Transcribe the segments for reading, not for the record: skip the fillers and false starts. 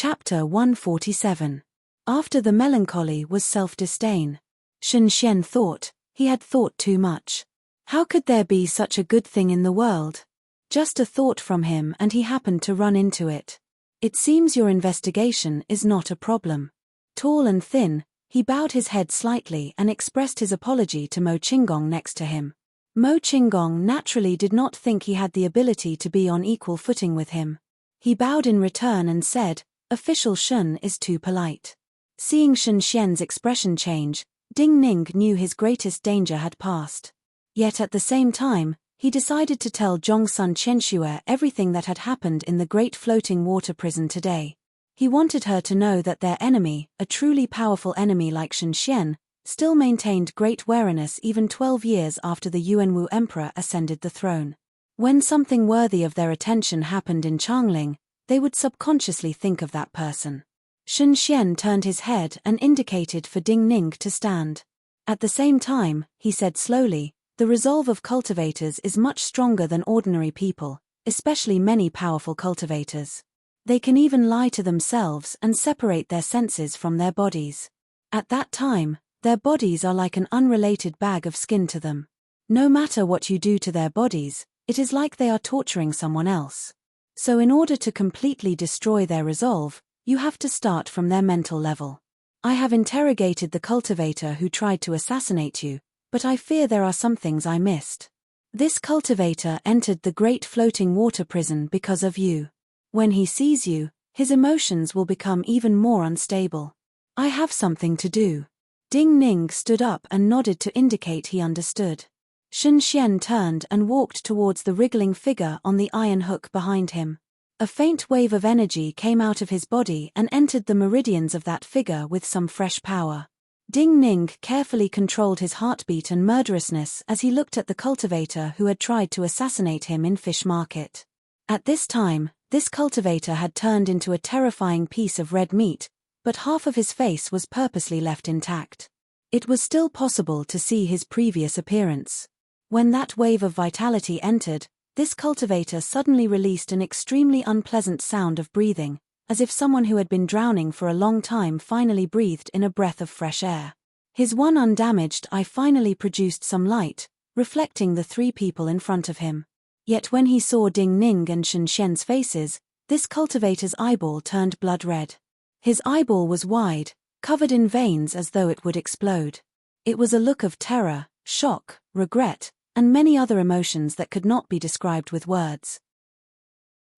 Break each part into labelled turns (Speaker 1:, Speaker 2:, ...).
Speaker 1: Chapter 147. After the melancholy was self-disdain. Shen Xian thought, he had thought too much. How could there be such a good thing in the world? Just a thought from him and he happened to run into it. It seems your investigation is not a problem. Tall and thin, he bowed his head slightly and expressed his apology to Mo Qinggong next to him. Mo Qinggong naturally did not think he had the ability to be on equal footing with him. He bowed in return and said, "Official Shen is too polite." Seeing Shen Xian's expression change, Ding Ning knew his greatest danger had passed. Yet at the same time, he decided to tell Zhongsun Qianxue everything that had happened in the great floating water prison today. He wanted her to know that their enemy, a truly powerful enemy like Shen Xian, still maintained great wariness even 12 years after the Yuanwu emperor ascended the throne. When something worthy of their attention happened in Changling, they would subconsciously think of that person. Shen Xian turned his head and indicated for Ding Ning to stand. At the same time, he said slowly, "The resolve of cultivators is much stronger than ordinary people, especially many powerful cultivators. They can even lie to themselves and separate their senses from their bodies. At that time, their bodies are like an unrelated bag of skin to them. No matter what you do to their bodies, it is like they are torturing someone else. So in order to completely destroy their resolve, you have to start from their mental level. I have interrogated the cultivator who tried to assassinate you, but I fear there are some things I missed. This cultivator entered the great floating water prison because of you. When he sees you, his emotions will become even more unstable. I have something to do." Ding Ning stood up and nodded to indicate he understood. Shen Xian turned and walked towards the wriggling figure on the iron hook behind him. A faint wave of energy came out of his body and entered the meridians of that figure with some fresh power. Ding Ning carefully controlled his heartbeat and murderousness as he looked at the cultivator who had tried to assassinate him in Fish Market. At this time, this cultivator had turned into a terrifying piece of red meat, but half of his face was purposely left intact. It was still possible to see his previous appearance. When that wave of vitality entered, this cultivator suddenly released an extremely unpleasant sound of breathing, as if someone who had been drowning for a long time finally breathed in a breath of fresh air. His one undamaged eye finally produced some light, reflecting the three people in front of him. Yet when he saw Ding Ning and Shen Xian's faces, this cultivator's eyeball turned blood red. His eyeball was wide, covered in veins as though it would explode. It was a look of terror, shock, regret, and many other emotions that could not be described with words.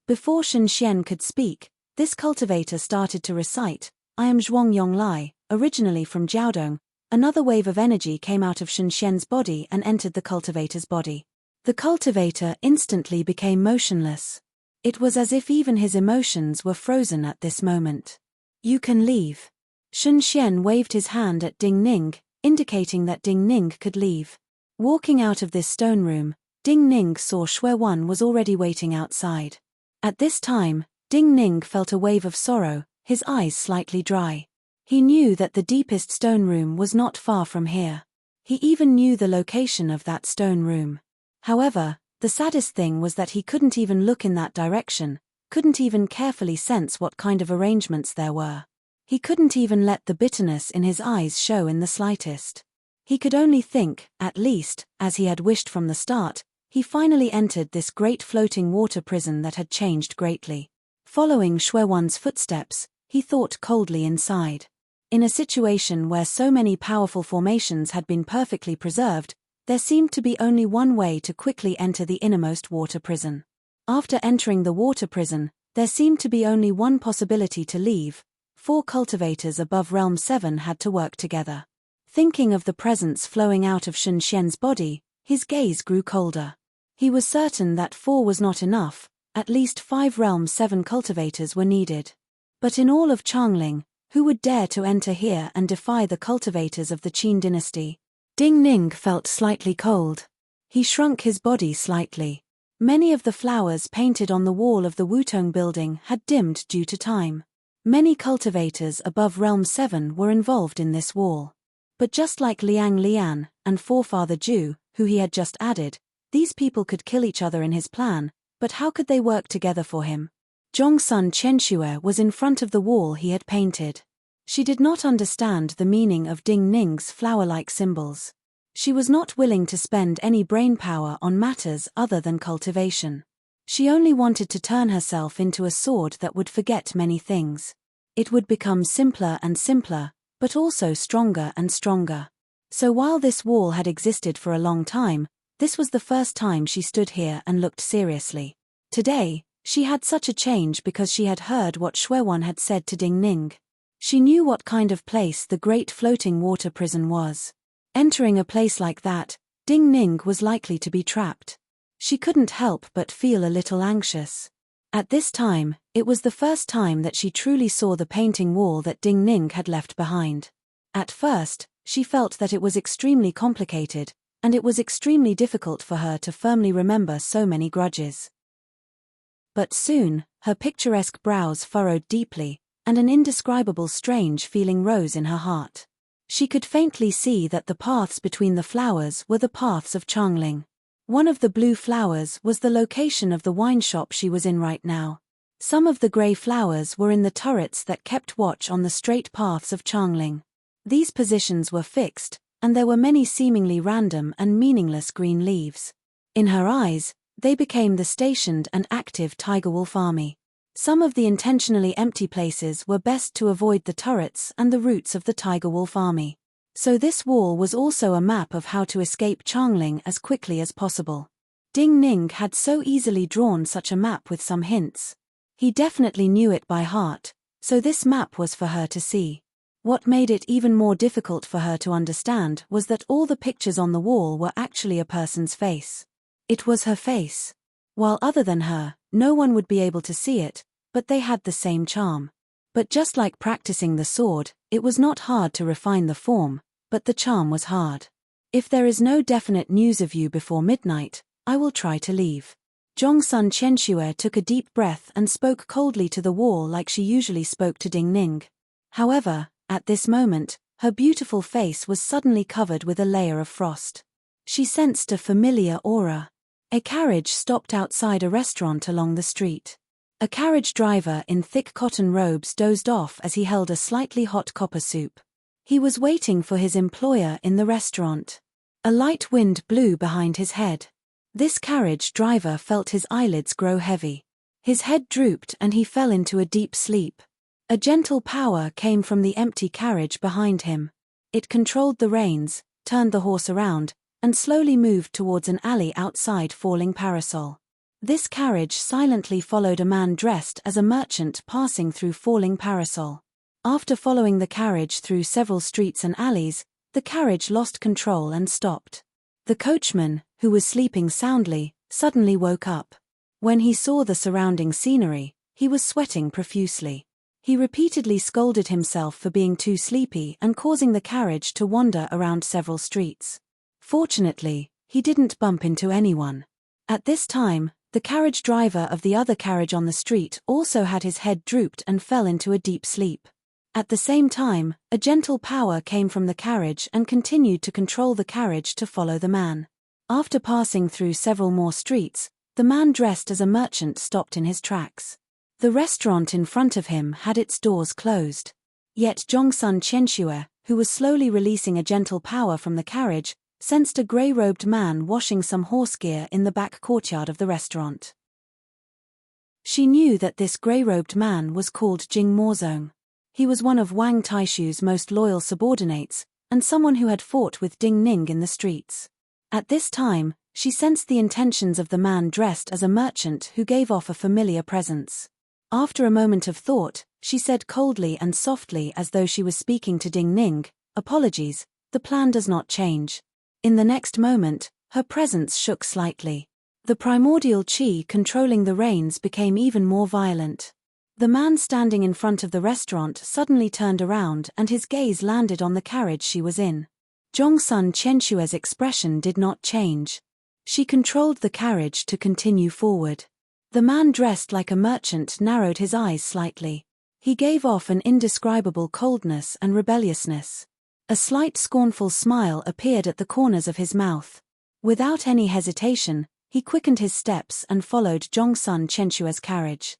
Speaker 1: Before Shen Xian could speak, this cultivator started to recite, "I am Zhuang Yonglai, originally from Jiaodong." Another wave of energy came out of Shen Xian's body and entered the cultivator's body. The cultivator instantly became motionless. It was as if even his emotions were frozen at this moment. "You can leave." Shen Xian waved his hand at Ding Ning, indicating that Ding Ning could leave. Walking out of this stone room, Ding Ning saw Shui Wan was already waiting outside. At this time, Ding Ning felt a wave of sorrow, his eyes slightly dry. He knew that the deepest stone room was not far from here. He even knew the location of that stone room. However, the saddest thing was that he couldn't even look in that direction, couldn't even carefully sense what kind of arrangements there were. He couldn't even let the bitterness in his eyes show in the slightest. He could only think, at least, as he had wished from the start, he finally entered this great floating water prison that had changed greatly. Following Shui Wan's footsteps, he thought coldly inside. In a situation where so many powerful formations had been perfectly preserved, there seemed to be only one way to quickly enter the innermost water prison. After entering the water prison, there seemed to be only one possibility to leave. 4 cultivators above Realm 7 had to work together. Thinking of the presence flowing out of Shen Xian's body, his gaze grew colder. He was certain that 4 was not enough, at least 5 Realm 7 cultivators were needed. But in all of Changling, who would dare to enter here and defy the cultivators of the Qin dynasty? Ding Ning felt slightly cold. He shrunk his body slightly. Many of the flowers painted on the wall of the Wutong building had dimmed due to time. Many cultivators above Realm 7 were involved in this wall. But just like Liang Lian and Forefather Ju, who he had just added, these people could kill each other in his plan, but how could they work together for him? Jongsun Chenxue was in front of the wall he had painted. She did not understand the meaning of Ding Ning's flower-like symbols. She was not willing to spend any brainpower on matters other than cultivation. She only wanted to turn herself into a sword that would forget many things. It would become simpler and simpler, but also stronger and stronger. So while this wall had existed for a long time, this was the first time she stood here and looked seriously. Today, she had such a change because she had heard what Xuewan had said to Ding Ning. She knew what kind of place the great floating water prison was. Entering a place like that, Ding Ning was likely to be trapped. She couldn't help but feel a little anxious. At this time, it was the first time that she truly saw the painting wall that Ding Ning had left behind. At first, she felt that it was extremely complicated, and it was extremely difficult for her to firmly remember so many grudges. But soon, her picturesque brows furrowed deeply, and an indescribable strange feeling rose in her heart. She could faintly see that the paths between the flowers were the paths of Changling. One of the blue flowers was the location of the wine shop she was in right now. Some of the grey flowers were in the turrets that kept watch on the straight paths of Changling. These positions were fixed, and there were many seemingly random and meaningless green leaves. In her eyes, they became the stationed and active tiger wolf army. Some of the intentionally empty places were best to avoid the turrets and the routes of the tiger wolf army. So this wall was also a map of how to escape Changling as quickly as possible. Ding Ning had so easily drawn such a map with some hints. He definitely knew it by heart, so this map was for her to see. What made it even more difficult for her to understand was that all the pictures on the wall were actually a person's face. It was her face. While other than her, no one would be able to see it, but they had the same charm. But just like practicing the sword, it was not hard to refine the form, but the charm was hard. If there is no definite news of you before midnight, I will try to leave. Jongsun Chenxue took a deep breath and spoke coldly to the wall like she usually spoke to Ding Ning. However, at this moment, her beautiful face was suddenly covered with a layer of frost. She sensed a familiar aura. A carriage stopped outside a restaurant along the street. A carriage driver in thick cotton robes dozed off as he held a slightly hot copper soup. He was waiting for his employer in the restaurant. A light wind blew behind his head. This carriage driver felt his eyelids grow heavy. His head drooped and he fell into a deep sleep. A gentle power came from the empty carriage behind him. It controlled the reins, turned the horse around, and slowly moved towards an alley outside Falling Parasol. This carriage silently followed a man dressed as a merchant passing through Falling Parasol. After following the carriage through several streets and alleys, the carriage lost control and stopped. The coachman, who was sleeping soundly, suddenly woke up. When he saw the surrounding scenery, he was sweating profusely. He repeatedly scolded himself for being too sleepy and causing the carriage to wander around several streets. Fortunately, he didn't bump into anyone. At this time, the carriage driver of the other carriage on the street also had his head drooped and fell into a deep sleep. At the same time, a gentle power came from the carriage and continued to control the carriage to follow the man. After passing through several more streets, the man dressed as a merchant stopped in his tracks. The restaurant in front of him had its doors closed. Yet Jongsun Chenxue, who was slowly releasing a gentle power from the carriage, sensed a grey-robed man washing some horse gear in the back courtyard of the restaurant. She knew that this grey-robed man was called Jing Mozong. He was one of Wang Taishu's most loyal subordinates, and someone who had fought with Ding Ning in the streets. At this time, she sensed the intentions of the man dressed as a merchant who gave off a familiar presence. After a moment of thought, she said coldly and softly as though she was speaking to Ding Ning, "Apologies, the plan does not change." In the next moment, her presence shook slightly. The primordial qi controlling the reins became even more violent. The man standing in front of the restaurant suddenly turned around and his gaze landed on the carriage she was in. Jongsun Chenxue's expression did not change. She controlled the carriage to continue forward. The man dressed like a merchant narrowed his eyes slightly. He gave off an indescribable coldness and rebelliousness. A slight scornful smile appeared at the corners of his mouth. Without any hesitation, he quickened his steps and followed Jongsun Chenxue's carriage.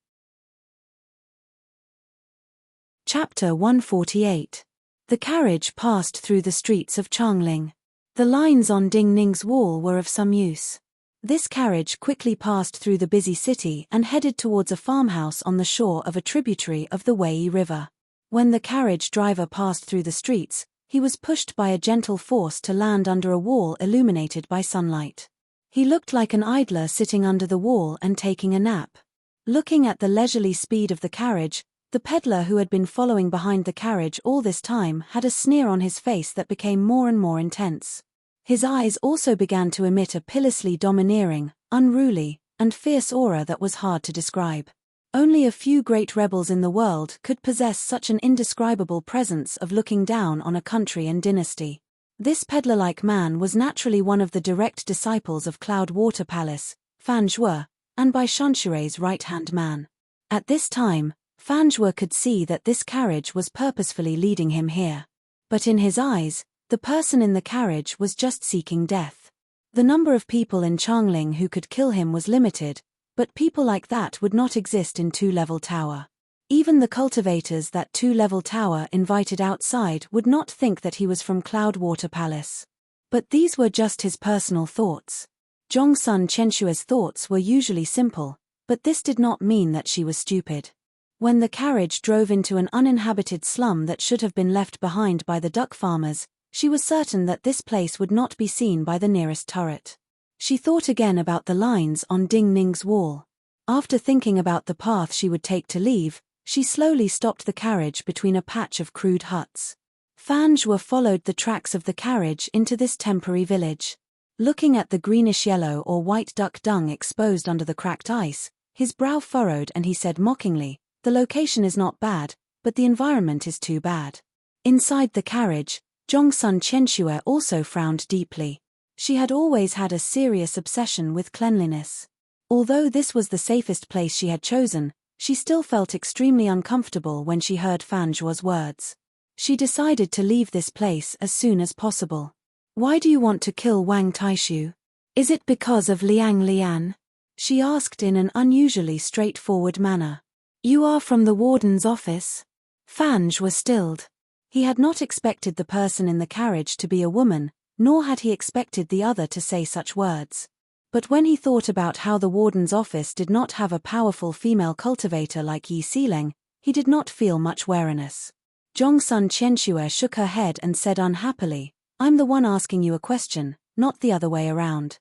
Speaker 1: Chapter 148. The carriage passed through the streets of Changling. The lines on Ding Ning's wall were of some use. This carriage quickly passed through the busy city and headed towards a farmhouse on the shore of a tributary of the Wei River. When the carriage driver passed through the streets, he was pushed by a gentle force to land under a wall illuminated by sunlight. He looked like an idler sitting under the wall and taking a nap. Looking at the leisurely speed of the carriage, the peddler who had been following behind the carriage all this time had a sneer on his face that became more and more intense. His eyes also began to emit a pitilessly domineering, unruly, and fierce aura that was hard to describe. Only a few great rebels in the world could possess such an indescribable presence of looking down on a country and dynasty. This peddler-like man was naturally one of the direct disciples of Cloud Water Palace, Fan Zhuo, and by Shanshui's right-hand man. At this time, Fan Zhuo could see that this carriage was purposefully leading him here. But in his eyes, the person in the carriage was just seeking death. The number of people in Changling who could kill him was limited, but people like that would not exist in Two-Level Tower. Even the cultivators that Two-Level Tower invited outside would not think that he was from Cloud Water Palace. But these were just his personal thoughts. Zhongsun Chenshua's thoughts were usually simple, but this did not mean that she was stupid. When the carriage drove into an uninhabited slum that should have been left behind by the duck farmers, she was certain that this place would not be seen by the nearest turret. She thought again about the lines on Ding Ning's wall. After thinking about the path she would take to leave, she slowly stopped the carriage between a patch of crude huts. Fan Zhuo followed the tracks of the carriage into this temporary village. Looking at the greenish-yellow or white duck dung exposed under the cracked ice, his brow furrowed and he said mockingly, "The location is not bad, but the environment is too bad." Inside the carriage, Zhongsun Chenxue also frowned deeply. She had always had a serious obsession with cleanliness. Although this was the safest place she had chosen, she still felt extremely uncomfortable when she heard Fan Zhuo's words. She decided to leave this place as soon as possible. "Why do you want to kill Wang Taishu? Is it because of Liang Lian?" she asked in an unusually straightforward manner. "You are from the warden's office?" Fan Zhuo was stilled. He had not expected the person in the carriage to be a woman, nor had he expected the other to say such words. But when he thought about how the warden's office did not have a powerful female cultivator like Yi Xileng, he did not feel much wariness. Zhongsun Chenxue shook her head and said unhappily, "I'm the one asking you a question, not the other way around."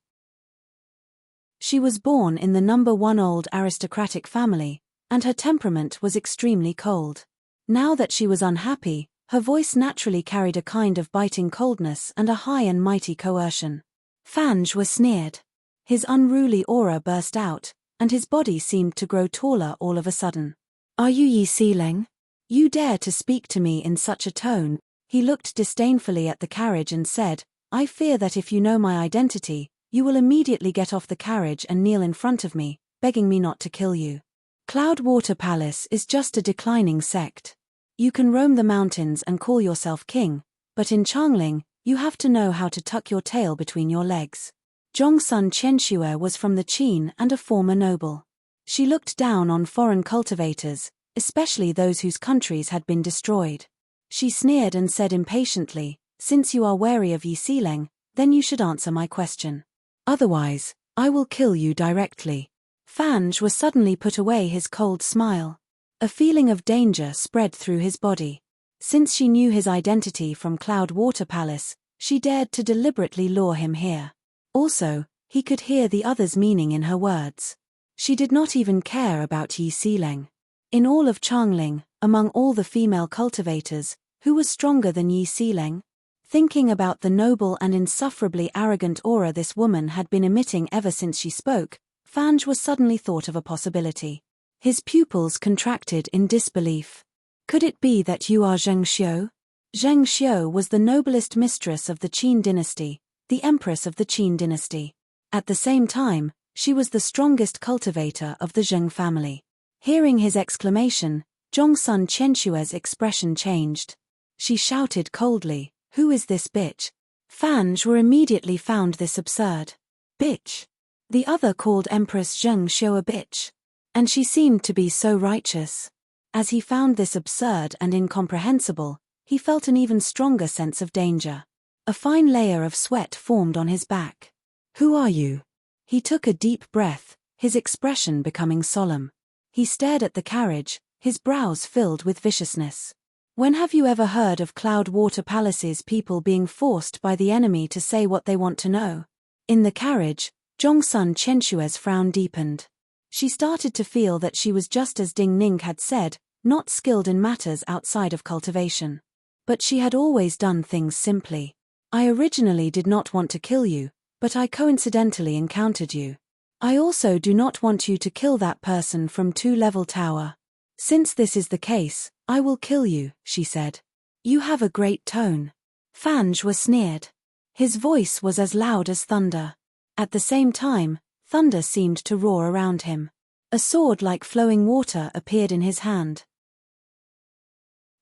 Speaker 1: She was born in the number 1 old aristocratic family, and her temperament was extremely cold. Now that she was unhappy, her voice naturally carried a kind of biting coldness and a high and mighty coercion. Fan Zhuo sneered. His unruly aura burst out, and his body seemed to grow taller all of a sudden. "Are you Yi Xileng? You dare to speak to me in such a tone?" He looked disdainfully at the carriage and said, "I fear that if you know my identity, you will immediately get off the carriage and kneel in front of me, begging me not to kill you. Cloud Water Palace is just a declining sect. You can roam the mountains and call yourself king, but in Changling, you have to know how to tuck your tail between your legs." Zhongsun Chenxue was from the Qin and a former noble. She looked down on foreign cultivators, especially those whose countries had been destroyed. She sneered and said impatiently, "Since you are wary of Yi Xileng, then you should answer my question. Otherwise, I will kill you directly." Fan Zhuo suddenly put away his cold smile. A feeling of danger spread through his body. Since she knew his identity from Cloud Water Palace, she dared to deliberately lure him here. Also, he could hear the other's meaning in her words. She did not even care about Yi Xileng. In all of Changling, among all the female cultivators, who was stronger than Yi Xileng? Thinking about the noble and insufferably arrogant aura this woman had been emitting ever since she spoke, Fan Zhuo suddenly thought of a possibility. His pupils contracted in disbelief. "Could it be that you are Zheng Xiu?" Zheng Xiu was the noblest mistress of the Qin dynasty, the empress of the Qin dynasty. At the same time, she was the strongest cultivator of the Zheng family. Hearing his exclamation, Zhongsun Chenxue's expression changed. She shouted coldly, "Who is this bitch?" Fan Zhuo immediately found this absurd. Bitch. The other called Empress Zheng Xiu a bitch. And she seemed to be so righteous. As he found this absurd and incomprehensible, he felt an even stronger sense of danger. A fine layer of sweat formed on his back. "Who are you?" He took a deep breath, his expression becoming solemn. He stared at the carriage, his brows filled with viciousness. "When have you ever heard of Cloud Water Palace's people being forced by the enemy to say what they want to know?" In the carriage, Zhongsun Qianshue's frown deepened. She started to feel that she was just as Ding Ning had said, not skilled in matters outside of cultivation. But she had always done things simply. "I originally did not want to kill you, but I coincidentally encountered you. I also do not want you to kill that person from 2-level tower. Since this is the case, I will kill you," she said. "You have a great tone." Fan Zhuo sneered. His voice was as loud as thunder. At the same time, thunder seemed to roar around him. A sword like flowing water appeared in his hand.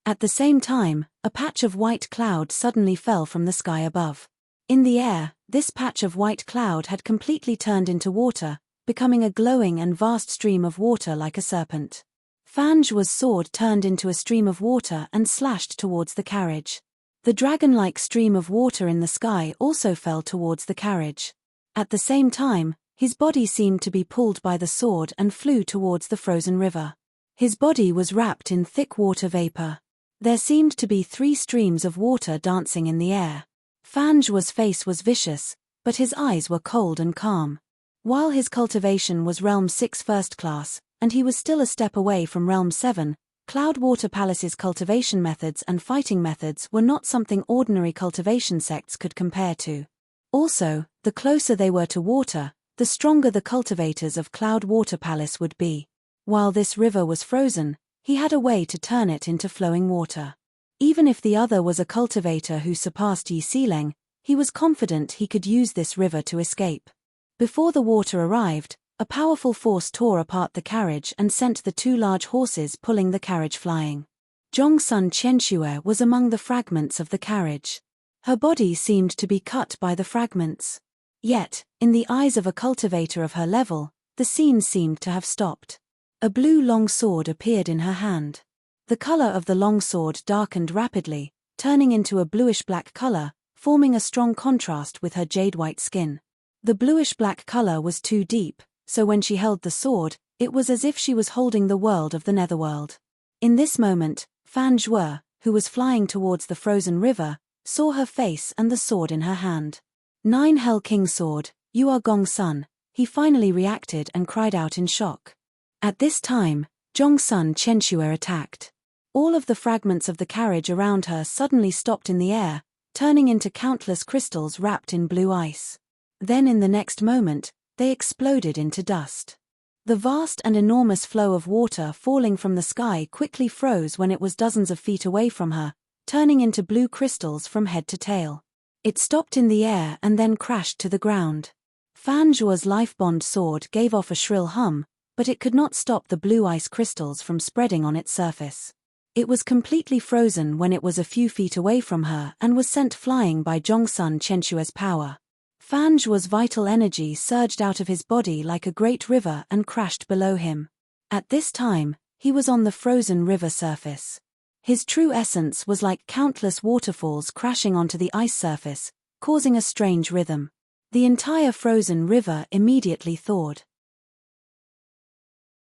Speaker 1: At the same time, a patch of white cloud suddenly fell from the sky above. In the air, this patch of white cloud had completely turned into water, becoming a glowing and vast stream of water like a serpent. Fan Zhuo's sword turned into a stream of water and slashed towards the carriage. The dragon-like stream of water in the sky also fell towards the carriage. At the same time, his body seemed to be pulled by the sword and flew towards the frozen river. His body was wrapped in thick water vapor. There seemed to be 3 streams of water dancing in the air. Fan Zhuo's face was vicious, but his eyes were cold and calm. While his cultivation was Realm 6 first class, and he was still a step away from Realm 7, Cloud Water Palace's cultivation methods and fighting methods were not something ordinary cultivation sects could compare to. Also, the closer they were to water, the stronger the cultivators of Cloud Water Palace would be. While this river was frozen, he had a way to turn it into flowing water. Even if the other was a cultivator who surpassed Yi Xileng, he was confident he could use this river to escape. Before the water arrived, a powerful force tore apart the carriage and sent the 2 large horses pulling the carriage flying. Zhongsun Qianshue was among the fragments of the carriage. Her body seemed to be cut by the fragments. Yet, in the eyes of a cultivator of her level, the scene seemed to have stopped. A blue long sword appeared in her hand. The color of the long sword darkened rapidly, turning into a bluish-black color, forming a strong contrast with her jade-white skin. The bluish-black color was too deep, so when she held the sword, it was as if she was holding the world of the netherworld. In this moment, Fan Zhuo, who was flying towards the frozen river, saw her face and the sword in her hand. "9 Hell King Sword, you are Gong Sun," he finally reacted and cried out in shock. At this time, Zhongsun Qianshue attacked. All of the fragments of the carriage around her suddenly stopped in the air, turning into countless crystals wrapped in blue ice. Then in the next moment, they exploded into dust. The vast and enormous flow of water falling from the sky quickly froze when it was dozens of feet away from her, turning into blue crystals from head to tail. It stopped in the air and then crashed to the ground. Fan Zhuo's life-bond sword gave off a shrill hum, but it could not stop the blue ice crystals from spreading on its surface. It was completely frozen when it was a few feet away from her and was sent flying by Zhongsun Qianshue's power. Fan Zhuo's vital energy surged out of his body like a great river and crashed below him. At this time, he was on the frozen river surface. His true essence was like countless waterfalls crashing onto the ice surface, causing a strange rhythm. The entire frozen river immediately thawed.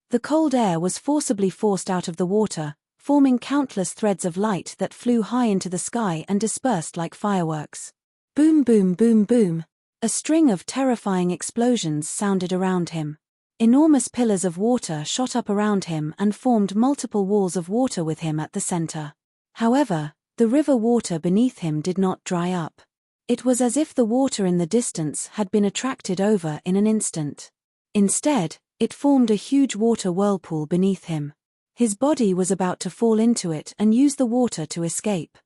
Speaker 1: The cold air was forcibly forced out of the water, forming countless threads of light that flew high into the sky and dispersed like fireworks. Boom boom boom boom. A string of terrifying explosions sounded around him. Enormous pillars of water shot up around him and formed multiple walls of water with him at the center. However, the river water beneath him did not dry up. It was as if the water in the distance had been attracted over in an instant. Instead, it formed a huge water whirlpool beneath him. His body was about to fall into it and use the water to escape.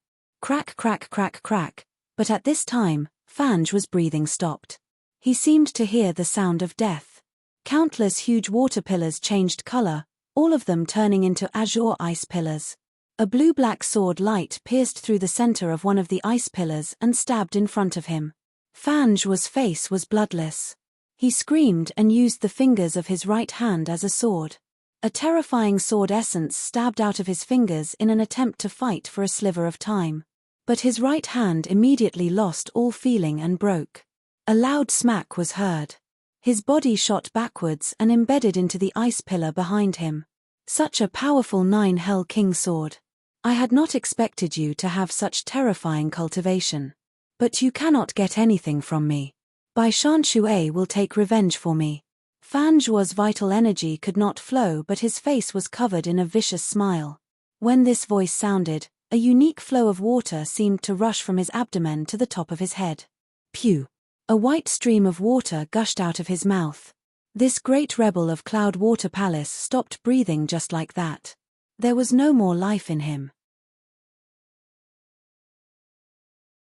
Speaker 1: Crack crack crack crack, but at this time, Fan Zhuo's breathing stopped. He seemed to hear the sound of death. Countless huge water pillars changed color, all of them turning into azure ice pillars. A blue-black sword light pierced through the center of one of the ice pillars and stabbed in front of him. Fan Zhuo's face was bloodless. He screamed and used the fingers of his right hand as a sword. A terrifying sword essence stabbed out of his fingers in an attempt to fight for a sliver of time. But his right hand immediately lost all feeling and broke. A loud smack was heard. His body shot backwards and embedded into the ice pillar behind him. Such a powerful 9 Hell King sword. I had not expected you to have such terrifying cultivation. But you cannot get anything from me. Bai Shan Shui will take revenge for me. Fan Zhuo's vital energy could not flow, but his face was covered in a vicious smile. When this voice sounded, a unique flow of water seemed to rush from his abdomen to the top of his head. Pew! A white stream of water gushed out of his mouth. This great rebel of Cloud Water Palace stopped breathing just like that. There was no more life in him.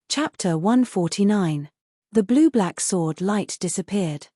Speaker 1: Chapter 149. The blue-black sword light disappeared.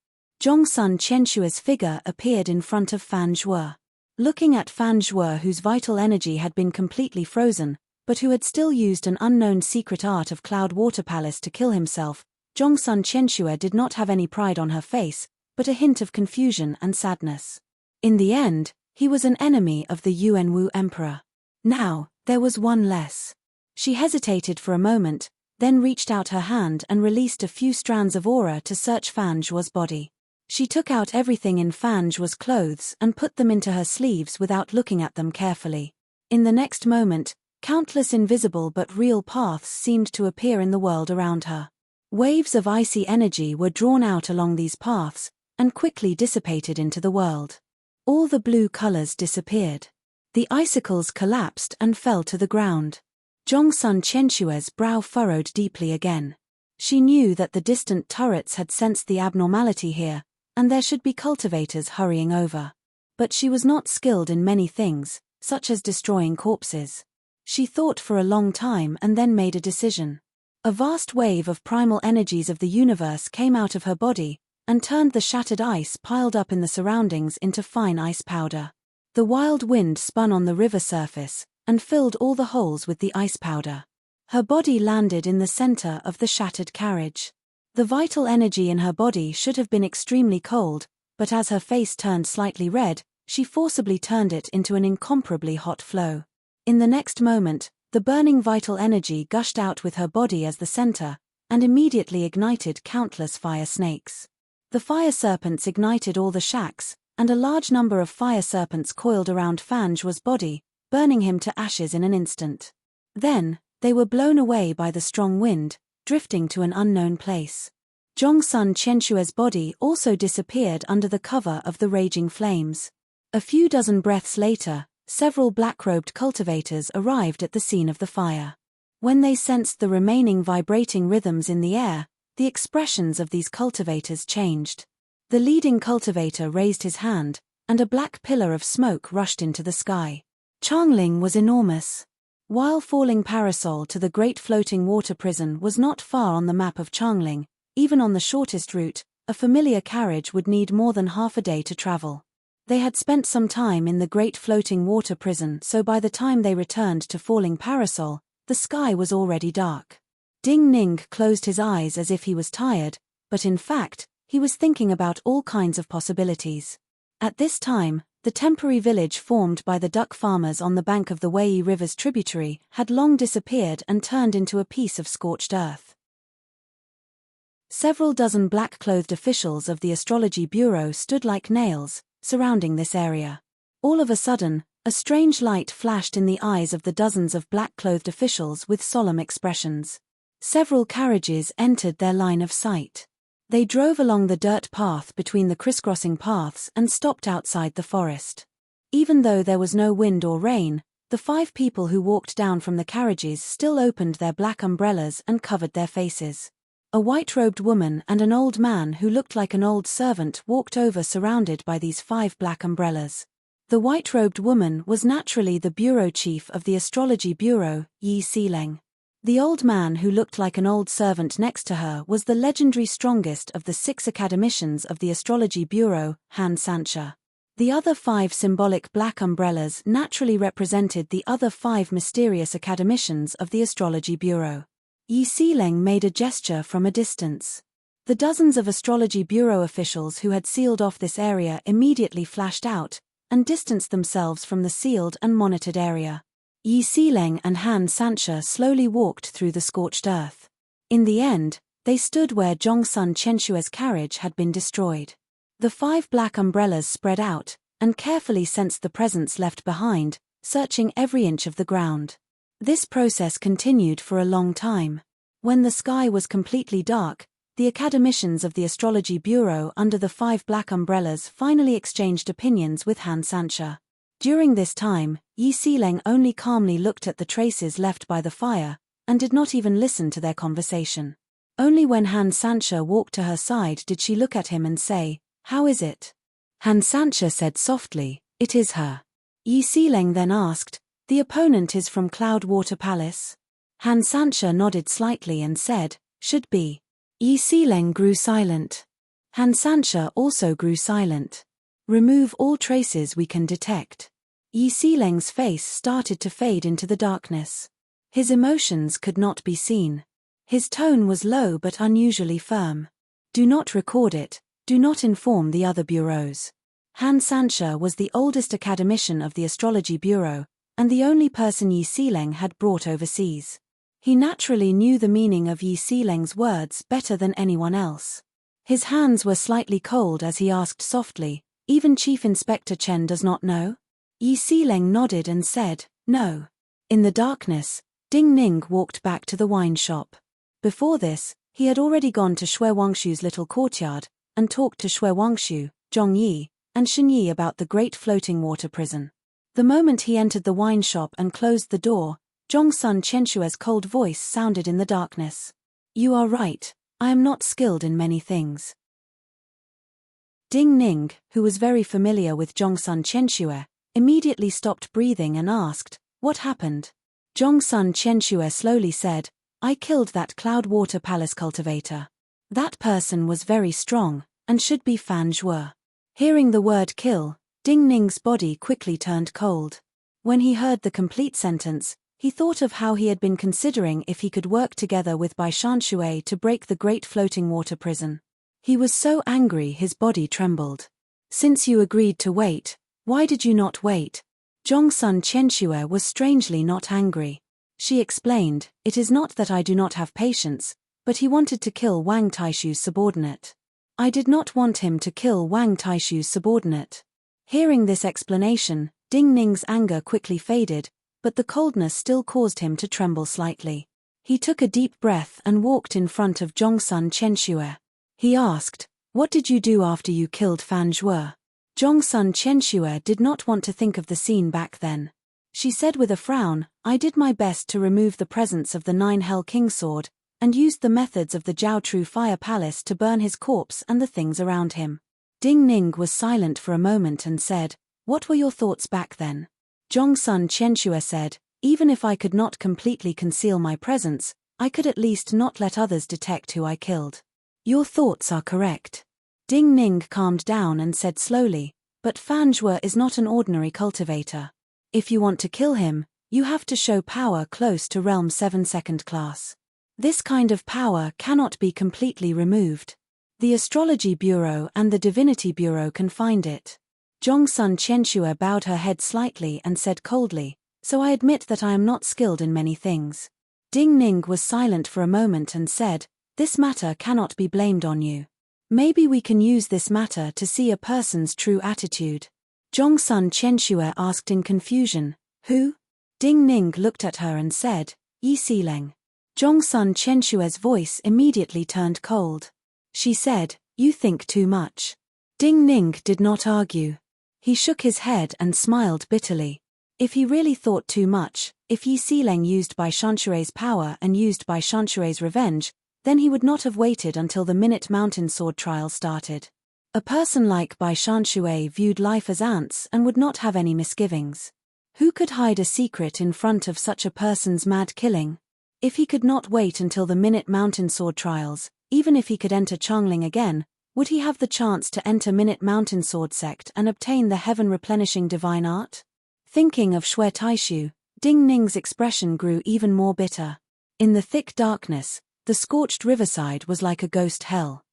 Speaker 1: Zhongsun Qianshua's figure appeared in front of Fan Zhuo. Looking at Fan Zhuo, whose vital energy had been completely frozen, but who had still used an unknown secret art of Cloud Water Palace to kill himself, Zhongsun Qianshua did not have any pride on her face, but a hint of confusion and sadness. In the end, he was an enemy of the Yuanwu Emperor. Now, there was one less. She hesitated for a moment, then reached out her hand and released a few strands of aura to search Fan Zhuo's body. She took out everything in Fan Zhuo's clothes and put them into her sleeves without looking at them carefully. In the next moment, countless invisible but real paths seemed to appear in the world around her. Waves of icy energy were drawn out along these paths, and quickly dissipated into the world. All the blue colors disappeared. The icicles collapsed and fell to the ground. Zhongsun Qianshua's brow furrowed deeply again. She knew that the distant turrets had sensed the abnormality here, and there should be cultivators hurrying over. But she was not skilled in many things, such as destroying corpses. She thought for a long time and then made a decision. A vast wave of primal energies of the universe came out of her body, and turned the shattered ice piled up in the surroundings into fine ice powder. The wild wind spun on the river surface, and filled all the holes with the ice powder. Her body landed in the center of the shattered carriage. The vital energy in her body should have been extremely cold, but as her face turned slightly red, she forcibly turned it into an incomparably hot flow. In the next moment, the burning vital energy gushed out with her body as the center, and immediately ignited countless fire snakes. The fire serpents ignited all the shacks, and a large number of fire serpents coiled around Fan Zhuo's body, burning him to ashes in an instant. Then, they were blown away by the strong wind, drifting to an unknown place. Zhongsun Qianshua's body also disappeared under the cover of the raging flames. A few dozen breaths later, several black-robed cultivators arrived at the scene of the fire. When they sensed the remaining vibrating rhythms in the air, the expressions of these cultivators changed. The leading cultivator raised his hand, and a black pillar of smoke rushed into the sky. Changling was enormous. While falling parasol to the great floating water prison was not far on the map of Changling, even on the shortest route, a familiar carriage would need more than half a day to travel. They had spent some time in the great floating water prison, so by the time they returned to falling parasol, the sky was already dark. Ding Ning closed his eyes as if he was tired, but in fact, he was thinking about all kinds of possibilities. At this time, the temporary village formed by the duck farmers on the bank of the Wei River's tributary had long disappeared and turned into a piece of scorched earth. Several dozen black-clothed officials of the Astrology Bureau stood like nails, surrounding this area. All of a sudden, a strange light flashed in the eyes of the dozens of black-clothed officials with solemn expressions. Several carriages entered their line of sight. They drove along the dirt path between the crisscrossing paths and stopped outside the forest. Even though there was no wind or rain, the 5 people who walked down from the carriages still opened their black umbrellas and covered their faces. A white-robed woman and an old man who looked like an old servant walked over surrounded by these 5 black umbrellas. The white-robed woman was naturally the bureau chief of the Astrology Bureau, Yi Sileng. The old man who looked like an old servant next to her was the legendary strongest of the 6 academicians of the Astrology Bureau, Han Sancha. The other 5 symbolic black umbrellas naturally represented the other 5 mysterious academicians of the Astrology Bureau. Yi Sileng made a gesture from a distance. The dozens of Astrology Bureau officials who had sealed off this area immediately flashed out, and distanced themselves from the sealed and monitored area. Yi Xileng and Han Sancha slowly walked through the scorched earth. In the end, they stood where Zhongsun Qianshue's carriage had been destroyed. The 5 black umbrellas spread out, and carefully sensed the presence left behind, searching every inch of the ground. This process continued for a long time. When the sky was completely dark, the academicians of the Astrology Bureau under the 5 black umbrellas finally exchanged opinions with Han Sancha. During this time, Yi Xileng only calmly looked at the traces left by the fire, and did not even listen to their conversation. Only when Han Sancha walked to her side did she look at him and say, "How is it?" Han Sancha said softly, "It is her." Yi Xileng then asked, "The opponent is from Cloudwater Palace?" Han Sancha nodded slightly and said, "Should be." Yi Xileng grew silent. Han Sancha also grew silent. "Remove all traces we can detect." Yi Xileng's face started to fade into the darkness. His emotions could not be seen. His tone was low but unusually firm. "Do not record it, do not inform the other bureaus." Han Sancha was the oldest academician of the Astrology Bureau, and the only person Yi Xileng had brought overseas. He naturally knew the meaning of Yi Xileng's words better than anyone else. His hands were slightly cold as he asked softly, "Even Chief Inspector Chen does not know?" Yi Xileng nodded and said, "No." In the darkness, Ding Ning walked back to the wine shop. Before this, he had already gone to Shui Wangshu's little courtyard, and talked to Shui Wangshu, Zhong Yi, and Shen Yi about the great floating water prison. The moment he entered the wine shop and closed the door, Zhongsun Qianshue's cold voice sounded in the darkness. "You are right, I am not skilled in many things." Ding Ning, who was very familiar with Zhongsun Qianshue, immediately stopped breathing and asked, "What happened?" Zhongsun Qianshue slowly said, "I killed that Cloudwater Palace cultivator. That person was very strong, and should be Fan Zhuo." Hearing the word kill, Ding Ning's body quickly turned cold. When he heard the complete sentence, he thought of how he had been considering if he could work together with Bai Shanshui to break the great floating water prison. He was so angry his body trembled. "Since you agreed to wait, why did you not wait?" Zhongsun Qianshue was strangely not angry. She explained, "It is not that I do not have patience, but he wanted to kill Wang Taishu's subordinate. I did not want him to kill Wang Taishu's subordinate." Hearing this explanation, Ding Ning's anger quickly faded, but the coldness still caused him to tremble slightly. He took a deep breath and walked in front of Zhongsun Qianshue. He asked, "What did you do after you killed Fan Zhuo?" Zhongsun Qianshue did not want to think of the scene back then. She said with a frown, "I did my best to remove the presence of the 9 Hell King sword, and used the methods of the Jiaotru Fire Palace to burn his corpse and the things around him." Ding Ning was silent for a moment and said, "What were your thoughts back then?" Zhongsun Qianshue said, "Even if I could not completely conceal my presence, I could at least not let others detect who I killed." "Your thoughts are correct." Ding Ning calmed down and said slowly, "But Fan Zhuo is not an ordinary cultivator. If you want to kill him, you have to show power close to Realm 7 second class. This kind of power cannot be completely removed. The Astrology Bureau and the Divinity Bureau can find it." Zhongsun Qianshue bowed her head slightly and said coldly, "So I admit that I am not skilled in many things." Ding Ning was silent for a moment and said, "This matter cannot be blamed on you. Maybe we can use this matter to see a person's true attitude." Zhongsun Qianshue asked in confusion, "Who?" Ding Ning looked at her and said, "Yi Xileng." Zhongsun Qianshue's voice immediately turned cold. She said, "You think too much." Ding Ning did not argue. He shook his head and smiled bitterly. If he really thought too much, if Yi Xileng used Bai Shanshui's power and used Bai Shanshui's revenge, then he would not have waited until the minute Mountain Sword trial started. A person like Bai Shanshui viewed life as ants and would not have any misgivings. Who could hide a secret in front of such a person's mad killing? If he could not wait until the minute Mountain Sword trials, even if he could enter Changling again, would he have the chance to enter Minute Mountain Sword sect and obtain the heaven-replenishing divine art? Thinking of Shui Taishu, Ding Ning's expression grew even more bitter. In the thick darkness, the scorched riverside was like a ghost hell.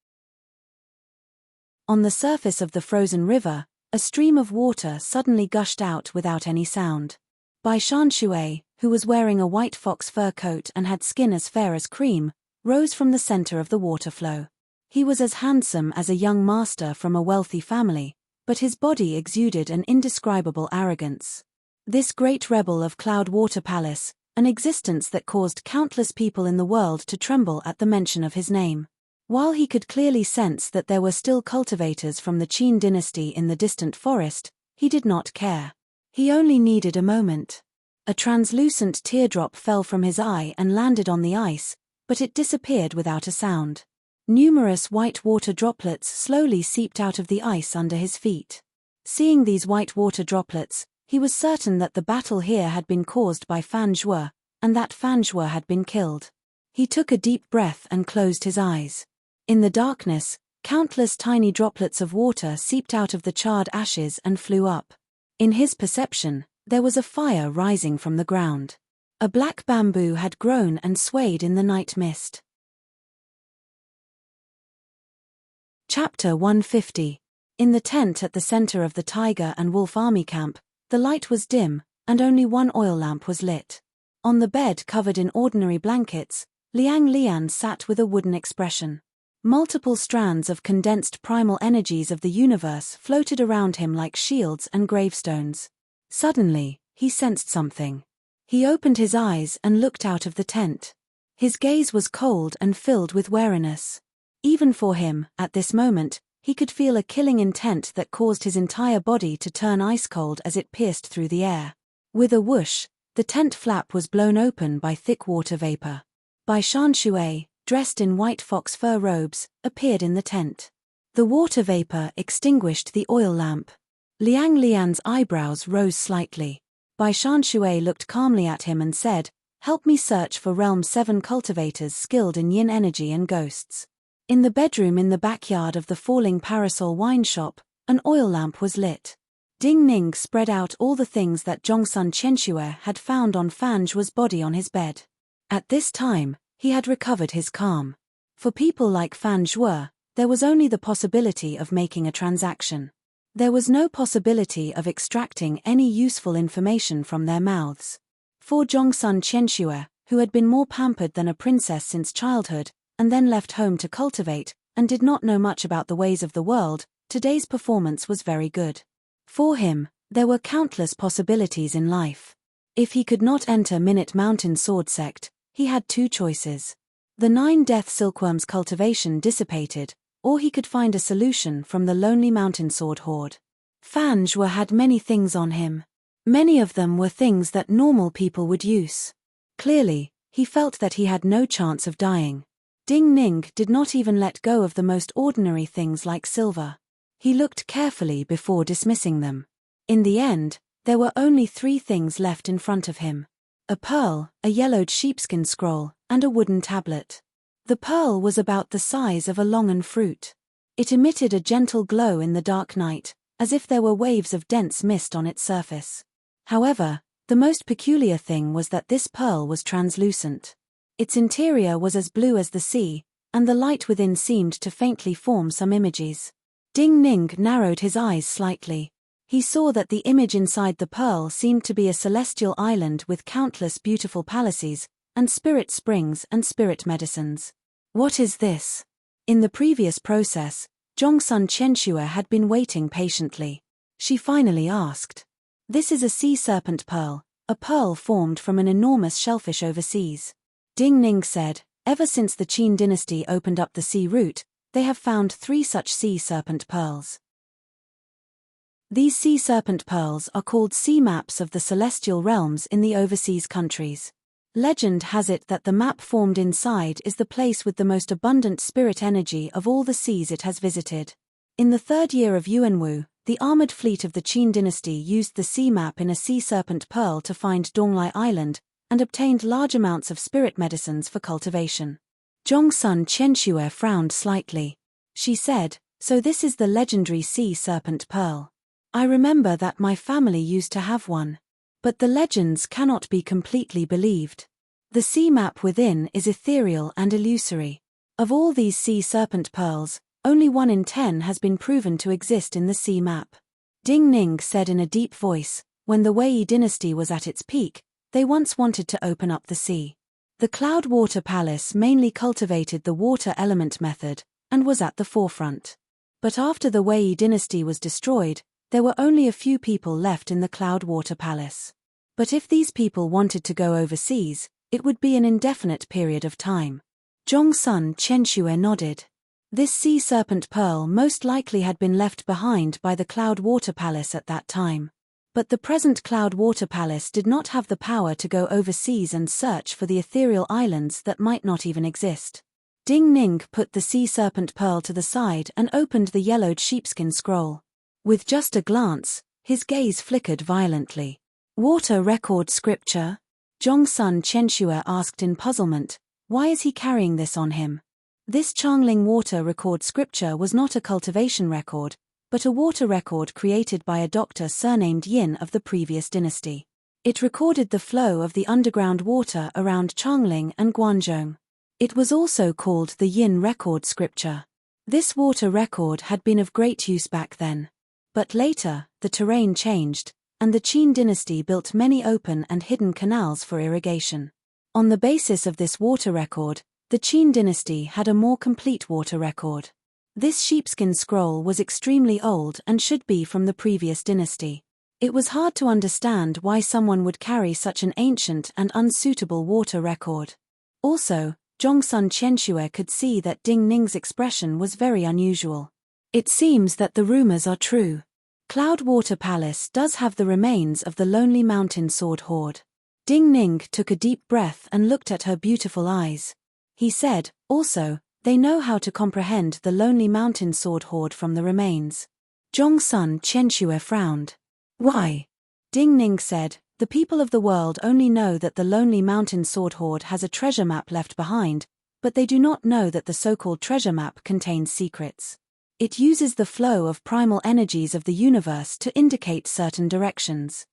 Speaker 1: On the surface of the frozen river, A stream of water suddenly gushed out without any sound. Bai Shanshui, who was wearing a white fox fur coat and had skin as fair as cream, rose from the center of the water flow. He was as handsome as a young master from a wealthy family, but his body exuded an indescribable arrogance. This great rebel of Cloud Water Palace, an existence that caused countless people in the world to tremble at the mention of his name. While he could clearly sense that there were still cultivators from the Qin dynasty in the distant forest, he did not care. He only needed a moment. A translucent teardrop fell from his eye and landed on the ice, but it disappeared without a sound. Numerous white water droplets slowly seeped out of the ice under his feet. Seeing these white water droplets, he was certain that the battle here had been caused by Fan Zhuo, and that Fan Zhuo had been killed. He took a deep breath and closed his eyes. In the darkness, countless tiny droplets of water seeped out of the charred ashes and flew up. In his perception, there was a fire rising from the ground. A black bamboo had grown and swayed in the night mist. Chapter 150. In the tent at the center of the Tiger and Wolf Army camp, the light was dim, and only one oil lamp was lit. On the bed covered in ordinary blankets, Liang Lian sat with a wooden expression. Multiple strands of condensed primal energies of the universe floated around him like shields and gravestones. Suddenly, he sensed something. He opened his eyes and looked out of the tent. His gaze was cold and filled with wariness. Even for him, at this moment, he could feel a killing intent that caused his entire body to turn ice-cold as it pierced through the air. With a whoosh, the tent flap was blown open by thick water vapor. Bai Shanshui, dressed in white fox fur robes, appeared in the tent. The water vapor extinguished the oil lamp. Liang Lian's eyebrows rose slightly. Bai Shanshui looked calmly at him and said, "Help me search for Realm 7 cultivators skilled in yin energy and ghosts." In the bedroom in the backyard of the Falling Parasol wine shop, an oil lamp was lit. Ding Ning spread out all the things that Zhongsun Qianxue had found on Fan Zhuo's body on his bed. At this time, he had recovered his calm. For people like Fan Zhuo, there was only the possibility of making a transaction. There was no possibility of extracting any useful information from their mouths. For Zhongsun Qianxue, who had been more pampered than a princess since childhood, and then left home to cultivate, and did not know much about the ways of the world, today's performance was very good. For him, there were countless possibilities in life. If he could not enter Minute Mountain Sword Sect, he had two choices. The 9 Death Silkworms cultivation dissipated, or he could find a solution from the Lonely Mountain Sword Horde. Fan Zhuo had many things on him. Many of them were things that normal people would use. Clearly, he felt that he had no chance of dying. Ding Ning did not even let go of the most ordinary things like silver. He looked carefully before dismissing them. In the end, there were only 3 things left in front of him. A pearl, a yellowed sheepskin scroll, and a wooden tablet. The pearl was about the size of a longan fruit. It emitted a gentle glow in the dark night, as if there were waves of dense mist on its surface. However, the most peculiar thing was that this pearl was translucent. Its interior was as blue as the sea, and the light within seemed to faintly form some images. Ding Ning narrowed his eyes slightly. He saw that the image inside the pearl seemed to be a celestial island with countless beautiful palaces, and spirit springs and spirit medicines. What is this? In the previous process, Zhongsun Qianxue had been waiting patiently. She finally asked. This is a sea serpent pearl, a pearl formed from an enormous shellfish overseas. Ding Ning said, ever since the Qin dynasty opened up the sea route, they have found 3 such sea serpent pearls. These sea serpent pearls are called sea maps of the celestial realms in the overseas countries. Legend has it that the map formed inside is the place with the most abundant spirit energy of all the seas it has visited. In the 3rd year of Yuanwu, the armored fleet of the Qin dynasty used the sea map in a sea serpent pearl to find Donglai Island, and obtained large amounts of spirit medicines for cultivation. Zhongsun Qianxue frowned slightly. She said, "So this is the legendary sea serpent pearl. I remember that my family used to have one. But the legends cannot be completely believed. The sea map within is ethereal and illusory. Of all these sea serpent pearls, only 1 in 10 has been proven to exist in the sea map. Ding Ning said in a deep voice, when the Wei dynasty was at its peak, they once wanted to open up the sea. The Cloud Water Palace mainly cultivated the water element method, and was at the forefront. But after the Wei dynasty was destroyed, there were only a few people left in the Cloud Water Palace. But if these people wanted to go overseas, it would be an indefinite period of time. Zhongsun Chenxue nodded. This sea serpent pearl most likely had been left behind by the Cloud Water Palace at that time. But the present Cloud Water Palace did not have the power to go overseas and search for the ethereal islands that might not even exist. Ding Ning put the sea serpent pearl to the side and opened the yellowed sheepskin scroll. With just a glance, his gaze flickered violently. Water record scripture? Zhongsun Chenxue asked in puzzlement, why is he carrying this on him? This Changling water record scripture was not a cultivation record, but a water record created by a doctor surnamed Yin of the previous dynasty. It recorded the flow of the underground water around Changling and Guanzhong. It was also called the Yin record scripture. This water record had been of great use back then. But later, the terrain changed, and the Qin dynasty built many open and hidden canals for irrigation. On the basis of this water record, the Qin dynasty had a more complete water record. This sheepskin scroll was extremely old and should be from the previous dynasty. It was hard to understand why someone would carry such an ancient and unsuitable water record. Also, Zhongsun Chenxue could see that Ding Ning's expression was very unusual. It seems that the rumors are true. Cloud Water Palace does have the remains of the Lonely Mountain Sword Hoard. Ding Ning took a deep breath and looked at her beautiful eyes. He said, also, they know how to comprehend the Lonely Mountain Sword Hoard from the remains. Zhongsun Chenxue frowned. Why? Ding Ning said, the people of the world only know that the Lonely Mountain Sword Hoard has a treasure map left behind, but they do not know that the so-called treasure map contains secrets. It uses the flow of primal energies of the universe to indicate certain directions.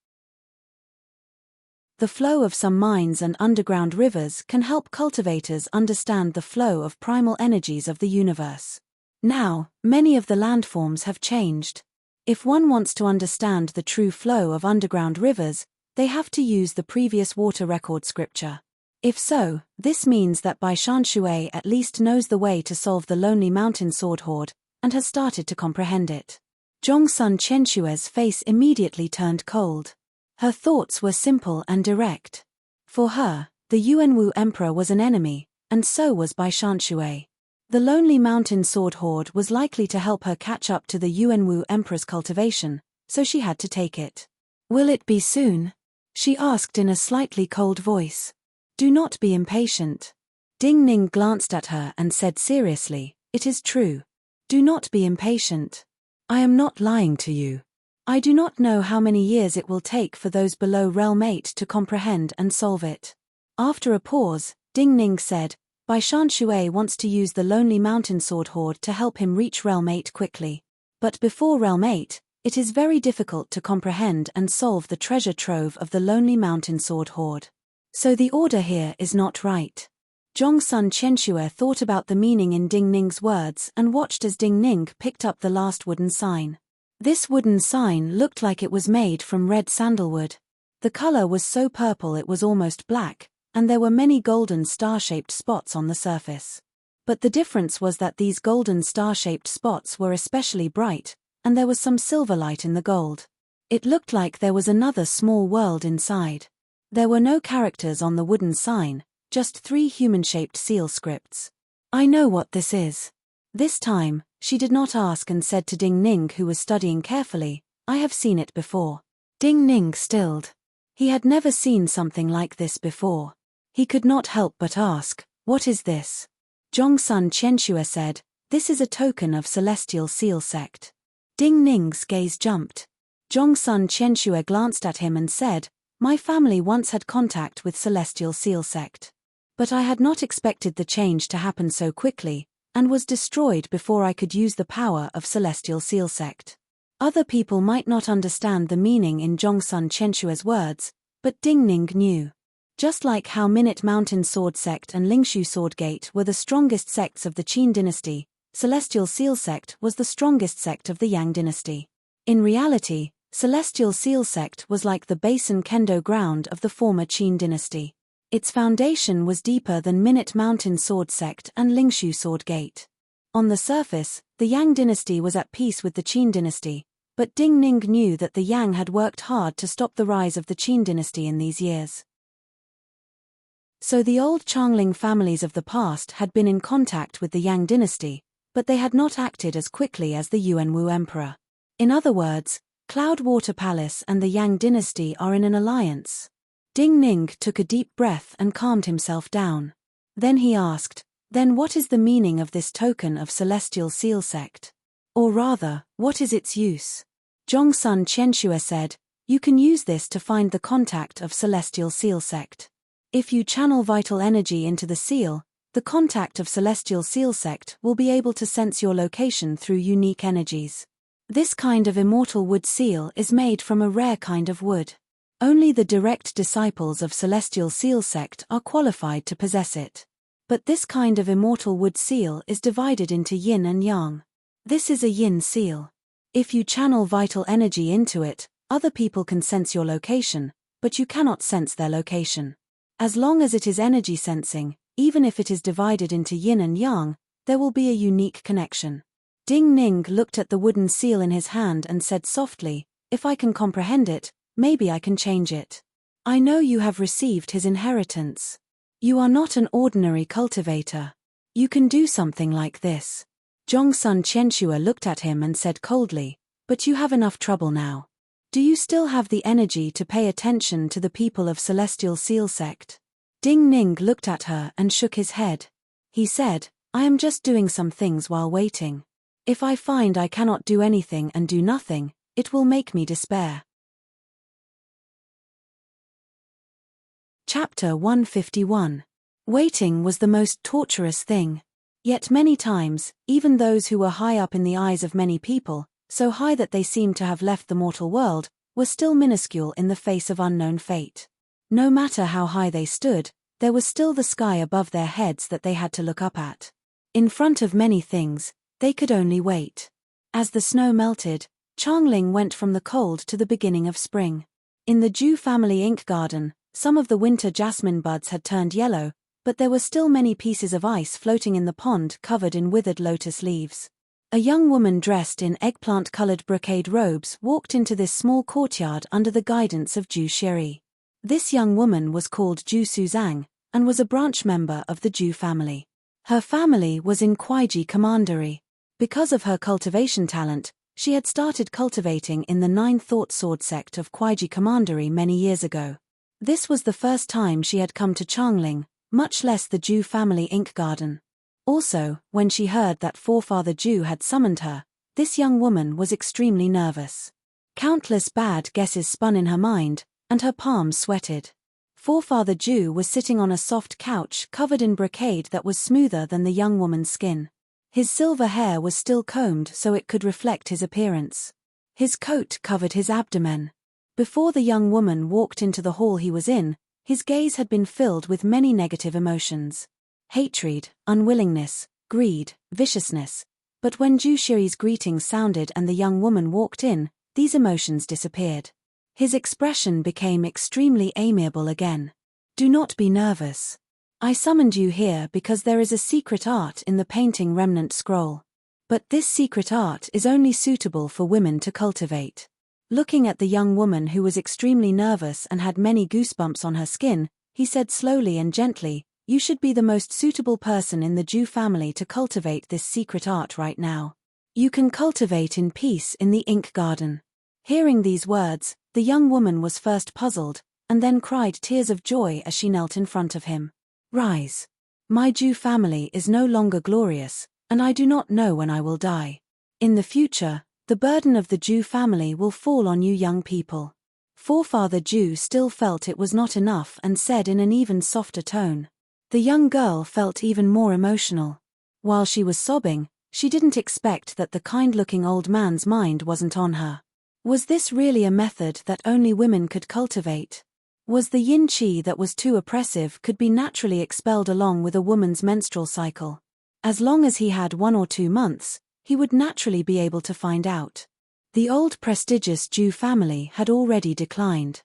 Speaker 1: The flow of some mines and underground rivers can help cultivators understand the flow of primal energies of the universe. Now, many of the landforms have changed. If one wants to understand the true flow of underground rivers, they have to use the previous water record scripture. If so, this means that Bai Shanshui at least knows the way to solve the Lonely Mountain Sword Hoard, and has started to comprehend it. Zhongsun Chenxue's face immediately turned cold. Her thoughts were simple and direct. For her, the Yuanwu Emperor was an enemy, and so was Bai Shanshui. The Lonely Mountain Sword Hoard was likely to help her catch up to the Yuanwu Emperor's cultivation, so she had to take it. Will it be soon? She asked in a slightly cold voice. Do not be impatient. Ding Ning glanced at her and said seriously, it is true. Do not be impatient. I am not lying to you. I do not know how many years it will take for those below Realm 8 to comprehend and solve it. After a pause, Ding Ning said, Bai Shanshui wants to use the Lonely Mountain Sword Hoard to help him reach Realm 8 quickly. But before Realm 8, it is very difficult to comprehend and solve the treasure trove of the Lonely Mountain Sword Hoard. So the order here is not right. Zhongsun Chenxue thought about the meaning in Ding Ning's words and watched as Ding Ning picked up the last wooden sign. This wooden sign looked like it was made from red sandalwood. The color was so purple it was almost black, and there were many golden star-shaped spots on the surface. But the difference was that these golden star-shaped spots were especially bright, and there was some silver light in the gold. It looked like there was another small world inside. There were no characters on the wooden sign, just 3 human-shaped seal scripts. I know what this is. This time, she did not ask and said to Ding Ning, who was studying carefully, I have seen it before. Ding Ning stilled. He had never seen something like this before. He could not help but ask, what is this? Zhongsun Chenxue said, this is a token of Celestial Seal Sect. Ding Ning's gaze jumped. Zhongsun Chenxue glanced at him and said, my family once had contact with Celestial Seal Sect. But I had not expected the change to happen so quickly, and was destroyed before I could use the power of Celestial Seal Sect. Other people might not understand the meaning in Zhongsun Chenxue's words, but Ding Ning knew. Just like how Minute Mountain Sword Sect and Lingshu Sword Gate were the strongest sects of the Qin dynasty, Celestial Seal Sect was the strongest sect of the Yang dynasty. In reality, Celestial Seal Sect was like the Basin Kendo ground of the former Qin dynasty. Its foundation was deeper than Minute Mountain Sword Sect and Lingshu Sword Gate. On the surface, the Yang dynasty was at peace with the Qin dynasty, but Ding Ning knew that the Yang had worked hard to stop the rise of the Qin dynasty in these years. So the old Changling families of the past had been in contact with the Yang dynasty, but they had not acted as quickly as the Yuanwu emperor. In other words, Cloudwater Palace and the Yang dynasty are in an alliance. Ding Ning took a deep breath and calmed himself down. Then he asked, "Then what is the meaning of this token of Celestial Seal Sect? Or rather, what is its use?" Zhongsun Qianxue said, "You can use this to find the contact of Celestial Seal Sect. If you channel vital energy into the seal, the contact of Celestial Seal Sect will be able to sense your location through unique energies. This kind of immortal wood seal is made from a rare kind of wood. Only the direct disciples of Celestial Seal Sect are qualified to possess it. But this kind of immortal wood seal is divided into yin and yang. This is a yin seal. If you channel vital energy into it, other people can sense your location, but you cannot sense their location. As long as it is energy sensing, even if it is divided into yin and yang, there will be a unique connection." Ding Ning looked at the wooden seal in his hand and said softly, "If I can comprehend it, maybe I can change it. I know you have received his inheritance. You are not an ordinary cultivator. You can do something like this." Zhongsun Qianxue looked at him and said coldly, "But you have enough trouble now. Do you still have the energy to pay attention to the people of Celestial Seal Sect?" Ding Ning looked at her and shook his head. He said, "I am just doing some things while waiting. If I find I cannot do anything and do nothing, it will make me despair." Chapter 151. Waiting was the most torturous thing. Yet many times, even those who were high up in the eyes of many people, so high that they seemed to have left the mortal world, were still minuscule in the face of unknown fate. No matter how high they stood, there was still the sky above their heads that they had to look up at. In front of many things, they could only wait. As the snow melted, Changling went from the cold to the beginning of spring. In the Zhu family ink garden, some of the winter jasmine buds had turned yellow, but there were still many pieces of ice floating in the pond covered in withered lotus leaves. A young woman dressed in eggplant-colored brocade robes walked into this small courtyard under the guidance of Zhu Shiri. This young woman was called Zhu Suzang, and was a branch member of the Zhu family. Her family was in Kuaiji Commandery. Because of her cultivation talent, she had started cultivating in the Nine Thought Sword sect of Kuaiji Commandery many years ago. This was the first time she had come to Changling, much less the Zhu family ink garden. Also, when she heard that forefather Zhu had summoned her, this young woman was extremely nervous. Countless bad guesses spun in her mind, and her palms sweated. Forefather Zhu was sitting on a soft couch covered in brocade that was smoother than the young woman's skin. His silver hair was still combed so it could reflect his appearance. His coat covered his abdomen. Before the young woman walked into the hall he was in, his gaze had been filled with many negative emotions. Hatred, unwillingness, greed, viciousness. But when Zhu Shiri's greetings sounded and the young woman walked in, these emotions disappeared. His expression became extremely amiable again. "Do not be nervous. I summoned you here because there is a secret art in the painting remnant scroll. But this secret art is only suitable for women to cultivate." Looking at the young woman who was extremely nervous and had many goosebumps on her skin, he said slowly and gently, "You should be the most suitable person in the Zhu family to cultivate this secret art right now. You can cultivate in peace in the ink garden." Hearing these words, the young woman was first puzzled, and then cried tears of joy as she knelt in front of him. "Rise. My Zhu family is no longer glorious, and I do not know when I will die. In the future, the burden of the Zhu family will fall on you young people." Forefather Zhu still felt it was not enough and said in an even softer tone. The young girl felt even more emotional. While she was sobbing, she didn't expect that the kind-looking old man's mind wasn't on her. Was this really a method that only women could cultivate? Was the yin qi that was too oppressive could be naturally expelled along with a woman's menstrual cycle? As long as he had 1 or 2 months, he would naturally be able to find out. The old prestigious Zhu family had already declined.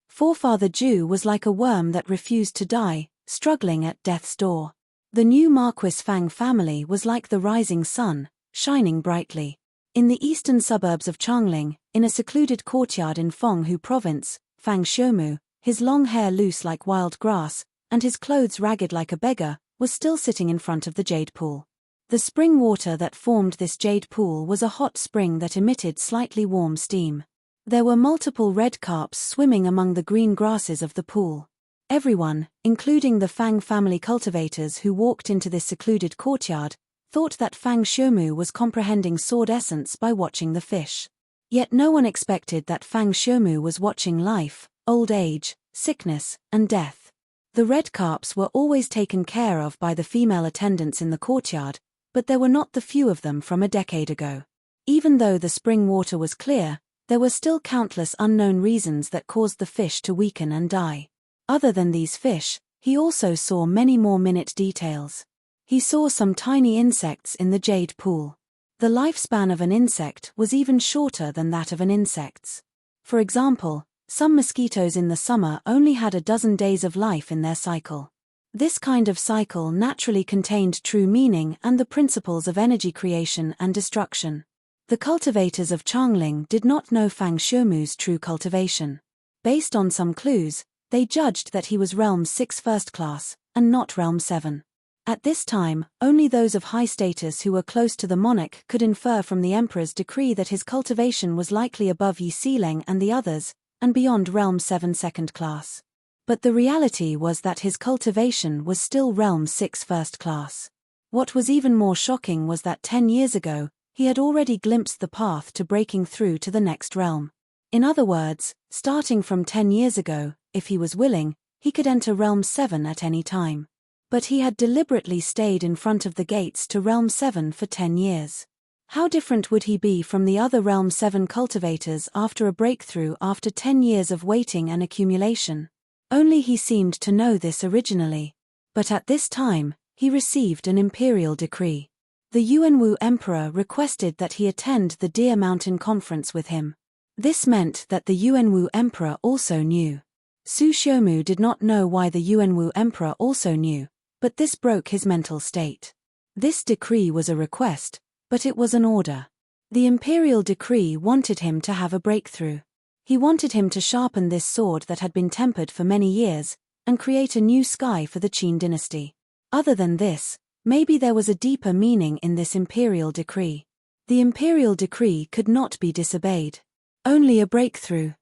Speaker 1: Forefather Zhu was like a worm that refused to die, struggling at death's door. The new Marquis Fang family was like the rising sun, shining brightly. In the eastern suburbs of Changling, in a secluded courtyard in Fenghu province, Fang Xiumu, his long hair loose like wild grass, and his clothes ragged like a beggar, was still sitting in front of the jade pool. The spring water that formed this jade pool was a hot spring that emitted slightly warm steam. There were multiple red carps swimming among the green grasses of the pool. Everyone, including the Fang family cultivators who walked into this secluded courtyard, thought that Fang Xiumu was comprehending sword essence by watching the fish. Yet no one expected that Fang Xiumu was watching life, old age, sickness, and death. The red carps were always taken care of by the female attendants in the courtyard, but there were not the few of them from a decade ago. Even though the spring water was clear, there were still countless unknown reasons that caused the fish to weaken and die. Other than these fish, he also saw many more minute details. He saw some tiny insects in the jade pool. The lifespan of an insect was even shorter than that of an insect's. For example, some mosquitoes in the summer only had a dozen days of life in their cycle. This kind of cycle naturally contained true meaning and the principles of energy creation and destruction. The cultivators of Changling did not know Fang Xiumu's true cultivation. Based on some clues, they judged that he was Realm 6 first class, and not Realm 7. At this time, only those of high status who were close to the monarch could infer from the emperor's decree that his cultivation was likely above Yi Xileng and the others, and beyond Realm 7 second class. But the reality was that his cultivation was still Realm 6 first class. What was even more shocking was that 10 years ago, he had already glimpsed the path to breaking through to the next realm. In other words, starting from 10 years ago, if he was willing, he could enter Realm 7 at any time. But he had deliberately stayed in front of the gates to Realm 7 for 10 years. How different would he be from the other Realm 7 cultivators after a breakthrough after 10 years of waiting and accumulation? Only he seemed to know this originally. But at this time, he received an imperial decree. The Yuanwu emperor requested that he attend the Deer Mountain conference with him. This meant that the Yuanwu emperor also knew. Su Xiumu did not know why the Yuanwu emperor also knew, but this broke his mental state. This decree was a request, but it was an order. The imperial decree wanted him to have a breakthrough. He wanted him to sharpen this sword that had been tempered for many years, and create a new sky for the Qin dynasty. Other than this, maybe there was a deeper meaning in this imperial decree. The imperial decree could not be disobeyed. Only a breakthrough.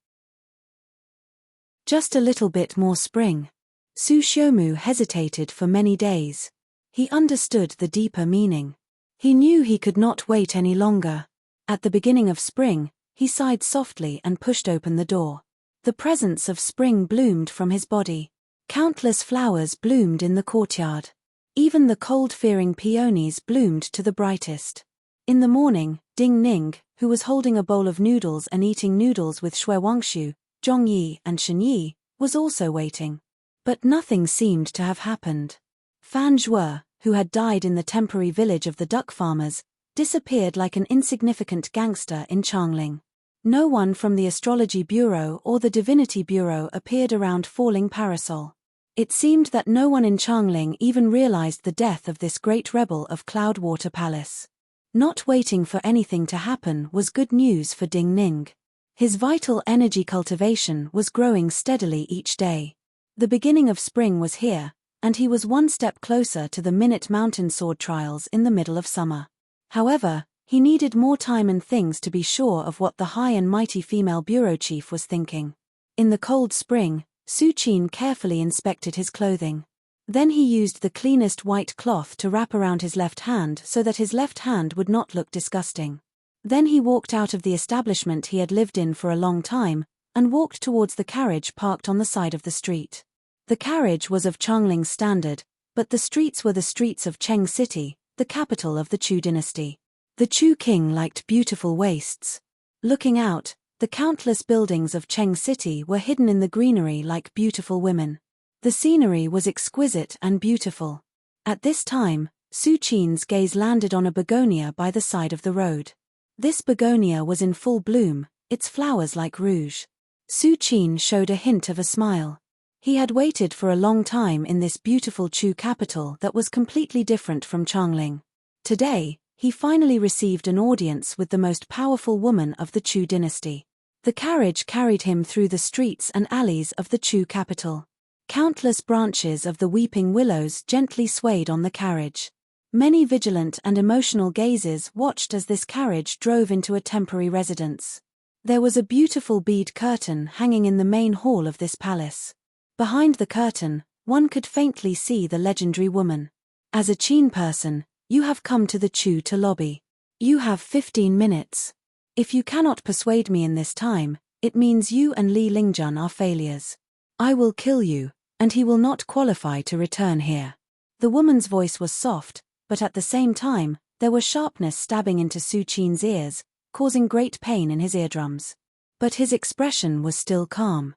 Speaker 1: Just a little bit more spring. Su Xiumu hesitated for many days. He understood the deeper meaning. He knew he could not wait any longer. At the beginning of spring, he sighed softly and pushed open the door. The presence of spring bloomed from his body. Countless flowers bloomed in the courtyard. Even the cold-fearing peonies bloomed to the brightest. In the morning, Ding Ning, who was holding a bowl of noodles and eating noodles with Shui Wangshu, Zhong Yi and Shen Yi, was also waiting. But nothing seemed to have happened. Fan Zhuo, who had died in the temporary village of the duck farmers, disappeared like an insignificant gangster in Changling. No one from the Astrology Bureau or the Divinity Bureau appeared around Falling Parasol. It seemed that no one in Changling even realized the death of this great rebel of Cloudwater Palace. Not waiting for anything to happen was good news for Ding Ning. His vital energy cultivation was growing steadily each day. The beginning of spring was here, and he was one step closer to the Minute Mountain Sword trials in the middle of summer. However, he needed more time and things to be sure of what the high and mighty female bureau chief was thinking. In the cold spring, Su Qin carefully inspected his clothing. Then he used the cleanest white cloth to wrap around his left hand so that his left hand would not look disgusting. Then he walked out of the establishment he had lived in for a long time, and walked towards the carriage parked on the side of the street. The carriage was of Changling's standard, but the streets were the streets of Cheng City, the capital of the Chu dynasty. The Chu king liked beautiful wastes. Looking out, the countless buildings of Cheng City were hidden in the greenery like beautiful women. The scenery was exquisite and beautiful. At this time, Su Qin's gaze landed on a begonia by the side of the road. This begonia was in full bloom, its flowers like rouge. Su Qin showed a hint of a smile. He had waited for a long time in this beautiful Chu capital that was completely different from Changling. Today, he finally received an audience with the most powerful woman of the Chu dynasty. The carriage carried him through the streets and alleys of the Chu capital. Countless branches of the weeping willows gently swayed on the carriage. Many vigilant and emotional gazes watched as this carriage drove into a temporary residence. There was a beautiful bead curtain hanging in the main hall of this palace. Behind the curtain, one could faintly see the legendary woman. As a Qin person, you have come to the Chu to lobby. You have 15 minutes. If you cannot persuade me in this time, it means you and Li Lingjun are failures. I will kill you, and he will not qualify to return here. The woman's voice was soft, but at the same time, there was sharpness stabbing into Su Qin's ears, causing great pain in his eardrums. But his expression was still calm.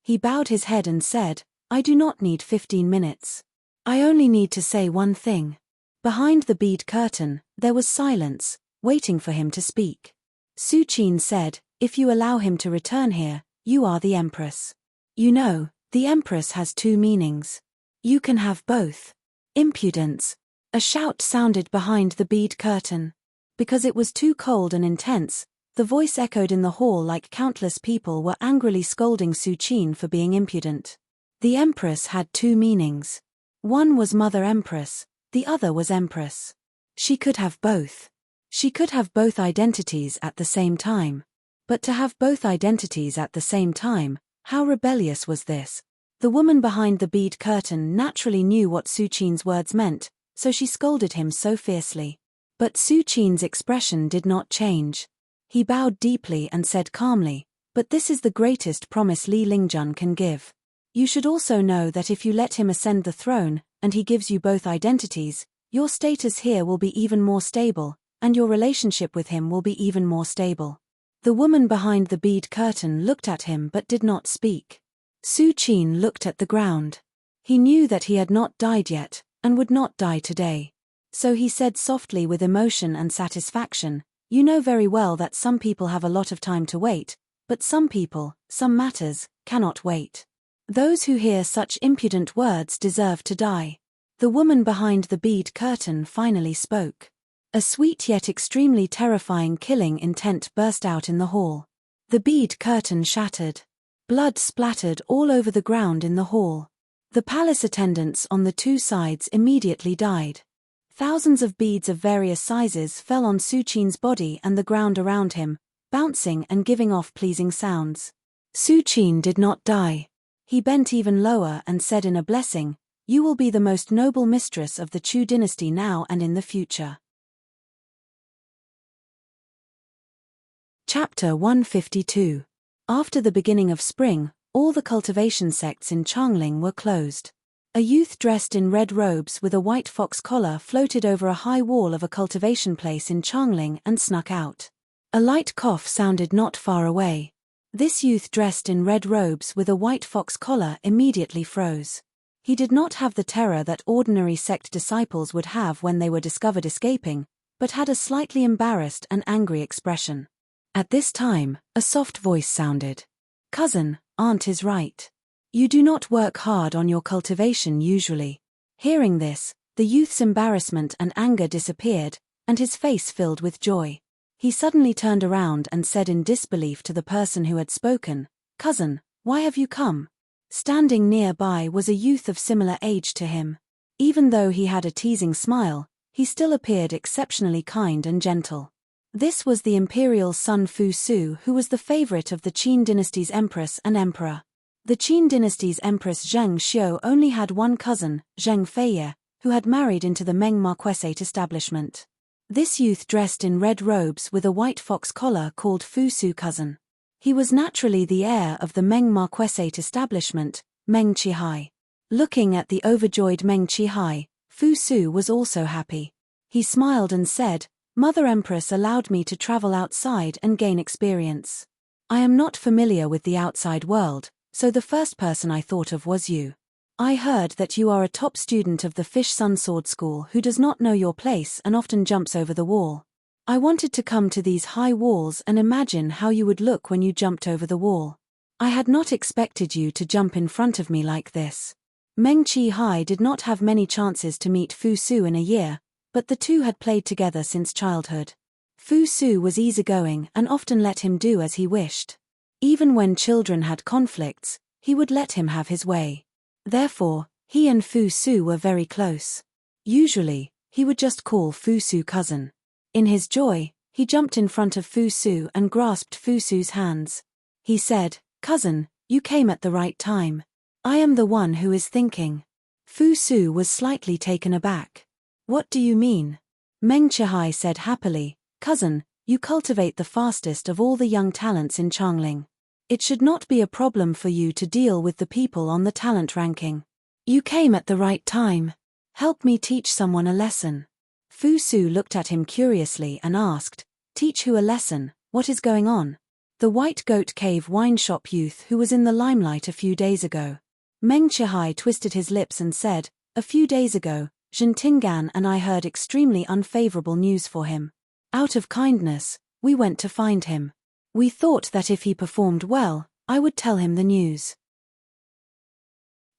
Speaker 1: He bowed his head and said, I do not need 15 minutes. I only need to say one thing. Behind the bead curtain, there was silence, waiting for him to speak. Su Qin said, if you allow him to return here, you are the empress. You know, the empress has two meanings. You can have both. Impudence. A shout sounded behind the bead curtain. Because it was too cold and intense, the voice echoed in the hall like countless people were angrily scolding Su Qin for being impudent. The empress had two meanings. One was Mother Empress, the other was Empress. She could have both. She could have both identities at the same time. But to have both identities at the same time, how rebellious was this? The woman behind the bead curtain naturally knew what Su Qin's words meant, so she scolded him so fiercely. But Su Qin's expression did not change. He bowed deeply and said calmly, but this is the greatest promise Li Lingjun can give. You should also know that if you let him ascend the throne, and he gives you both identities, your status here will be even more stable, and your relationship with him will be even more stable. The woman behind the bead curtain looked at him but did not speak. Su Qin looked at the ground. He knew that he had not died yet, and would not die today. So he said softly with emotion and satisfaction, you know very well that some people have a lot of time to wait, but some people, some matters, cannot wait. Those who hear such impudent words deserve to die. The woman behind the bead curtain finally spoke. A sweet yet extremely terrifying killing intent burst out in the hall. The bead curtain shattered. Blood splattered all over the ground in the hall. The palace attendants on the two sides immediately died. Thousands of beads of various sizes fell on Su Qin's body and the ground around him, bouncing and giving off pleasing sounds. Su Qin did not die. He bent even lower and said in a blessing, you will be the most noble mistress of the Chu dynasty now and in the future. Chapter 152. After the beginning of spring, all the cultivation sects in Changling were closed. A youth dressed in red robes with a white fox collar floated over a high wall of a cultivation place in Changling and snuck out. A light cough sounded not far away. This youth dressed in red robes with a white fox collar immediately froze. He did not have the terror that ordinary sect disciples would have when they were discovered escaping, but had a slightly embarrassed and angry expression. At this time, a soft voice sounded. Cousin, aunt is right. You do not work hard on your cultivation usually. Hearing this, the youth's embarrassment and anger disappeared, and his face filled with joy. He suddenly turned around and said in disbelief to the person who had spoken, Cousin, why have you come? Standing nearby was a youth of similar age to him. Even though he had a teasing smile, he still appeared exceptionally kind and gentle. This was the imperial son Fu Su, who was the favorite of the Qin dynasty's empress and emperor. The Qin dynasty's empress Zheng Xiu only had one cousin, Zheng Feiye, who had married into the Meng Marquessate establishment. This youth dressed in red robes with a white fox collar called Fu Su cousin. He was naturally the heir of the Meng Marquessate establishment, Meng Qihai. Looking at the overjoyed Meng Qihai, Fu Su was also happy. He smiled and said, Mother Empress allowed me to travel outside and gain experience. I am not familiar with the outside world, so the first person I thought of was you. I heard that you are a top student of the Fish Sun Sword School who does not know your place and often jumps over the wall. I wanted to come to these high walls and imagine how you would look when you jumped over the wall. I had not expected you to jump in front of me like this. Meng Qihai did not have many chances to meet Fu Su in a year, but the two had played together since childhood. Fu Su was easygoing and often let him do as he wished. Even when children had conflicts, he would let him have his way. Therefore, he and Fu Su were very close. Usually, he would just call Fu Su cousin. In his joy, he jumped in front of Fu Su and grasped Fu Su's hands. He said, "Cousin, you came at the right time. I am the one who is thinking." Fu Su was slightly taken aback. "What do you mean?" Meng Qihai said happily, "Cousin, you cultivate the fastest of all the young talents in Changling. It should not be a problem for you to deal with the people on the talent ranking. You came at the right time. Help me teach someone a lesson." Fu Su looked at him curiously and asked, "Teach who a lesson? What is going on?" "The White Goat Cave wine shop youth who was in the limelight a few days ago." Meng Qihai twisted his lips and said, "A few days ago, Zhen Tingan and I heard extremely unfavorable news for him. Out of kindness, we went to find him. We thought that if he performed well, I would tell him the news."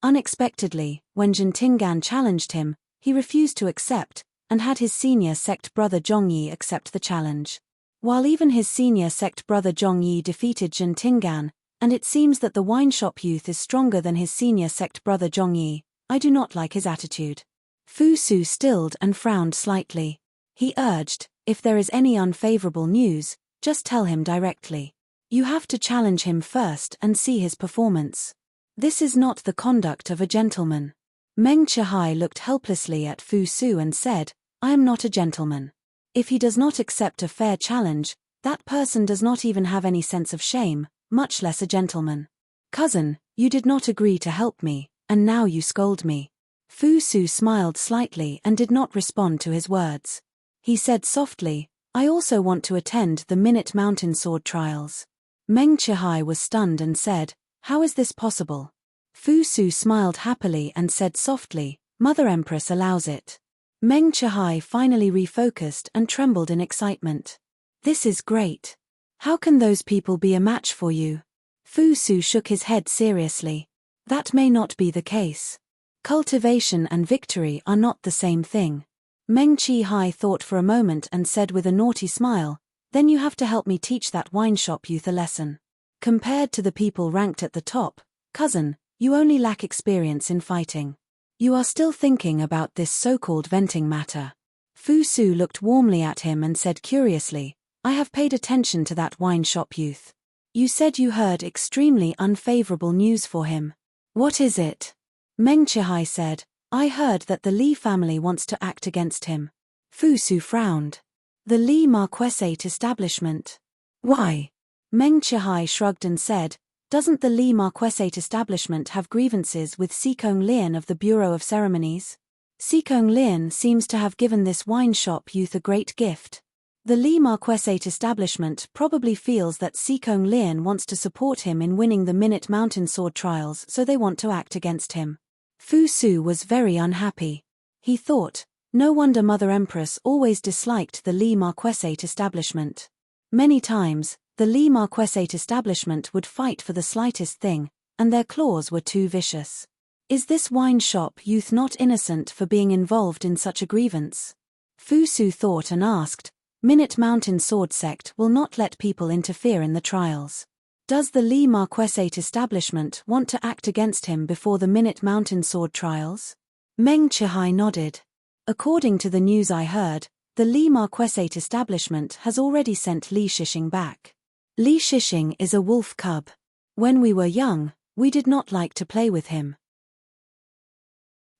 Speaker 1: Unexpectedly, when Zhen Tingan challenged him, he refused to accept, and had his senior sect brother Zhongyi accept the challenge. While even his senior sect brother Zhongyi defeated Zhen Tingan, and it seems that the wine shop youth is stronger than his senior sect brother Zhongyi, I do not like his attitude. Fu Su stilled and frowned slightly. He urged, "If there is any unfavorable news, just tell him directly. You have to challenge him first and see his performance. This is not the conduct of a gentleman." Meng Qihai looked helplessly at Fu Su and said, "I am not a gentleman. If he does not accept a fair challenge, that person does not even have any sense of shame, much less a gentleman. Cousin, you did not agree to help me, and now you scold me." Fu Su smiled slightly and did not respond to his words. He said softly, "I also want to attend the Minute Mountain Sword Trials." Meng Qihai was stunned and said, "How is this possible?" Fu Su smiled happily and said softly, "Mother Empress allows it." Meng Qihai finally refocused and trembled in excitement. "This is great. How can those people be a match for you?" Fu Su shook his head seriously. "That may not be the case. Cultivation and victory are not the same thing." Meng Qihai thought for a moment and said with a naughty smile, "Then you have to help me teach that wine shop youth a lesson. Compared to the people ranked at the top, cousin, you only lack experience in fighting. You are still thinking about this so-called venting matter." Fu Su looked warmly at him and said curiously, "I have paid attention to that wine shop youth. You said you heard extremely unfavorable news for him. What is it?" Meng Qihai said, "I heard that the Li family wants to act against him." Fu Su frowned. "The Li Marquessate establishment? Why?" Meng Qihai shrugged and said, "Doesn't the Li Marquessate establishment have grievances with Sikong Lian of the Bureau of Ceremonies? Sikong Lian seems to have given this wine shop youth a great gift. The Li Marquessate establishment probably feels that Sikong Lian wants to support him in winning the Minute Mountain Sword Trials, so they want to act against him." Fu Su was very unhappy. He thought, no wonder Mother Empress always disliked the Li Marquessate establishment. Many times, the Li Marquessate establishment would fight for the slightest thing, and their claws were too vicious. Is this wine shop youth not innocent for being involved in such a grievance? Fu Su thought and asked, "Minute Mountain Sword Sect will not let people interfere in the trials. Does the Li Marquessate establishment want to act against him before the Minute Mountain Sword Trials?" Meng Qihai nodded. "According to the news I heard, the Li Marquessate establishment has already sent Li Shixing back. Li Shixing is a wolf cub. When we were young, we did not like to play with him.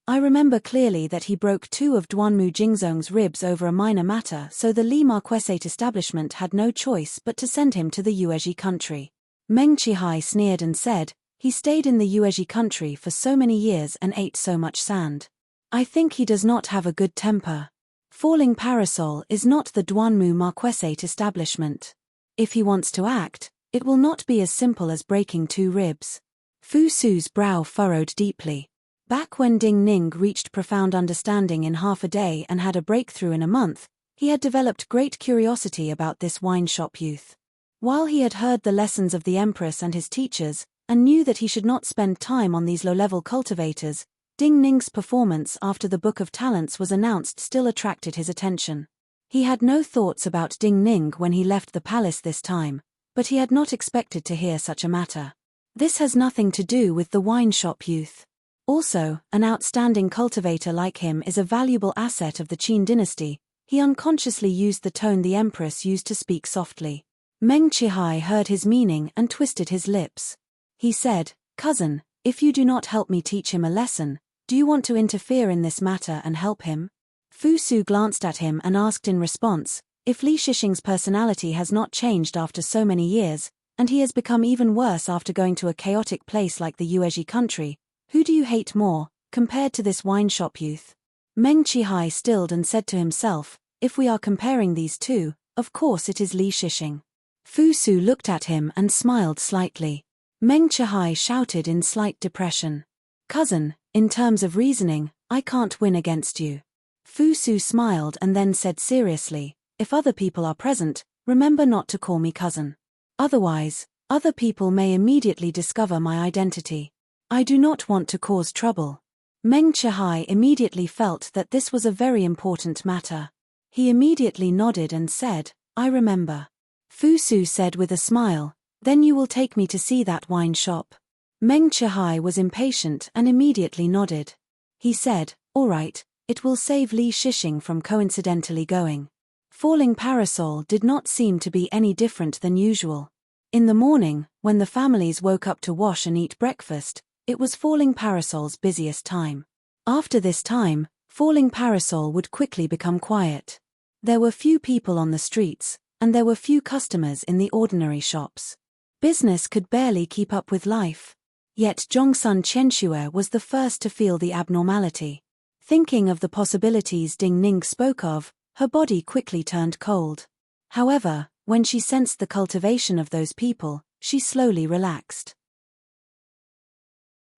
Speaker 1: I remember clearly that he broke two of Duanmu Jingzong's ribs over a minor matter, so the Li Marquessate establishment had no choice but to send him to the Yuezhi country." Meng Qihai sneered and said, "He stayed in the Yuezhi country for so many years and ate so much sand. I think he does not have a good temper. Falling Parasol is not the Duanmu Marquessate establishment. If he wants to act, it will not be as simple as breaking two ribs." Fu Su's brow furrowed deeply. Back when Ding Ning reached profound understanding in half a day and had a breakthrough in a month, He had developed great curiosity about this wine shop youth. While he had heard the lessons of the empress and his teachers, and knew that he should not spend time on these low-level cultivators, Ding Ning's performance after the Book of Talents was announced still attracted his attention. He had no thoughts about Ding Ning when he left the palace this time, but he had not expected to hear such a matter. This has nothing to do with the wine shop youth. Also, an outstanding cultivator like him is a valuable asset of the Qin dynasty. He unconsciously used the tone the empress used to speak softly. Meng Qihai heard his meaning and twisted his lips. He said, "Cousin, if you do not help me teach him a lesson, do you want to interfere in this matter and help him?" Fu Su glanced at him and asked in response, "If Li Shixing's personality has not changed after so many years, and he has become even worse after going to a chaotic place like the Yuezhi country, who do you hate more, compared to this wine shop youth?" Meng Qihai stilled and said to himself, "If we are comparing these two, of course it is Li Shixing." Fu Su looked at him and smiled slightly. Meng Qihai shouted in slight depression, "Cousin, in terms of reasoning, I can't win against you." Fu Su smiled and then said seriously, "If other people are present, remember not to call me cousin. Otherwise, other people may immediately discover my identity. I do not want to cause trouble." Meng Qihai immediately felt that this was a very important matter. He immediately nodded and said, "I remember." Fu Su said with a smile, "Then you will take me to see that wine shop." Meng Qihai was impatient and immediately nodded. He said, "All right, it will save Li Shixing from coincidentally going." Falling Parasol did not seem to be any different than usual. In the morning, when the families woke up to wash and eat breakfast, it was Falling Parasol's busiest time. After this time, Falling Parasol would quickly become quiet. There were few people on the streets, and there were few customers in the ordinary shops. Business could barely keep up with life. Yet Zhongsun Qianxue was the first to feel the abnormality. Thinking of the possibilities Ding Ning spoke of, her body quickly turned cold. However, when she sensed the cultivation of those people, she slowly relaxed.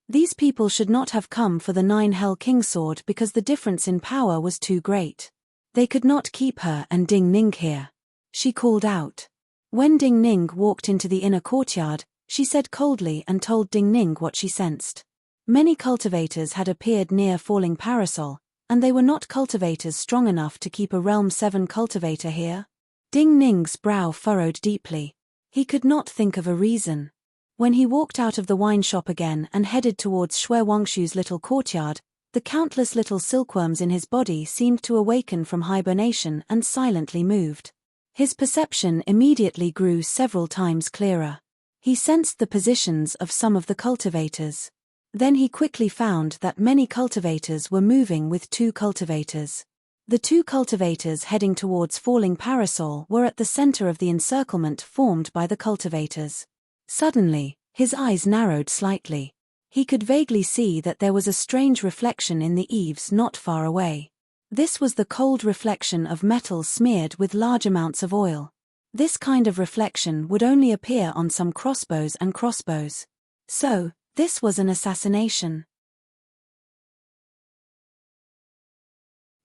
Speaker 1: These people should not have come for the 9 Hell King sword because the difference in power was too great. They could not keep her and Ding Ning here. She called out. When Ding Ning walked into the inner courtyard, she said coldly and told Ding Ning what she sensed. Many cultivators had appeared near Falling Parasol, and they were not cultivators strong enough to keep a Realm 7 cultivator here. Ding Ning's brow furrowed deeply. He could not think of a reason. When he walked out of the wine shop again and headed towards Shui Wangshu's little courtyard, the countless little silkworms in his body seemed to awaken from hibernation and silently moved. His perception immediately grew several times clearer. He sensed the positions of some of the cultivators. Then he quickly found that many cultivators were moving with 2 cultivators. The 2 cultivators heading towards Falling Parasol were at the center of the encirclement formed by the cultivators. Suddenly, his eyes narrowed slightly. He could vaguely see that there was a strange reflection in the eaves not far away. This was the cold reflection of metal smeared with large amounts of oil. This kind of reflection would only appear on some crossbows and crossbows. So, this was an assassination.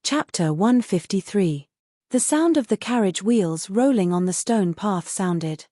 Speaker 1: Chapter 153. The sound of the carriage wheels rolling on the stone path sounded.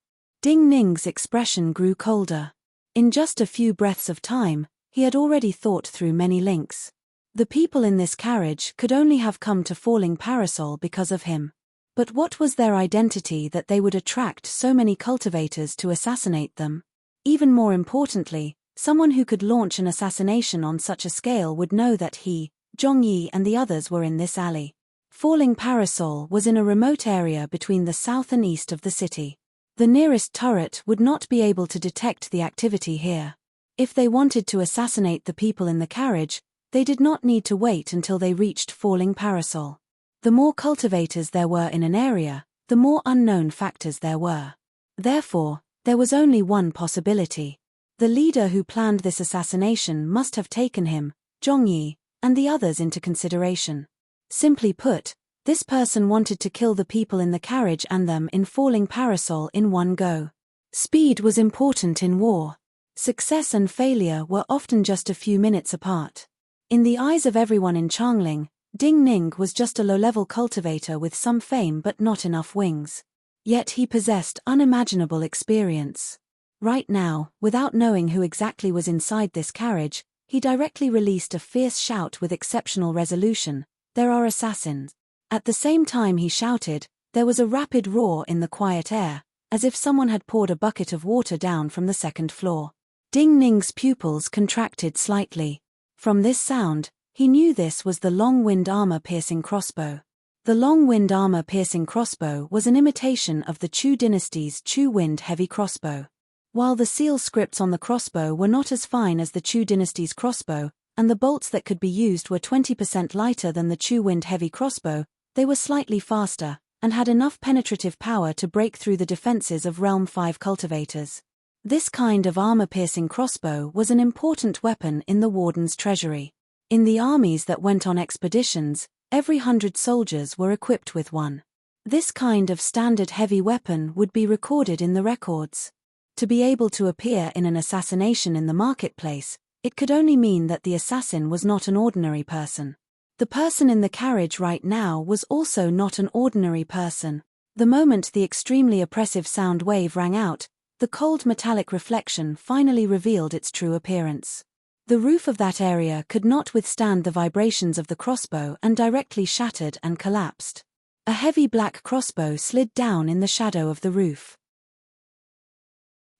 Speaker 1: Ding Ning's expression grew colder. In just a few breaths of time, he had already thought through many links. The people in this carriage could only have come to Falling Parasol because of him. But what was their identity that they would attract so many cultivators to assassinate them? Even more importantly, someone who could launch an assassination on such a scale would know that he, Zhong Yi and the others were in this alley. Falling Parasol was in a remote area between the south and east of the city. The nearest turret would not be able to detect the activity here. If they wanted to assassinate the people in the carriage, they did not need to wait until they reached Falling Parasol. The more cultivators there were in an area, the more unknown factors there were. Therefore, there was only one possibility. The leader who planned this assassination must have taken him, Zhong Yi, and the others into consideration. Simply put, this person wanted to kill the people in the carriage and them in Falling Parasol in one go. Speed was important in war. Success and failure were often just a few minutes apart. In the eyes of everyone in Changling, Ding Ning was just a low-level cultivator with some fame but not enough wings. Yet he possessed unimaginable experience. Right now, without knowing who exactly was inside this carriage, he directly released a fierce shout with exceptional resolution. "There are assassins." At the same time he shouted, there was a rapid roar in the quiet air, as if someone had poured a bucket of water down from the second floor. Ding Ning's pupils contracted slightly. From this sound, he knew this was the long-wind armor-piercing crossbow. The long-wind armor-piercing crossbow was an imitation of the Chu dynasty's Chu-wind heavy crossbow. While the seal scripts on the crossbow were not as fine as the Chu dynasty's crossbow, and the bolts that could be used were 20% lighter than the Chu-wind heavy crossbow, they were slightly faster, and had enough penetrative power to break through the defenses of Realm 5 cultivators. This kind of armor-piercing crossbow was an important weapon in the Warden's treasury. In the armies that went on expeditions, every 100 soldiers were equipped with one. This kind of standard heavy weapon would be recorded in the records. To be able to appear in an assassination in the marketplace, it could only mean that the assassin was not an ordinary person. The person in the carriage right now was also not an ordinary person. The moment the extremely oppressive sound wave rang out, the cold metallic reflection finally revealed its true appearance. The roof of that area could not withstand the vibrations of the crossbow and directly shattered and collapsed. A heavy black crossbow slid down in the shadow of the roof.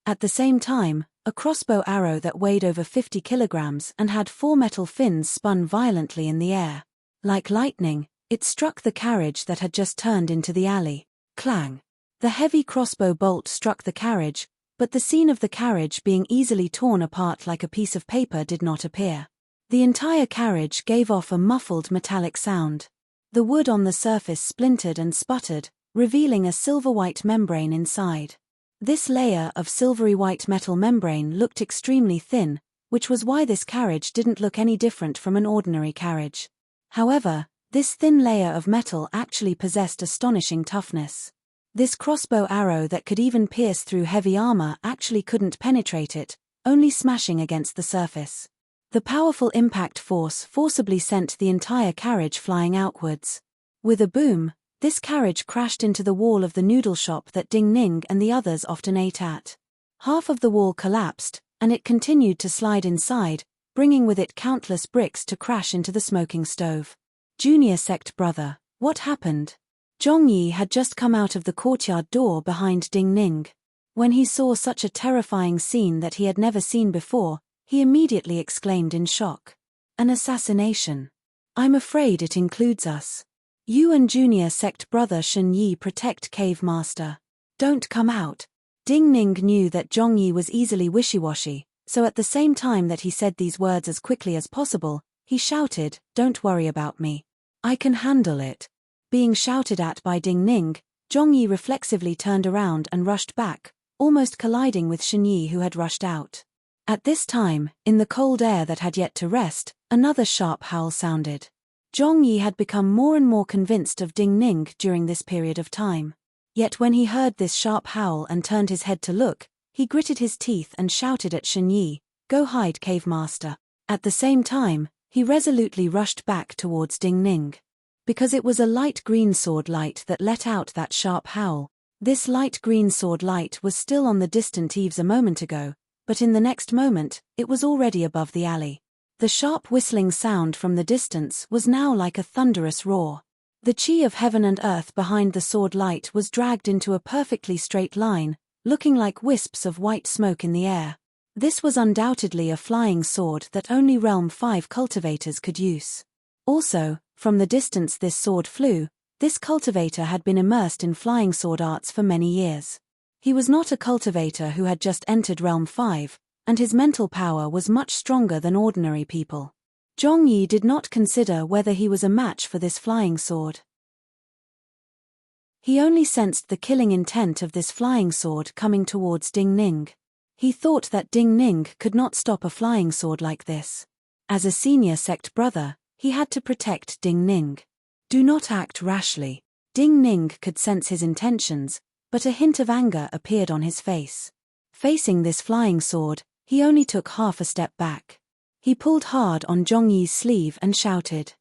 Speaker 1: At the same time, a crossbow arrow that weighed over 50 kilograms and had 4 metal fins spun violently in the air. Like lightning, it struck the carriage that had just turned into the alley. Clang! The heavy crossbow bolt struck the carriage, but the scene of the carriage being easily torn apart like a piece of paper did not appear. The entire carriage gave off a muffled metallic sound. The wood on the surface splintered and sputtered, revealing a silver-white membrane inside. This layer of silvery white metal membrane looked extremely thin, which was why this carriage didn't look any different from an ordinary carriage. However, this thin layer of metal actually possessed astonishing toughness. This crossbow arrow that could even pierce through heavy armor actually couldn't penetrate it, only smashing against the surface. The powerful impact force forcibly sent the entire carriage flying outwards. With a boom, this carriage crashed into the wall of the noodle shop that Ding Ning and the others often ate at. Half of the wall collapsed, and it continued to slide inside, bringing with it countless bricks to crash into the smoking stove. Junior sect brother, what happened? Zhongyi had just come out of the courtyard door behind Ding Ning. When he saw such a terrifying scene that he had never seen before, he immediately exclaimed in shock. An assassination. I'm afraid it includes us. You and junior sect brother Shen Yi protect Cave Master. Don't come out. Ding Ning knew that Zhongyi was easily wishy-washy, so at the same time that he said these words as quickly as possible, he shouted, "Don't worry about me. I can handle it." Being shouted at by Ding Ning, Zhongyi reflexively turned around and rushed back, almost colliding with Shen Yi who had rushed out. At this time, in the cold air that had yet to rest, another sharp howl sounded. Zhongyi had become more and more convinced of Ding Ning during this period of time. Yet when he heard this sharp howl and turned his head to look, he gritted his teeth and shouted at Shen Yi, "Go hide, Cave Master." At the same time, he resolutely rushed back towards Ding Ning. Because it was a light green sword light that let out that sharp howl. This light green sword light was still on the distant eaves a moment ago, but in the next moment, it was already above the alley. The sharp whistling sound from the distance was now like a thunderous roar. The chi of heaven and earth behind the sword light was dragged into a perfectly straight line, looking like wisps of white smoke in the air. This was undoubtedly a flying sword that only Realm 5 cultivators could use. Also, from the distance this sword flew, this cultivator had been immersed in flying sword arts for many years. He was not a cultivator who had just entered Realm 5, and his mental power was much stronger than ordinary people. Zhongyi did not consider whether he was a match for this flying sword. He only sensed the killing intent of this flying sword coming towards Ding Ning. He thought that Ding Ning could not stop a flying sword like this. As a senior sect brother, he had to protect Ding Ning. Do not act rashly. Ding Ning could sense his intentions, but a hint of anger appeared on his face. Facing this flying sword, he only took half a step back. He pulled hard on Zhongyi's sleeve and shouted,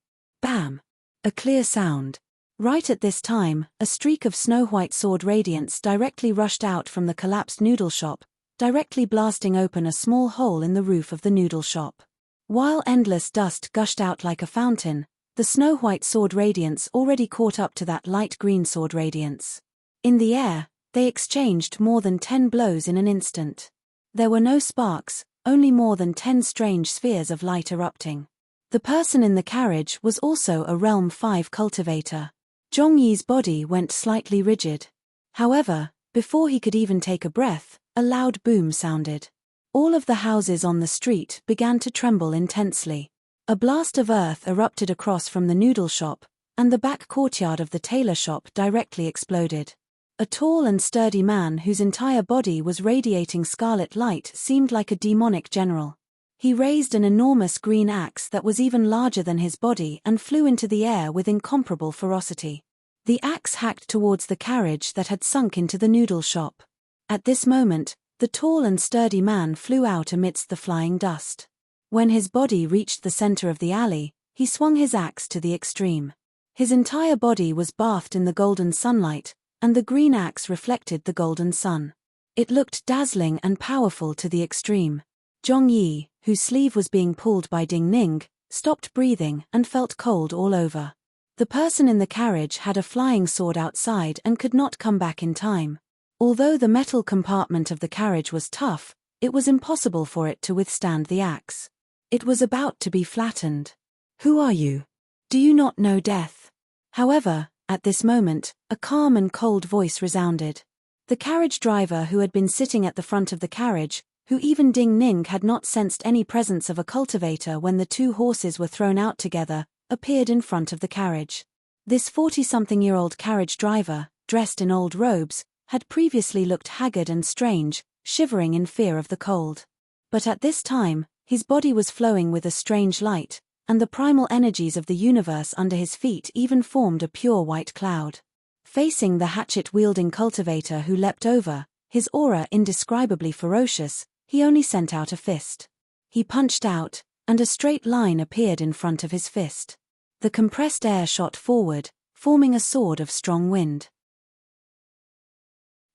Speaker 1: "Bam!" A clear sound. Right at this time, a streak of snow-white sword radiance directly rushed out from the collapsed noodle shop, directly blasting open a small hole in the roof of the noodle shop. While endless dust gushed out like a fountain, the snow-white sword radiance already caught up to that light green sword radiance. In the air, they exchanged more than 10 blows in an instant. There were no sparks, only more than 10 strange spheres of light erupting. The person in the carriage was also a Realm 5 cultivator. Zhongyi's body went slightly rigid. However, before he could even take a breath, a loud boom sounded. All of the houses on the street began to tremble intensely. A blast of earth erupted across from the noodle shop, and the back courtyard of the tailor shop directly exploded. A tall and sturdy man whose entire body was radiating scarlet light seemed like a demonic general. He raised an enormous green axe that was even larger than his body and flew into the air with incomparable ferocity. The axe hacked towards the carriage that had sunk into the noodle shop. At this moment, the tall and sturdy man flew out amidst the flying dust. When his body reached the center of the alley, he swung his axe to the extreme. His entire body was bathed in the golden sunlight, and the green axe reflected the golden sun. It looked dazzling and powerful to the extreme. Zhongyi, whose sleeve was being pulled by Ding Ning, stopped breathing and felt cold all over. The person in the carriage had a flying sword outside and could not come back in time. Although the metal compartment of the carriage was tough, it was impossible for it to withstand the axe. It was about to be flattened. "Who are you? Do you not know death?" However, at this moment, a calm and cold voice resounded. The carriage driver who had been sitting at the front of the carriage, who even Ding Ning had not sensed any presence of a cultivator when the two horses were thrown out together, appeared in front of the carriage. This 40-something-year-old carriage driver, dressed in old robes, had previously looked haggard and strange, shivering in fear of the cold. But at this time, his body was flowing with a strange light, and the primal energies of the universe under his feet even formed a pure white cloud. Facing the hatchet-wielding cultivator who leapt over, his aura indescribably ferocious, he only sent out a fist. He punched out, and a straight line appeared in front of his fist. The compressed air shot forward, forming a sword of strong wind.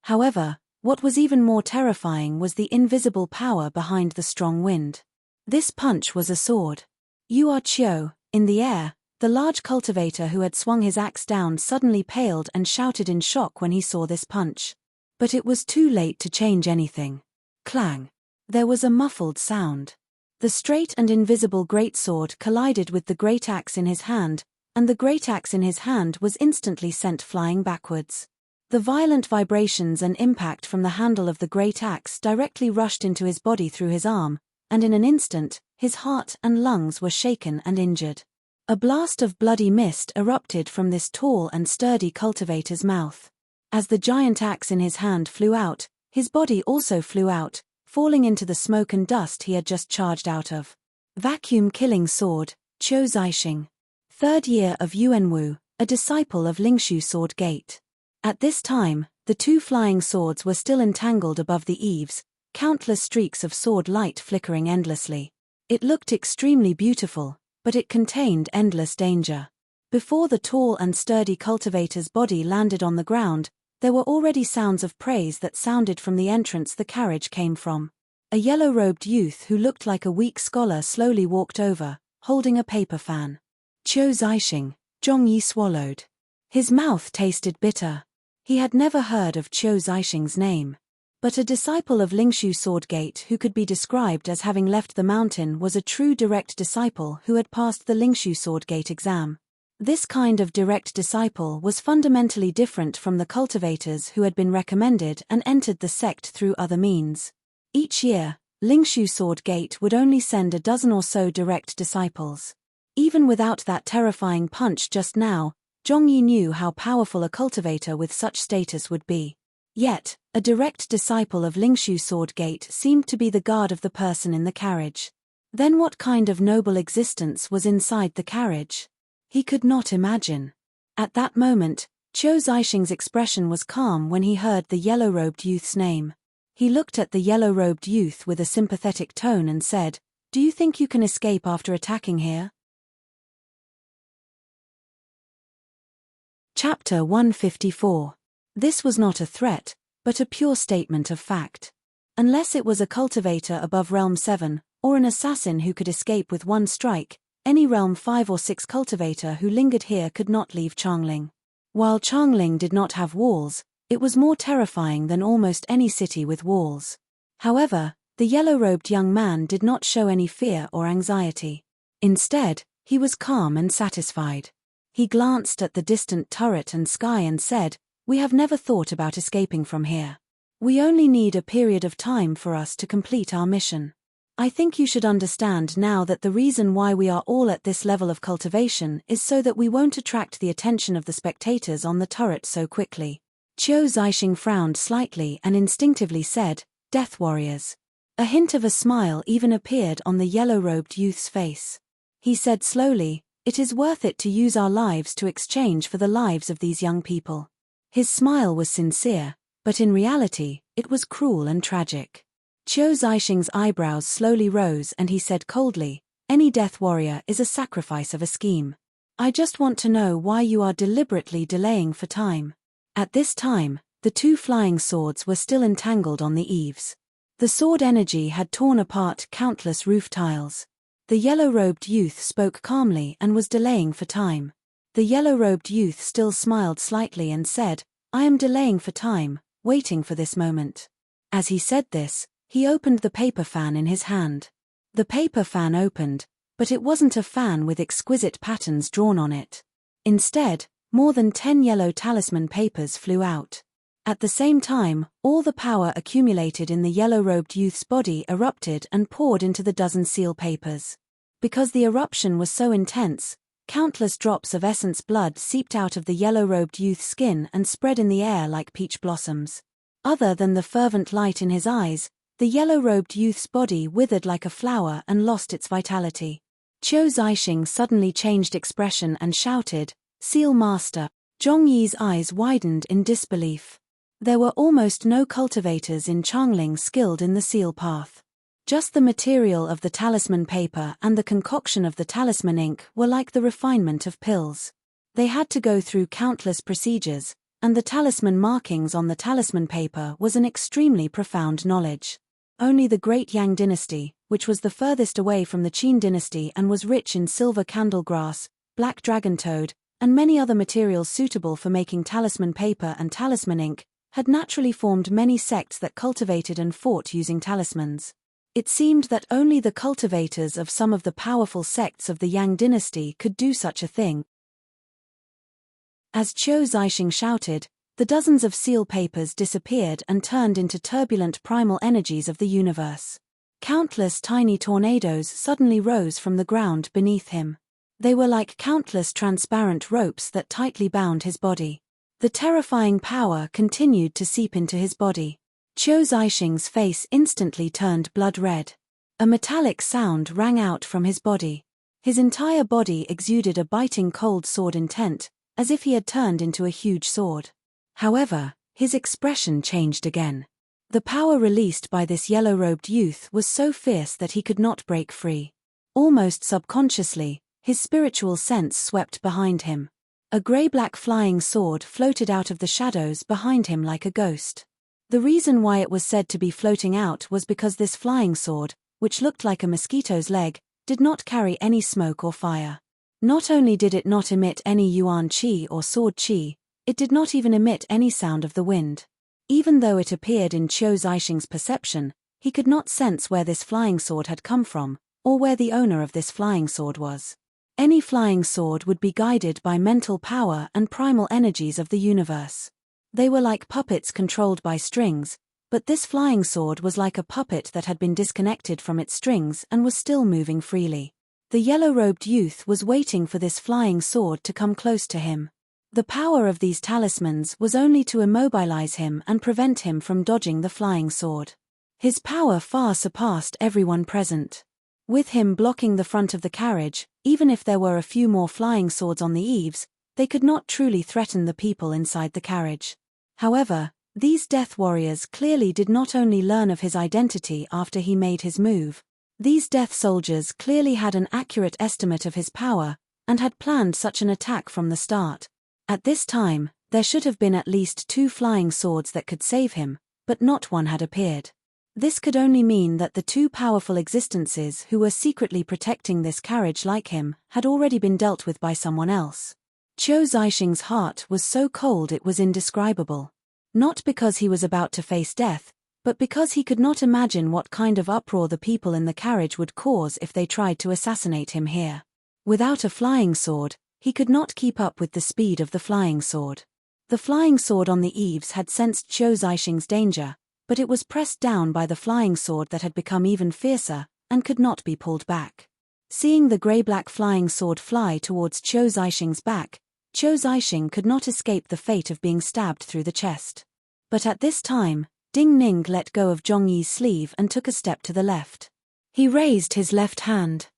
Speaker 1: However, what was even more terrifying was the invisible power behind the strong wind. This punch was a sword. "You are Chiu." In the air, the large cultivator who had swung his axe down suddenly paled and shouted in shock when he saw this punch. But it was too late to change anything. Clang! There was a muffled sound. The straight and invisible greatsword collided with the great axe in his hand, and the great axe in his hand was instantly sent flying backwards. The violent vibrations and impact from the handle of the great axe directly rushed into his body through his arm, and in an instant, his heart and lungs were shaken and injured. A blast of bloody mist erupted from this tall and sturdy cultivator's mouth. As the giant axe in his hand flew out, his body also flew out, falling into the smoke and dust he had just charged out of. Vacuum-killing sword, Qiu Zixing. 3rd year of Yuanwu, a disciple of Lingshu Sword Gate. At this time, the two flying swords were still entangled above the eaves, countless streaks of sword light flickering endlessly. It looked extremely beautiful, but it contained endless danger. Before the tall and sturdy cultivator's body landed on the ground, there were already sounds of praise that sounded from the entrance the carriage came from. A yellow-robed youth who looked like a weak scholar slowly walked over, holding a paper fan. "Qiu Zixing," Zhongyi swallowed. His mouth tasted bitter. He had never heard of Qiu Zixing's name. But a disciple of Lingshu Sword Gate who could be described as having left the mountain was a true direct disciple who had passed the Lingshu Sword Gate exam. This kind of direct disciple was fundamentally different from the cultivators who had been recommended and entered the sect through other means. Each year, Lingshu Sword Gate would only send a dozen or so direct disciples. Even without that terrifying punch just now, Zhongyi knew how powerful a cultivator with such status would be. Yet, a direct disciple of Lingshu Sword Gate seemed to be the guard of the person in the carriage. Then what kind of noble existence was inside the carriage? He could not imagine. At that moment, Qiu Zixing's expression was calm when he heard the yellow-robed youth's name. He looked at the yellow-robed youth with a sympathetic tone and said, "Do you think you can escape after attacking here?" Chapter 154. This was not a threat, but a pure statement of fact. Unless it was a cultivator above Realm 7, or an assassin who could escape with one strike, any Realm 5 or 6 cultivator who lingered here could not leave Changling. While Changling did not have walls, it was more terrifying than almost any city with walls. However, the yellow-robed young man did not show any fear or anxiety. Instead, he was calm and satisfied. He glanced at the distant turret and sky and said, "We have never thought about escaping from here. We only need a period of time for us to complete our mission. I think you should understand now that the reason why we are all at this level of cultivation is so that we won't attract the attention of the spectators on the turret so quickly." Qiu Zixing frowned slightly and instinctively said, "Death warriors." A hint of a smile even appeared on the yellow-robed youth's face. He said slowly, "It is worth it to use our lives to exchange for the lives of these young people." His smile was sincere, but in reality, it was cruel and tragic. Qiu Zixing's eyebrows slowly rose and he said coldly, "Any death warrior is a sacrifice of a scheme. I just want to know why you are deliberately delaying for time." At this time, the two flying swords were still entangled on the eaves. The sword energy had torn apart countless roof tiles. The yellow-robed youth spoke calmly and was delaying for time. The yellow-robed youth still smiled slightly and said, "I am delaying for time, waiting for this moment." As he said this, he opened the paper fan in his hand. The paper fan opened, but it wasn't a fan with exquisite patterns drawn on it. Instead, more than 10 yellow talisman papers flew out. At the same time, all the power accumulated in the yellow-robed youth's body erupted and poured into the dozen seal papers. Because the eruption was so intense, countless drops of essence blood seeped out of the yellow-robed youth's skin and spread in the air like peach blossoms. Other than the fervent light in his eyes, the yellow-robed youth's body withered like a flower and lost its vitality. Qiu Zixing suddenly changed expression and shouted, "Seal Master!" Zhong Yi's eyes widened in disbelief. There were almost no cultivators in Changling skilled in the seal path. Just the material of the talisman paper and the concoction of the talisman ink were like the refinement of pills. They had to go through countless procedures, and the talisman markings on the talisman paper was an extremely profound knowledge. Only the great Yang dynasty, which was the furthest away from the Qin dynasty and was rich in silver candlegrass, black dragon toad, and many other materials suitable for making talisman paper and talisman ink, had naturally formed many sects that cultivated and fought using talismans. It seemed that only the cultivators of some of the powerful sects of the Yang dynasty could do such a thing. As Qiu Zixing shouted, the dozens of seal papers disappeared and turned into turbulent primal energies of the universe. Countless tiny tornadoes suddenly rose from the ground beneath him. They were like countless transparent ropes that tightly bound his body. The terrifying power continued to seep into his body. Qiu Zixing's face instantly turned blood red. A metallic sound rang out from his body. His entire body exuded a biting cold sword intent, as if he had turned into a huge sword. However, his expression changed again. The power released by this yellow-robed youth was so fierce that he could not break free. Almost subconsciously, his spiritual sense swept behind him. A grey-black flying sword floated out of the shadows behind him like a ghost. The reason why it was said to be floating out was because this flying sword, which looked like a mosquito's leg, did not carry any smoke or fire. Not only did it not emit any yuan qi or sword qi, it did not even emit any sound of the wind. Even though it appeared in Qiu Zixing's perception, he could not sense where this flying sword had come from, or where the owner of this flying sword was. Any flying sword would be guided by mental power and primal energies of the universe. They were like puppets controlled by strings, but this flying sword was like a puppet that had been disconnected from its strings and was still moving freely. The yellow-robed youth was waiting for this flying sword to come close to him. The power of these talismans was only to immobilize him and prevent him from dodging the flying sword. His power far surpassed everyone present. With him blocking the front of the carriage, even if there were a few more flying swords on the eaves, they could not truly threaten the people inside the carriage. However, these death warriors clearly did not only learn of his identity after he made his move. These death soldiers clearly had an accurate estimate of his power, and had planned such an attack from the start. At this time, there should have been at least 2 flying swords that could save him, but not one had appeared. This could only mean that the 2 powerful existences who were secretly protecting this carriage like him had already been dealt with by someone else. Qiu Zixing's heart was so cold it was indescribable. Not because he was about to face death, but because he could not imagine what kind of uproar the people in the carriage would cause if they tried to assassinate him here. Without a flying sword, he could not keep up with the speed of the flying sword. The flying sword on the eaves had sensed Qiu Zixing's danger, but it was pressed down by the flying sword that had become even fiercer, and could not be pulled back. Seeing the grey-black flying sword fly towards Qiu Zixing's back, Qiu Zixing could not escape the fate of being stabbed through the chest. But at this time, Ding Ning let go of Zhong Yi's sleeve and took a step to the left. He raised his left hand.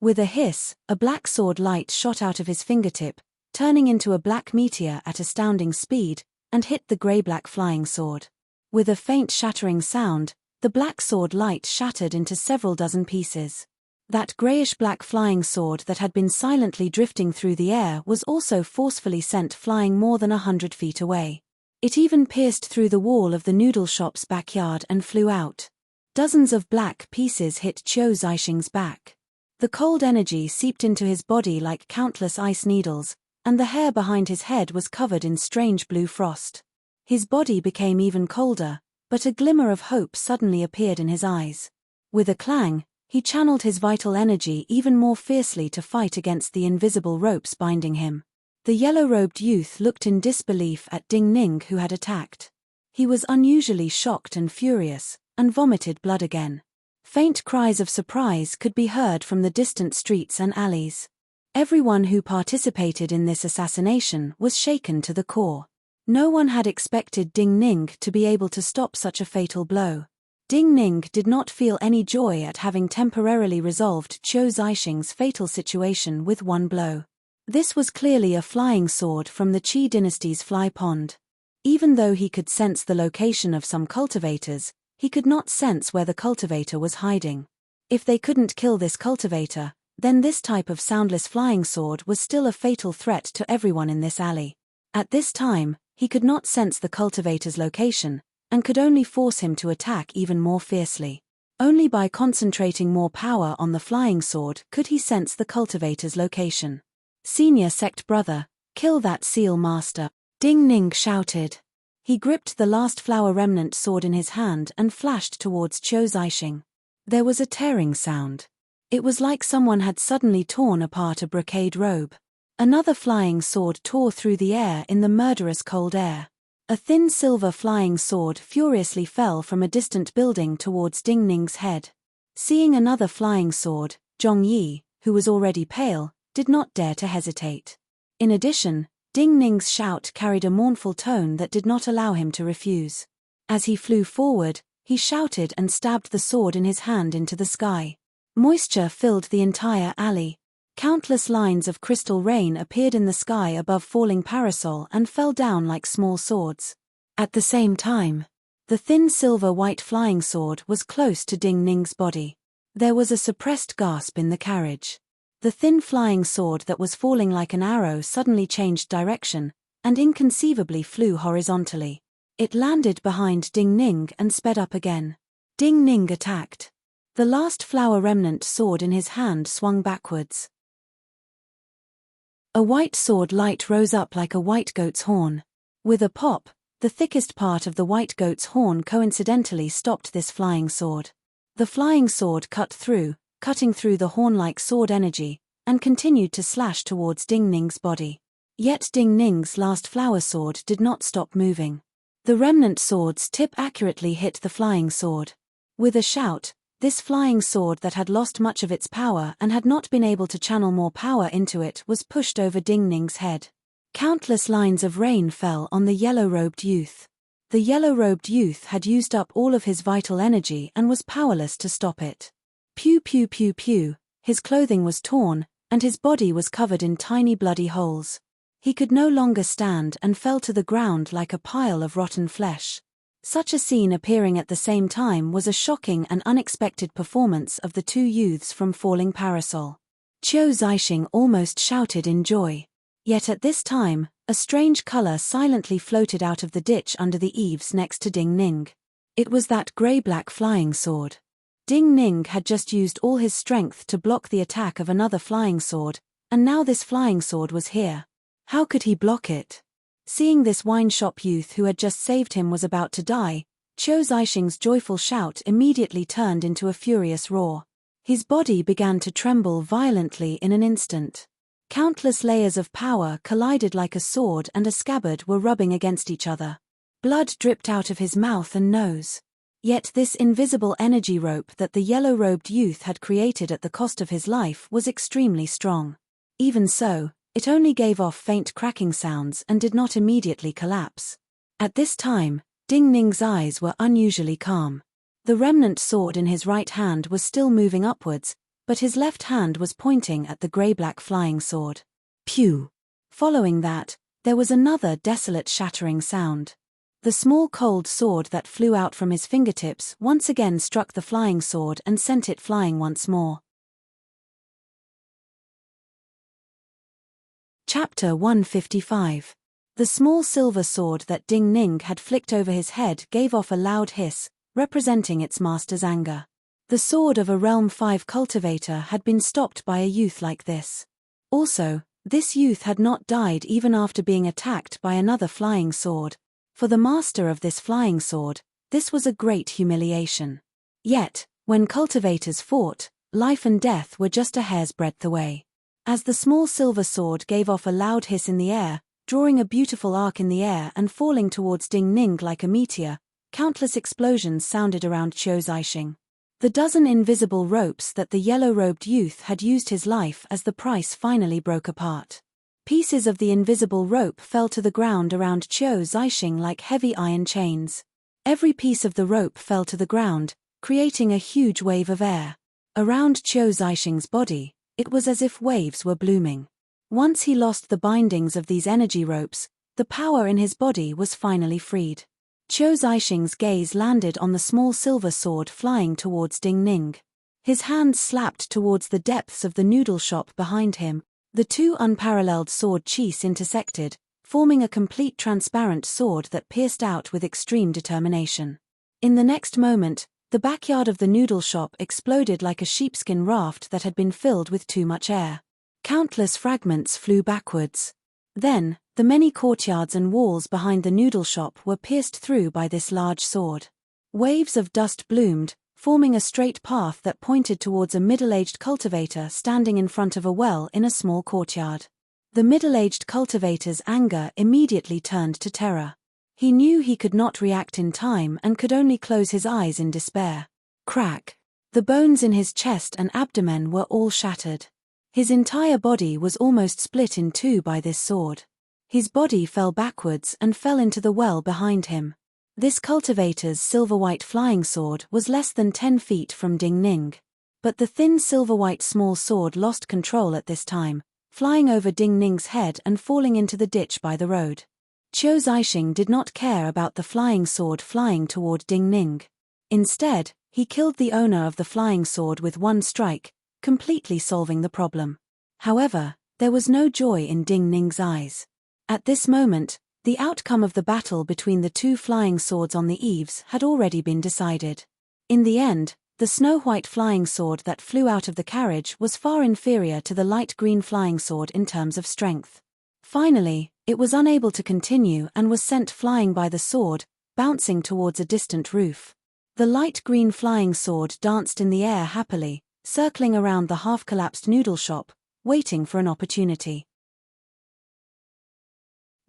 Speaker 1: With a hiss, a black sword light shot out of his fingertip, turning into a black meteor at astounding speed, and hit the grey-black flying sword. With a faint shattering sound, the black sword light shattered into several dozen pieces. That greyish-black flying sword that had been silently drifting through the air was also forcefully sent flying more than 100 feet away. It even pierced through the wall of the noodle shop's backyard and flew out. Dozens of black pieces hit Qiu Zixing's back. The cold energy seeped into his body like countless ice needles, and the hair behind his head was covered in strange blue frost. His body became even colder, but a glimmer of hope suddenly appeared in his eyes. With a clang, he channeled his vital energy even more fiercely to fight against the invisible ropes binding him. The yellow-robed youth looked in disbelief at Ding Ning who had attacked. He was unusually shocked and furious, and vomited blood again. Faint cries of surprise could be heard from the distant streets and alleys. Everyone who participated in this assassination was shaken to the core. No one had expected Ding Ning to be able to stop such a fatal blow. Ding Ning did not feel any joy at having temporarily resolved Qiu Zixing's fatal situation with one blow. This was clearly a flying sword from the Qi dynasty's fly pond. Even though he could sense the location of some cultivators, he could not sense where the cultivator was hiding. If they couldn't kill this cultivator, then this type of soundless flying sword was still a fatal threat to everyone in this alley. At this time, he could not sense the cultivator's location, and could only force him to attack even more fiercely. Only by concentrating more power on the flying sword could he sense the cultivator's location. "Senior sect brother, kill that seal master," Ding Ning shouted. He gripped the last flower remnant sword in his hand and flashed towards Qiu Zixing. There was a tearing sound. It was like someone had suddenly torn apart a brocade robe. Another flying sword tore through the air in the murderous cold air. A thin silver flying sword furiously fell from a distant building towards Ding Ning's head. Seeing another flying sword, Zhong Yi, who was already pale, did not dare to hesitate. In addition, Ding Ning's shout carried a mournful tone that did not allow him to refuse. As he flew forward, he shouted and stabbed the sword in his hand into the sky. Moisture filled the entire alley. Countless lines of crystal rain appeared in the sky above falling parasol and fell down like small swords. At the same time, the thin silver-white flying sword was close to Ding Ning's body. There was a suppressed gasp in the carriage. The thin flying sword that was falling like an arrow suddenly changed direction, and inconceivably flew horizontally. It landed behind Ding Ning and sped up again. Ding Ning attacked. The last flower remnant sword in his hand swung backwards. A white sword light rose up like a white goat's horn. With a pop, the thickest part of the white goat's horn coincidentally stopped this flying sword. The flying sword cut through, cutting through the horn-like sword energy, and continued to slash towards Ding Ning's body. Yet Ding Ning's last flower sword did not stop moving. The remnant sword's tip accurately hit the flying sword. With a shout, this flying sword that had lost much of its power and had not been able to channel more power into it was pushed over Ding Ning's head. Countless lines of rain fell on the yellow-robed youth. The yellow-robed youth had used up all of his vital energy and was powerless to stop it. Pew pew pew pew, his clothing was torn, and his body was covered in tiny bloody holes. He could no longer stand and fell to the ground like a pile of rotten flesh. Such a scene appearing at the same time was a shocking and unexpected performance of the two youths from Falling Parasol. Qiu Zixing almost shouted in joy. Yet at this time, a strange color silently floated out of the ditch under the eaves next to Ding Ning. It was that gray-black flying sword. Ding Ning had just used all his strength to block the attack of another flying sword, and now this flying sword was here. How could he block it? Seeing this wine shop youth who had just saved him was about to die, Qiu Zixing's joyful shout immediately turned into a furious roar. His body began to tremble violently in an instant. Countless layers of power collided like a sword and a scabbard were rubbing against each other. Blood dripped out of his mouth and nose. Yet this invisible energy rope that the yellow-robed youth had created at the cost of his life was extremely strong. Even so, it only gave off faint cracking sounds and did not immediately collapse. At this time, Ding Ning's eyes were unusually calm. The remnant sword in his right hand was still moving upwards, but his left hand was pointing at the grey-black flying sword. Pew! Following that, there was another desolate shattering sound. The small cold sword that flew out from his fingertips once again struck the flying sword and sent it flying once more. Chapter 155. The small silver sword that Ding Ning had flicked over his head gave off a loud hiss, representing its master's anger. The sword of a Realm 5 cultivator had been stopped by a youth like this. Also, this youth had not died even after being attacked by another flying sword. For the master of this flying sword, this was a great humiliation. Yet, when cultivators fought, life and death were just a hair's breadth away. As the small silver sword gave off a loud hiss in the air, drawing a beautiful arc in the air and falling towards Ding Ning like a meteor, countless explosions sounded around Qiu Zixing. The dozen invisible ropes that the yellow-robed youth had used his life as the price finally broke apart. Pieces of the invisible rope fell to the ground around Qiu Zixing like heavy iron chains. Every piece of the rope fell to the ground, creating a huge wave of air. Around Qiu Zixing's body, it was as if waves were blooming. Once he lost the bindings of these energy ropes, the power in his body was finally freed. Qiu Zixing's gaze landed on the small silver sword flying towards Ding Ning. His hands slapped towards the depths of the noodle shop behind him. The two unparalleled sword qis intersected, forming a complete transparent sword that pierced out with extreme determination. In the next moment, the backyard of the noodle shop exploded like a sheepskin raft that had been filled with too much air. Countless fragments flew backwards. Then, the many courtyards and walls behind the noodle shop were pierced through by this large sword. Waves of dust bloomed, forming a straight path that pointed towards a middle-aged cultivator standing in front of a well in a small courtyard. The middle-aged cultivator's anger immediately turned to terror. He knew he could not react in time and could only close his eyes in despair. Crack! The bones in his chest and abdomen were all shattered. His entire body was almost split in two by this sword. His body fell backwards and fell into the well behind him. This cultivator's silver-white flying sword was less than 10 feet from Ding Ning. But the thin silver-white small sword lost control at this time, flying over Ding Ning's head and falling into the ditch by the road. Qiu Zixing did not care about the flying sword flying toward Ding Ning. Instead, he killed the owner of the flying sword with one strike, completely solving the problem. However, there was no joy in Ding Ning's eyes. At this moment, the outcome of the battle between the two flying swords on the eaves had already been decided. In the end, the snow-white flying sword that flew out of the carriage was far inferior to the light green flying sword in terms of strength. Finally, it was unable to continue and was sent flying by the sword, bouncing towards a distant roof. The light green flying sword danced in the air happily, circling around the half-collapsed noodle shop, waiting for an opportunity.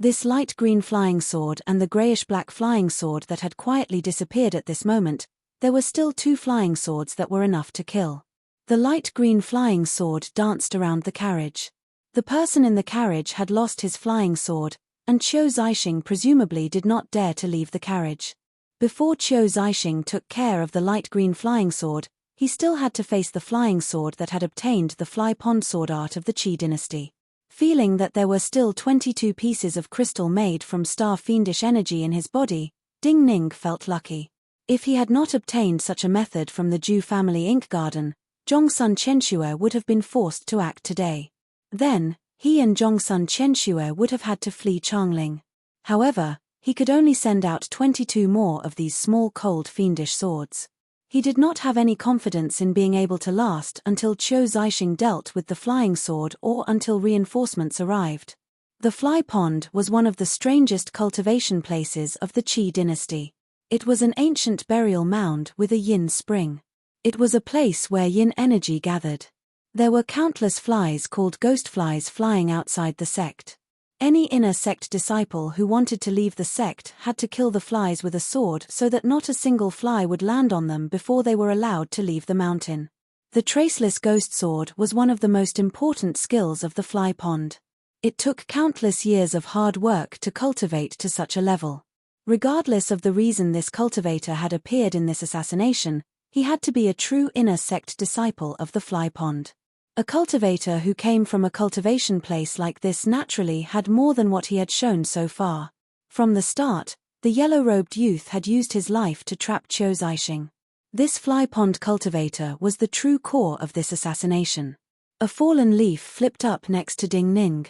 Speaker 1: This light green flying sword and the greyish-black flying sword that had quietly disappeared at this moment, there were still two flying swords that were enough to kill. The light green flying sword danced around the carriage. The person in the carriage had lost his flying sword, and Qiu Zixing presumably did not dare to leave the carriage. Before Qiu Zixing took care of the light green flying sword, he still had to face the flying sword that had obtained the fly pond sword art of the Qi dynasty. Feeling that there were still 22 pieces of crystal made from star fiendish energy in his body, Ding Ning felt lucky. If he had not obtained such a method from the Zhu family ink garden, Zhongsun Qianxue would have been forced to act today. Then, he and Zhongsun Qianxue would have had to flee Changling. However, he could only send out 22 more of these small cold fiendish swords. He did not have any confidence in being able to last until Qiu Zixing dealt with the flying sword or until reinforcements arrived. The Fly Pond was one of the strangest cultivation places of the Qi dynasty. It was an ancient burial mound with a yin spring. It was a place where yin energy gathered. There were countless flies called ghost flies flying outside the sect. Any inner sect disciple who wanted to leave the sect had to kill the flies with a sword so that not a single fly would land on them before they were allowed to leave the mountain. The traceless ghost sword was one of the most important skills of the Fly Pond. It took countless years of hard work to cultivate to such a level. Regardless of the reason this cultivator had appeared in this assassination, he had to be a true inner sect disciple of the Fly Pond. A cultivator who came from a cultivation place like this naturally had more than what he had shown so far. From the start, the yellow-robed youth had used his life to trap Qiu Zixing. This Fly Pond cultivator was the true core of this assassination. A fallen leaf flipped up next to Ding Ning.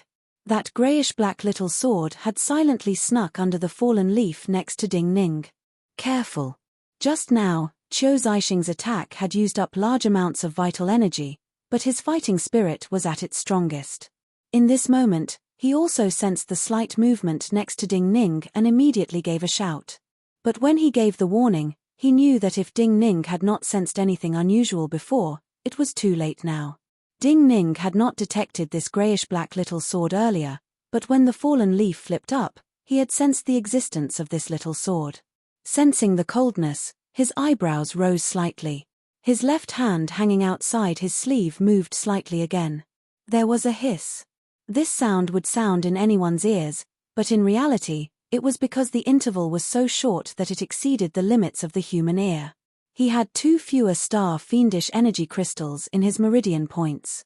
Speaker 1: That grayish-black little sword had silently snuck under the fallen leaf next to Ding Ning. Careful. Just now, Qiu Zixing's attack had used up large amounts of vital energy, but his fighting spirit was at its strongest. In this moment, he also sensed the slight movement next to Ding Ning and immediately gave a shout. But when he gave the warning, he knew that if Ding Ning had not sensed anything unusual before, it was too late now. Ding Ning had not detected this grayish-black little sword earlier, but when the fallen leaf flipped up, he had sensed the existence of this little sword. Sensing the coldness, his eyebrows rose slightly. His left hand hanging outside his sleeve moved slightly again. There was a hiss. This sound would sound in anyone's ears, but in reality, it was because the interval was so short that it exceeded the limits of the human ear. He had 2 fewer star fiendish energy crystals in his meridian points.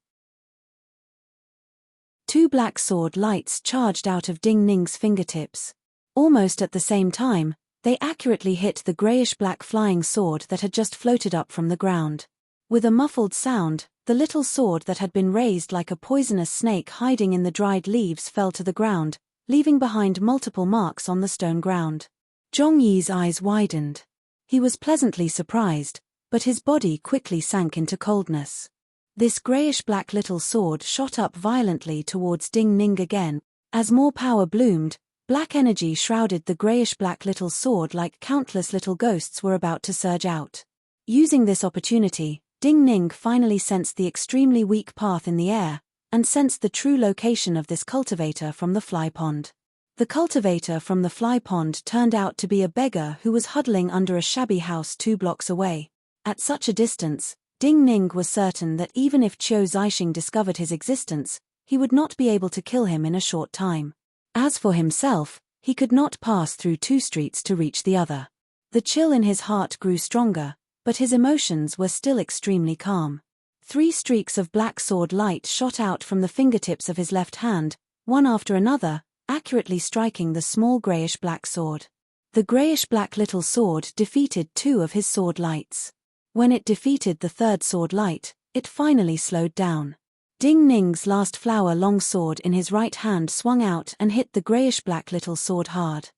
Speaker 1: 2 black sword lights charged out of Ding Ning's fingertips. Almost at the same time, they accurately hit the grayish-black flying sword that had just floated up from the ground. With a muffled sound, the little sword that had been raised like a poisonous snake hiding in the dried leaves fell to the ground, leaving behind multiple marks on the stone ground. Zhong Yi's eyes widened. He was pleasantly surprised, but his body quickly sank into coldness. This grayish-black little sword shot up violently towards Ding Ning again. As more power bloomed, black energy shrouded the grayish-black little sword like countless little ghosts were about to surge out. Using this opportunity, Ding Ning finally sensed the extremely weak path in the air, and sensed the true location of this cultivator from the Fly Pond. The cultivator from the Fly Pond turned out to be a beggar who was huddling under a shabby house 2 blocks away. At such a distance, Ding Ning was certain that even if Qiu Zixing discovered his existence, he would not be able to kill him in a short time. As for himself, he could not pass through 2 streets to reach the other. The chill in his heart grew stronger, but his emotions were still extremely calm. 3 streaks of black sword light shot out from the fingertips of his left hand, one after another, accurately striking the small grayish-black sword. The grayish-black little sword defeated 2 of his sword lights. When it defeated the 3rd sword light, it finally slowed down. Ding Ning's last flower-long sword in his right hand swung out and hit the grayish-black little sword hard.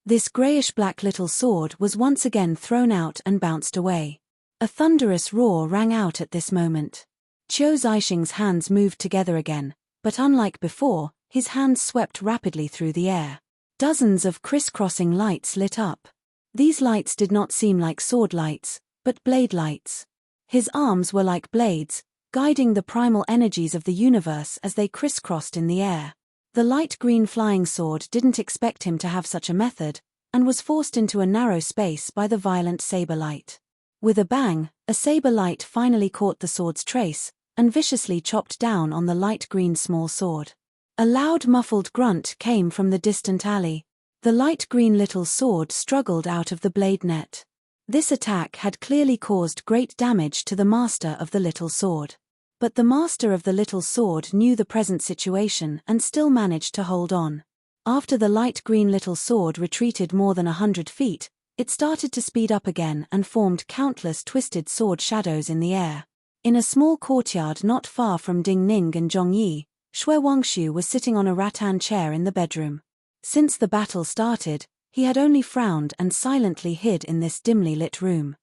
Speaker 1: This grayish-black little sword was once again thrown out and bounced away. A thunderous roar rang out at this moment. Qiu Zixing's hands moved together again, but unlike before, his hands swept rapidly through the air. Dozens of crisscrossing lights lit up. These lights did not seem like sword lights, but blade lights. His arms were like blades, guiding the primal energies of the universe as they crisscrossed in the air. The light green flying sword didn't expect him to have such a method, and was forced into a narrow space by the violent saber light. With a bang, a saber light finally caught the sword's trace, and viciously chopped down on the light green small sword. A loud muffled grunt came from the distant alley. The light green little sword struggled out of the blade net. This attack had clearly caused great damage to the master of the little sword. But the master of the little sword knew the present situation and still managed to hold on. After the light green little sword retreated more than 100 feet, it started to speed up again and formed countless twisted sword shadows in the air. In a small courtyard not far from Ding Ning and Zhong Yi, Shui Wangshu was sitting on a rattan chair in the bedroom. Since the battle started, he had only frowned and silently hid in this dimly lit room.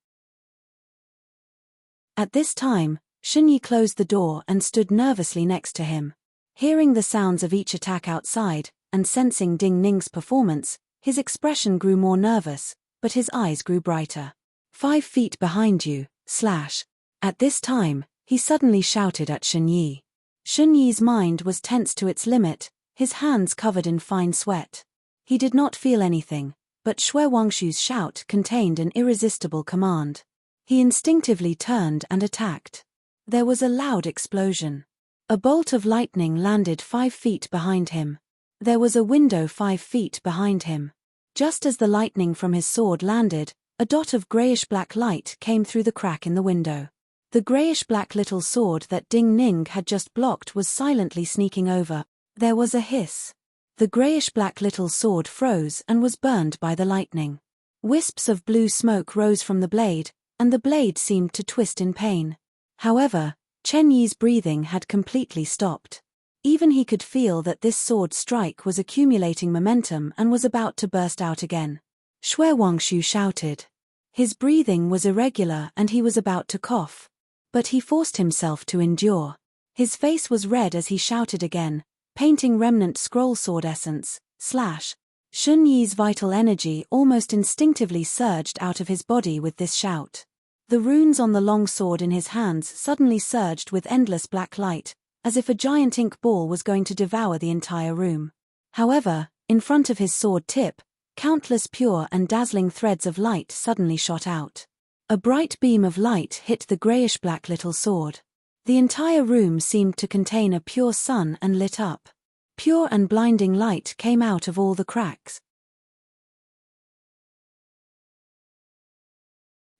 Speaker 1: At this time, Xunyi closed the door and stood nervously next to him. Hearing the sounds of each attack outside, and sensing Ding Ning's performance, his expression grew more nervous, but his eyes grew brighter. 5 feet behind you, / At this time, he suddenly shouted at Xunyi. Xunyi's mind was tense to its limit, his hands covered in fine sweat. He did not feel anything, but Shui Wangshu's shout contained an irresistible command. He instinctively turned and attacked. There was a loud explosion. A bolt of lightning landed 5 feet behind him. There was a window 5 feet behind him. Just as the lightning from his sword landed, a dot of grayish-black light came through the crack in the window. The grayish-black little sword that Ding Ning had just blocked was silently sneaking over. There was a hiss. The grayish-black little sword froze and was burned by the lightning. Wisps of blue smoke rose from the blade, and the blade seemed to twist in pain. However, Chen Yi's breathing had completely stopped. Even he could feel that this sword strike was accumulating momentum and was about to burst out again. Shui Wangshu shouted. His breathing was irregular and he was about to cough. But he forced himself to endure. His face was red as he shouted again, painting remnant scroll sword essence, / Xunyi's vital energy almost instinctively surged out of his body with this shout. The runes on the long sword in his hands suddenly surged with endless black light, as if a giant ink ball was going to devour the entire room. However, in front of his sword tip, countless pure and dazzling threads of light suddenly shot out. A bright beam of light hit the grayish-black little sword. The entire room seemed to contain a pure sun and lit up. Pure and blinding light came out of all the cracks.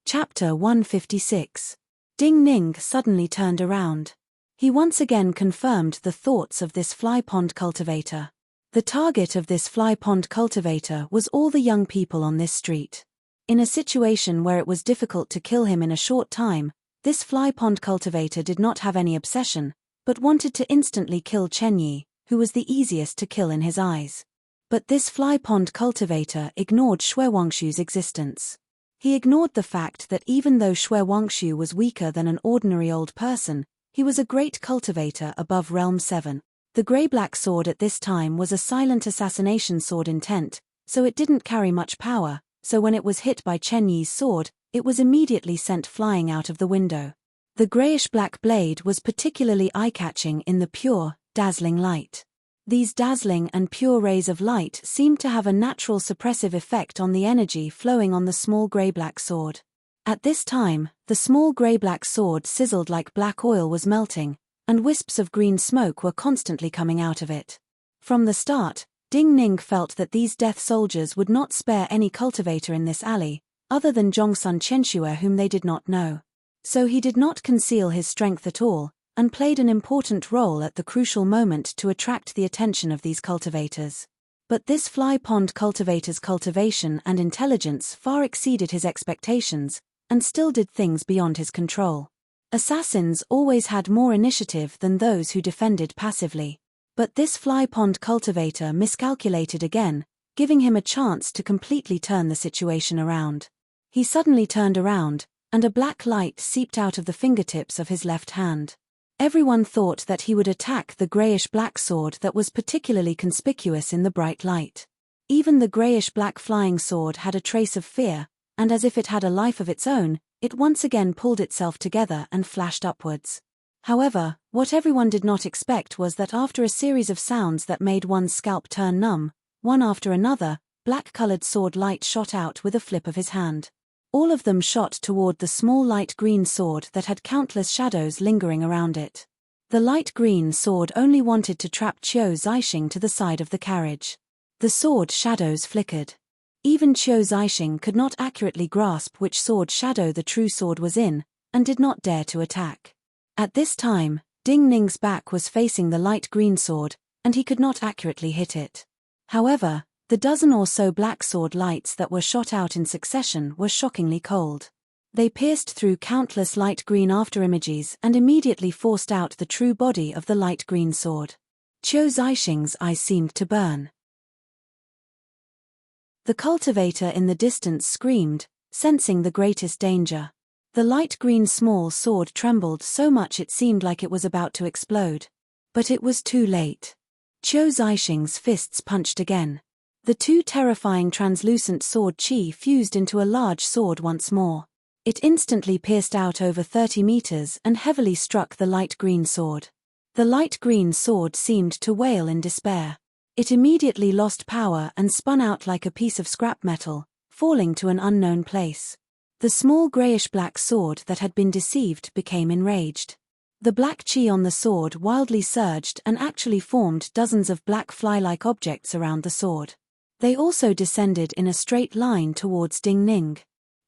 Speaker 1: Chapter 156. Ding Ning suddenly turned around. He once again confirmed the thoughts of this fly pond cultivator. The target of this fly pond cultivator was all the young people on this street. In a situation where it was difficult to kill him in a short time, this fly pond cultivator did not have any obsession, but wanted to instantly kill Chen Yi, who was the easiest to kill in his eyes. But this fly pond cultivator ignored Shui Wangshu's existence. He ignored the fact that even though Shui Wangshu was weaker than an ordinary old person, he was a great cultivator above Realm 7. The grey-black sword at this time was a silent assassination sword intent, so it didn't carry much power, so when it was hit by Chen Yi's sword, it was immediately sent flying out of the window. The grayish-black blade was particularly eye-catching in the pure, dazzling light. These dazzling and pure rays of light seemed to have a natural suppressive effect on the energy flowing on the small grey-black sword. At this time, the small grey-black sword sizzled like black oil was melting, and wisps of green smoke were constantly coming out of it. From the start, Ding Ning felt that these death soldiers would not spare any cultivator in this alley, other than Zhongsun Qianxue whom they did not know. So he did not conceal his strength at all, and played an important role at the crucial moment to attract the attention of these cultivators. But this fly pond cultivator's cultivation and intelligence far exceeded his expectations, and still did things beyond his control. Assassins always had more initiative than those who defended passively. But this fly pond cultivator miscalculated again, giving him a chance to completely turn the situation around. He suddenly turned around, and a black light seeped out of the fingertips of his left hand. Everyone thought that he would attack the grayish-black sword that was particularly conspicuous in the bright light. Even the grayish-black flying sword had a trace of fear, and as if it had a life of its own, it once again pulled itself together and flashed upwards. However, what everyone did not expect was that after a series of sounds that made one's scalp turn numb, one after another, black-colored sword light shot out with a flip of his hand. All of them shot toward the small light green sword that had countless shadows lingering around it. The light green sword only wanted to trap Qiu Zixing to the side of the carriage. The sword shadows flickered. Even Qiu Zixing could not accurately grasp which sword shadow the true sword was in, and did not dare to attack. At this time, Ding Ning's back was facing the light green sword, and he could not accurately hit it. However, the dozen or so black sword lights that were shot out in succession were shockingly cold. They pierced through countless light green afterimages and immediately forced out the true body of the light green sword. Qiu Zixing's eyes seemed to burn. The cultivator in the distance screamed, sensing the greatest danger. The light green small sword trembled so much it seemed like it was about to explode. But it was too late. Qiu Zixing's fists punched again. The two terrifying translucent sword qi fused into a large sword once more. It instantly pierced out over 30 meters and heavily struck the light green sword. The light green sword seemed to wail in despair. It immediately lost power and spun out like a piece of scrap metal, falling to an unknown place. The small grayish-black sword that had been deceived became enraged. The black qi on the sword wildly surged and actually formed dozens of black fly-like objects around the sword. They also descended in a straight line towards Ding Ning.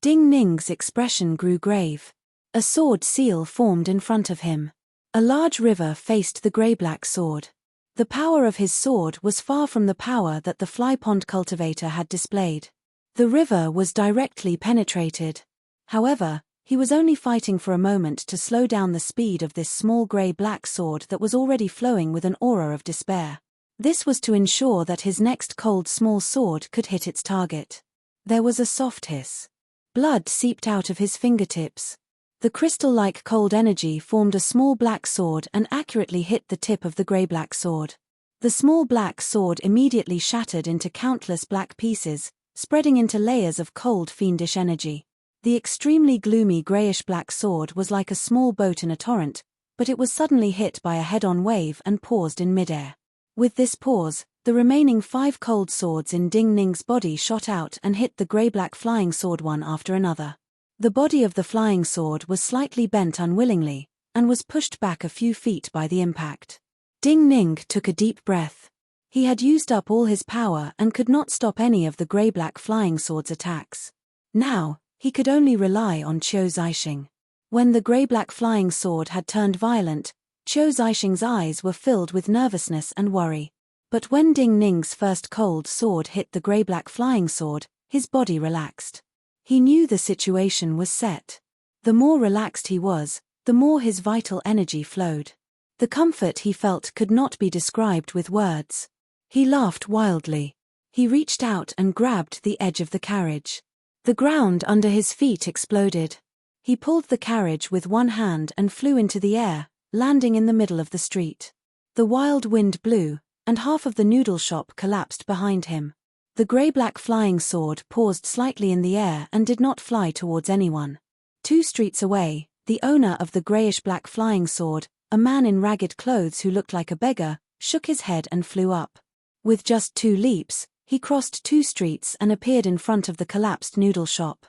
Speaker 1: Ding Ning's expression grew grave. A sword seal formed in front of him. A large river faced the grey-black sword. The power of his sword was far from the power that the fly pond cultivator had displayed. The river was directly penetrated. However, he was only fighting for a moment to slow down the speed of this small grey-black sword that was already flowing with an aura of despair. This was to ensure that his next cold small sword could hit its target. There was a soft hiss. Blood seeped out of his fingertips. The crystal-like cold energy formed a small black sword and accurately hit the tip of the grey-black sword. The small black sword immediately shattered into countless black pieces, spreading into layers of cold fiendish energy. The extremely gloomy greyish-black sword was like a small boat in a torrent, but it was suddenly hit by a head-on wave and paused in midair. With this pause, the remaining 5 cold swords in Ding Ning's body shot out and hit the grey-black flying sword one after another. The body of the flying sword was slightly bent unwillingly, and was pushed back a few feet by the impact. Ding Ning took a deep breath. He had used up all his power and could not stop any of the grey-black flying sword's attacks. Now, he could only rely on Qiu Zixing. When the grey-black flying sword had turned violent, Qiu Zixing's eyes were filled with nervousness and worry. But when Ding Ning's first cold sword hit the grey-black flying sword, his body relaxed. He knew the situation was set. The more relaxed he was, the more his vital energy flowed. The comfort he felt could not be described with words. He laughed wildly. He reached out and grabbed the edge of the carriage. The ground under his feet exploded. He pulled the carriage with one hand and flew into the air, landing in the middle of the street. The wild wind blew, and half of the noodle shop collapsed behind him. The grey-black flying sword paused slightly in the air and did not fly towards anyone. 2 streets away, the owner of the greyish-black flying sword, a man in ragged clothes who looked like a beggar, shook his head and flew up. With just 2 leaps, he crossed 2 streets and appeared in front of the collapsed noodle shop.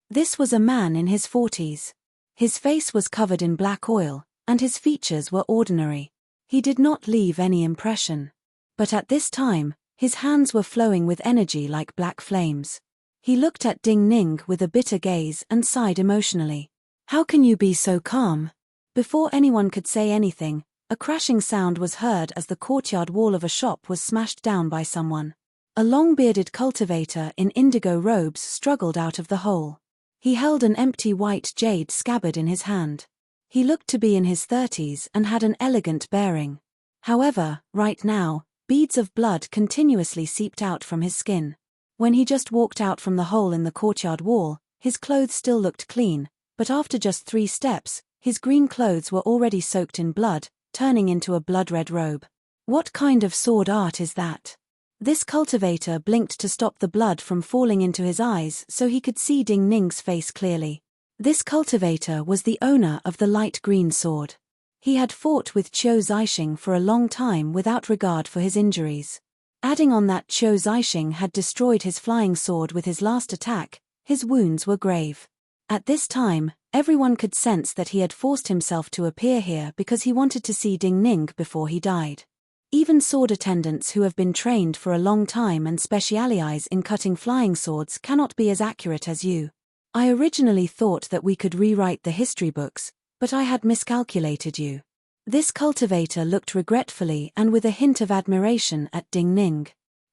Speaker 1: This was a man in his 40s. His face was covered in black oil, and his features were ordinary. He did not leave any impression. But at this time, his hands were flowing with energy like black flames. He looked at Ding Ning with a bitter gaze and sighed emotionally. "How can you be so calm?" Before anyone could say anything, a crashing sound was heard as the courtyard wall of a shop was smashed down by someone. A long-bearded cultivator in indigo robes struggled out of the hole. He held an empty white jade scabbard in his hand. He looked to be in his 30s and had an elegant bearing. However, right now, beads of blood continuously seeped out from his skin. When he just walked out from the hole in the courtyard wall, his clothes still looked clean, but after just 3 steps, his green clothes were already soaked in blood, turning into a blood-red robe. What kind of sword art is that? This cultivator blinked to stop the blood from falling into his eyes so he could see Ding Ning's face clearly. This cultivator was the owner of the light green sword. He had fought with Qiu Zixing for a long time without regard for his injuries. Adding on that Qiu Zixing had destroyed his flying sword with his last attack, his wounds were grave. At this time, everyone could sense that he had forced himself to appear here because he wanted to see Ding Ning before he died. Even sword attendants who have been trained for a long time and specialize in cutting flying swords cannot be as accurate as you. I originally thought that we could rewrite the history books, but I had miscalculated you. This cultivator looked regretfully and with a hint of admiration at Ding Ning.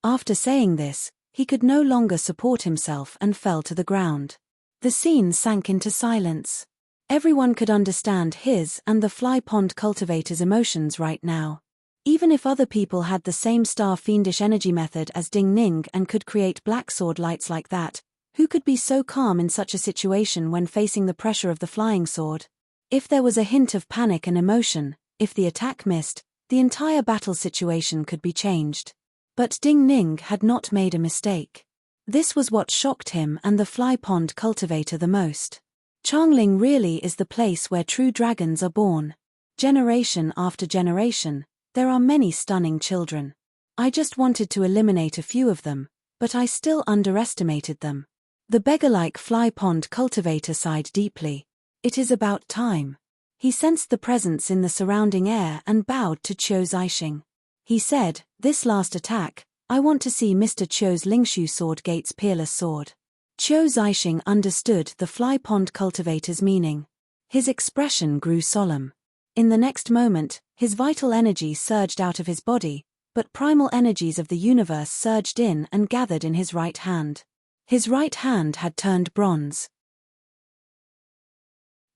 Speaker 1: After saying this, he could no longer support himself and fell to the ground. The scene sank into silence. Everyone could understand his and the fly pond cultivator's emotions right now. Even if other people had the same star fiendish energy method as Ding Ning and could create black sword lights like that, who could be so calm in such a situation when facing the pressure of the flying sword? If there was a hint of panic and emotion, if the attack missed, the entire battle situation could be changed. But Ding Ning had not made a mistake. This was what shocked him and the fly pond cultivator the most. Changling really is the place where true dragons are born. Generation after generation, there are many stunning children. I just wanted to eliminate a few of them, but I still underestimated them. The beggar-like fly pond cultivator sighed deeply. It is about time. He sensed the presence in the surrounding air and bowed to Qiu Zixing. He said, "This last attack, I want to see Mr. Qiu's Lingshu sword gate's peerless sword." Qiu Zixing understood the fly pond cultivator's meaning. His expression grew solemn. In the next moment, his vital energy surged out of his body, but primal energies of the universe surged in and gathered in his right hand. His right hand had turned bronze.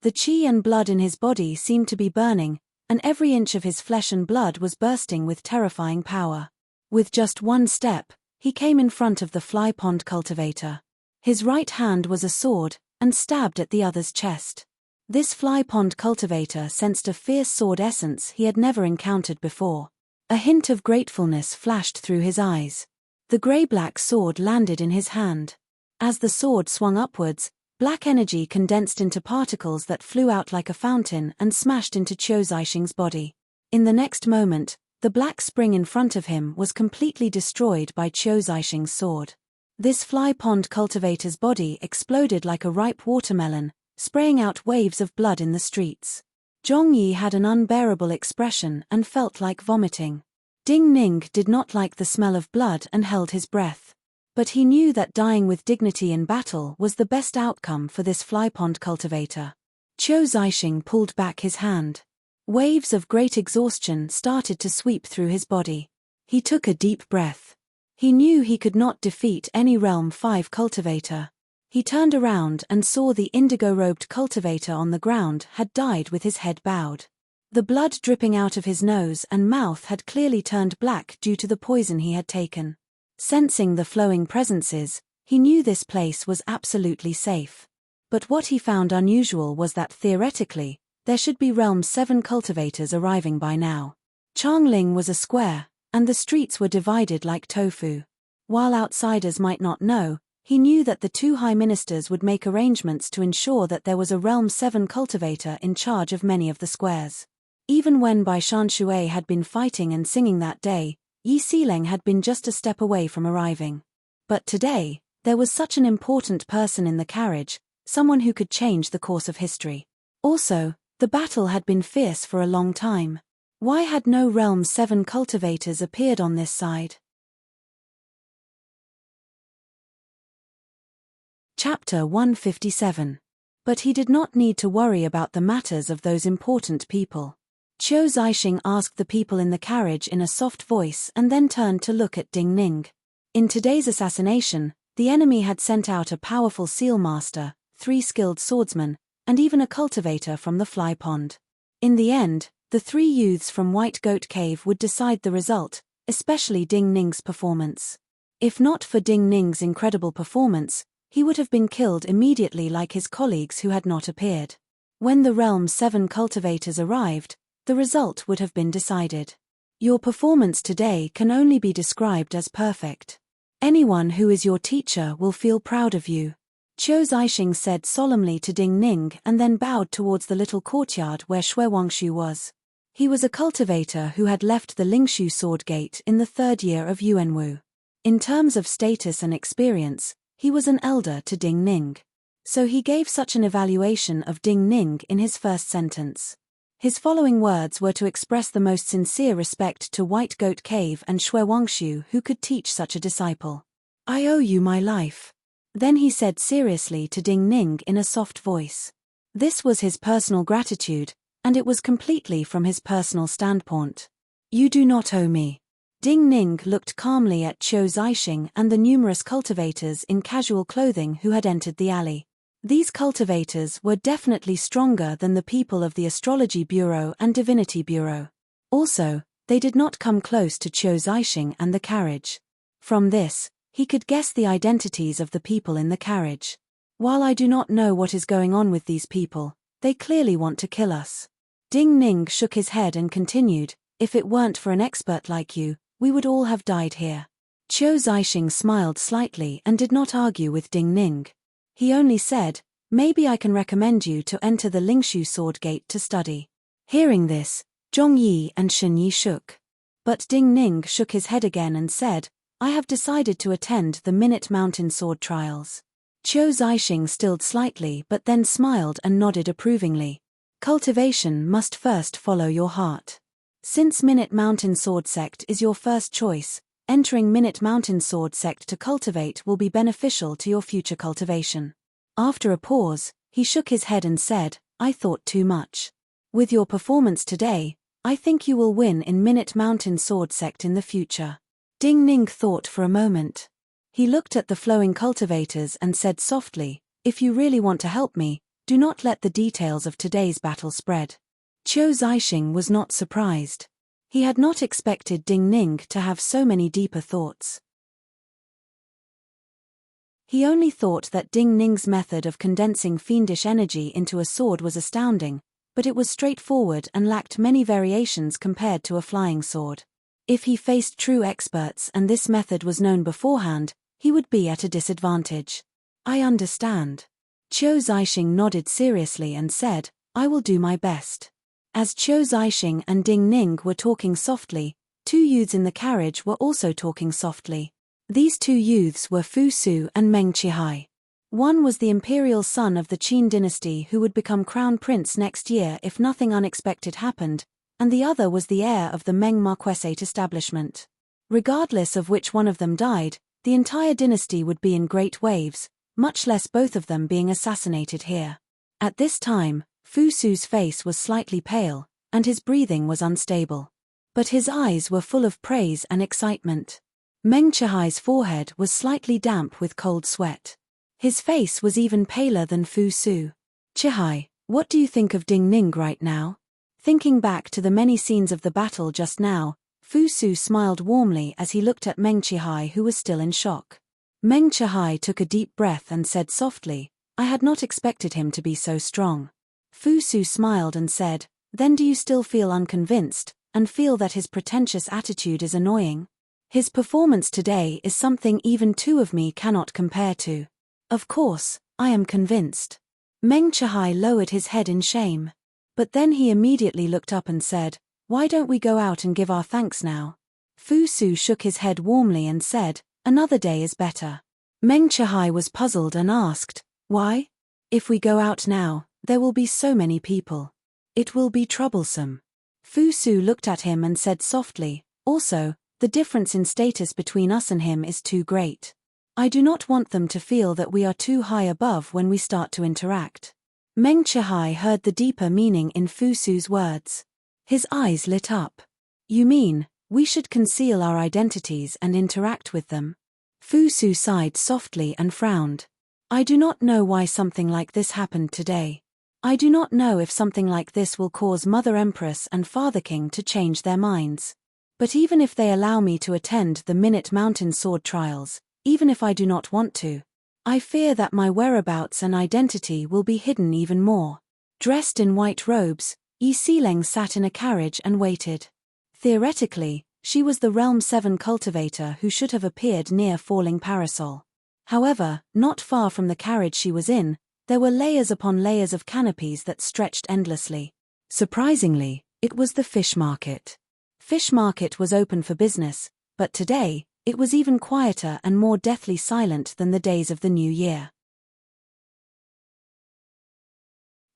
Speaker 1: The qi and blood in his body seemed to be burning, and every inch of his flesh and blood was bursting with terrifying power. With just one step, he came in front of the fly pond cultivator. His right hand was a sword, and stabbed at the other's chest. This fly pond cultivator sensed a fierce sword essence he had never encountered before. A hint of gratefulness flashed through his eyes. The grey-black sword landed in his hand. As the sword swung upwards, black energy condensed into particles that flew out like a fountain and smashed into Qiu Zixing's body. In the next moment, the black spring in front of him was completely destroyed by Qiu Zixing's sword. This fly pond cultivator's body exploded like a ripe watermelon, spraying out waves of blood in the streets. Zhong Yi had an unbearable expression and felt like vomiting. Ding Ning did not like the smell of blood and held his breath. But he knew that dying with dignity in battle was the best outcome for this fly pond cultivator. Qiu Zixing pulled back his hand. Waves of great exhaustion started to sweep through his body. He took a deep breath. He knew he could not defeat any Realm 5 cultivator. He turned around and saw the indigo-robed cultivator on the ground had died with his head bowed. The blood dripping out of his nose and mouth had clearly turned black due to the poison he had taken. Sensing the flowing presences, he knew this place was absolutely safe. But what he found unusual was that theoretically, there should be Realm 7 cultivators arriving by now. Changling was a square, and the streets were divided like tofu. While outsiders might not know, he knew that the two high ministers would make arrangements to ensure that there was a Realm 7 cultivator in charge of many of the squares. Even when Bai Shanshui had been fighting and singing that day, Yi Xileng had been just a step away from arriving. But today, there was such an important person in the carriage, someone who could change the course of history. Also, the battle had been fierce for a long time. Why had no Realm 7 cultivators appeared on this side? Chapter 157. But he did not need to worry about the matters of those important people. Qiu Zixing asked the people in the carriage in a soft voice and then turned to look at Ding Ning. In today's assassination, the enemy had sent out a powerful seal master, 3 skilled swordsmen, and even a cultivator from the fly pond. In the end, the 3 youths from White Goat Cave would decide the result, especially Ding Ning's performance. If not for Ding Ning's incredible performance, he would have been killed immediately like his colleagues who had not appeared. When the Realm 7 cultivators arrived, the result would have been decided. Your performance today can only be described as perfect. Anyone who is your teacher will feel proud of you. Qiu Zixing said solemnly to Ding Ning and then bowed towards the little courtyard where Shui Wangshu was. He was a cultivator who had left the Lingshu sword gate in the 3rd year of Yuanwu. In terms of status and experience, he was an elder to Ding Ning. So he gave such an evaluation of Ding Ning in his first sentence. His following words were to express the most sincere respect to White Goat Cave and Shui Wangshu who could teach such a disciple. I owe you my life. Then he said seriously to Ding Ning in a soft voice. This was his personal gratitude, and it was completely from his personal standpoint. You do not owe me. Ding Ning looked calmly at Qiu Zixing and the numerous cultivators in casual clothing who had entered the alley. These cultivators were definitely stronger than the people of the Astrology Bureau and Divinity Bureau. Also, they did not come close to Qiu Zixing and the carriage. From this, he could guess the identities of the people in the carriage. While I do not know what is going on with these people, they clearly want to kill us. Ding Ning shook his head and continued, if it weren't for an expert like you, we would all have died here. Qiu Zixing smiled slightly and did not argue with Ding Ning. He only said, maybe I can recommend you to enter the Lingshu Sword Gate to study. Hearing this, Zhong Yi and Shen Yi shook. But Ding Ning shook his head again and said, I have decided to attend the Minute Mountain Sword Trials. Qiu Zixing stilled slightly but then smiled and nodded approvingly. Cultivation must first follow your heart. Since Minute Mountain Sword Sect is your first choice, entering Minute Mountain Sword Sect to cultivate will be beneficial to your future cultivation. After a pause, he shook his head and said, I thought too much. With your performance today, I think you will win in Minute Mountain Sword Sect in the future. Ding Ning thought for a moment. He looked at the flowing cultivators and said softly, if you really want to help me, do not let the details of today's battle spread. Qiu Zixing was not surprised. He had not expected Ding Ning to have so many deeper thoughts. He only thought that Ding Ning's method of condensing fiendish energy into a sword was astounding, but it was straightforward and lacked many variations compared to a flying sword. If he faced true experts and this method was known beforehand, he would be at a disadvantage. I understand. Qiu Zixing nodded seriously and said, I will do my best. As Qiu Zixing and Ding Ning were talking softly, two youths in the carriage were also talking softly. These two youths were Fu Su and Meng Qihai. One was the imperial son of the Qin dynasty who would become crown prince next year if nothing unexpected happened, and the other was the heir of the Meng Marquessate establishment. Regardless of which one of them died, the entire dynasty would be in great waves, much less both of them being assassinated here. At this time, Fu Su's face was slightly pale, and his breathing was unstable. But his eyes were full of praise and excitement. Meng Qihai's forehead was slightly damp with cold sweat. His face was even paler than Fu Su. Qihai, what do you think of Ding Ning right now? Thinking back to the many scenes of the battle just now, Fu Su smiled warmly as he looked at Meng Qihai, who was still in shock. Meng Qihai took a deep breath and said softly, I had not expected him to be so strong. Fu Su smiled and said, then do you still feel unconvinced, and feel that his pretentious attitude is annoying? His performance today is something even two of me cannot compare to. Of course, I am convinced. Meng Qihai lowered his head in shame. But then he immediately looked up and said, why don't we go out and give our thanks now? Fu Su shook his head warmly and said, another day is better. Meng Qihai was puzzled and asked, why? If we go out now, there will be so many people. It will be troublesome. Fu Su looked at him and said softly, also, the difference in status between us and him is too great. I do not want them to feel that we are too high above when we start to interact. Meng Qihai heard the deeper meaning in Fu Su's words. His eyes lit up. You mean, we should conceal our identities and interact with them? Fu Su sighed softly and frowned. I do not know why something like this happened today. I do not know if something like this will cause Mother Empress and Father King to change their minds. But even if they allow me to attend the Minute Mountain Sword Trials, even if I do not want to, I fear that my whereabouts and identity will be hidden even more. Dressed in white robes, Yi Xileng sat in a carriage and waited. Theoretically, she was the Realm 7 cultivator who should have appeared near Falling Parasol. However, not far from the carriage she was in, there were layers upon layers of canopies that stretched endlessly. Surprisingly, it was the fish market. Fish market was open for business, but today, it was even quieter and more deathly silent than the days of the new year.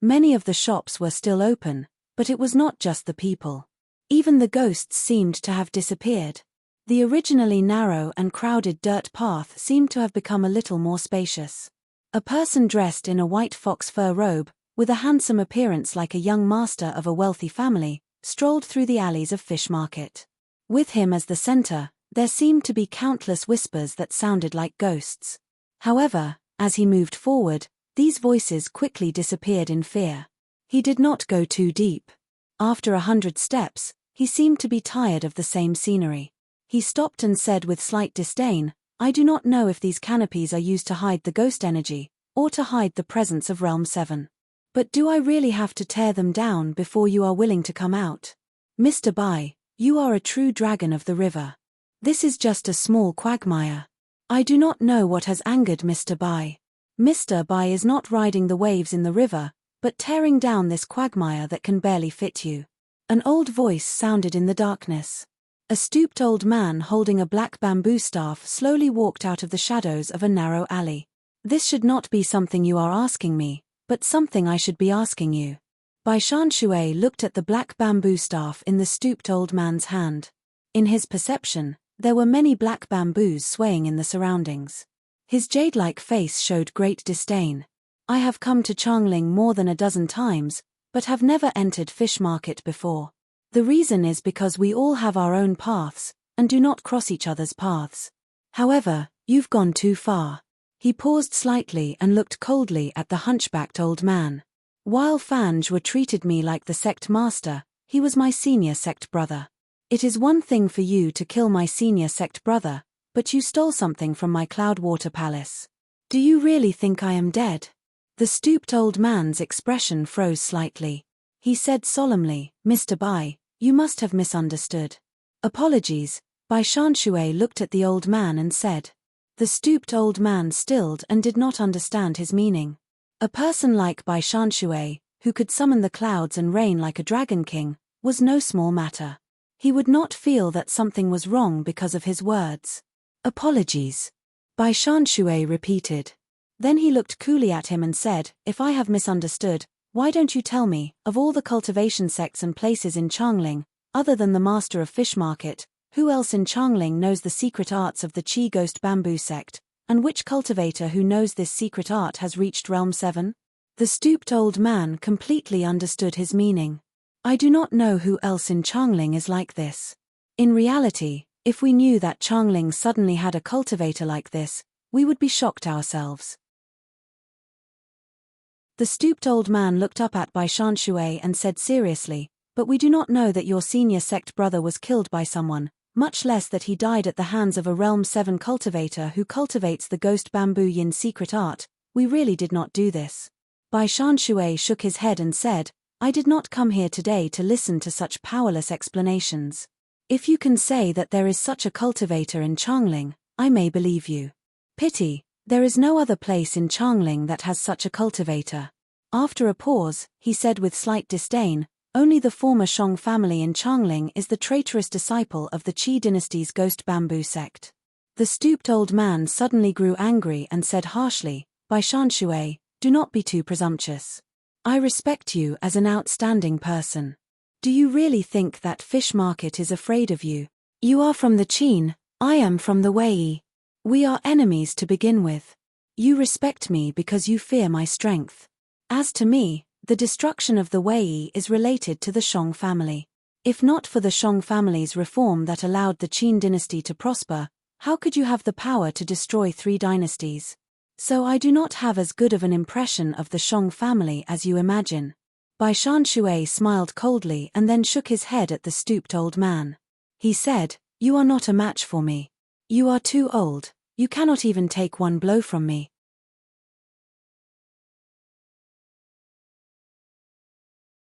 Speaker 1: Many of the shops were still open, but it was not just the people. Even the ghosts seemed to have disappeared. The originally narrow and crowded dirt path seemed to have become a little more spacious. A person dressed in a white fox fur robe, with a handsome appearance like a young master of a wealthy family, strolled through the alleys of Fish Market. With him as the center, there seemed to be countless whispers that sounded like ghosts. However, as he moved forward, These voices quickly disappeared in fear. He did not go too deep. After 100 steps, he seemed to be tired of the same scenery. He stopped and said with slight disdain, "I do not know if these canopies are used to hide the ghost energy, or to hide the presence of Realm 7. But do I really have to tear them down before you are willing to come out? Mr. Bai, you are a true dragon of the river. This is just a small quagmire. I do not know what has angered Mr. Bai. Mr. Bai is not riding the waves in the river, but tearing down this quagmire that can barely fit you." An old voice sounded in the darkness. A stooped old man holding a black bamboo staff slowly walked out of the shadows of a narrow alley. "This should not be something you are asking me, but something I should be asking you." Bai Shanshui looked at the black bamboo staff in the stooped old man's hand. In his perception, there were many black bamboos swaying in the surroundings. His jade-like face showed great disdain. "I have come to Changling more than a dozen times, but have never entered Fish Market before. The reason is because we all have our own paths, and do not cross each other's paths. However, you've gone too far." He paused slightly and looked coldly at the hunchbacked old man. "While Fan Zhuo treated me like the sect master, he was my senior sect brother. It is one thing for you to kill my senior sect brother, but you stole something from my Cloudwater Palace. Do you really think I am dead?" The stooped old man's expression froze slightly. He said solemnly, "Mr. Bai, you must have misunderstood." "Apologies." Bai Shanshui looked at the old man and said. The stooped old man stilled and did not understand his meaning. A person like Bai Shanshui, who could summon the clouds and reign like a dragon king, was no small matter. He would not feel that something was wrong because of his words. "Apologies." Bai Shanshui repeated. Then he looked coolly at him and said, "If I have misunderstood, why don't you tell me, of all the cultivation sects and places in Changling, other than the master of Fish Market, who else in Changling knows the secret arts of the Qi Ghost Bamboo sect, and which cultivator who knows this secret art has reached Realm 7? The stooped old man completely understood his meaning. "I do not know who else in Changling is like this. In reality, if we knew that Changling suddenly had a cultivator like this, we would be shocked ourselves." The stooped old man looked up at Bai Shanshui and said seriously, "But we do not know that your senior sect brother was killed by someone, much less that he died at the hands of a Realm 7 cultivator who cultivates the Ghost Bamboo Yin secret art. We really did not do this." Bai Shanshui shook his head and said, "I did not come here today to listen to such powerless explanations. If you can say that there is such a cultivator in Changling, I may believe you. Pity, there is no other place in Changling that has such a cultivator." After a pause, he said with slight disdain, "Only the former Shang family in Changling is the traitorous disciple of the Qi dynasty's Ghost Bamboo sect." The stooped old man suddenly grew angry and said harshly, "Bai Shanshui, do not be too presumptuous. I respect you as an outstanding person. Do you really think that Fish Market is afraid of you? You are from the Qin, I am from the Wei. We are enemies to begin with. You respect me because you fear my strength. As to me, the destruction of the Wei is related to the Shang family. If not for the Shang family's reform that allowed the Qin dynasty to prosper, how could you have the power to destroy 3 dynasties? So I do not have as good of an impression of the Shang family as you imagine." Bai Shanshui smiled coldly and then shook his head at the stooped old man. He said, "You are not a match for me. You are too old, you cannot even take one blow from me."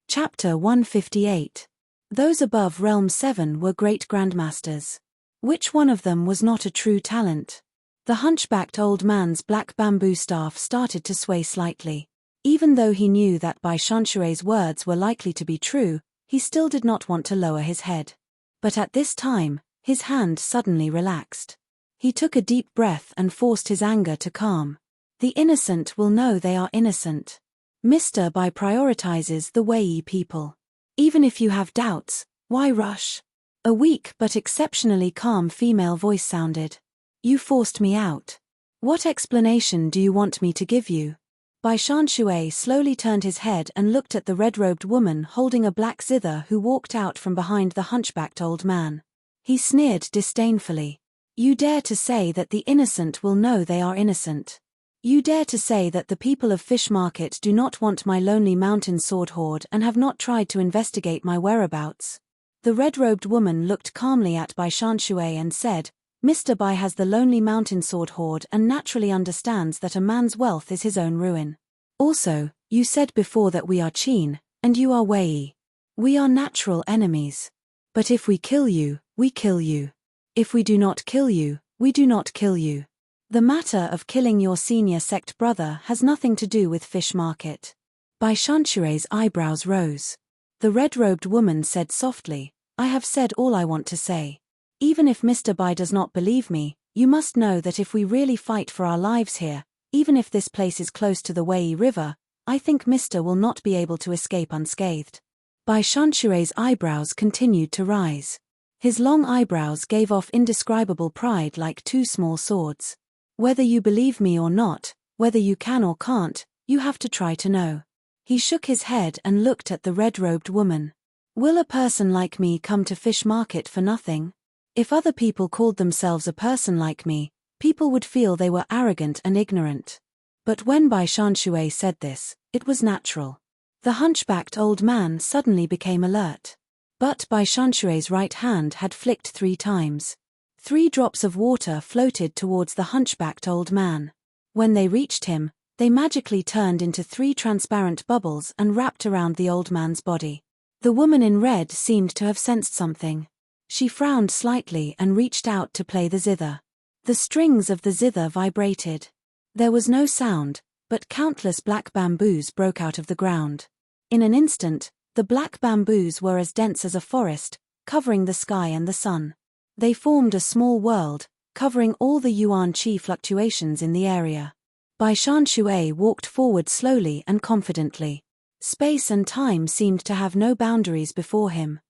Speaker 1: Chapter 158. Those above Realm 7 were great grandmasters. Which one of them was not a true talent? The hunchbacked old man's black bamboo staff started to sway slightly. Even though he knew that Bai Shanshui's words were likely to be true, he still did not want to lower his head. But at this time, his hand suddenly relaxed. He took a deep breath and forced his anger to calm. The innocent will know they are innocent. Mr. Bai prioritizes the Wei people. Even if you have doubts, why rush? A weak but exceptionally calm female voice sounded. "You forced me out. What explanation do you want me to give you?" Bai Shanshui slowly turned his head and looked at the red-robed woman holding a black zither who walked out from behind the hunchbacked old man. He sneered disdainfully. "You dare to say that the innocent will know they are innocent. You dare to say that the people of Fish Market do not want my lonely mountain sword hoard and have not tried to investigate my whereabouts? The red-robed woman looked calmly at Bai Shanshui and said, Mr. Bai has the lonely mountain sword hoard and naturally understands that a man's wealth is his own ruin. Also, you said before that we are Qin, and you are Wei. We are natural enemies. But if we kill you, we kill you. If we do not kill you, we do not kill you. The matter of killing your senior sect brother has nothing to do with Fish Market. Bai Shanshui's eyebrows rose. The red-robed woman said softly, I have said all I want to say. Even if Mr. Bai does not believe me, you must know that if we really fight for our lives here, even if this place is close to the Wei River, I think Mr. will not be able to escape unscathed. Bai Shanshui's eyebrows continued to rise. His long eyebrows gave off indescribable pride like two small swords. Whether you believe me or not, whether you can or can't, you have to try to know. He shook his head and looked at the red-robed woman. Will a person like me come to Fish Market for nothing? If other people called themselves a person like me, people would feel they were arrogant and ignorant. But when Bai Shanshui said this, it was natural. The hunchbacked old man suddenly became alert. But Bai Shanshui's right hand had flicked 3 times. 3 drops of water floated towards the hunchbacked old man. When they reached him, they magically turned into 3 transparent bubbles and wrapped around the old man's body. The woman in red seemed to have sensed something. She frowned slightly and reached out to play the zither. The strings of the zither vibrated. There was no sound, but countless black bamboos broke out of the ground. In an instant, the black bamboos were as dense as a forest, covering the sky and the sun. They formed a small world, covering all the yuan qi fluctuations in the area. Bai Shanshui walked forward slowly and confidently. Space and time seemed to have no boundaries before him.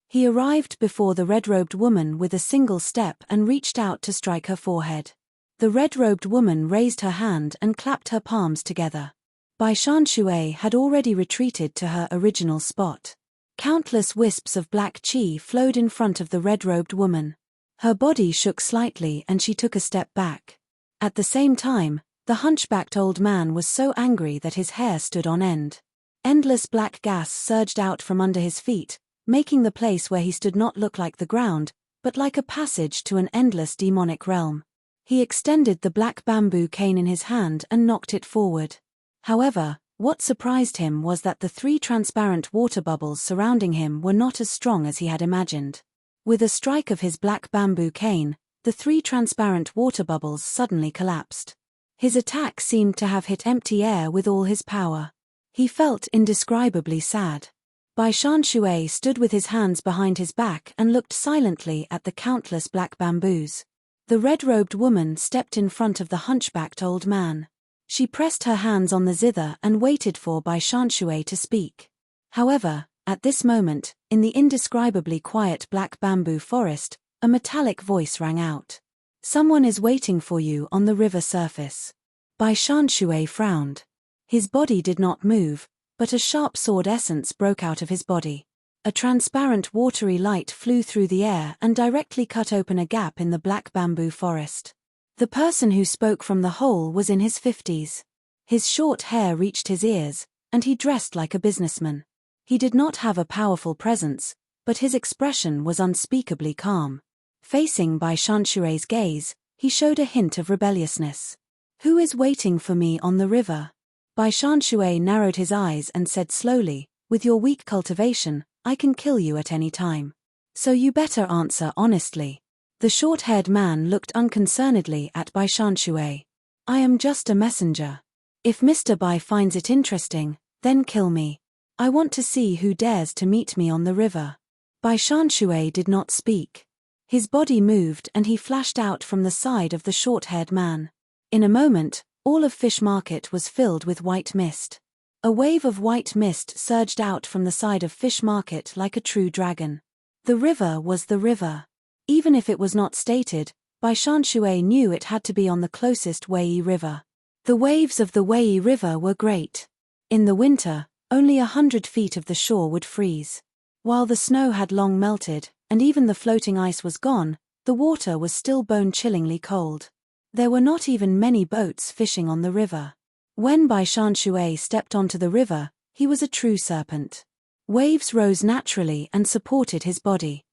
Speaker 1: He arrived before the red-robed woman with a single step and reached out to strike her forehead. The red-robed woman raised her hand and clapped her palms together. Bai Shanshui had already retreated to her original spot. Countless wisps of black qi flowed in front of the red-robed woman. Her body shook slightly and she took a step back. At the same time, the hunchbacked old man was so angry that his hair stood on end. Endless black gas surged out from under his feet, making the place where he stood not look like the ground, but like a passage to an endless demonic realm. He extended the black bamboo cane in his hand and knocked it forward. However, what surprised him was that the 3 transparent water bubbles surrounding him were not as strong as he had imagined. With a strike of his black bamboo cane, the 3 transparent water bubbles suddenly collapsed. His attack seemed to have hit empty air with all his power. He felt indescribably sad. Bai Shanshui stood with his hands behind his back and looked silently at the countless black bamboos. The red-robed woman stepped in front of the hunchbacked old man. She pressed her hands on the zither and waited for Bai Shanshui to speak. However, at this moment, in the indescribably quiet black bamboo forest, a metallic voice rang out. Someone is waiting for you on the river surface. Bai Shanshui frowned. His body did not move, but a sharp sword essence broke out of his body. A transparent watery light flew through the air and directly cut open a gap in the black bamboo forest. The person who spoke from the hole was in his 50s. His short hair reached his ears, and he dressed like a businessman. He did not have a powerful presence, but his expression was unspeakably calm. Facing Bai Shanshui's gaze, he showed a hint of rebelliousness. Who is waiting for me on the river? Bai Shanshui narrowed his eyes and said slowly, with your weak cultivation, I can kill you at any time. So you better answer honestly. The short-haired man looked unconcernedly at Bai Shanshui. I am just a messenger. If Mr. Bai finds it interesting, then kill me. I want to see who dares to meet me on the river. Bai Shanshui did not speak. His body moved and he flashed out from the side of the short-haired man. In a moment, all of Fish Market was filled with white mist. A wave of white mist surged out from the side of Fish Market like a true dragon. The river was the river. Even if it was not stated, Bai Shanshui knew it had to be on the closest Wei River. The waves of the Wei River were great. In the winter, only 100 feet of the shore would freeze. While the snow had long melted, and even the floating ice was gone, the water was still bone-chillingly cold. There were not even many boats fishing on the river. When Bai Shan stepped onto the river, he was a true serpent. Waves rose naturally and supported his body.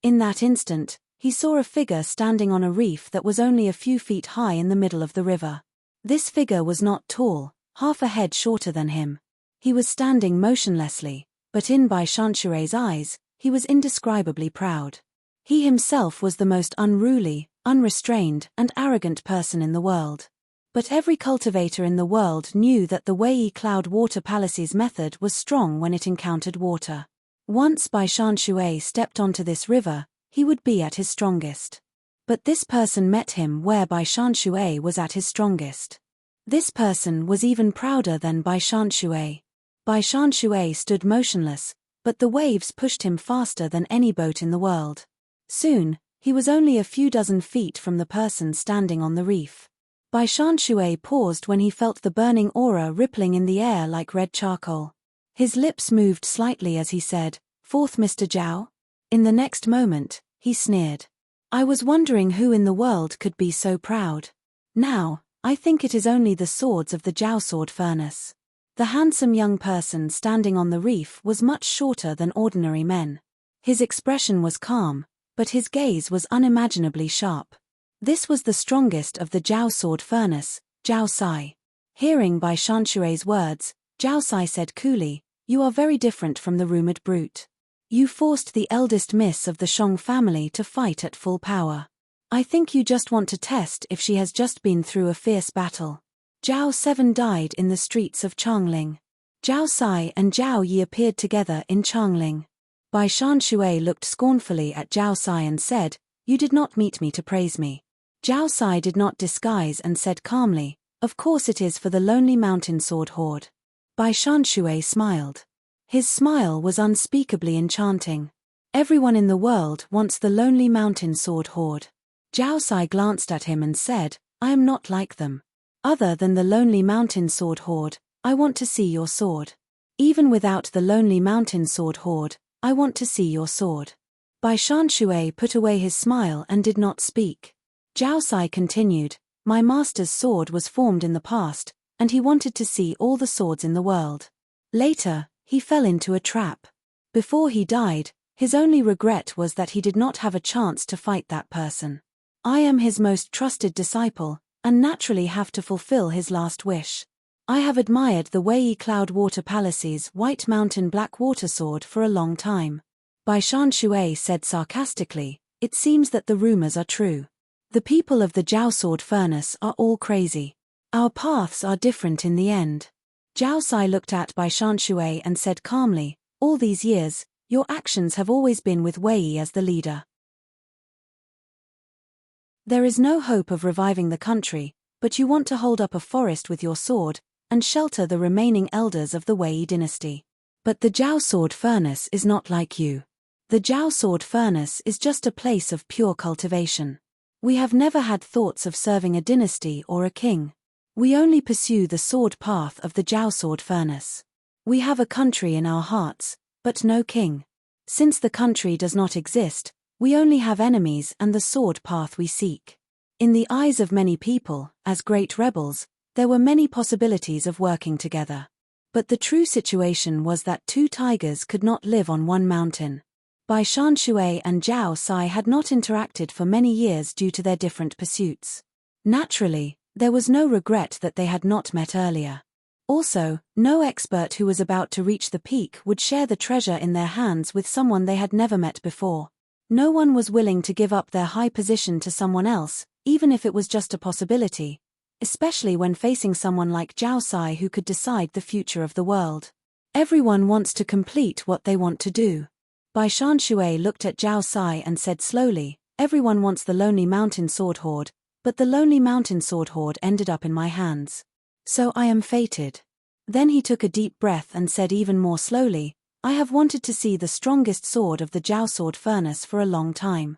Speaker 1: In that instant, he saw a figure standing on a reef that was only a few feet high in the middle of the river. This figure was not tall, half a head shorter than him. He was standing motionlessly, but in Bai Shan's eyes, he was indescribably proud. He himself was the most unruly, unrestrained, and arrogant person in the world. But every cultivator in the world knew that the Wei Cloud Water Palace's method was strong when it encountered water. Once Bai Shan stepped onto this river, he would be at his strongest. But this person met him where Bai Shan was at his strongest. This person was even prouder than Bai Shan. Bai Shan stood motionless, but the waves pushed him faster than any boat in the world. Soon, he was only a few dozen feet from the person standing on the reef. Bai Shan paused when he felt the burning aura rippling in the air like red charcoal. His lips moved slightly as he said, "Fourth Mr. Zhao?" In the next moment, he sneered. "I was wondering who in the world could be so proud. Now, I think it is only the swords of the Zhao sword furnace." The handsome young person standing on the reef was much shorter than ordinary men. His expression was calm, but his gaze was unimaginably sharp. This was the strongest of the Zhao sword furnace, Zhao Sai. Hearing Bai Shan's words, Zhao Sai said coolly, "You are very different from the rumored brute. You forced the eldest miss of the Shong family to fight at full power. I think you just want to test if she has just been through a fierce battle." Zhao 7 died in the streets of Changling. Zhao Sai and Zhao Yi appeared together in Changling. Bai Shan looked scornfully at Zhao Sai and said, "You did not meet me to praise me." Zhao Sai did not disguise and said calmly, "Of course it is for the Lonely Mountain Sword Horde." Bai Shan smiled. His smile was unspeakably enchanting. Everyone in the world wants the Lonely Mountain Sword Horde. Zhao Sai glanced at him and said, "I am not like them. Other than the Lonely Mountain Sword Horde, I want to see your sword. Even without the Lonely Mountain Sword Horde, I want to see your sword." Bai Shan put away his smile and did not speak. Zhao Sai continued, "My master's sword was formed in the past, and he wanted to see all the swords in the world. Later, he fell into a trap. Before he died, his only regret was that he did not have a chance to fight that person. I am his most trusted disciple, and naturally have to fulfill his last wish. I have admired the Wei Cloud Water Palace's White Mountain Black Water Sword for a long time." Bai Shan said sarcastically, "It seems that the rumors are true. The people of the Zhao sword furnace are all crazy. Our paths are different in the end." Zhao Sai looked at Bai Shan and said calmly, "All these years, your actions have always been with Wei as the leader. There is no hope of reviving the country, but you want to hold up a forest with your sword, and shelter the remaining elders of the Wei dynasty. But the Zhao sword furnace is not like you. The Zhao sword furnace is just a place of pure cultivation. We have never had thoughts of serving a dynasty or a king. We only pursue the sword path of the Zhao sword furnace. We have a country in our hearts, but no king. Since the country does not exist, we only have enemies and the sword path we seek. In the eyes of many people, as great rebels, there were many possibilities of working together. But the true situation was that two tigers could not live on one mountain. Bai Shan and Zhao Sai had not interacted for many years due to their different pursuits. Naturally, there was no regret that they had not met earlier. Also, no expert who was about to reach the peak would share the treasure in their hands with someone they had never met before. No one was willing to give up their high position to someone else, even if it was just a possibility, especially when facing someone like Zhao Sai who could decide the future of the world. Everyone wants to complete what they want to do. Bai Shan looked at Zhao Sai and said slowly, "Everyone wants the Lonely Mountain Sword Horde, but the Lonely Mountain Sword Horde ended up in my hands. So I am fated." Then he took a deep breath and said even more slowly, "I have wanted to see the strongest sword of the Zhao sword furnace for a long time."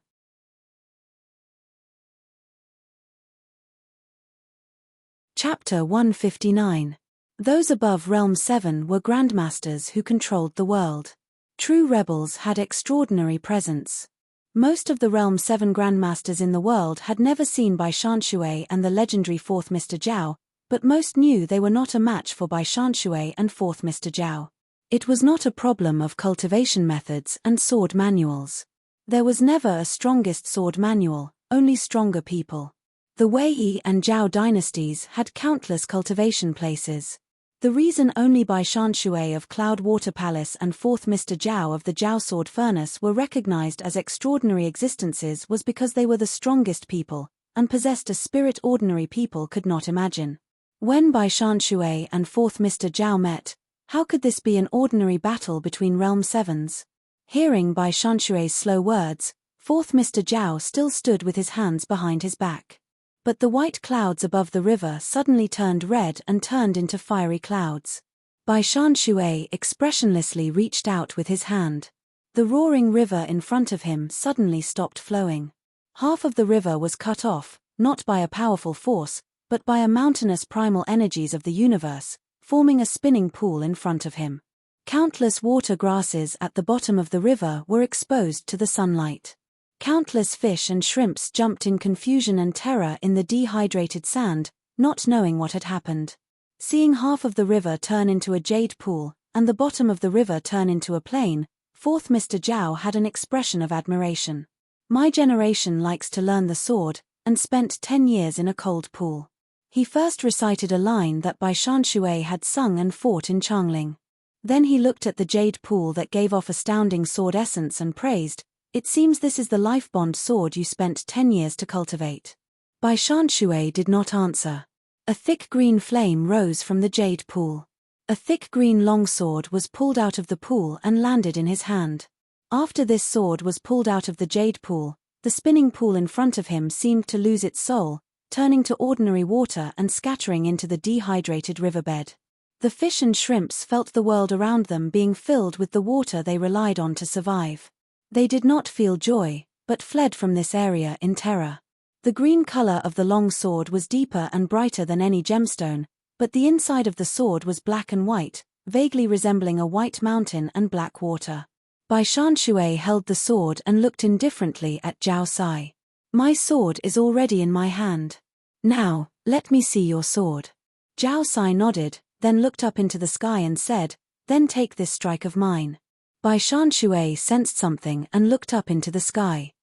Speaker 1: Chapter 159. Those above Realm 7 were grandmasters who controlled the world. True rebels had extraordinary presence. Most of the Realm 7 grandmasters in the world had never seen Bai Shanshui and the legendary 4th Mr. Zhao, but most knew they were not a match for Bai Shanshui and 4th Mr. Zhao. It was not a problem of cultivation methods and sword manuals. There was never a strongest sword manual, only stronger people. The Wei and Zhao dynasties had countless cultivation places. The reason only Bai Shanshui of Cloud Water Palace and 4th Mr. Zhao of the Zhao Sword Furnace were recognized as extraordinary existences was because they were the strongest people, and possessed a spirit ordinary people could not imagine. When Bai Shanshui and 4th Mr. Zhao met, how could this be an ordinary battle between Realm 7s? Hearing Bai Shanshui's slow words, 4th Mr. Zhao still stood with his hands behind his back. But the white clouds above the river suddenly turned red and turned into fiery clouds. Bai Shanshui expressionlessly reached out with his hand. The roaring river in front of him suddenly stopped flowing. Half of the river was cut off, not by a powerful force, but by a mountainous primal energies of the universe, forming a spinning pool in front of him. Countless water grasses at the bottom of the river were exposed to the sunlight. Countless fish and shrimps jumped in confusion and terror in the dehydrated sand, not knowing what had happened. Seeing half of the river turn into a jade pool, and the bottom of the river turn into a plain, 4th Mr. Zhao had an expression of admiration. My generation likes to learn the sword, and spent 10 years in a cold pool. He first recited a line that Bai Shanshui had sung and fought in Changling. Then he looked at the jade pool that gave off astounding sword essence and praised, "It seems this is the life bond sword you spent 10 years to cultivate." Bai Shanshui did not answer. A thick green flame rose from the jade pool. A thick green longsword was pulled out of the pool and landed in his hand. After this sword was pulled out of the jade pool, the spinning pool in front of him seemed to lose its soul, turning to ordinary water and scattering into the dehydrated riverbed. The fish and shrimps felt the world around them being filled with the water they relied on to survive. They did not feel joy, but fled from this area in terror. The green color of the long sword was deeper and brighter than any gemstone, but the inside of the sword was black and white, vaguely resembling a white mountain and black water. Bai Shanshui held the sword and looked indifferently at Zhao Sai. "My sword is already in my hand. Now, let me see your sword." Zhao Sai nodded, then looked up into the sky and said, "Then take this strike of mine." Bai Shanshui sensed something and looked up into the sky.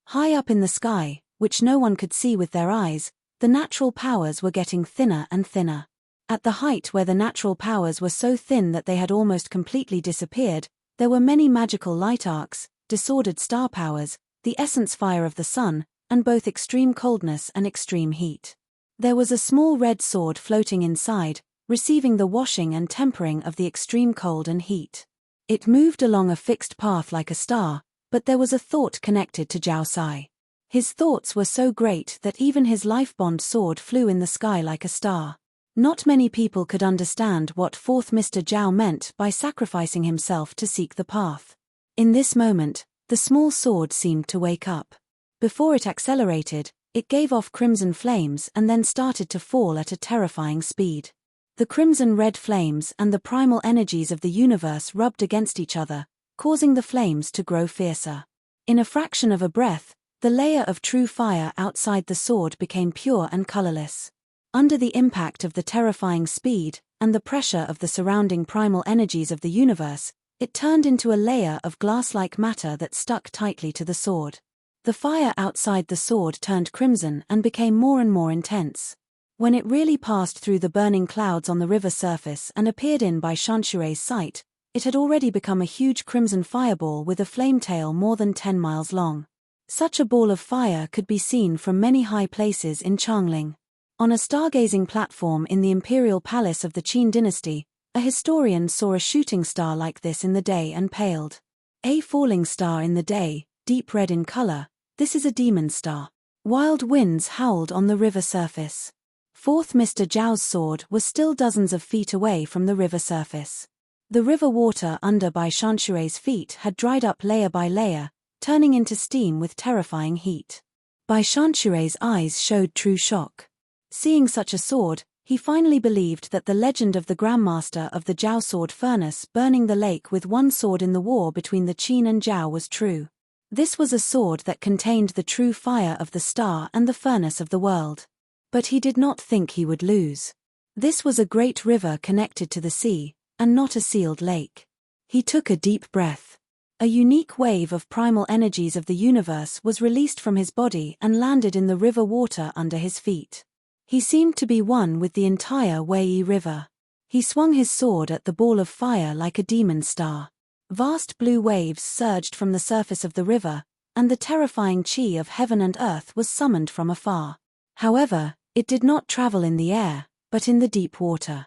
Speaker 1: High up in the sky, which no one could see with their eyes, the natural powers were getting thinner and thinner. At the height where the natural powers were so thin that they had almost completely disappeared, there were many magical light arcs, disordered star powers, the essence fire of the sun, and both extreme coldness and extreme heat. There was a small red sword floating inside, receiving the washing and tempering of the extreme cold and heat. It moved along a fixed path like a star, but there was a thought connected to Zhao Sai. His thoughts were so great that even his life-bond sword flew in the sky like a star. Not many people could understand what 4th Mr. Zhao meant by sacrificing himself to seek the path. In this moment, the small sword seemed to wake up. Before it accelerated, it gave off crimson flames and then started to fall at a terrifying speed. The crimson-red flames and the primal energies of the universe rubbed against each other, causing the flames to grow fiercer. In a fraction of a breath, the layer of true fire outside the sword became pure and colorless. Under the impact of the terrifying speed, and the pressure of the surrounding primal energies of the universe, it turned into a layer of glass-like matter that stuck tightly to the sword. The fire outside the sword turned crimson and became more and more intense. When it really passed through the burning clouds on the river surface and appeared in Bai Shanshui's sight, it had already become a huge crimson fireball with a flame tail more than 10 miles long. Such a ball of fire could be seen from many high places in Changling. On a stargazing platform in the imperial palace of the Qin dynasty, a historian saw a shooting star like this in the day and paled. A falling star in the day, deep red in color, this is a demon star. Wild winds howled on the river surface. 4th Mr. Zhao's sword was still dozens of feet away from the river surface. The river water under Bai Shanshui's feet had dried up layer by layer, turning into steam with terrifying heat. Bai Shanshui's eyes showed true shock. Seeing such a sword, He finally believed that the legend of the Grandmaster of the Jiao sword furnace burning the lake with one sword in the war between the Qin and Jiao was true. This was a sword that contained the true fire of the star and the furnace of the world. But he did not think he would lose. This was a great river connected to the sea, and not a sealed lake. He took a deep breath. A unique wave of primal energies of the universe was released from his body and landed in the river water under his feet. He seemed to be one with the entire Wei River. He swung his sword at the ball of fire like a demon star. Vast blue waves surged from the surface of the river, and the terrifying chi of heaven and earth was summoned from afar. However, it did not travel in the air, but in the deep water.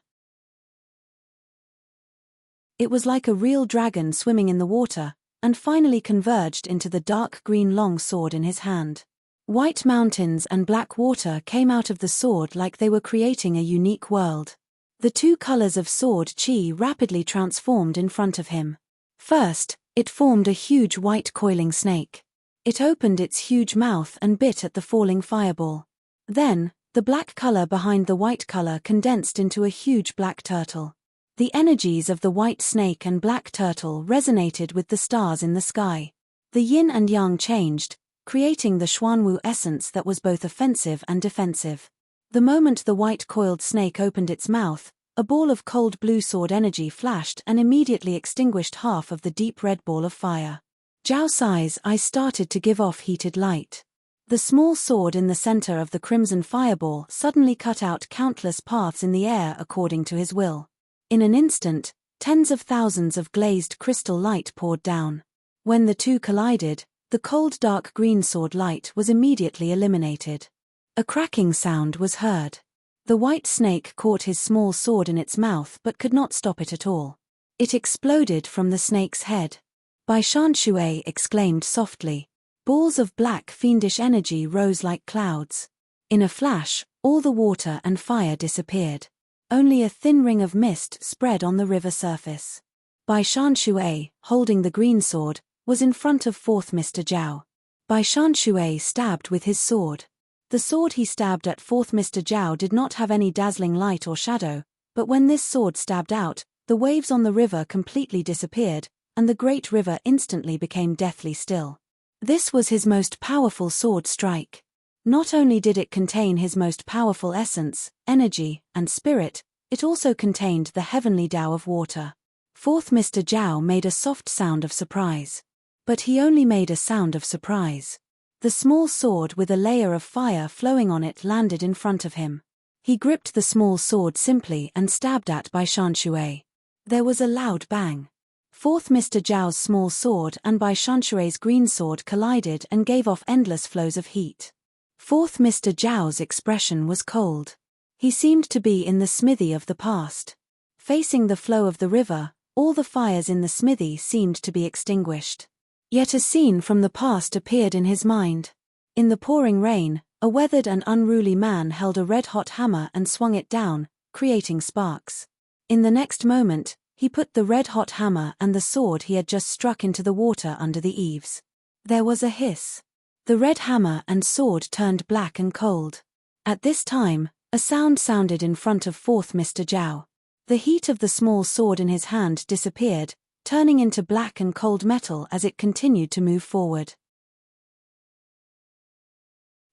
Speaker 1: It was like a real dragon swimming in the water, and finally converged into the dark green long sword in his hand. White mountains and black water came out of the sword like they were creating a unique world. The two colors of sword chi rapidly transformed in front of him. First, it formed a huge white coiling snake. It opened its huge mouth and bit at the falling fireball. Then, the black color behind the white color condensed into a huge black turtle. The energies of the white snake and black turtle resonated with the stars in the sky. The yin and yang changed, creating the Xuanwu essence that was both offensive and defensive. The moment the white coiled snake opened its mouth, a ball of cold blue sword energy flashed and immediately extinguished half of the deep red ball of fire. Zhao Sai's eyes started to give off heated light. The small sword in the center of the crimson fireball suddenly cut out countless paths in the air according to his will. In an instant, tens of thousands of glazed crystal light poured down. When the two collided, the cold dark green sword light was immediately eliminated. A cracking sound was heard. The white snake caught his small sword in its mouth but could not stop it at all. It exploded from the snake's head. Bai Shanshui exclaimed softly. Balls of black fiendish energy rose like clouds. In a flash, all the water and fire disappeared. Only a thin ring of mist spread on the river surface. Bai Shanshui, holding the green sword, was in front of fourth Mr. Zhao. Bai Shanshui stabbed with his sword. The sword he stabbed at fourth Mr. Zhao did not have any dazzling light or shadow, but when this sword stabbed out, the waves on the river completely disappeared, and the great river instantly became deathly still. This was his most powerful sword strike. Not only did it contain his most powerful essence, energy, and spirit, it also contained the heavenly Tao of water. Fourth Mr. Zhao made a soft sound of surprise. But he only made a sound of surprise. The small sword with a layer of fire flowing on it landed in front of him. He gripped the small sword simply and stabbed at Bai Shanshui. There was a loud bang. Fourth Mr. Zhao's small sword and Bai Shanshui's green sword collided and gave off endless flows of heat. Fourth Mr. Zhao's expression was cold. He seemed to be in the smithy of the past. Facing the flow of the river, all the fires in the smithy seemed to be extinguished. Yet a scene from the past appeared in his mind. In the pouring rain, a weathered and unruly man held a red-hot hammer and swung it down, creating sparks. In the next moment, he put the red-hot hammer and the sword he had just struck into the water under the eaves. There was a hiss. The red hammer and sword turned black and cold. At this time, a sound sounded in front of fourth Mr. Zhao. The heat of the small sword in his hand disappeared, turning into black and cold metal as it continued to move forward.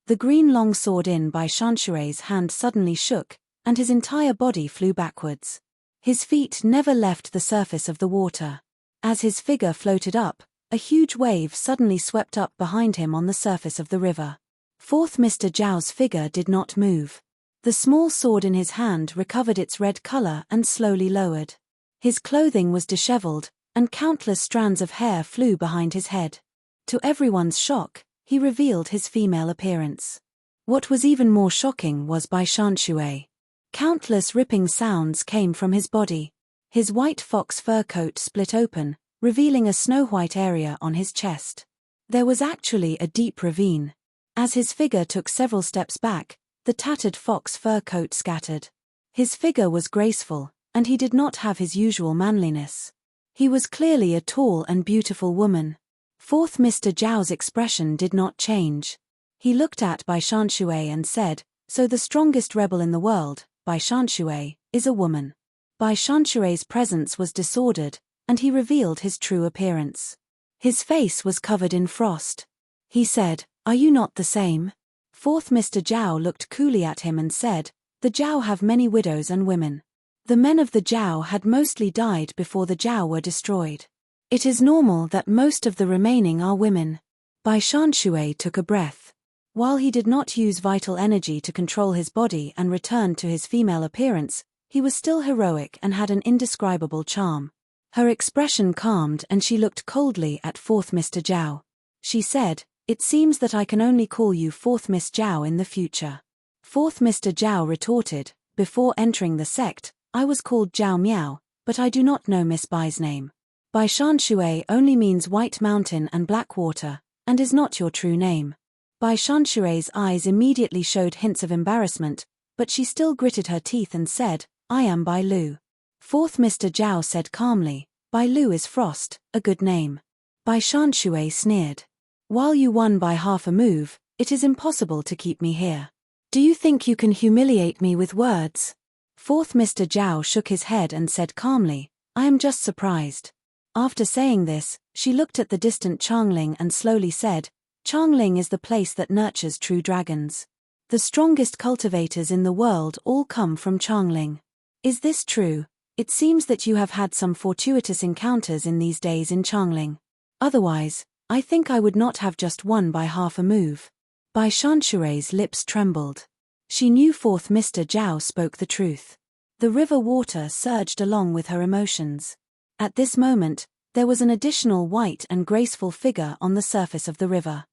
Speaker 1: The green long sword in Bai Shanshui's hand suddenly shook, and his entire body flew backwards. His feet never left the surface of the water. As his figure floated up, a huge wave suddenly swept up behind him on the surface of the river. Fourth Mr. Zhao's figure did not move. The small sword in his hand recovered its red color and slowly lowered. His clothing was disheveled, and countless strands of hair flew behind his head. To everyone's shock, he revealed his female appearance. What was even more shocking was Bai Shanshui. Countless ripping sounds came from his body. His white fox fur coat split open, revealing a snow-white area on his chest. There was actually a deep ravine. As his figure took several steps back, the tattered fox fur coat scattered. His figure was graceful, and he did not have his usual manliness. He was clearly a tall and beautiful woman. Fourth Mr. Zhao's expression did not change. He looked at Bai Shanshui and said, "So the strongest rebel in the world, Bai Shanshui, is a woman. Bai Shanshui's presence was disordered, and he revealed his true appearance. His face was covered in frost. He said, "Are you not the same?" Fourth Mr. Zhao looked coolly at him and said, "The Zhao have many widows and women. The men of the Zhao had mostly died before the Zhao were destroyed. It is normal that most of the remaining are women." Bai Shanshui took a breath. While he did not use vital energy to control his body and return to his female appearance, he was still heroic and had an indescribable charm. Her expression calmed and she looked coldly at Fourth Mr. Zhao. She said, "It seems that I can only call you Fourth Miss Zhao in the future." Fourth Mr. Zhao retorted, "Before entering the sect, I was called Zhao Miao, but I do not know Miss Bai's name. Bai Shanshui only means White Mountain and Black Water, and is not your true name." Bai Shanshui's eyes immediately showed hints of embarrassment, but she still gritted her teeth and said, "I am Bai Lu." Fourth Mr. Zhao said calmly, "Bai Lu is Frost, a good name." Bai Shanshui sneered. "While you won by half a move, it is impossible to keep me here. Do you think you can humiliate me with words?" Fourth Mr. Zhao shook his head and said calmly, "I am just surprised." After saying this, she looked at the distant Changling and slowly said, "Changling is the place that nurtures true dragons. The strongest cultivators in the world all come from Changling. Is this true? It seems that you have had some fortuitous encounters in these days in Changling. Otherwise, I think I would not have just won by half a move." Bai Shanshui's lips trembled. She knew Fourth Mr. Zhao spoke the truth. The river water surged along with her emotions. At this moment, there was an additional white and graceful figure on the surface of the river.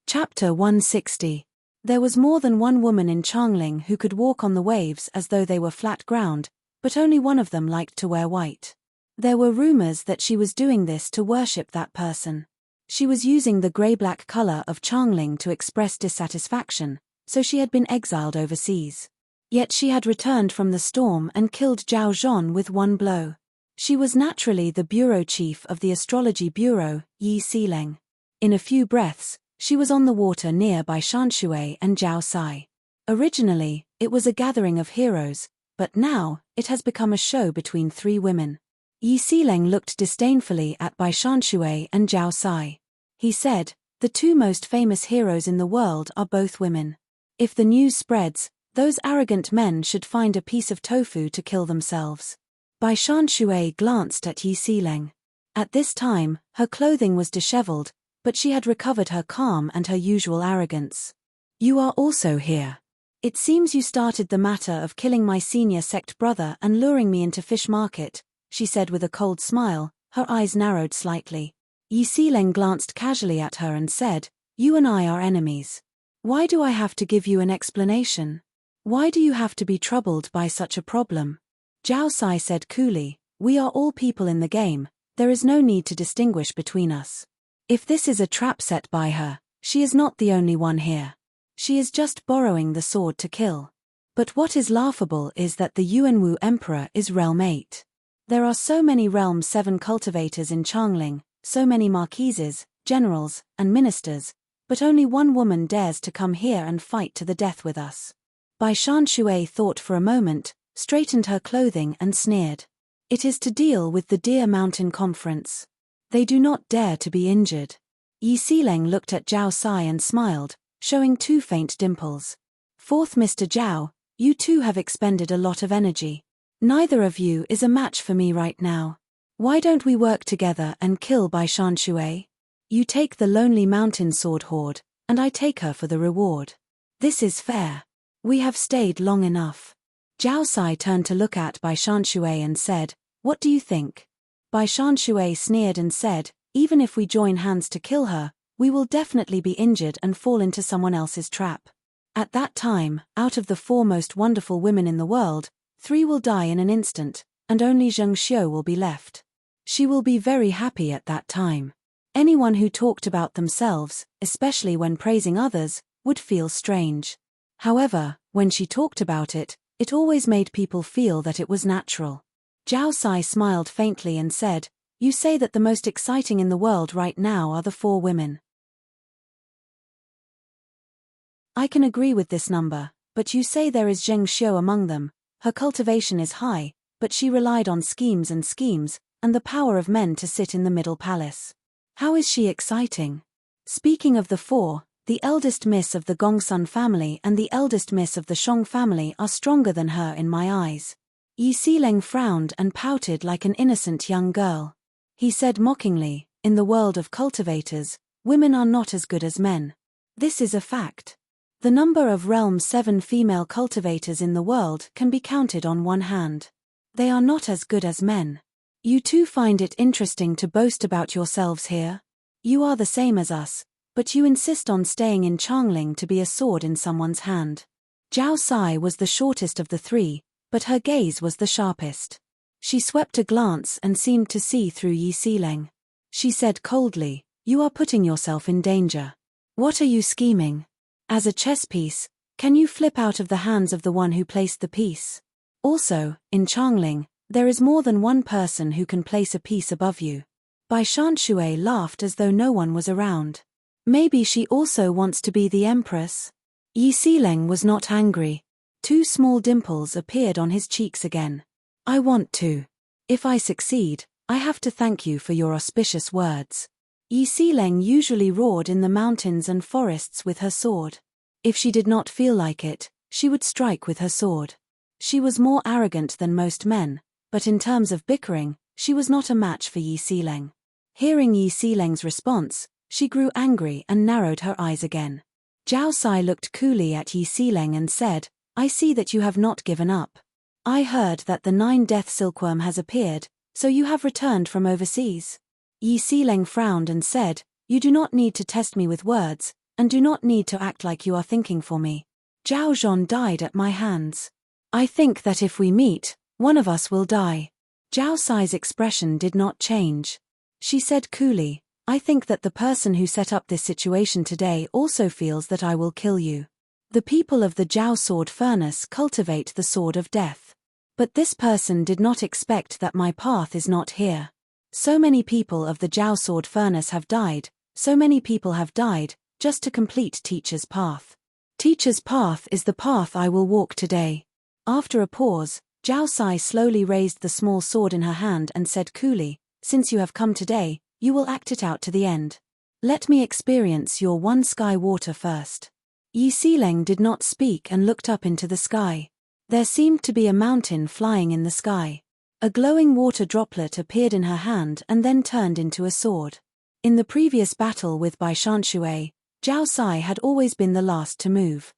Speaker 1: Chapter 160. There was more than one woman in Changling who could walk on the waves as though they were flat ground, but only one of them liked to wear white. There were rumors that she was doing this to worship that person. She was using the grey-black color of Changling to express dissatisfaction, so she had been exiled overseas. Yet she had returned from the storm and killed Zhao Zhon with one blow. She was naturally the bureau chief of the astrology bureau, Yi Sileng. In a few breaths, she was on the water near Bai Shanshui and Zhao Sai. Originally, it was a gathering of heroes, but now, it has become a show between three women. Yi Sileng looked disdainfully at Bai Shanshui and Zhao Sai. He said, "The two most famous heroes in the world are both women. If the news spreads, those arrogant men should find a piece of tofu to kill themselves." Bai Shanshui glanced at Yi Sileng. At this time, her clothing was disheveled, but she had recovered her calm and her usual arrogance. "You are also here. It seems you started the matter of killing my senior sect brother and luring me into fish market," she said with a cold smile, her eyes narrowed slightly. Yi Sileng glanced casually at her and said, "You and I are enemies. Why do I have to give you an explanation? Why do you have to be troubled by such a problem?" Zhao Sai said coolly, "We are all people in the game, there is no need to distinguish between us. If this is a trap set by her, she is not the only one here. She is just borrowing the sword to kill. But what is laughable is that the Yuanwu Emperor is Realm 8. There are so many Realm 7 cultivators in Changling, so many marquises, generals, and ministers, but only one woman dares to come here and fight to the death with us." Bai Shanshui thought for a moment, straightened her clothing and sneered. "It is to deal with the Deer Mountain Conference. They do not dare to be injured." Yi Sileng looked at Zhao Sai and smiled, showing two faint dimples. "Fourth Mr. Zhao, you two have expended a lot of energy. Neither of you is a match for me right now. Why don't we work together and kill Bai Shanshui? You take the Lonely Mountain Sword Horde, and I take her for the reward. This is fair. We have stayed long enough." Zhao Sai turned to look at Bai Shanshui and said, "What do you think?" Bai Shanshui sneered and said, "Even if we join hands to kill her, we will definitely be injured and fall into someone else's trap. At that time, out of the 4 most wonderful women in the world, 3 will die in an instant, and only Zheng Xiu will be left. She will be very happy at that time. Anyone who talked about themselves, especially when praising others, would feel strange. However, when she talked about it, it always made people feel that it was natural." Zhao Sai smiled faintly and said, "You say that the most exciting in the world right now are the 4 women. I can agree with this number, but you say there is Zheng Xiu among them. Her cultivation is high, but she relied on schemes, and the power of men to sit in the middle palace. How is she exciting? Speaking of the four, the eldest miss of the Gongsun family and the eldest miss of the Shong family are stronger than her in my eyes. Yi Xileng frowned and pouted like an innocent young girl. He said mockingly, in the world of cultivators, women are not as good as men. This is a fact. The number of Realm 7 female cultivators in the world can be counted on one hand. They are not as good as men. You too find it interesting to boast about yourselves here? You are the same as us, but you insist on staying in Changling to be a sword in someone's hand. Zhao Sai was the shortest of the three, but her gaze was the sharpest. She swept a glance and seemed to see through Yi Xileng. She said coldly, "You are putting yourself in danger. What are you scheming? As a chess piece, can you flip out of the hands of the one who placed the piece? Also, in Changling, there is more than one person who can place a piece above you." Bai Shanshui laughed as though no one was around. Maybe she also wants to be the empress? Yi Xileng was not angry. Two small dimples appeared on his cheeks again. I want to. If I succeed, I have to thank you for your auspicious words. Yi Xileng usually roared in the mountains and forests with her sword. If she did not feel like it, she would strike with her sword. She was more arrogant than most men, but in terms of bickering, she was not a match for Yi Xileng. Hearing Yi Xileng's response, she grew angry and narrowed her eyes again. Zhao Sai looked coolly at Yi Xileng and said, "I see that you have not given up. I heard that the 9-death silkworm has appeared, so you have returned from overseas." Yi Xileng frowned and said, "You do not need to test me with words, and do not need to act like you are thinking for me. Zhao Zhon died at my hands. I think that if we meet, one of us will die." Zhao Sai's expression did not change. She said coolly, "I think that the person who set up this situation today also feels that I will kill you. The people of the Zhao sword furnace cultivate the sword of death. But this person did not expect that my path is not here. So many people of the Zhao sword furnace have died, so many people have died, just to complete Teacher's path. Teacher's path is the path I will walk today." After a pause, Zhao Sai slowly raised the small sword in her hand and said coolly, "Since you have come today, you will act it out to the end. Let me experience your one sky water first." Yi Xileng did not speak and looked up into the sky. There seemed to be a mountain flying in the sky. A glowing water droplet appeared in her hand and then turned into a sword. In the previous battle with Bai Shanshui, Zhao Sai had always been the last to move.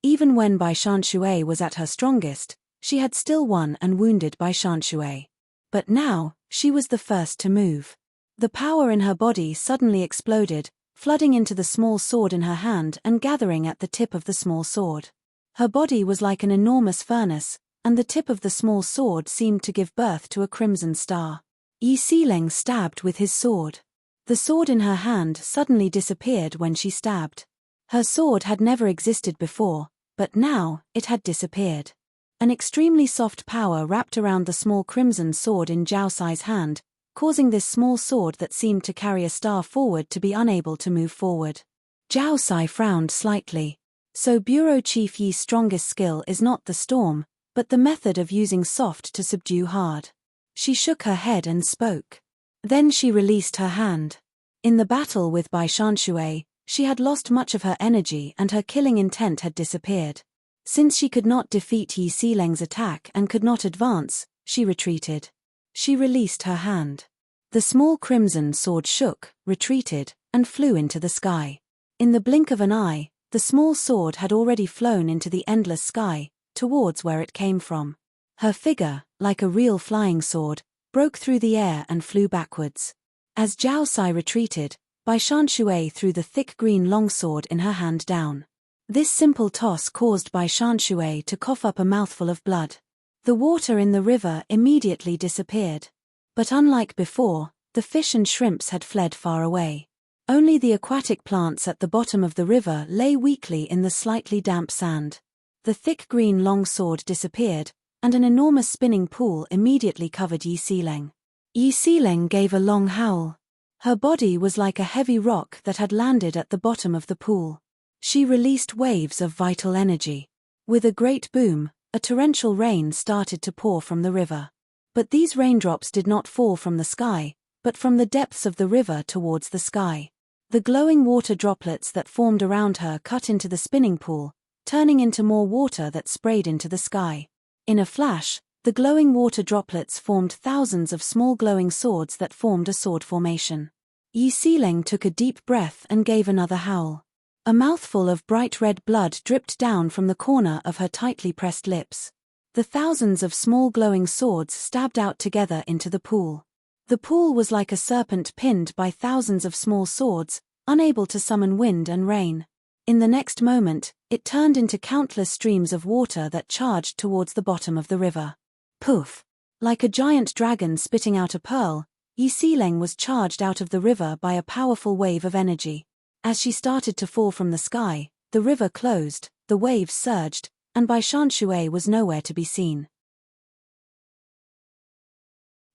Speaker 1: Even when Bai Shanshui was at her strongest, she had still won and wounded Bai Shanshui. But now, she was the first to move. The power in her body suddenly exploded, flooding into the small sword in her hand and gathering at the tip of the small sword. Her body was like an enormous furnace, and the tip of the small sword seemed to give birth to a crimson star. Yi Xileng stabbed with his sword. The sword in her hand suddenly disappeared when she stabbed. Her sword had never existed before, but now, it had disappeared. An extremely soft power wrapped around the small crimson sword in Zhao Sai's hand, causing this small sword that seemed to carry a star forward to be unable to move forward. Zhao Sai frowned slightly. So Bureau Chief Yi's strongest skill is not the storm, but the method of using soft to subdue hard. She shook her head and spoke. Then she released her hand. In the battle with Bai Shanshui, she had lost much of her energy and her killing intent had disappeared. Since she could not defeat Yi Xileng's attack and could not advance, she retreated. She released her hand. The small crimson sword shook, retreated, and flew into the sky. In the blink of an eye, the small sword had already flown into the endless sky, towards where it came from. Her figure, like a real flying sword, broke through the air and flew backwards. As Zhao Sai retreated, Bai Shanshui threw the thick green longsword in her hand down. This simple toss caused Bai Shanshui to cough up a mouthful of blood. The water in the river immediately disappeared. But unlike before, the fish and shrimps had fled far away. Only the aquatic plants at the bottom of the river lay weakly in the slightly damp sand. The thick green longsword disappeared, and an enormous spinning pool immediately covered Yi Xileng. Yi Xileng gave a long howl. Her body was like a heavy rock that had landed at the bottom of the pool. She released waves of vital energy. With a great boom, a torrential rain started to pour from the river. But these raindrops did not fall from the sky, but from the depths of the river towards the sky. The glowing water droplets that formed around her cut into the spinning pool, turning into more water that sprayed into the sky. In a flash, the glowing water droplets formed thousands of small glowing swords that formed a sword formation. Yi Xileng took a deep breath and gave another howl. A mouthful of bright red blood dripped down from the corner of her tightly pressed lips. The thousands of small glowing swords stabbed out together into the pool. The pool was like a serpent pinned by thousands of small swords, unable to summon wind and rain. In the next moment, it turned into countless streams of water that charged towards the bottom of the river. Poof! Like a giant dragon spitting out a pearl, Yi Xileng was charged out of the river by a powerful wave of energy. As she started to fall from the sky, the river closed, the waves surged, and Bai Shanshui was nowhere to be seen.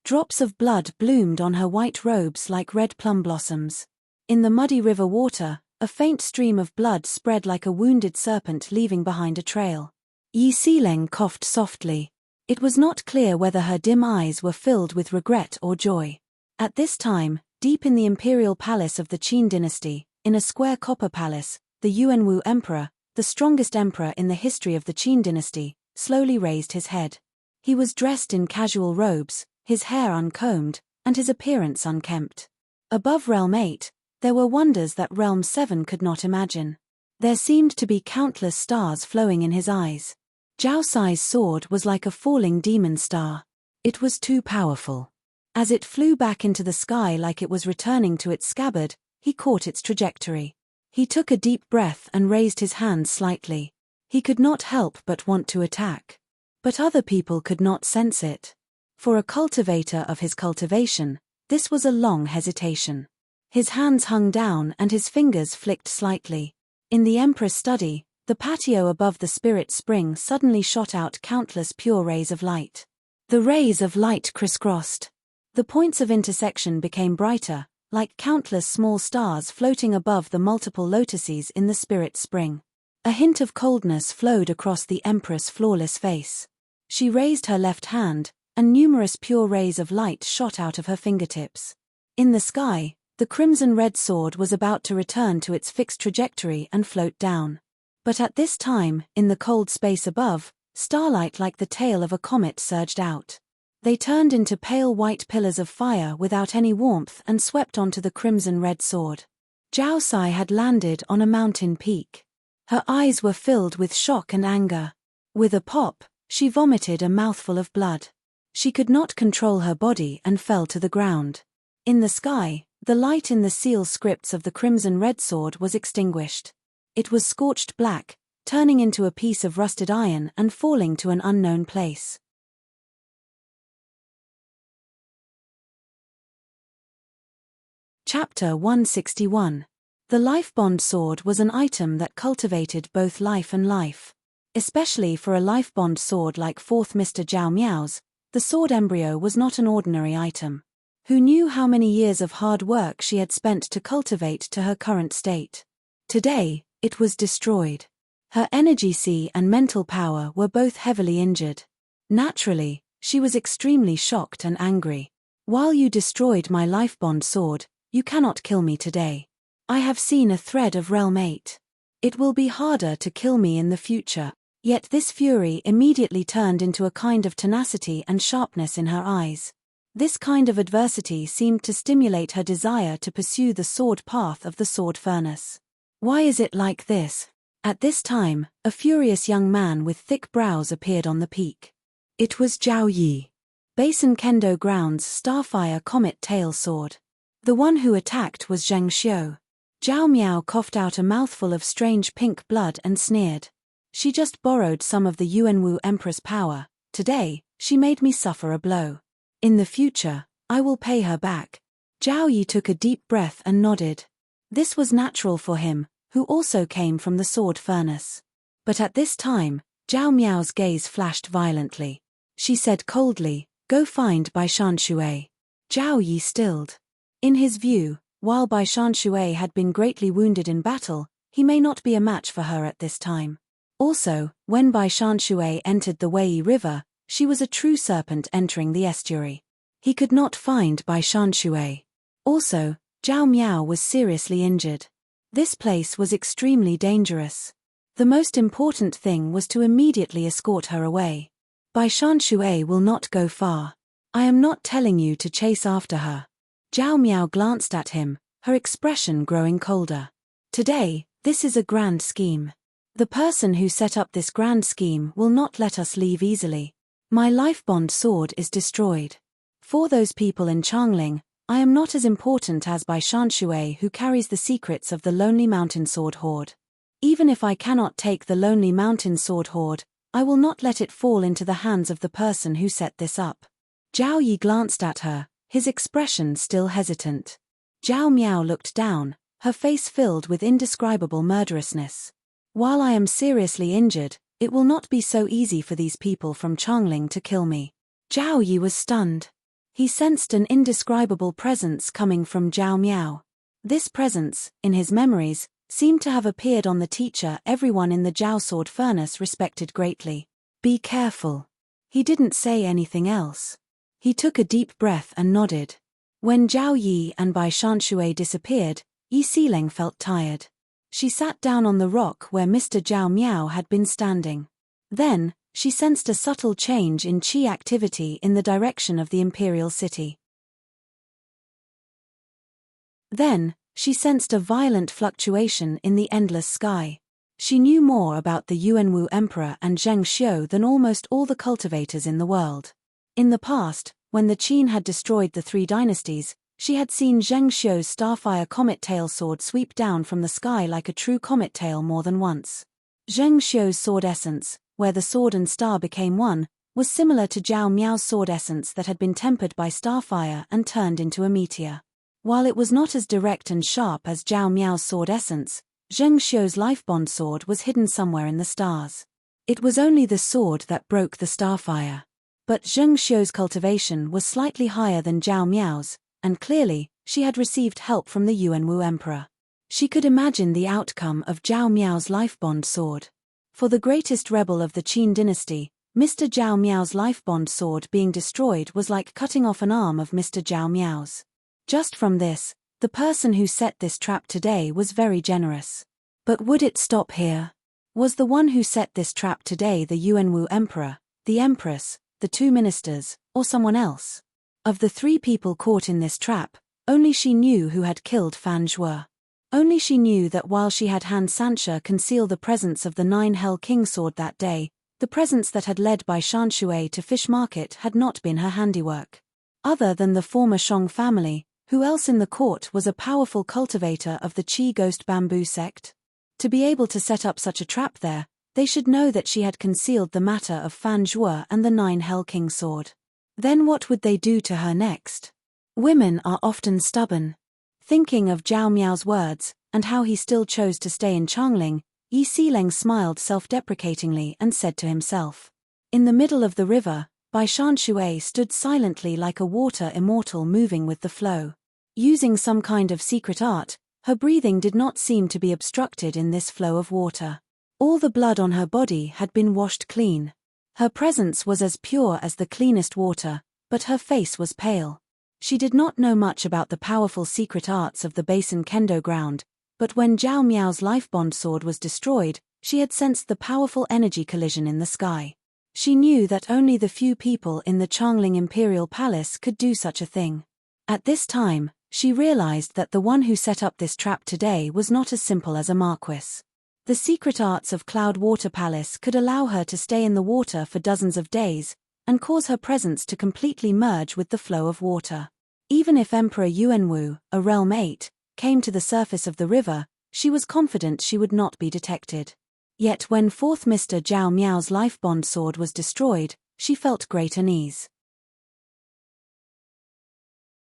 Speaker 1: Drops of blood bloomed on her white robes like red plum blossoms. In the muddy river water, a faint stream of blood spread like a wounded serpent leaving behind a trail. Yi Xileng coughed softly. It was not clear whether her dim eyes were filled with regret or joy. At this time, deep in the imperial palace of the Qin dynasty, in a square copper palace, the Yuanwu emperor, the strongest emperor in the history of the Qin dynasty, slowly raised his head. He was dressed in casual robes, his hair uncombed, and his appearance unkempt. Above Realm 8, there were wonders that Realm 7 could not imagine. There seemed to be countless stars flowing in his eyes. Zhao Sai's sword was like a falling demon star. It was too powerful. As it flew back into the sky like it was returning to its scabbard, he caught its trajectory. He took a deep breath and raised his hands slightly. He could not help but want to attack. But other people could not sense it. For a cultivator of his cultivation, this was a long hesitation. His hands hung down and his fingers flicked slightly. In the Empress study, the patio above the spirit spring suddenly shot out countless pure rays of light. The rays of light crisscrossed. The points of intersection became brighter, like countless small stars floating above the multiple lotuses in the spirit spring. A hint of coldness flowed across the Empress' flawless face. She raised her left hand, and numerous pure rays of light shot out of her fingertips. In the sky, the crimson-red sword was about to return to its fixed trajectory and float down. But at this time, in the cold space above, starlight like the tail of a comet surged out. They turned into pale white pillars of fire without any warmth and swept onto the crimson-red sword. Zhao Sai had landed on a mountain peak. Her eyes were filled with shock and anger. With a pop, she vomited a mouthful of blood. She could not control her body and fell to the ground. In the sky, the light in the seal scripts of the crimson-red sword was extinguished. It was scorched black, turning into a piece of rusted iron and falling to an unknown place. Chapter 161. The Life Bond Sword was an item that cultivated both life and life. Especially for a life bond sword like 4th Mr. Zhao Miao's, the sword embryo was not an ordinary item. Who knew how many years of hard work she had spent to cultivate to her current state? Today, it was destroyed. Her energy sea and mental power were both heavily injured. Naturally, she was extremely shocked and angry. While you destroyed my life bond sword, you cannot kill me today. I have seen a thread of Realm 8. It will be harder to kill me in the future. Yet this fury immediately turned into a kind of tenacity and sharpness in her eyes. This kind of adversity seemed to stimulate her desire to pursue the sword path of the sword furnace. Why is it like this? At this time, a furious young man with thick brows appeared on the peak. It was Zhao Yi. Basin Kendo Grounds Starfire Comet Tail Sword. The one who attacked was Zheng Xiu. Zhao Miao coughed out a mouthful of strange pink blood and sneered. She just borrowed some of the Yuanwu Empress power. Today, she made me suffer a blow. In the future, I will pay her back. Zhao Yi took a deep breath and nodded. This was natural for him, who also came from the sword furnace. But at this time, Zhao Miao's gaze flashed violently. She said coldly, "Go find Bai Shanshui." Zhao Yi stilled. In his view, while Bai Shanshui had been greatly wounded in battle, he may not be a match for her at this time. Also, when Bai Shanshui entered the Wei River, she was a true serpent entering the estuary. He could not find Bai Shanshui. Also, Zhao Miao was seriously injured. This place was extremely dangerous. The most important thing was to immediately escort her away. Bai Shanshui will not go far. I am not telling you to chase after her. Zhao Miao glanced at him, her expression growing colder. Today, this is a grand scheme. The person who set up this grand scheme will not let us leave easily. My life-bond sword is destroyed. For those people in Changling, I am not as important as Bai Shanshui, who carries the secrets of the Lonely Mountain Sword Hoard. Even if I cannot take the Lonely Mountain Sword Hoard, I will not let it fall into the hands of the person who set this up. Zhao Yi glanced at her, his expression still hesitant. Zhao Miao looked down, her face filled with indescribable murderousness. While I am seriously injured, it will not be so easy for these people from Changling to kill me. Zhao Yi was stunned. He sensed an indescribable presence coming from Zhao Miao. This presence, in his memories, seemed to have appeared on the teacher everyone in the Zhao Sword Furnace respected greatly. Be careful. He didn't say anything else. He took a deep breath and nodded. When Zhao Yi and Bai Shanshui disappeared, Yi Xileng felt tired. She sat down on the rock where Mr. Zhao Miao had been standing. Then, she sensed a subtle change in qi activity in the direction of the imperial city. Then, she sensed a violent fluctuation in the endless sky. She knew more about the Yuanwu Emperor and Zheng Xiu than almost all the cultivators in the world. In the past, when the Qin had destroyed the three dynasties, she had seen Zheng Xiu's starfire comet tail sword sweep down from the sky like a true comet tail more than once. Zheng Xiu's sword essence, where the sword and star became one, was similar to Zhao Miao's sword essence that had been tempered by starfire and turned into a meteor. While it was not as direct and sharp as Zhao Miao's sword essence, Zheng Xiu's life-bond sword was hidden somewhere in the stars. It was only the sword that broke the starfire. But Zheng Xiu's cultivation was slightly higher than Zhao Miao's, and clearly, she had received help from the Yuanwu Emperor. She could imagine the outcome of Zhao Miao's life-bond sword. For the greatest rebel of the Qin dynasty, Mr. Zhao Miao's life-bond sword being destroyed was like cutting off an arm of Mr. Zhao Miao's. Just from this, the person who set this trap today was very generous. But would it stop here? Was the one who set this trap today the Yuanwu Emperor, the Empress, the two ministers, or someone else? Of the three people caught in this trap, only she knew who had killed Fan Zhuo. Only she knew that while she had Han Sanxia conceal the presence of the Nine Hell King sword that day, the presence that had led Bai Shanshui to Fish Market had not been her handiwork. Other than the former Shang family, who else in the court was a powerful cultivator of the Qi Ghost Bamboo sect? To be able to set up such a trap there, they should know that she had concealed the matter of Fan Zhuo and the Nine Hell King sword. Then what would they do to her next? Women are often stubborn. Thinking of Zhao Miao's words, and how he still chose to stay in Changling, Yi Xileng smiled self-deprecatingly and said to himself. In the middle of the river, Bai Shanshui stood silently like a water immortal moving with the flow. Using some kind of secret art, her breathing did not seem to be obstructed in this flow of water. All the blood on her body had been washed clean. Her presence was as pure as the cleanest water, but her face was pale. She did not know much about the powerful secret arts of the Basin Kendo ground, but when Zhao Miao's life-bond sword was destroyed, she had sensed the powerful energy collision in the sky. She knew that only the few people in the Changling Imperial Palace could do such a thing. At this time, she realized that the one who set up this trap today was not as simple as a marquis. The secret arts of Cloud Water Palace could allow her to stay in the water for dozens of days, and cause her presence to completely merge with the flow of water. Even if Emperor Yuanwu, a realm 8, came to the surface of the river, she was confident she would not be detected. Yet when fourth Mr. Zhao Miao's life-bond sword was destroyed, she felt great unease.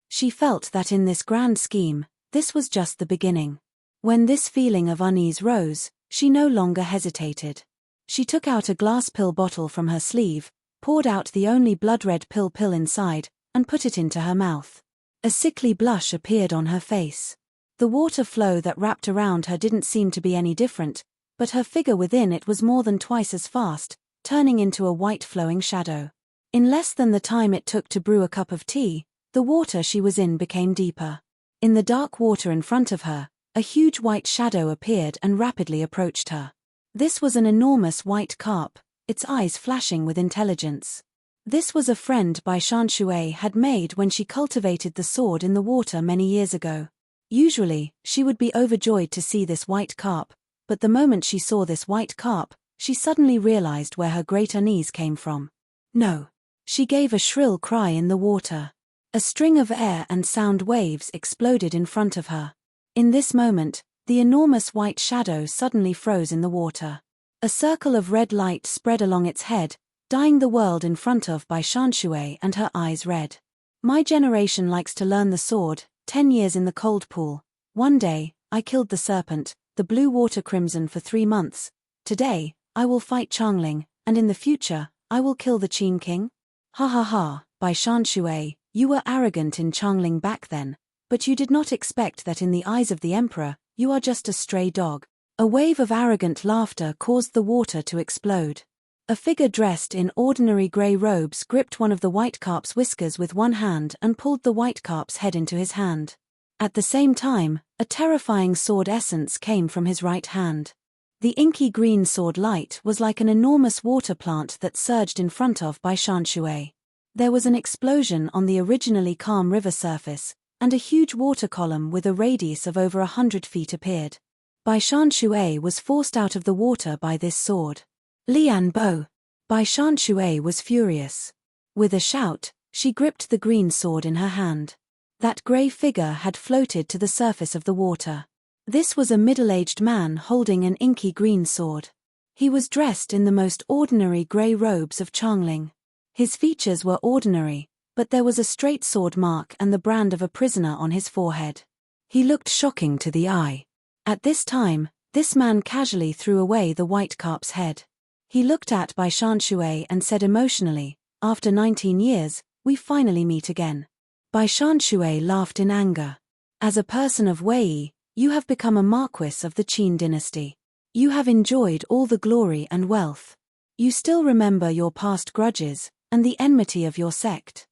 Speaker 1: She felt that in this grand scheme, this was just the beginning. When this feeling of unease rose, she no longer hesitated. She took out a glass pill bottle from her sleeve, poured out the only blood-red pill inside, and put it into her mouth. A sickly blush appeared on her face. The water flow that wrapped around her didn't seem to be any different, but her figure within it was more than twice as fast, turning into a white flowing shadow. In less than the time it took to brew a cup of tea, the water she was in became deeper. In the dark water in front of her, a huge white shadow appeared and rapidly approached her. This was an enormous white carp, its eyes flashing with intelligence. This was a friend Bai Shanshui had made when she cultivated the sword in the water many years ago. Usually, she would be overjoyed to see this white carp, but the moment she saw this white carp, she suddenly realized where her great unease came from. No! She gave a shrill cry in the water. A string of air and sound waves exploded in front of her. In this moment, the enormous white shadow suddenly froze in the water. A circle of red light spread along its head, dyeing the world in front of Bai Shanshui and her eyes red. My generation likes to learn the sword, 10 years in the cold pool. One day, I killed the serpent, the blue water crimson for 3 months. Today, I will fight Changling, and in the future, I will kill the Qin king. Ha ha ha, Bai Shanshui, you were arrogant in Changling back then, but you did not expect that in the eyes of the emperor, you are just a stray dog. A wave of arrogant laughter caused the water to explode. A figure dressed in ordinary grey robes gripped one of the white carp's whiskers with one hand and pulled the white carp's head into his hand. At the same time, a terrifying sword essence came from his right hand. The inky green sword light was like an enormous water plant that surged in front of Bai Shanshui. There was an explosion on the originally calm river surface, and a huge water column with a radius of over 100 feet appeared. Bai Shanshui was forced out of the water by this sword. Lian Bo! Bai Shanshui was furious. With a shout, she gripped the green sword in her hand. That grey figure had floated to the surface of the water. This was a middle-aged man holding an inky green sword. He was dressed in the most ordinary grey robes of Changling. His features were ordinary, but there was a straight sword mark and the brand of a prisoner on his forehead. He looked shocking to the eye. At this time, this man casually threw away the white carp's head. He looked at Bai Shanshui and said emotionally, "After 19 years, we finally meet again." Bai Shanshui laughed in anger. "As a person of Wei, you have become a marquis of the Qin dynasty. You have enjoyed all the glory and wealth. You still remember your past grudges, and the enmity of your sect."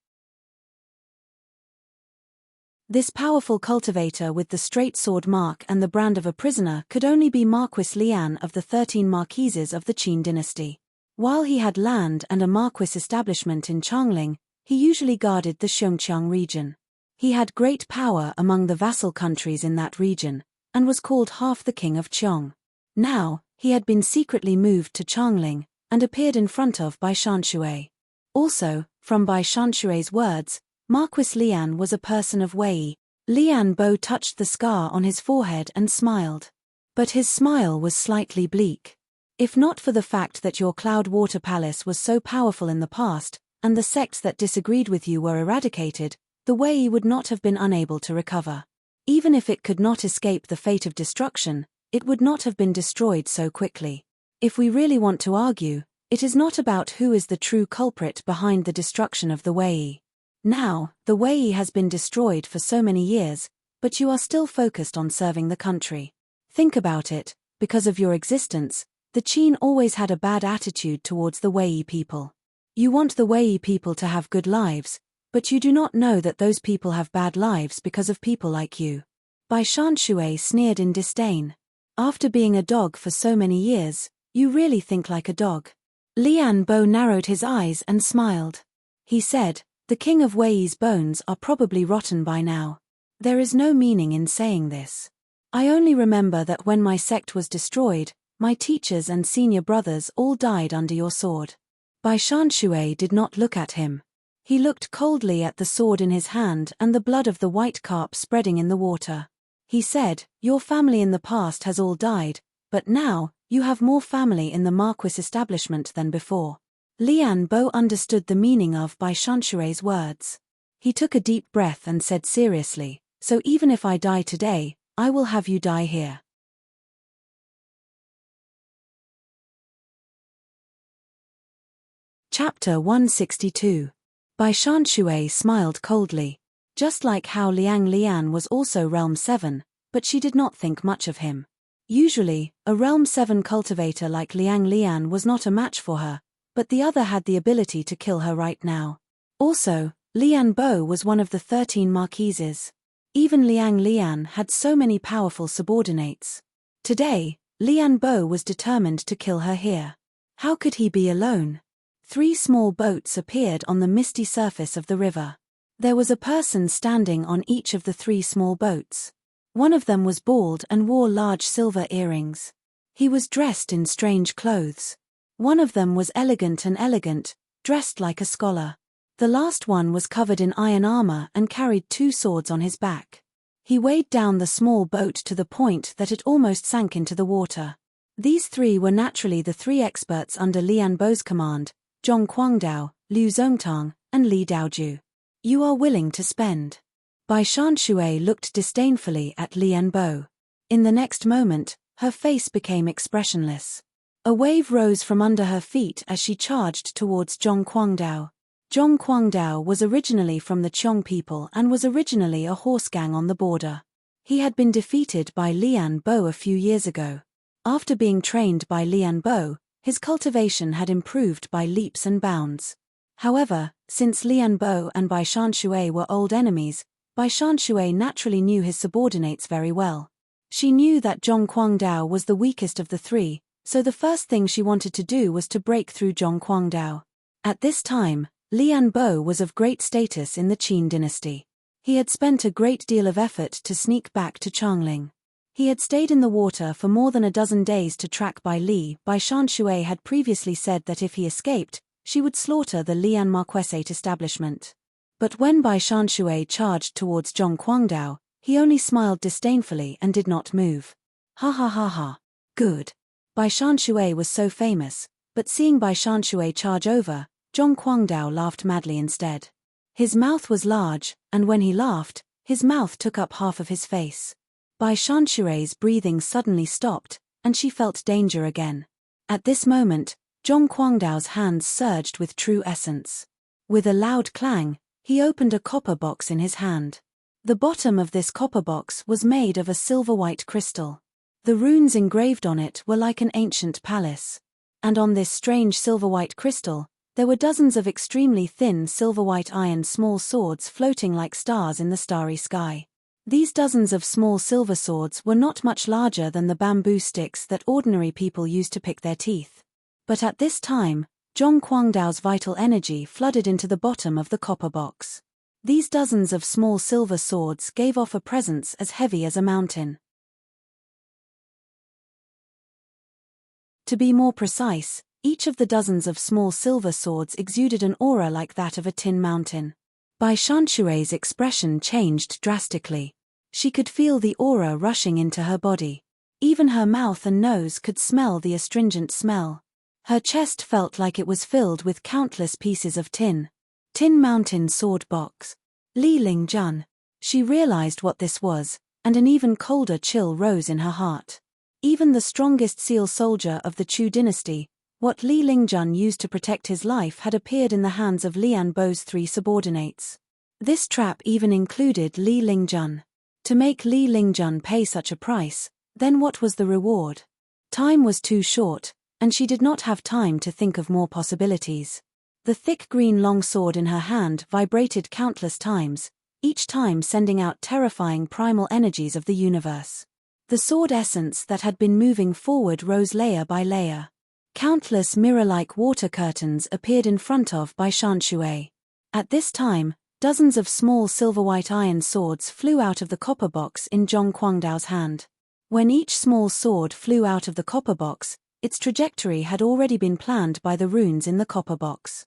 Speaker 1: This powerful cultivator with the straight sword mark and the brand of a prisoner could only be Marquis Lian of the 13 marquises of the Qin dynasty. While he had land and a marquis establishment in Changling, he usually guarded the Xiongqiang region. He had great power among the vassal countries in that region, and was called half the king of Qiong. Now, he had been secretly moved to Changling, and appeared in front of Bai Shanshui. Also, from Bai Shanshui's words, Marquis Lian was a person of Wei. Lian Bo touched the scar on his forehead and smiled. But his smile was slightly bleak. If not for the fact that your Cloud Water Palace was so powerful in the past, and the sects that disagreed with you were eradicated, the Wei would not have been unable to recover. Even if it could not escape the fate of destruction, it would not have been destroyed so quickly. If we really want to argue, it is not about who is the true culprit behind the destruction of the Wei. Now, the Wei has been destroyed for so many years, but you are still focused on serving the country. Think about it, because of your existence, the Qin always had a bad attitude towards the Wei people. You want the Wei people to have good lives, but you do not know that those people have bad lives because of people like you. Bai Shanshui sneered in disdain. After being a dog for so many years, you really think like a dog. Lian Bo narrowed his eyes and smiled. He said, "The king of Wei's bones are probably rotten by now. There is no meaning in saying this. I only remember that when my sect was destroyed, my teachers and senior brothers all died under your sword." Bai Shanshui did not look at him. He looked coldly at the sword in his hand and the blood of the white carp spreading in the water. He said, "Your family in the past has all died, but now, you have more family in the Marquis establishment than before." Lian Bo understood the meaning of Bai Shanshui's words. He took a deep breath and said seriously, "So even if I die today, I will have you die here." Chapter 162. Bai Shanshui smiled coldly. Just like how Liang Lian was also Realm 7, but she did not think much of him. Usually, a Realm 7 cultivator like Liang Lian was not a match for her, but the other had the ability to kill her right now. Also, Lian Bo was one of the 13 marquises. Even Liang Lian had so many powerful subordinates. Today, Lian Bo was determined to kill her here. How could he be alone? 3 small boats appeared on the misty surface of the river. There was a person standing on each of the 3 small boats. One of them was bald and wore large silver earrings. He was dressed in strange clothes. One of them was elegant, dressed like a scholar. The last one was covered in iron armor and carried 2 swords on his back. He weighed down the small boat to the point that it almost sank into the water. These 3 were naturally the 3 experts under Lian Bo's command, Zhong Guangdao, Liu Zongtang, and Li Daoju. You are willing to spend. Bai Shanshui looked disdainfully at Lian Bo. In the next moment, her face became expressionless. A wave rose from under her feet as she charged towards Zhong Guangdao. Zhong Guangdao was originally from the Qiong people and was originally a horse gang on the border. He had been defeated by Lian Bo a few years ago. After being trained by Lian Bo, his cultivation had improved by leaps and bounds. However, since Lian Bo and Bai Shanshui were old enemies, Bai Shanshui naturally knew his subordinates very well. She knew that Zhong Guangdao was the weakest of the 3, so the first thing she wanted to do was to break through Zhong Guangdao. At this time, Lian Bo was of great status in the Qin dynasty. He had spent a great deal of effort to sneak back to Changling. He had stayed in the water for more than a dozen days to track Bai Li. Bai Shanshui had previously said that if he escaped, she would slaughter the Lian Marquessate establishment. But when Bai Shanshui charged towards Zhong Guangdao, he only smiled disdainfully and did not move. Ha ha ha ha. Good. Bai Shanshui was so famous, but seeing Bai Shanshui charge over, Zhong Guangdao laughed madly instead. His mouth was large, and when he laughed, his mouth took up half of his face. Bai Shanshui's breathing suddenly stopped, and she felt danger again. At this moment, Zhong Guangdao's hands surged with true essence. With a loud clang, he opened a copper box in his hand. The bottom of this copper box was made of a silver-white crystal. The runes engraved on it were like an ancient palace. And on this strange silver-white crystal, there were dozens of extremely thin silver-white iron small swords floating like stars in the starry sky. These dozens of small silver swords were not much larger than the bamboo sticks that ordinary people use to pick their teeth. But at this time, Zhong Guangdao's vital energy flooded into the bottom of the copper box. These dozens of small silver swords gave off a presence as heavy as a mountain. To be more precise, each of the dozens of small silver swords exuded an aura like that of a tin mountain. Bai Shanshui's expression changed drastically. She could feel the aura rushing into her body. Even her mouth and nose could smell the astringent smell. Her chest felt like it was filled with countless pieces of tin. Tin Mountain Sword Box. Li Lingjun. She realized what this was, and an even colder chill rose in her heart. Even the strongest seal soldier of the Chu dynasty, what Li Lingjun used to protect his life, had appeared in the hands of Lian Bo's 3 subordinates. This trap even included Li Lingjun. To make Li Lingjun pay such a price, then what was the reward? Time was too short, and she did not have time to think of more possibilities. The thick green longsword in her hand vibrated countless times, each time sending out terrifying primal energies of the universe. The sword essence that had been moving forward rose layer by layer. Countless mirror-like water curtains appeared in front of Bai Shanshui. At this time, dozens of small silver-white iron swords flew out of the copper box in Zhong Guangdao's hand. When each small sword flew out of the copper box, its trajectory had already been planned by the runes in the copper box.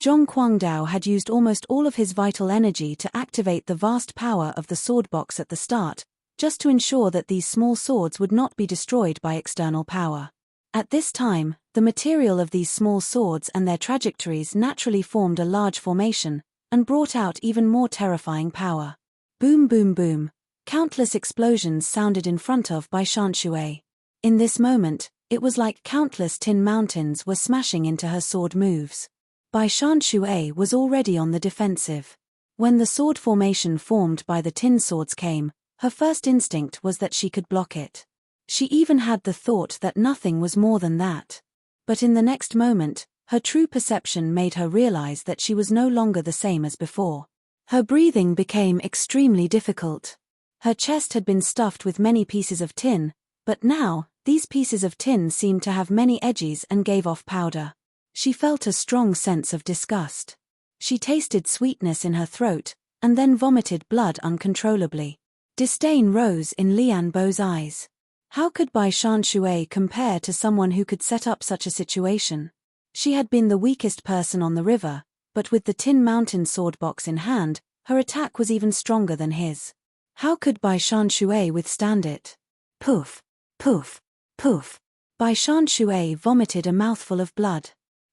Speaker 1: Zhong Guangdao had used almost all of his vital energy to activate the vast power of the sword box at the start, just to ensure that these small swords would not be destroyed by external power. At this time, the material of these small swords and their trajectories naturally formed a large formation, and brought out even more terrifying power. Boom boom boom. Countless explosions sounded in front of Bai Shanshui. In this moment, it was like countless tin mountains were smashing into her sword moves. Bai Shanshui was already on the defensive. When the sword formation formed by the tin swords came, her first instinct was that she could block it. She even had the thought that nothing was more than that. But in the next moment, her true perception made her realize that she was no longer the same as before. Her breathing became extremely difficult. Her chest had been stuffed with many pieces of tin, but now, these pieces of tin seemed to have many edges and gave off powder. She felt a strong sense of disgust. She tasted sweetness in her throat, and then vomited blood uncontrollably. Disdain rose in Lian Bo's eyes. How could Bai Shanshui compare to someone who could set up such a situation? She had been the weakest person on the river, but with the tin mountain sword box in hand, her attack was even stronger than his. How could Bai Shanshui withstand it? Poof, poof, poof. Bai Shanshui vomited a mouthful of blood.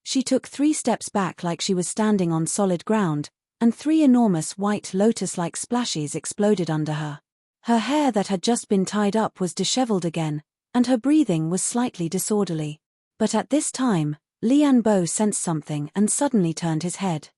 Speaker 1: She took 3 steps back like she was standing on solid ground, and 3 enormous white lotus-like splashes exploded under her. Her hair that had just been tied up was disheveled again, and her breathing was slightly disorderly. But at this time, Lian Bo sensed something and suddenly turned his head.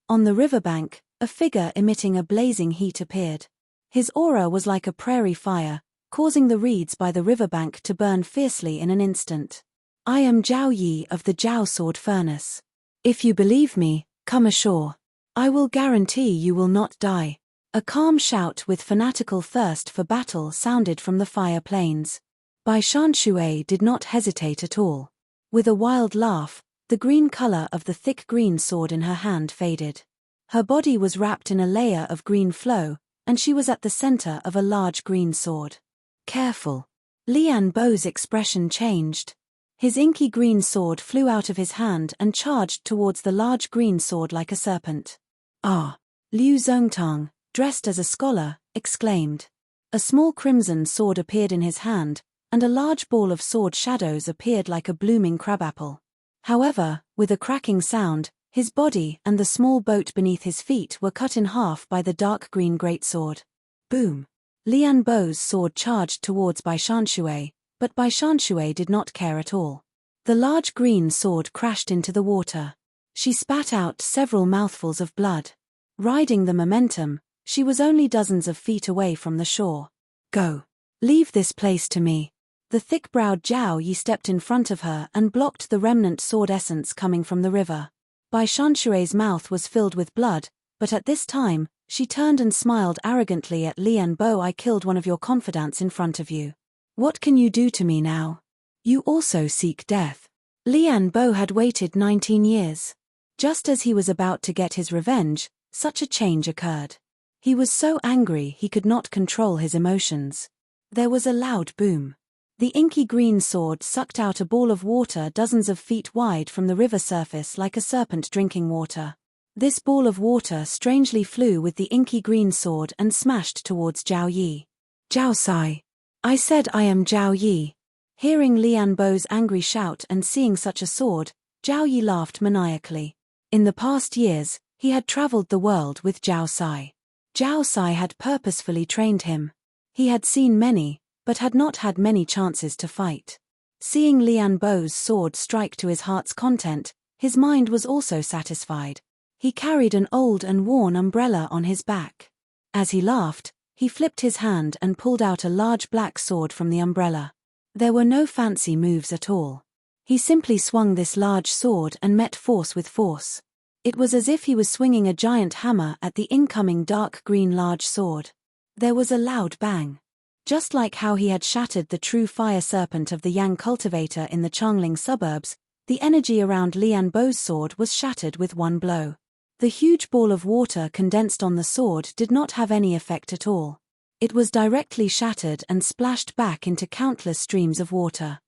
Speaker 1: On the riverbank, a figure emitting a blazing heat appeared. His aura was like a prairie fire, causing the reeds by the riverbank to burn fiercely in an instant. I am Zhao Yi of the Zhao Sword Furnace. If you believe me, come ashore. I will guarantee you will not die. A calm shout with fanatical thirst for battle sounded from the fire plains. Bai Shanshui did not hesitate at all. With a wild laugh, the green color of the thick green sword in her hand faded. Her body was wrapped in a layer of green flow, and she was at the center of a large green sword. Careful. Lian Bo's expression changed. His inky green sword flew out of his hand and charged towards the large green sword like a serpent. Ah! Liu Zongtang, dressed as a scholar, exclaimed. A small crimson sword appeared in his hand, and a large ball of sword shadows appeared like a blooming crabapple. However, with a cracking sound, his body and the small boat beneath his feet were cut in half by the dark green greatsword. Boom! Lian Bo's sword charged towards Bai Shanshui, but Bai Shanshui did not care at all. The large green sword crashed into the water. She spat out several mouthfuls of blood. Riding the momentum, she was only dozens of feet away from the shore. Go! Leave this place to me. The thick-browed Zhao Yi stepped in front of her and blocked the remnant sword essence coming from the river. Bai Shanshui's mouth was filled with blood, but at this time, she turned and smiled arrogantly at Lian Bo. I killed one of your confidants in front of you. What can you do to me now? You also seek death. Lian Bo had waited 19 years. Just as he was about to get his revenge, such a change occurred. He was so angry he could not control his emotions. There was a loud boom. The inky green sword sucked out a ball of water dozens of feet wide from the river surface like a serpent drinking water. This ball of water strangely flew with the inky green sword and smashed towards Zhao Yi. Zhao Sai. I said I am Zhao Yi. Hearing Lian Bo's angry shout and seeing such a sword, Zhao Yi laughed maniacally. In the past years, he had traveled the world with Zhao Sai. Zhao Sai had purposefully trained him. He had seen many, but had not had many chances to fight. Seeing Lian Bo's sword strike to his heart's content, his mind was also satisfied. He carried an old and worn umbrella on his back. As he laughed, he flipped his hand and pulled out a large black sword from the umbrella. There were no fancy moves at all. He simply swung this large sword and met force with force. It was as if he was swinging a giant hammer at the incoming dark green large sword. There was a loud bang. Just like how he had shattered the true fire serpent of the Yang cultivator in the Changling suburbs, the energy around Lian Bo's sword was shattered with one blow. The huge ball of water condensed on the sword did not have any effect at all. It was directly shattered and splashed back into countless streams of water.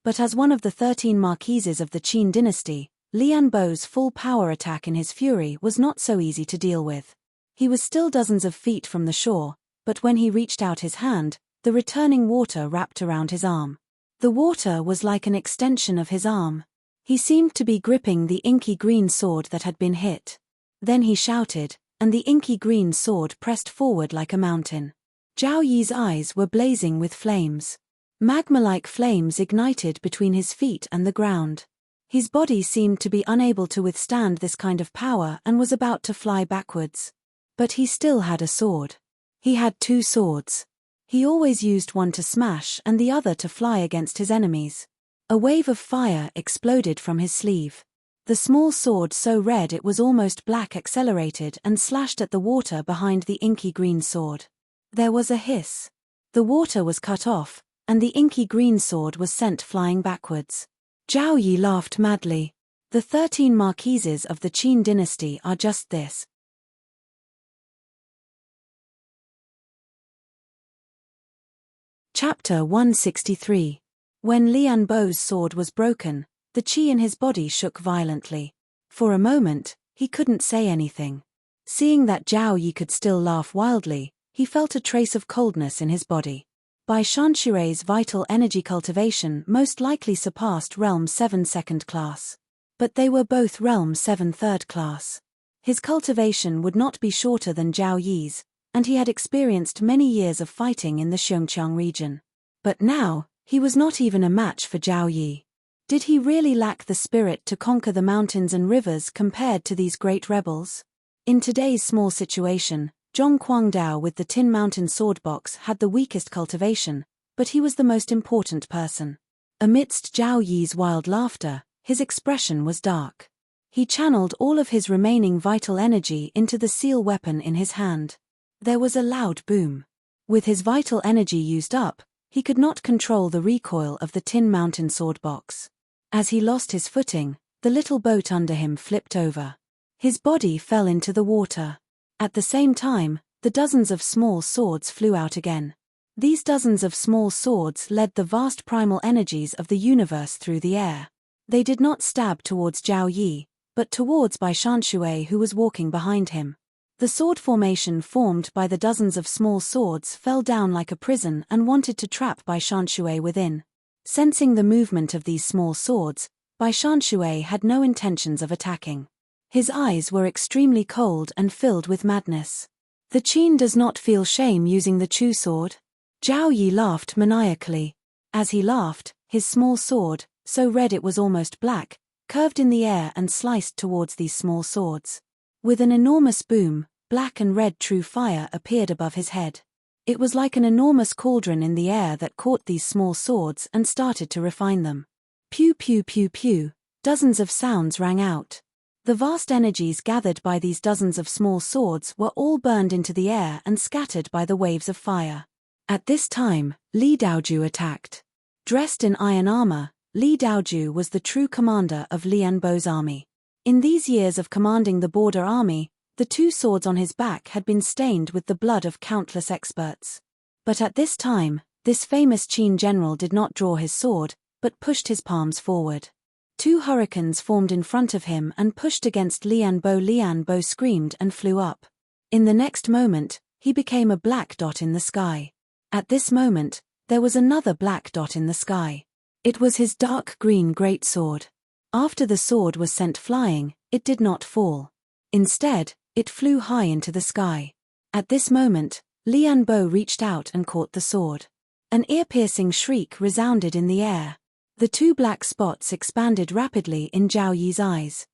Speaker 1: But as one of the 13 marquises of the Qin dynasty, Lian Bo's full power attack in his fury was not so easy to deal with. He was still dozens of feet from the shore, but when he reached out his hand, the returning water wrapped around his arm. The water was like an extension of his arm. He seemed to be gripping the inky green sword that had been hit. Then he shouted, and the inky green sword pressed forward like a mountain. Zhao Yi's eyes were blazing with flames. Magma-like flames ignited between his feet and the ground. His body seemed to be unable to withstand this kind of power and was about to fly backwards. But he still had a sword. He had two swords. He always used one to smash and the other to fly against his enemies. A wave of fire exploded from his sleeve. The small sword, so red it was almost black, accelerated and slashed at the water behind the inky green sword. There was a hiss. The water was cut off, and the inky green sword was sent flying backwards. Zhao Yi laughed madly. The 13 marquises of the Qin dynasty are just this. Chapter 163. When Lian Bo's sword was broken, the qi in his body shook violently. For a moment, he couldn't say anything. Seeing that Zhao Yi could still laugh wildly, he felt a trace of coldness in his body. Bai Shanshui's vital energy cultivation most likely surpassed Realm 7 second class. But they were both Realm 7 third class. His cultivation would not be shorter than Zhao Yi's, and he had experienced many years of fighting in the Xiongqiang region. But now, he was not even a match for Zhao Yi. Did he really lack the spirit to conquer the mountains and rivers compared to these great rebels? In today's small situation, Zhong Guangdao with the Tin Mountain sword box had the weakest cultivation, but he was the most important person. Amidst Zhao Yi's wild laughter, his expression was dark. He channeled all of his remaining vital energy into the seal weapon in his hand. There was a loud boom. With his vital energy used up, he could not control the recoil of the Tin Mountain sword box. As he lost his footing, the little boat under him flipped over. His body fell into the water. At the same time, the dozens of small swords flew out again. These dozens of small swords led the vast primal energies of the universe through the air. They did not stab towards Zhao Yi, but towards Bai Shanshui, who was walking behind him. The sword formation formed by the dozens of small swords fell down like a prison and wanted to trap Bai Shanshui within. Sensing the movement of these small swords, Bai Shanshui had no intentions of attacking. His eyes were extremely cold and filled with madness. The Qin does not feel shame using the Chu sword? Zhao Yi laughed maniacally. As he laughed, his small sword, so red it was almost black, curved in the air and sliced towards these small swords. With an enormous boom, black and red true fire appeared above his head. It was like an enormous cauldron in the air that caught these small swords and started to refine them. Pew pew pew pew, dozens of sounds rang out. The vast energies gathered by these dozens of small swords were all burned into the air and scattered by the waves of fire. At this time, Li Daoju attacked. Dressed in iron armor, Li Daoju was the true commander of Lian Bo's army. In these years of commanding the border army, the two swords on his back had been stained with the blood of countless experts. But at this time, this famous Qin general did not draw his sword, but pushed his palms forward. Two hurricanes formed in front of him and pushed against Lian Bo. Lian Bo screamed and flew up. In the next moment, he became a black dot in the sky. At this moment, there was another black dot in the sky. It was his dark green greatsword. After the sword was sent flying, it did not fall. Instead, it flew high into the sky. At this moment, Lian Bo reached out and caught the sword. An ear-piercing shriek resounded in the air. The two black spots expanded rapidly in Zhao Yi's eyes.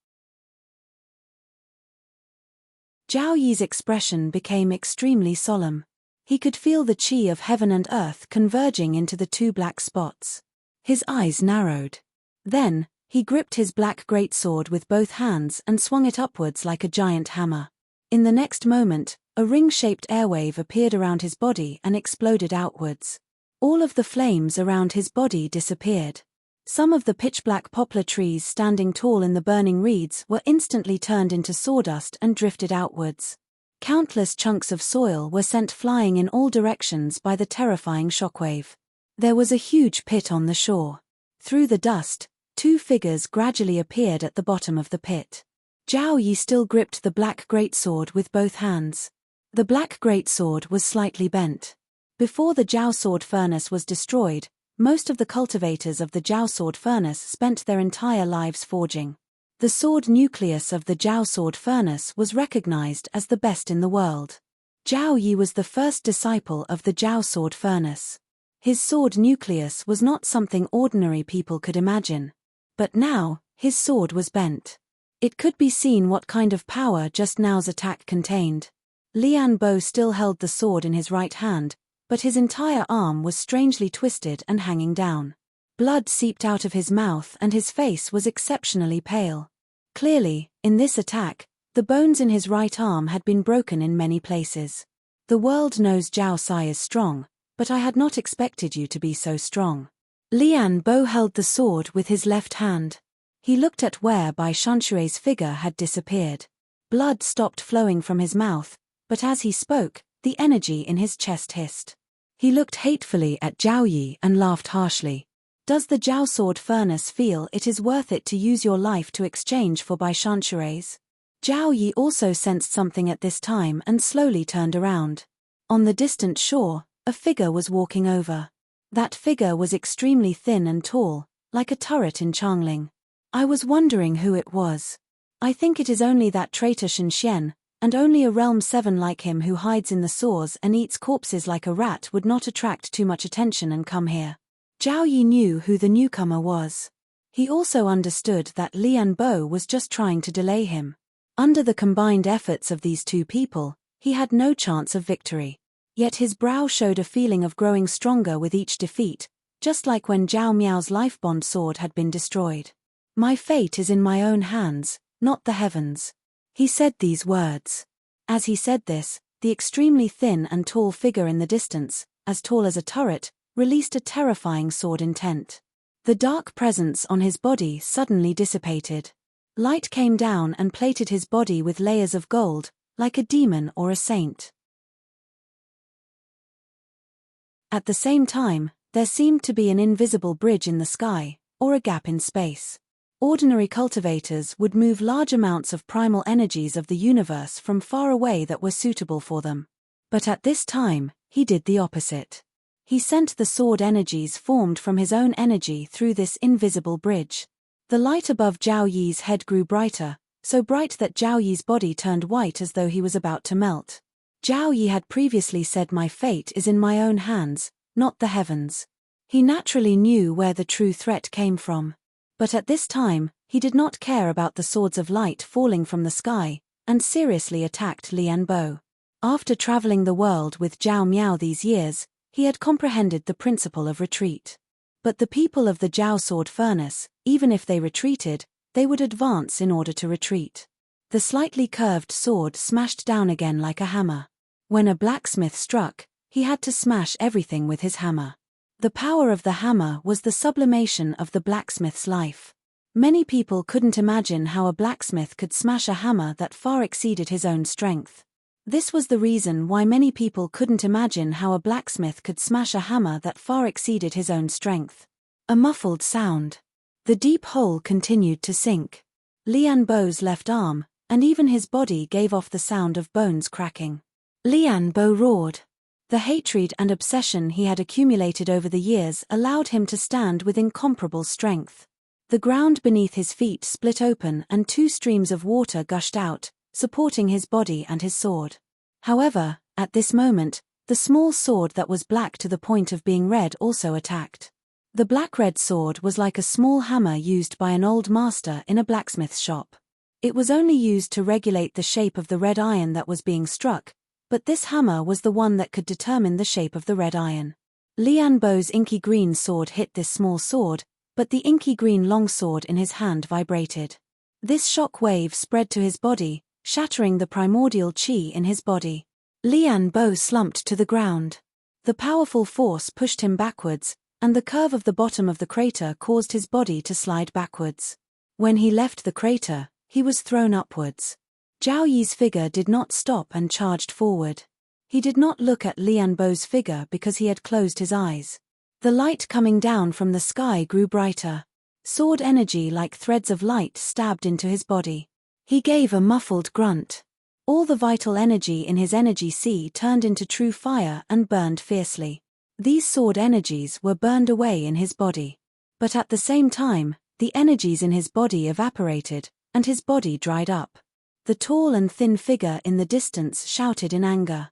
Speaker 1: Zhao Yi's expression became extremely solemn. He could feel the qi of heaven and earth converging into the two black spots. His eyes narrowed. Then, he gripped his black greatsword with both hands and swung it upwards like a giant hammer. In the next moment, a ring-shaped airwave appeared around his body and exploded outwards. All of the flames around his body disappeared. Some of the pitch-black poplar trees standing tall in the burning reeds were instantly turned into sawdust and drifted outwards. Countless chunks of soil were sent flying in all directions by the terrifying shockwave. There was a huge pit on the shore. Through the dust, two figures gradually appeared at the bottom of the pit. Zhao Yi still gripped the black greatsword with both hands. The black greatsword was slightly bent. Before the Jiao sword furnace was destroyed, most of the cultivators of the Jiao sword furnace spent their entire lives forging. The sword nucleus of the Jiao sword furnace was recognized as the best in the world. Zhao Yi was the first disciple of the Jiao sword furnace. His sword nucleus was not something ordinary people could imagine. But now, His sword was bent. It could be seen what kind of power just now's attack contained. Lian Bo still held the sword in his right hand, but his entire arm was strangely twisted and hanging down. Blood seeped out of his mouth and his face was exceptionally pale. Clearly, in this attack, the bones in his right arm had been broken in many places. The world knows Zhao Sai is strong, but I had not expected you to be so strong. Lian Bo held the sword with his left hand. He looked at where Bai Shanshui's figure had disappeared. Blood stopped flowing from his mouth, but as he spoke, the energy in his chest hissed. He looked hatefully at Zhao Yi and laughed harshly. Does the Zhao sword furnace feel it is worth it to use your life to exchange for Bai Shanshui's? Zhao Yi also sensed something at this time and slowly turned around. On the distant shore, a figure was walking over. That figure was extremely thin and tall, like a turret in Changling. I was wondering who it was. I think it is only that traitor Shen Xian, and only a Realm 7 like him who hides in the sores and eats corpses like a rat would not attract too much attention and come here. Zhao Yi knew who the newcomer was. He also understood that Lian Bo was just trying to delay him. Under the combined efforts of these two people, he had no chance of victory. Yet his brow showed a feeling of growing stronger with each defeat, just like when Zhao Miao's life bond sword had been destroyed. My fate is in my own hands, not the heavens. He said these words. As he said this, the extremely thin and tall figure in the distance, as tall as a turret, released a terrifying sword intent. The dark presence on his body suddenly dissipated. Light came down and plated his body with layers of gold, like a demon or a saint. At the same time, there seemed to be an invisible bridge in the sky, or a gap in space. Ordinary cultivators would move large amounts of primal energies of the universe from far away that were suitable for them. But at this time, he did the opposite. He sent the sword energies formed from his own energy through this invisible bridge. The light above Zhao Yi's head grew brighter, so bright that Zhao Yi's body turned white as though he was about to melt. Zhao Yi had previously said my fate is in my own hands, not the heavens. He naturally knew where the true threat came from. But at this time, he did not care about the swords of light falling from the sky, and seriously attacked Lian Bo. After traveling the world with Zhao Miao these years, he had comprehended the principle of retreat. But the people of the Zhao sword furnace, even if they retreated, they would advance in order to retreat. The slightly curved sword smashed down again like a hammer. When a blacksmith struck, he had to smash everything with his hammer. The power of the hammer was the sublimation of the blacksmith's life. Many people couldn't imagine how a blacksmith could smash a hammer that far exceeded his own strength. This was the reason why many people couldn't imagine how a blacksmith could smash a hammer that far exceeded his own strength. A muffled sound. The deep hole continued to sink. Lian Bo's left arm, and even his body gave off the sound of bones cracking. Lian Bo roared. The hatred and obsession he had accumulated over the years allowed him to stand with incomparable strength. The ground beneath his feet split open and two streams of water gushed out, supporting his body and his sword. However, at this moment, the small sword that was black to the point of being red also attacked. The black-red sword was like a small hammer used by an old master in a blacksmith's shop. It was only used to regulate the shape of the red iron that was being struck, but this hammer was the one that could determine the shape of the red iron. Lian Bo's inky green sword hit this small sword, but the inky green long sword in his hand vibrated. This shock wave spread to his body, shattering the primordial qi in his body. Lian Bo slumped to the ground. The powerful force pushed him backwards, and the curve of the bottom of the crater caused his body to slide backwards. When he left the crater, he was thrown upwards. Zhao Yi's figure did not stop and charged forward. He did not look at Lian Bo's figure because he had closed his eyes. The light coming down from the sky grew brighter. Sword energy like threads of light stabbed into his body. He gave a muffled grunt. All the vital energy in his energy sea turned into true fire and burned fiercely. These sword energies were burned away in his body. But at the same time, the energies in his body evaporated, and his body dried up. The tall and thin figure in the distance shouted in anger.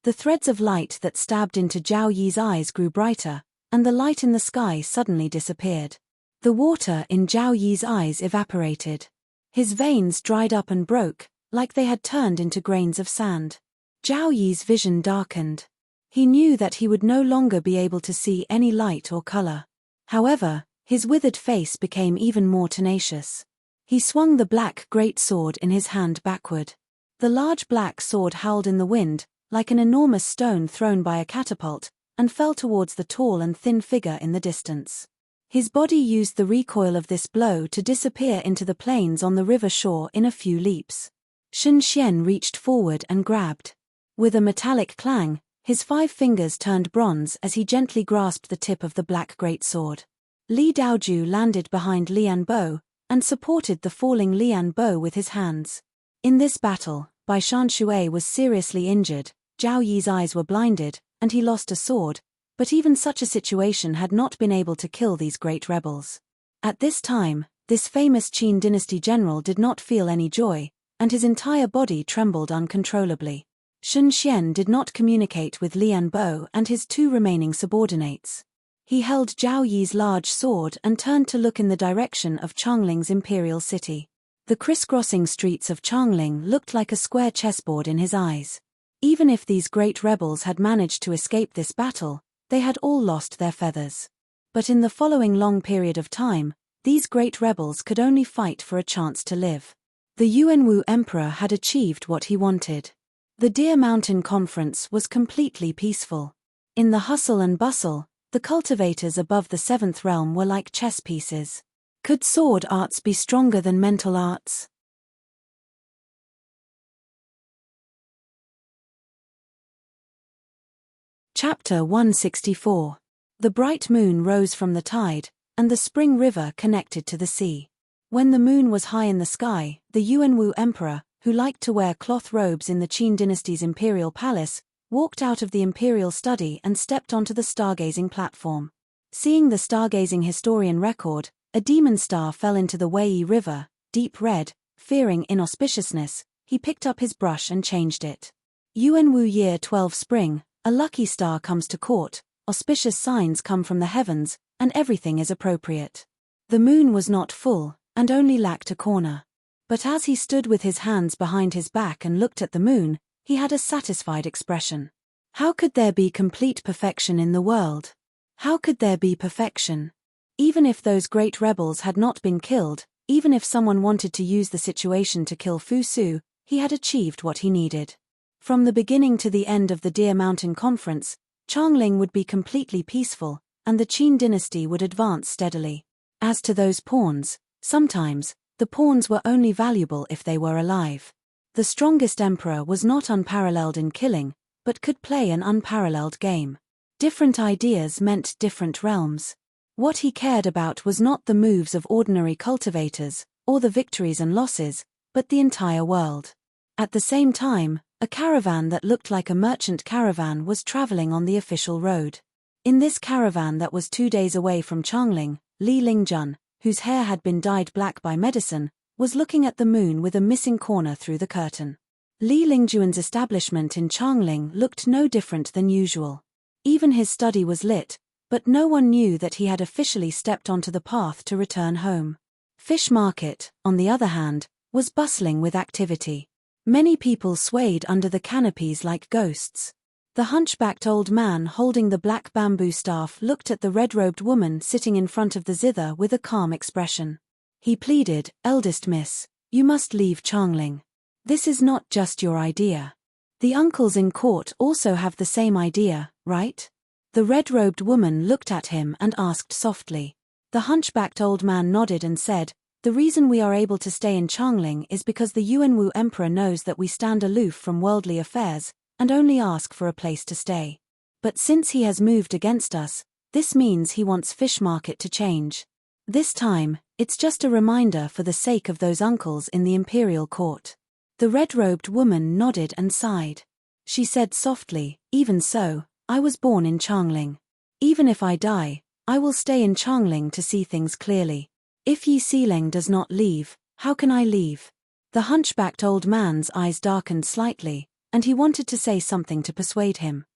Speaker 1: The threads of light that stabbed into Zhao Yi's eyes grew brighter, and the light in the sky suddenly disappeared. The water in Zhao Yi's eyes evaporated. His veins dried up and broke, like they had turned into grains of sand. Zhao Yi's vision darkened. He knew that he would no longer be able to see any light or color. However, his withered face became even more tenacious. He swung the black great sword in his hand backward. The large black sword howled in the wind, like an enormous stone thrown by a catapult, and fell towards the tall and thin figure in the distance. His body used the recoil of this blow to disappear into the plains on the river shore in a few leaps. Shen Xian reached forward and grabbed. With a metallic clang, his 5 fingers turned bronze as he gently grasped the tip of the black greatsword. Li Daoju landed behind Lian Bo, and supported the falling Lian Bo with his hands. In this battle, Bai Shanshui was seriously injured, Zhao Yi's eyes were blinded, and he lost a sword, but even such a situation had not been able to kill these great rebels. At this time, this famous Qin dynasty general did not feel any joy, and his entire body trembled uncontrollably. Shen Xian did not communicate with Lian Bo and his 2 remaining subordinates. He held Zhao Yi's large sword and turned to look in the direction of Changling's imperial city. The crisscrossing streets of Changling looked like a square chessboard in his eyes. Even if these great rebels had managed to escape this battle, they had all lost their feathers. But in the following long period of time, these great rebels could only fight for a chance to live. The Yuanwu emperor had achieved what he wanted. The Deer Mountain Conference was completely peaceful. In the hustle and bustle, the cultivators above the 7th realm were like chess pieces. Could sword arts be stronger than mental arts? Chapter 164. The bright moon rose from the tide, and the spring river connected to the sea. When the moon was high in the sky, the Yuanwu emperor, who liked to wear cloth robes in the Qin dynasty's imperial palace, walked out of the imperial study and stepped onto the stargazing platform. Seeing the stargazing historian record, a demon star fell into the Wei River, deep red. Fearing inauspiciousness, he picked up his brush and changed it. Yuanwu Year 12 Spring, a lucky star comes to court, auspicious signs come from the heavens, and everything is appropriate. The moon was not full, and only lacked a corner. But as he stood with his hands behind his back and looked at the moon, he had a satisfied expression. How could there be complete perfection in the world? How could there be perfection? Even if those great rebels had not been killed, even if someone wanted to use the situation to kill Fu Su, he had achieved what he needed. From the beginning to the end of the Deer Mountain Conference, Changling would be completely peaceful, and the Qin dynasty would advance steadily. As to those pawns, sometimes, the pawns were only valuable if they were alive. The strongest emperor was not unparalleled in killing, but could play an unparalleled game. Different ideas meant different realms. What he cared about was not the moves of ordinary cultivators, or the victories and losses, but the entire world. At the same time, a caravan that looked like a merchant caravan was traveling on the official road. In this caravan that was 2 days away from Changling, Li Lingjun, whose hair had been dyed black by medicine, was looking at the moon with a missing corner through the curtain. Li Lingjuan's establishment in Changling looked no different than usual. Even his study was lit, but no one knew that he had officially stepped onto the path to return home. Fish Market, on the other hand, was bustling with activity. Many people swayed under the canopies like ghosts. The hunchbacked old man holding the black bamboo staff looked at the red-robed woman sitting in front of the zither with a calm expression. He pleaded, "Eldest miss, you must leave Changling. This is not just your idea. The uncles in court also have the same idea, right?" The red-robed woman looked at him and asked softly. The hunchbacked old man nodded and said, "The reason we are able to stay in Changling is because the Yuanwu emperor knows that we stand aloof from worldly affairs, and only ask for a place to stay. But since he has moved against us, this means he wants Fish Market to change. This time, it's just a reminder for the sake of those uncles in the imperial court." The red-robed woman nodded and sighed. She said softly, "Even so, I was born in Changling. Even if I die, I will stay in Changling to see things clearly. If Yi Xileng does not leave, how can I leave?" The hunchbacked old man's eyes darkened slightly, and he wanted to say something to persuade him.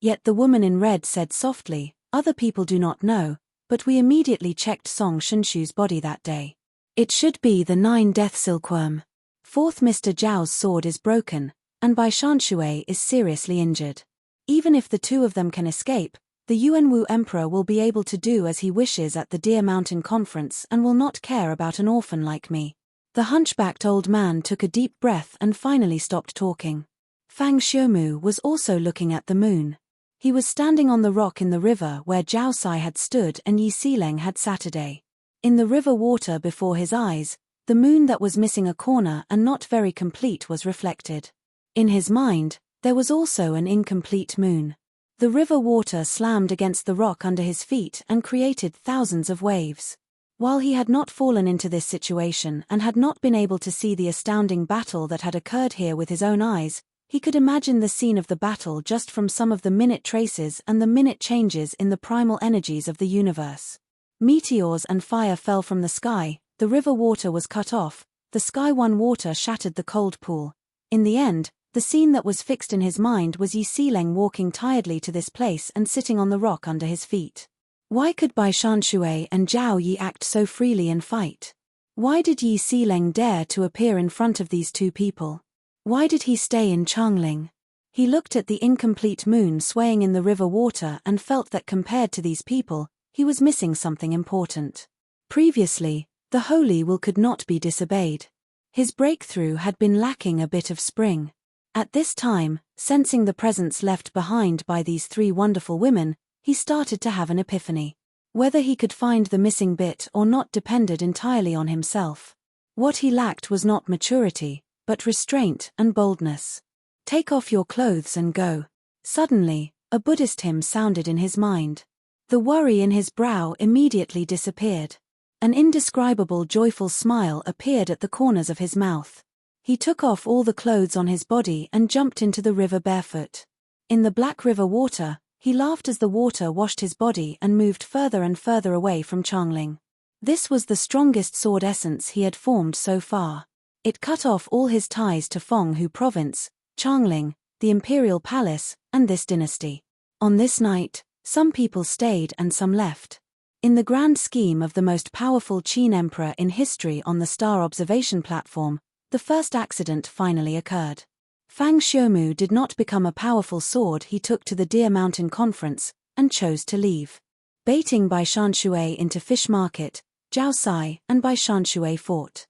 Speaker 1: Yet the woman in red said softly, "Other people do not know, but we immediately checked Song Shinshu's body that day. It should be the 9-death silkworm. Fourth, Mr. Zhao's sword is broken, and Bai Shanshui is seriously injured. Even if the two of them can escape, the Yuanwu Emperor will be able to do as he wishes at the Deer Mountain Conference and will not care about an orphan like me." The hunchbacked old man took a deep breath and finally stopped talking. Fang Xiumu was also looking at the moon. He was standing on the rock in the river where Zhao Sai had stood and Yi Xileng had Saturday. In the river water before his eyes, the moon that was missing a corner and not very complete was reflected. In his mind, there was also an incomplete moon. The river water slammed against the rock under his feet and created thousands of waves. While he had not fallen into this situation and had not been able to see the astounding battle that had occurred here with his own eyes, he could imagine the scene of the battle just from some of the minute traces and the minute changes in the primal energies of the universe. Meteors and fire fell from the sky, the river water was cut off, the sky one water shattered the cold pool. In the end, the scene that was fixed in his mind was Yi Xileng walking tiredly to this place and sitting on the rock under his feet. Why could Bai Shanshui and Zhao Yi act so freely and fight? Why did Yi Xileng dare to appear in front of these two people? Why did he stay in Changling? He looked at the incomplete moon swaying in the river water and felt that compared to these people, he was missing something important. Previously, the holy will could not be disobeyed. His breakthrough had been lacking a bit of spring. At this time, sensing the presence left behind by these three wonderful women, he started to have an epiphany. Whether he could find the missing bit or not depended entirely on himself. What he lacked was not maturity, but restraint and boldness. "Take off your clothes and go." Suddenly, a Buddhist hymn sounded in his mind. The worry in his brow immediately disappeared. An indescribable joyful smile appeared at the corners of his mouth. He took off all the clothes on his body and jumped into the river barefoot. In the black river water, he laughed as the water washed his body and moved further and further away from Changling. This was the strongest sword essence he had formed so far. It cut off all his ties to Fenghu Province, Changling, the imperial palace, and this dynasty. On this night, some people stayed and some left. In the grand scheme of the most powerful Qin emperor in history on the star observation platform, the first accident finally occurred. Fang Xiumu did not become a powerful sword he took to the Deer Mountain Conference, and chose to leave. Baiting Bai Shanshui into Fish Market, Zhao Sai and Bai Shanshui fought.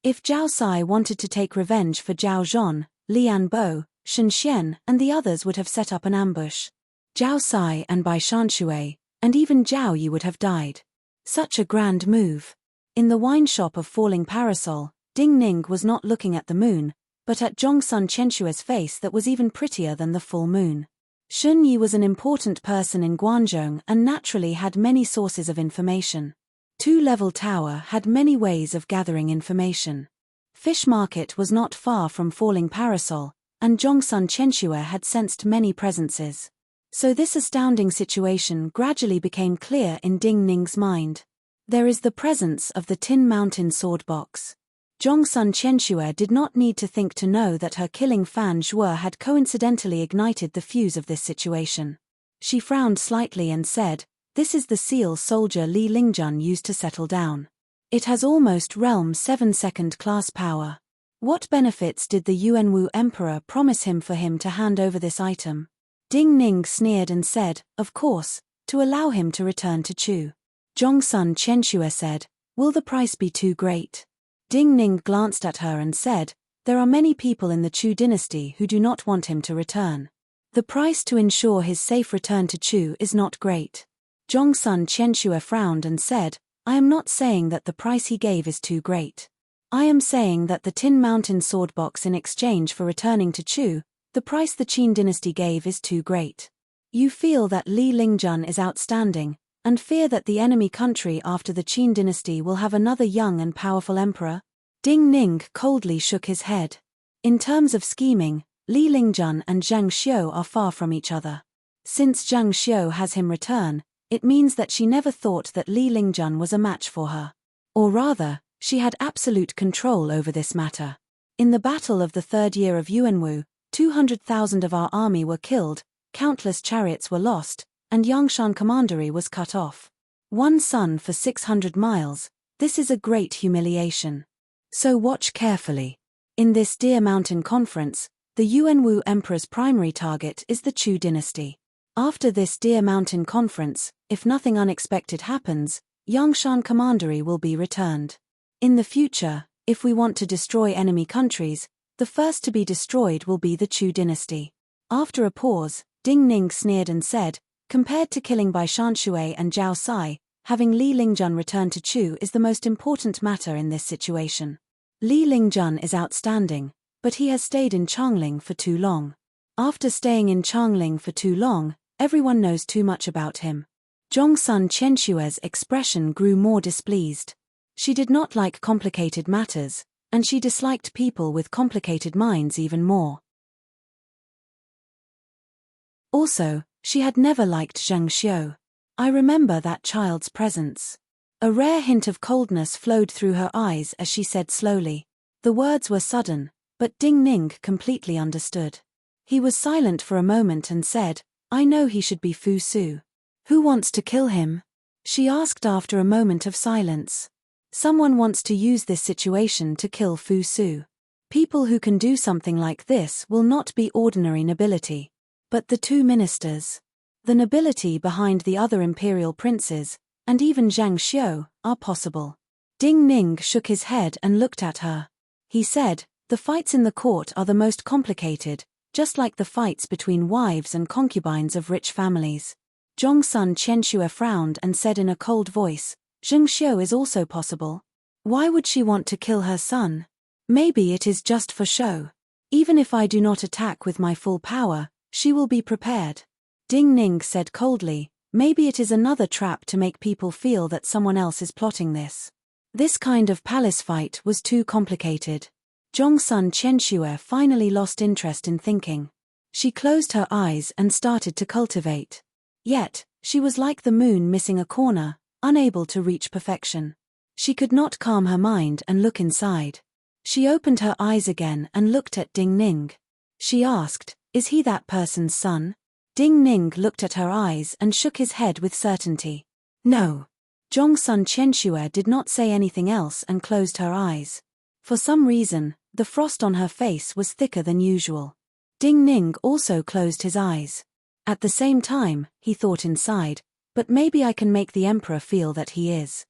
Speaker 1: If Zhao Sai wanted to take revenge for Zhao Zhon, Lian Bo, Shen Xian and the others would have set up an ambush. Zhao Sai and Bai Shanshui, and even Zhao Yi would have died. Such a grand move. In the wine shop of Falling Parasol, Ding Ning was not looking at the moon, but at Zhongsun Qianshue's face that was even prettier than the full moon. Shun Yi was an important person in Guangzhou and naturally had many sources of information. Two-level tower had many ways of gathering information. Fish Market was not far from Falling Parasol, and Zhongsun Qianshue had sensed many presences. So this astounding situation gradually became clear in Ding Ning's mind. There is the presence of the Tin Mountain sword box. Zhongsun Qianshue did not need to think to know that her killing Fan Zhuo had coincidentally ignited the fuse of this situation. She frowned slightly and said, "This is the seal soldier Li Lingjun used to settle down. It has almost realm 7 second class power. What benefits did the Yuanwu Emperor promise him for him to hand over this item?" Ding Ning sneered and said, "Of course, to allow him to return to Chu." Zhongsun Qianshue said, "Will the price be too great?" Ding Ning glanced at her and said, "There are many people in the Chu dynasty who do not want him to return. The price to ensure his safe return to Chu is not great." Zhongsun Qianshue frowned and said, "I am not saying that the price he gave is too great. I am saying that the Tin Mountain sword box in exchange for returning to Chu, the price the Qin dynasty gave is too great. You feel that Li Lingjun is outstanding, and fear that the enemy country after the Qin dynasty will have another young and powerful emperor?" Ding Ning coldly shook his head. In terms of scheming, Li Lingjun and Zhang Xiu are far from each other. Since Zhang Xiu has him return, it means that she never thought that Li Lingjun was a match for her. Or rather, she had absolute control over this matter. In the battle of the third year of Yuanwu, 200,000 of our army were killed, countless chariots were lost, and Yangshan commandery was cut off. One sun for 600 miles, this is a great humiliation. So watch carefully. In this Deer Mountain Conference, the Yuanwu Emperor's primary target is the Chu dynasty. After this Deer Mountain Conference, if nothing unexpected happens, Yangshan commandery will be returned. In the future, if we want to destroy enemy countries, the first to be destroyed will be the Chu dynasty. After a pause, Ding Ning sneered and said, compared to killing by Shanshui and Zhao Sai, having Li Lingjun return to Chu is the most important matter in this situation. Li Lingjun is outstanding, but he has stayed in Changling for too long. After staying in Changling for too long, everyone knows too much about him. Zhongsun Qianshue's expression grew more displeased. She did not like complicated matters, and she disliked people with complicated minds even more. Also, she had never liked Zheng Xiu. I remember that child's presence. A rare hint of coldness flowed through her eyes as she said slowly. The words were sudden, but Ding Ning completely understood. He was silent for a moment and said, I know he should be Fu Su. Who wants to kill him? She asked after a moment of silence. Someone wants to use this situation to kill Fu Su. People who can do something like this will not be ordinary nobility. But the two ministers, the nobility behind the other imperial princes, and even Zhang Xiu, are possible. Ding Ning shook his head and looked at her. He said, the fights in the court are the most complicated, just like the fights between wives and concubines of rich families. Zhongsun Qianxue frowned and said in a cold voice, Zheng Xiu is also possible. Why would she want to kill her son? Maybe it is just for show. Even if I do not attack with my full power, she will be prepared. Ding Ning said coldly, maybe it is another trap to make people feel that someone else is plotting this. This kind of palace fight was too complicated. Zhongsun Qianxue finally lost interest in thinking. She closed her eyes and started to cultivate. Yet, she was like the moon missing a corner, unable to reach perfection. She could not calm her mind and look inside. She opened her eyes again and looked at Ding Ning. She asked, is he that person's son? Ding Ning looked at her eyes and shook his head with certainty. No. Zhongsun Qianxue did not say anything else and closed her eyes. For some reason, the frost on her face was thicker than usual. Ding Ning also closed his eyes. At the same time, he thought inside, but maybe I can make the emperor feel that he is.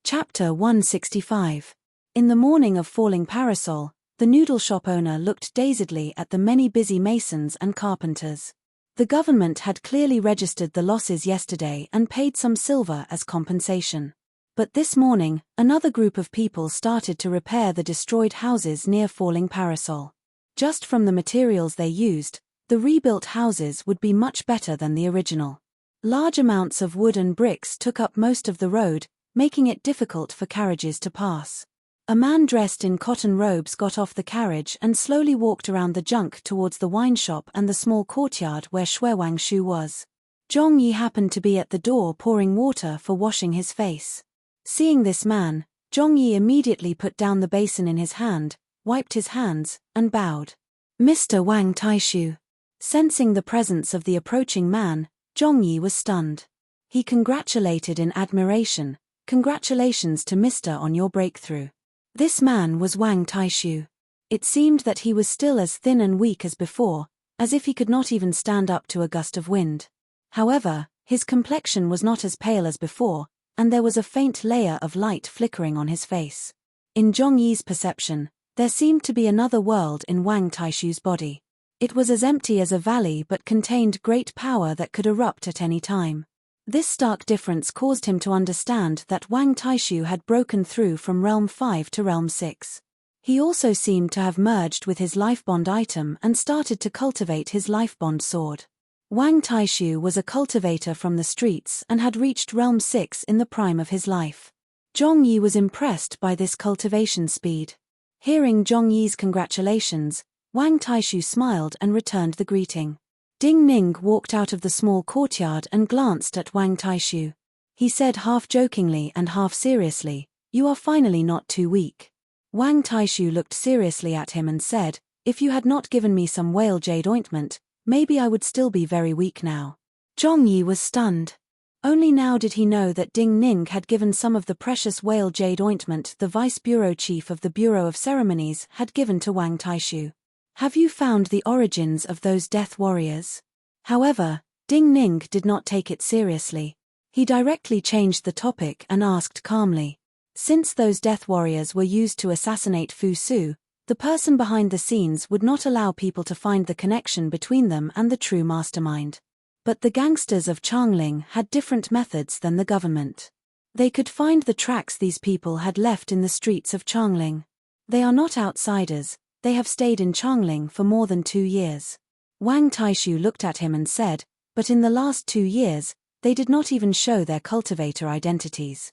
Speaker 1: Chapter 165. In the morning of falling parasol, the noodle shop owner looked dazedly at the many busy masons and carpenters. The government had clearly registered the losses yesterday and paid some silver as compensation. But this morning, another group of people started to repair the destroyed houses near falling parasol. Just from the materials they used, the rebuilt houses would be much better than the original. Large amounts of wood and bricks took up most of the road, making it difficult for carriages to pass. A man dressed in cotton robes got off the carriage and slowly walked around the junk towards the wine shop and the small courtyard where Shui Wangshu was. Zhong Yi happened to be at the door pouring water for washing his face. Seeing this man, Zhong Yi immediately put down the basin in his hand, wiped his hands, and bowed. Mr. Wang Taishu. Sensing the presence of the approaching man, Zhong Yi was stunned. He congratulated in admiration, congratulations to Mr. on your breakthrough. This man was Wang Taishu. It seemed that he was still as thin and weak as before, as if he could not even stand up to a gust of wind. However, his complexion was not as pale as before, and there was a faint layer of light flickering on his face. In Zhong Yi's perception, there seemed to be another world in Wang Taishu's body. It was as empty as a valley but contained great power that could erupt at any time. This stark difference caused him to understand that Wang Taishu had broken through from Realm 5 to Realm 6. He also seemed to have merged with his life bond item and started to cultivate his life bond sword. Wang Taishu was a cultivator from the streets and had reached Realm 6 in the prime of his life. Zhong Yi was impressed by this cultivation speed. Hearing Zhong Yi's congratulations, Wang Taishu smiled and returned the greeting. Ding Ning walked out of the small courtyard and glanced at Wang Taishu. He said half jokingly and half seriously, You are finally not too weak. Wang Taishu looked seriously at him and said, if you had not given me some whale jade ointment, maybe I would still be very weak now. Zhong Yi was stunned. Only now did he know that Ding Ning had given some of the precious whale jade ointment the vice bureau chief of the Bureau of Ceremonies had given to Wang Taishu. Have you found the origins of those death warriors? However, Ding Ning did not take it seriously. He directly changed the topic and asked calmly. Since those death warriors were used to assassinate Fu Su, the person behind the scenes would not allow people to find the connection between them and the true mastermind. But the gangsters of Changling had different methods than the government. They could find the tracks these people had left in the streets of Changling. They are not outsiders, they have stayed in Changling for more than 2 years. Wang Taishu looked at him and said, but in the last 2 years, they did not even show their cultivator identities.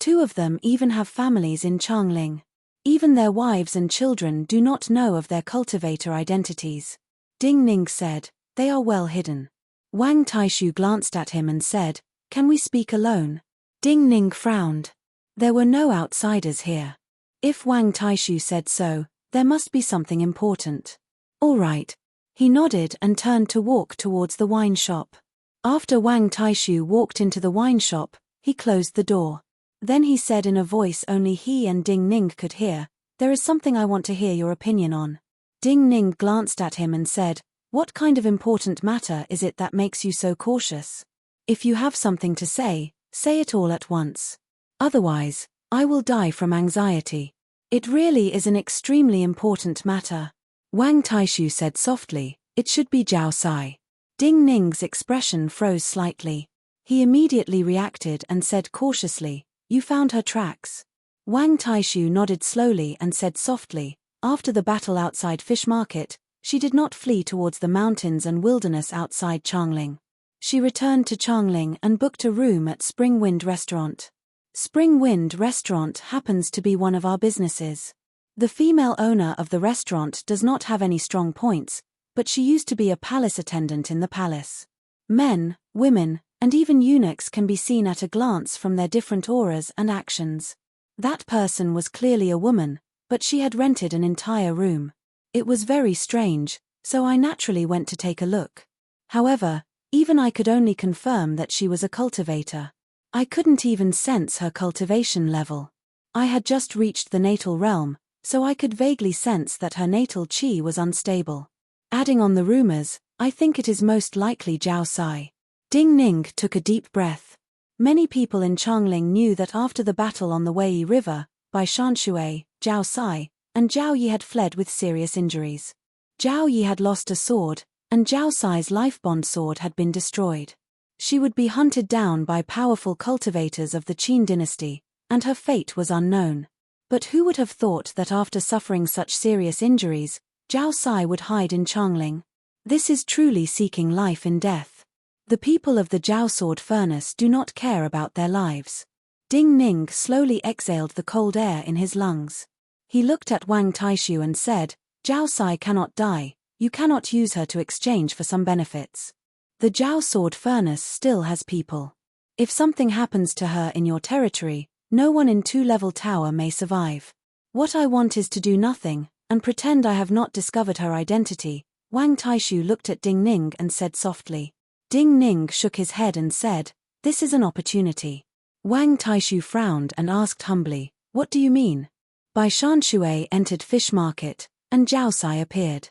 Speaker 1: 2 of them even have families in Changling. Even their wives and children do not know of their cultivator identities. Ding Ning said, they are well hidden. Wang Taishu glanced at him and said, can we speak alone? Ding Ning frowned. There were no outsiders here. If Wang Taishu said so, there must be something important. All right. He nodded and turned to walk towards the wine shop. After Wang Taishu walked into the wine shop, he closed the door. Then he said in a voice only he and Ding Ning could hear, there is something I want to hear your opinion on. Ding Ning glanced at him and said, what kind of important matter is it that makes you so cautious? If you have something to say it all at once. Otherwise, I will die from anxiety. It really is an extremely important matter. Wang Taishu said softly, it should be Zhao Sai. Ding Ning's expression froze slightly. He immediately reacted and said cautiously, you found her tracks. Wang Taishu nodded slowly and said softly, after the battle outside Fish Market, she did not flee towards the mountains and wilderness outside Changling. She returned to Changling and booked a room at Spring Wind Restaurant. Spring Wind Restaurant happens to be one of our businesses. The female owner of the restaurant does not have any strong points, but she used to be a palace attendant in the palace. Men, women, and even eunuchs can be seen at a glance from their different auras and actions. That person was clearly a woman, but she had rented an entire room. It was very strange, so I naturally went to take a look. However, even I could only confirm that she was a cultivator. I couldn't even sense her cultivation level. I had just reached the natal realm, so I could vaguely sense that her natal chi was unstable. Adding on the rumors, I think it is most likely Zhao Sai. Ding Ning took a deep breath. Many people in Changling knew that after the battle on the Wei River, by Shanshui, Zhao Sai, and Zhao Yi had fled with serious injuries. Zhao Yi had lost a sword, and Zhao Sai's life-bond sword had been destroyed. She would be hunted down by powerful cultivators of the Qin dynasty, and her fate was unknown. But who would have thought that after suffering such serious injuries, Zhao Sai would hide in Changling? This is truly seeking life in death. The people of the Zhao Sword Furnace do not care about their lives. Ding Ning slowly exhaled the cold air in his lungs. He looked at Wang Taishu and said, Zhao Sai cannot die, you cannot use her to exchange for some benefits. The Zhao Sword Furnace still has people. If something happens to her in your territory, no one in 2-level tower may survive. What I want is to do nothing, and pretend I have not discovered her identity. Wang Taishu looked at Ding Ning and said softly. Ding Ning shook his head and said, this is an opportunity. Wang Taishu frowned and asked humbly, what do you mean? Bai Shanshui entered Fish Market, and Zhao Sai appeared.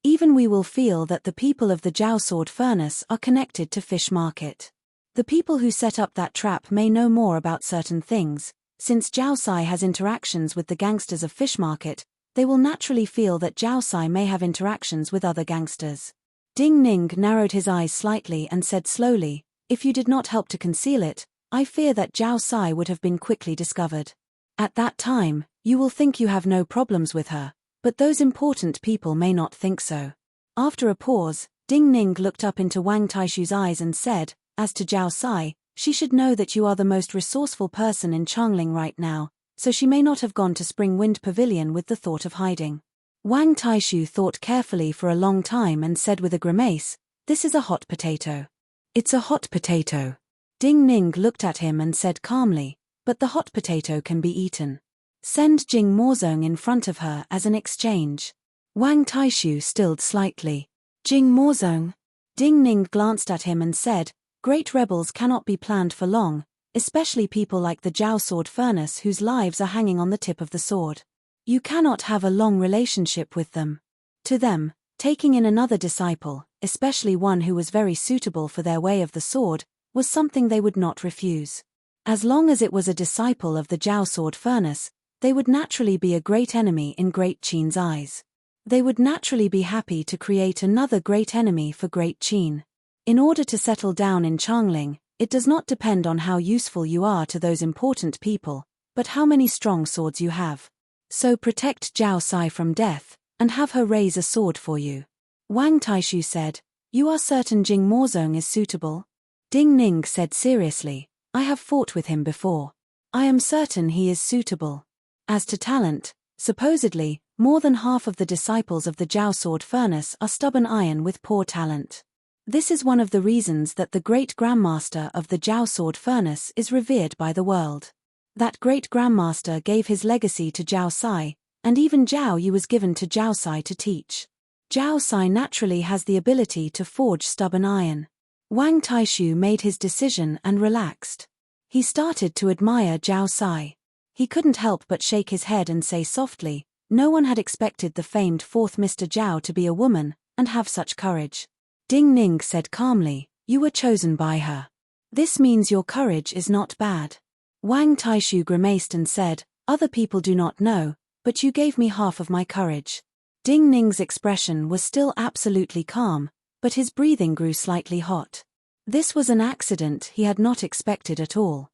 Speaker 1: Even we will feel that the people of the Zhao Sword Furnace are connected to Fish Market. The people who set up that trap may know more about certain things. Since Zhao Sai has interactions with the gangsters of Fish Market, they will naturally feel that Zhao Sai may have interactions with other gangsters. Ding Ning narrowed his eyes slightly and said slowly, if you did not help to conceal it, I fear that Zhao Sai would have been quickly discovered. At that time, you will think you have no problems with her, but those important people may not think so. After a pause, Ding Ning looked up into Wang Taishu's eyes and said, as to Zhao Sai, she should know that you are the most resourceful person in Changling right now, so she may not have gone to Spring Wind Pavilion with the thought of hiding. Wang Taishu thought carefully for a long time and said with a grimace, This is a hot potato. It's a hot potato. Ding Ning looked at him and said calmly, but the hot potato can be eaten. Send Jing Mozong in front of her as an exchange. Wang Taishu stilled slightly. Jing Mozong? Ding Ning glanced at him and said, great rebels cannot be planned for long, especially people like the Jiao sword furnace whose lives are hanging on the tip of the sword. You cannot have a long relationship with them. To them, taking in another disciple, especially one who was very suitable for their way of the sword, was something they would not refuse. As long as it was a disciple of the Jiao sword furnace, they would naturally be a great enemy in Great Qin's eyes. They would naturally be happy to create another great enemy for Great Qin. In order to settle down in Changling, it does not depend on how useful you are to those important people, but how many strong swords you have. So protect Jiao Sai from death, and have her raise a sword for you. Wang Taishu said, you are certain Jing Mozong is suitable? Ding Ning said seriously, I have fought with him before. I am certain he is suitable. As to talent, supposedly, more than half of the disciples of the Jiao sword furnace are stubborn iron with poor talent. This is one of the reasons that the great grandmaster of the Jiao sword furnace is revered by the world. That great grandmaster gave his legacy to Jiao Sai, and even Jiao Yu was given to Jiao Sai to teach. Jiao Sai naturally has the ability to forge stubborn iron. Wang Taishu made his decision and relaxed. He started to admire Jiao Sai. He couldn't help but shake his head and say softly, no one had expected the famed fourth Mr. Jiao to be a woman, and have such courage. Ding Ning said calmly, you were chosen by her. This means your courage is not bad. Wang Taishu grimaced and said, other people do not know, but you gave me half of my courage. Ding Ning's expression was still absolutely calm, but his breathing grew slightly hot. This was an accident he had not expected at all.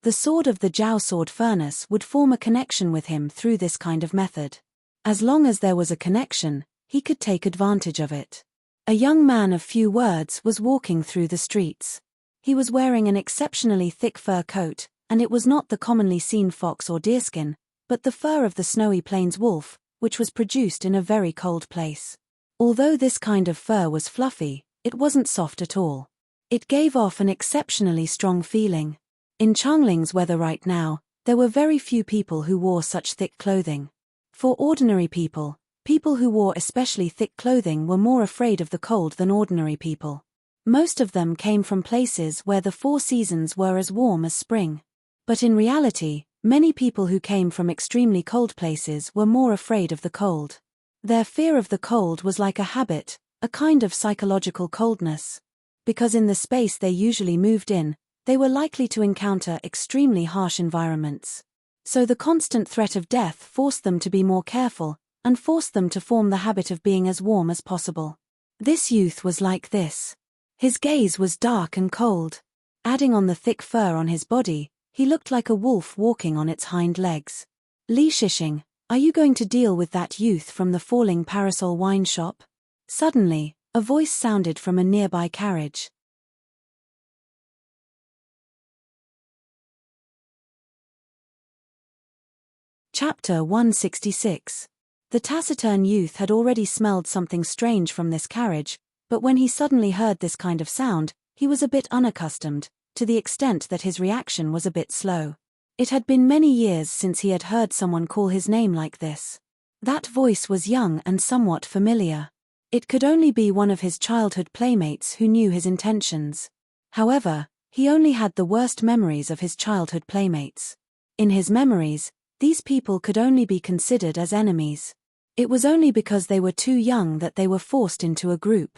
Speaker 1: The sword of the Jiao sword furnace would form a connection with him through this kind of method. As long as there was a connection, he could take advantage of it. A young man of few words was walking through the streets. He was wearing an exceptionally thick fur coat, and it was not the commonly seen fox or deerskin, but the fur of the snowy plains wolf, which was produced in a very cold place. Although this kind of fur was fluffy, it wasn't soft at all. It gave off an exceptionally strong feeling. In Changling's weather right now, there were very few people who wore such thick clothing. For ordinary people, people who wore especially thick clothing were more afraid of the cold than ordinary people. Most of them came from places where the 4 seasons were as warm as spring. But in reality, many people who came from extremely cold places were more afraid of the cold. Their fear of the cold was like a habit, a kind of psychological coldness. Because in the space they usually moved in, they were likely to encounter extremely harsh environments. So the constant threat of death forced them to be more careful, and forced them to form the habit of being as warm as possible. This youth was like this. His gaze was dark and cold. Adding on the thick fur on his body, he looked like a wolf walking on its hind legs. Li Shixing, are you going to deal with that youth from the Falling Parasol wine shop? Suddenly, a voice sounded from a nearby carriage. Chapter 166. The taciturn youth had already smelled something strange from this carriage, but when he suddenly heard this kind of sound, he was a bit unaccustomed, to the extent that his reaction was a bit slow. It had been many years since he had heard someone call his name like this. That voice was young and somewhat familiar. It could only be one of his childhood playmates who knew his intentions. However, he only had the worst memories of his childhood playmates. In his memories, these people could only be considered as enemies. It was only because they were too young that they were forced into a group.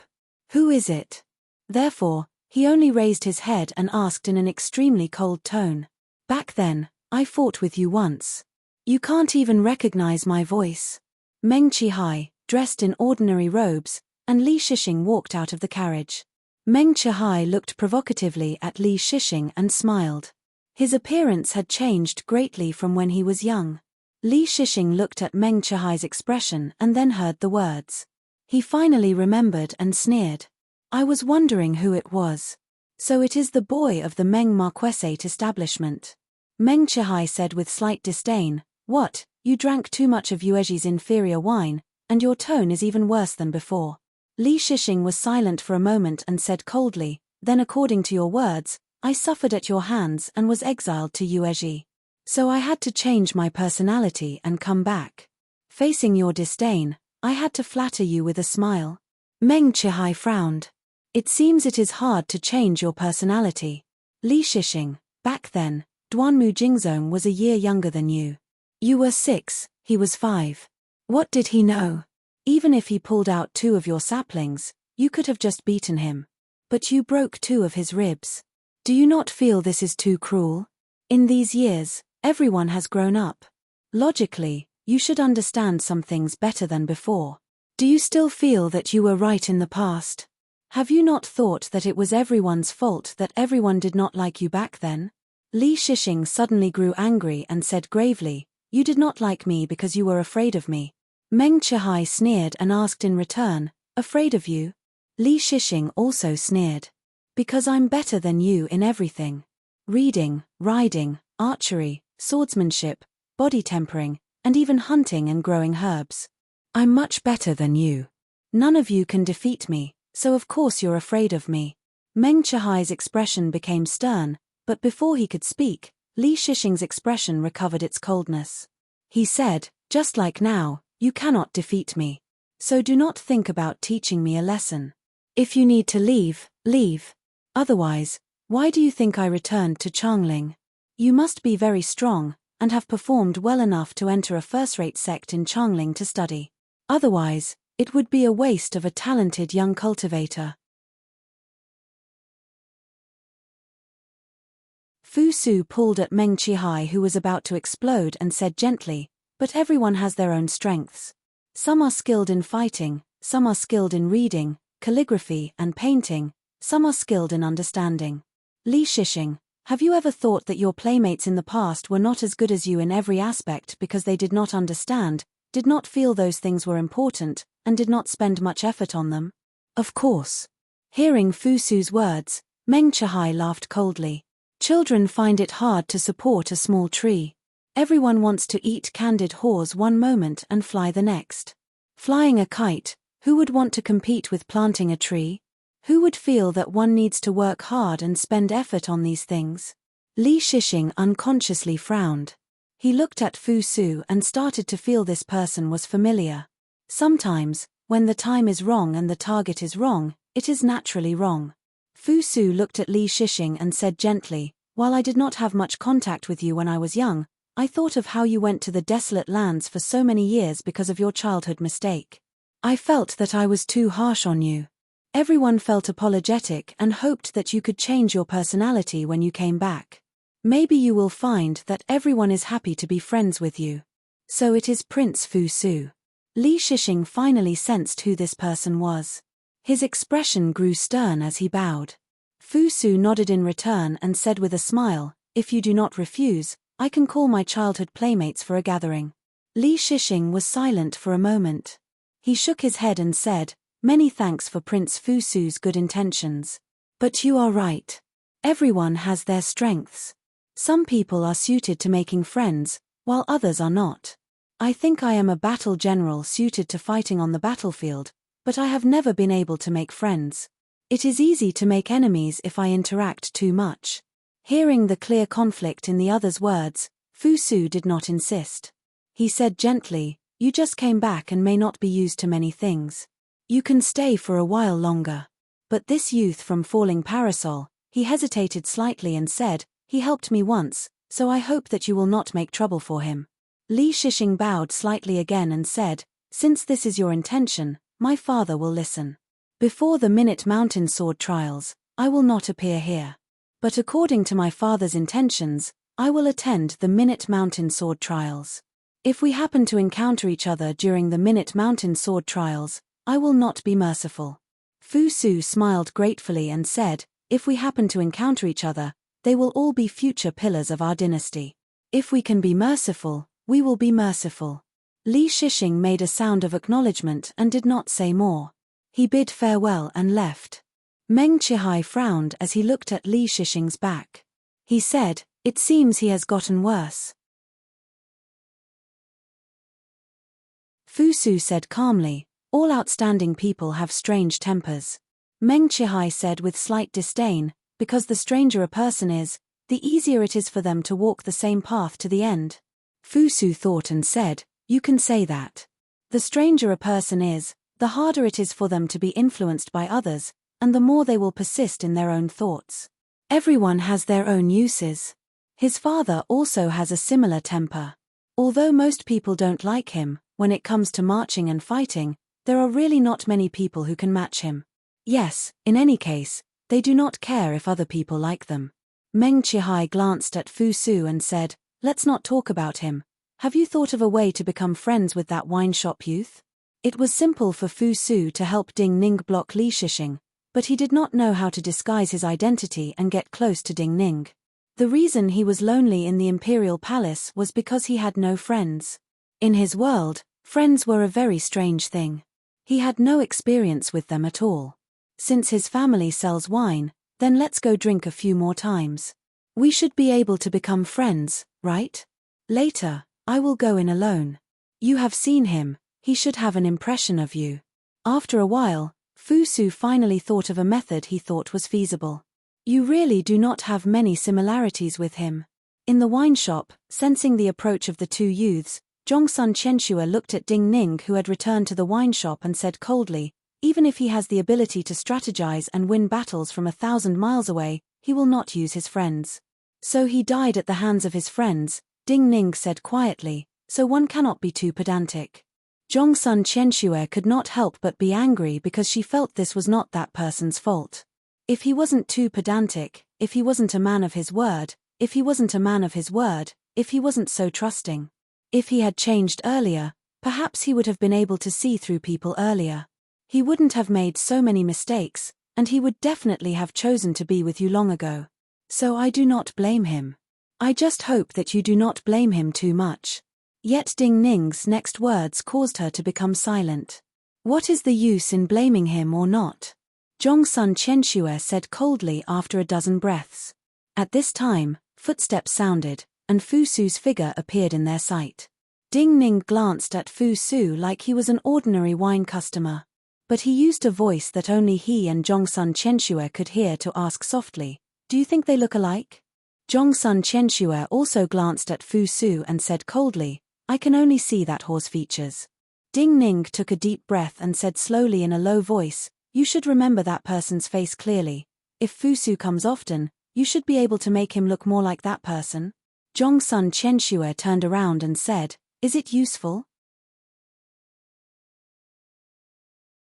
Speaker 1: Who is it? Therefore, he only raised his head and asked in an extremely cold tone. Back then, I fought with you once. You can't even recognize my voice. Meng Qihai, dressed in ordinary robes, and Li Shixing walked out of the carriage. Meng Qihai looked provocatively at Li Shixing and smiled. His appearance had changed greatly from when he was young. Li Shixing looked at Meng Qihai's expression and then heard the words. He finally remembered and sneered. I was wondering who it was. So it is the boy of the Meng Marquesate establishment. Meng Qihai said with slight disdain, what, you drank too much of Yueji's inferior wine, and your tone is even worse than before. Li Shixing was silent for a moment and said coldly, then according to your words, I suffered at your hands and was exiled to Yuezhi. So I had to change my personality and come back. Facing your disdain, I had to flatter you with a smile. Meng Qihai frowned. It seems it is hard to change your personality. Li Shixing, back then, Duanmu Jingzong was a year younger than you. You were 6, he was 5. What did he know? Even if he pulled out 2 of your saplings, you could have just beaten him. But you broke 2 of his ribs. Do you not feel this is too cruel? In these years, everyone has grown up. Logically, you should understand some things better than before. Do you still feel that you were right in the past? Have you not thought that it was everyone's fault that everyone did not like you back then? Li Shixing suddenly grew angry and said gravely, you did not like me because you were afraid of me. Meng Qihai sneered and asked in return, afraid of you? Li Shixing also sneered. Because I'm better than you in everything. Reading, riding, archery, swordsmanship, body tempering, and even hunting and growing herbs. I'm much better than you. None of you can defeat me, so of course you're afraid of me. Meng Qihai's expression became stern, but before he could speak, Li Shixing's expression recovered its coldness. He said, just like now, you cannot defeat me. So do not think about teaching me a lesson. If you need to leave, leave. Otherwise, why do you think I returned to Changling? You must be very strong, and have performed well enough to enter a first-rate sect in Changling to study. Otherwise, it would be a waste of a talented young cultivator. Fu Su pulled at Meng Qihai, who was about to explode, and said gently, but everyone has their own strengths. Some are skilled in fighting, some are skilled in reading, calligraphy, and painting, some are skilled in understanding. Li Shixing, have you ever thought that your playmates in the past were not as good as you in every aspect because they did not understand, did not feel those things were important, and did not spend much effort on them? Of course. Hearing Fu Su's words, Meng Qihai laughed coldly. Children find it hard to support a small tree. Everyone wants to eat candied haws one moment and fly the next. Flying a kite, who would want to compete with planting a tree? Who would feel that one needs to work hard and spend effort on these things? Li Shixing unconsciously frowned. He looked at Fu Su and started to feel this person was familiar. Sometimes, when the time is wrong and the target is wrong, it is naturally wrong. Fu Su looked at Li Shixing and said gently, while I did not have much contact with you when I was young, I thought of how you went to the desolate lands for so many years because of your childhood mistake. I felt that I was too harsh on you. Everyone felt apologetic and hoped that you could change your personality when you came back. Maybe you will find that everyone is happy to be friends with you. So it is Prince Fu Su. Li Shixing finally sensed who this person was. His expression grew stern as he bowed. Fu Su nodded in return and said with a smile, if you do not refuse, I can call my childhood playmates for a gathering. Li Shixing was silent for a moment. He shook his head and said, many thanks for Prince Fu Su's good intentions. But you are right. Everyone has their strengths. Some people are suited to making friends, while others are not. I think I am a battle general suited to fighting on the battlefield, but I have never been able to make friends. It is easy to make enemies if I interact too much. Hearing the clear conflict in the other's words, Fu Su did not insist. He said gently, you just came back and may not be used to many things. You can stay for a while longer. But this youth from Falling Parasol, he hesitated slightly and said, he helped me once, so I hope that you will not make trouble for him. Li Shixing bowed slightly again and said, since this is your intention, my father will listen. Before the Minute Mountain Sword trials, I will not appear here. But according to my father's intentions, I will attend the Minute Mountain Sword trials. If we happen to encounter each other during the Minute Mountain Sword trials, I will not be merciful. Fu Su smiled gratefully and said, if we happen to encounter each other, they will all be future pillars of our dynasty. If we can be merciful, we will be merciful. Li Shixing made a sound of acknowledgement and did not say more. He bid farewell and left. Meng Qihai frowned as he looked at Li Shixing's back. He said, it seems he has gotten worse. Fu Su said calmly, all outstanding people have strange tempers. Meng Qihai said with slight disdain, because the stranger a person is, the easier it is for them to walk the same path to the end. Fu Su thought and said, you can say that. The stranger a person is, the harder it is for them to be influenced by others, and the more they will persist in their own thoughts. Everyone has their own uses. His father also has a similar temper. Although most people don't like him, when it comes to marching and fighting, there are really not many people who can match him. Yes, in any case, they do not care if other people like them. Meng Qihai glanced at Fu Su and said, let's not talk about him. Have you thought of a way to become friends with that wine shop youth? It was simple for Fu Su to help Ding Ning block Li Shixing, but he did not know how to disguise his identity and get close to Ding Ning. The reason he was lonely in the imperial palace was because he had no friends. In his world, friends were a very strange thing. He had no experience with them at all. Since his family sells wine, then let's go drink a few more times. We should be able to become friends, right? Later, I will go in alone. You have seen him, he should have an impression of you. After a while, Fu Su finally thought of a method he thought was feasible. You really do not have many similarities with him. In the wine shop, sensing the approach of the two youths, Zhongsun Qianxue looked at Ding Ning, who had returned to the wine shop, and said coldly, even if he has the ability to strategize and win battles from 1,000 miles away, he will not use his friends. So he died at the hands of his friends, Ding Ning said quietly, so one cannot be too pedantic. Zhongsun Qianxue could not help but be angry because she felt this was not that person's fault. If he wasn't too pedantic, if he wasn't a man of his word, if he wasn't a man of his word, if he wasn't so trusting. If he had changed earlier, perhaps he would have been able to see through people earlier. He wouldn't have made so many mistakes, and he would definitely have chosen to be with you long ago. So I do not blame him. I just hope that you do not blame him too much. Yet Ding Ning's next words caused her to become silent. What is the use in blaming him or not? Zhongsun Qianxue said coldly after a dozen breaths. At this time, footsteps sounded, and Fu Su's figure appeared in their sight. Ding Ning glanced at Fu Su like he was an ordinary wine customer. But he used a voice that only he and Zhongsun Qianxue could hear to ask softly, do you think they look alike? Zhongsun Qianxue also glanced at Fu Su and said coldly, I can only see that horse features. Ding Ning took a deep breath and said slowly in a low voice, you should remember that person's face clearly. If Fu Su comes often, you should be able to make him look more like that person. Zhongsun Qianxue turned around and said, is it useful?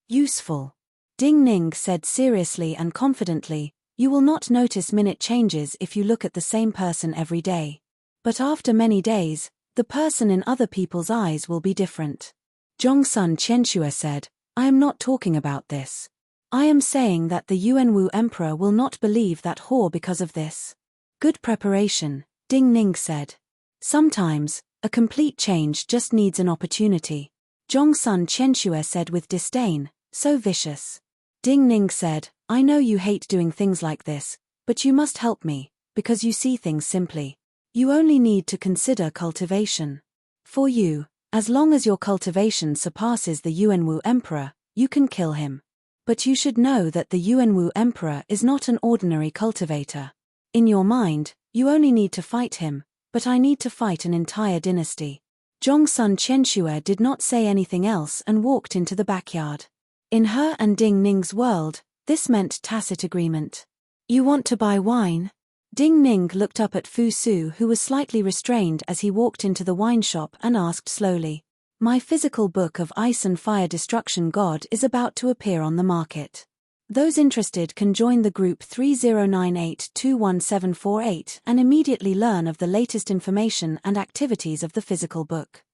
Speaker 1: Useful. Ding Ning said seriously and confidently, you will not notice minute changes if you look at the same person every day. But after many days, the person in other people's eyes will be different. Zhongsun Qianxue said, I am not talking about this. I am saying that the Yuanwu emperor will not believe that whore because of this. Good preparation, Ding Ning said. Sometimes, a complete change just needs an opportunity. Zhongsun Qianxue said with disdain, so vicious. Ding Ning said, I know you hate doing things like this, but you must help me, because you see things simply. You only need to consider cultivation. For you, as long as your cultivation surpasses the Yuanwu emperor, you can kill him. But you should know that the Yuanwu emperor is not an ordinary cultivator. In your mind, you only need to fight him, but I need to fight an entire dynasty. Zhongsun Qianxue did not say anything else and walked into the backyard. In her and Ding Ning's world, this meant tacit agreement. You want to buy wine? Ding Ning looked up at Fu Su, who was slightly restrained as he walked into the wine shop, and asked slowly, my physical book of Ice and Fire Destruction God is about to appear on the market. Those interested can join the group 30982178 and immediately learn of the latest information and activities of the physical book.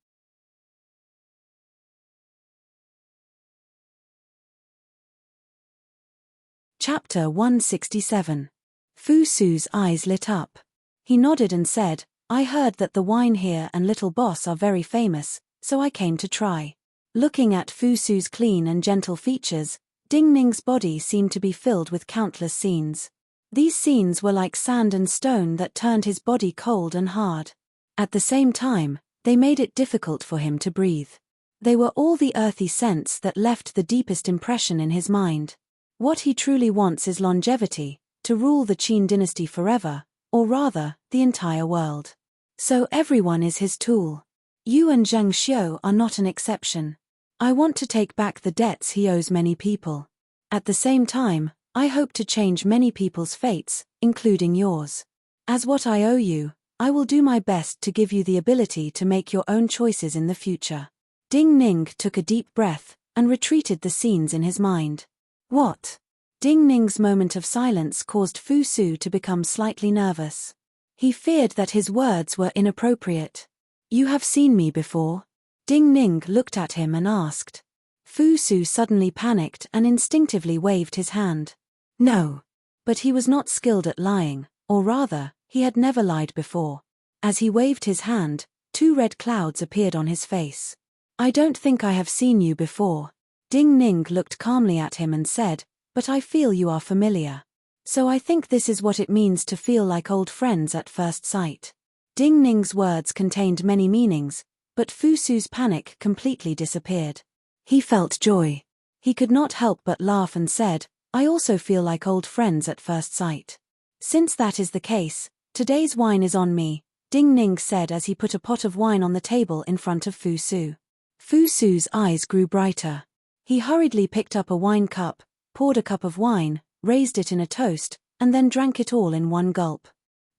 Speaker 1: Chapter 167. Fu Su's eyes lit up. He nodded and said, I heard that the wine here and Little Boss are very famous, so I came to try. Looking at Fu Su's clean and gentle features, Ding Ning's body seemed to be filled with countless scenes. These scenes were like sand and stone that turned his body cold and hard. At the same time, they made it difficult for him to breathe. They were all the earthy scents that left the deepest impression in his mind. What he truly wants is longevity, to rule the Qin dynasty forever, or rather, the entire world. So everyone is his tool. You and Zheng Xiu are not an exception. I want to take back the debts he owes many people. At the same time, I hope to change many people's fates, including yours. As what I owe you, I will do my best to give you the ability to make your own choices in the future. Ding Ning took a deep breath, and retreated the scenes in his mind. What? Ding Ning's moment of silence caused Fu Su to become slightly nervous. He feared that his words were inappropriate. You have seen me before? Ding Ning looked at him and asked. Fu Su suddenly panicked and instinctively waved his hand. No. But he was not skilled at lying, or rather, he had never lied before. As he waved his hand, 2 red clouds appeared on his face. I don't think I have seen you before. Ding Ning looked calmly at him and said, but I feel you are familiar. So I think this is what it means to feel like old friends at first sight. Ding Ning's words contained many meanings, but Fu Su's panic completely disappeared. He felt joy. He could not help but laugh and said, I also feel like old friends at first sight. Since that is the case, today's wine is on me, Ding Ning said as he put a pot of wine on the table in front of Fu Su. Fu Su's eyes grew brighter. He hurriedly picked up a wine cup, poured a cup of wine, raised it in a toast, and then drank it all in one gulp.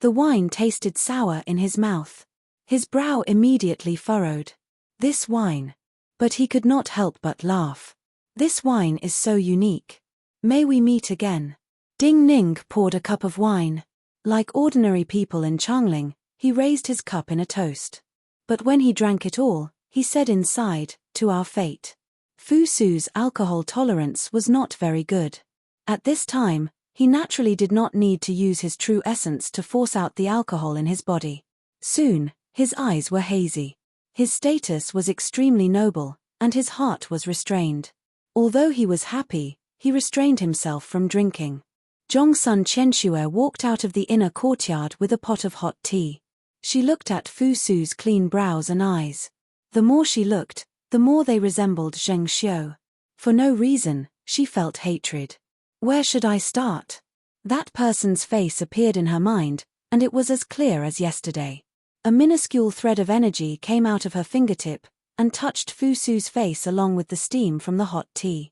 Speaker 1: The wine tasted sour in his mouth. His brow immediately furrowed. This wine. But he could not help but laugh. This wine is so unique. May we meet again? Ding Ning poured a cup of wine. Like ordinary people in Changling, he raised his cup in a toast. But when he drank it all, he said inside, to our fate. Fu Su's alcohol tolerance was not very good. At this time, he naturally did not need to use his true essence to force out the alcohol in his body. Soon, his eyes were hazy. His status was extremely noble, and his heart was restrained. Although he was happy, he restrained himself from drinking. Zhongsun Qianxue walked out of the inner courtyard with a pot of hot tea. She looked at Fu Su's clean brows and eyes. The more she looked, the more they resembled Zheng Xiu. For no reason, she felt hatred. Where should I start? That person's face appeared in her mind, and it was as clear as yesterday. A minuscule thread of energy came out of her fingertip, and touched Fu Su's face along with the steam from the hot tea.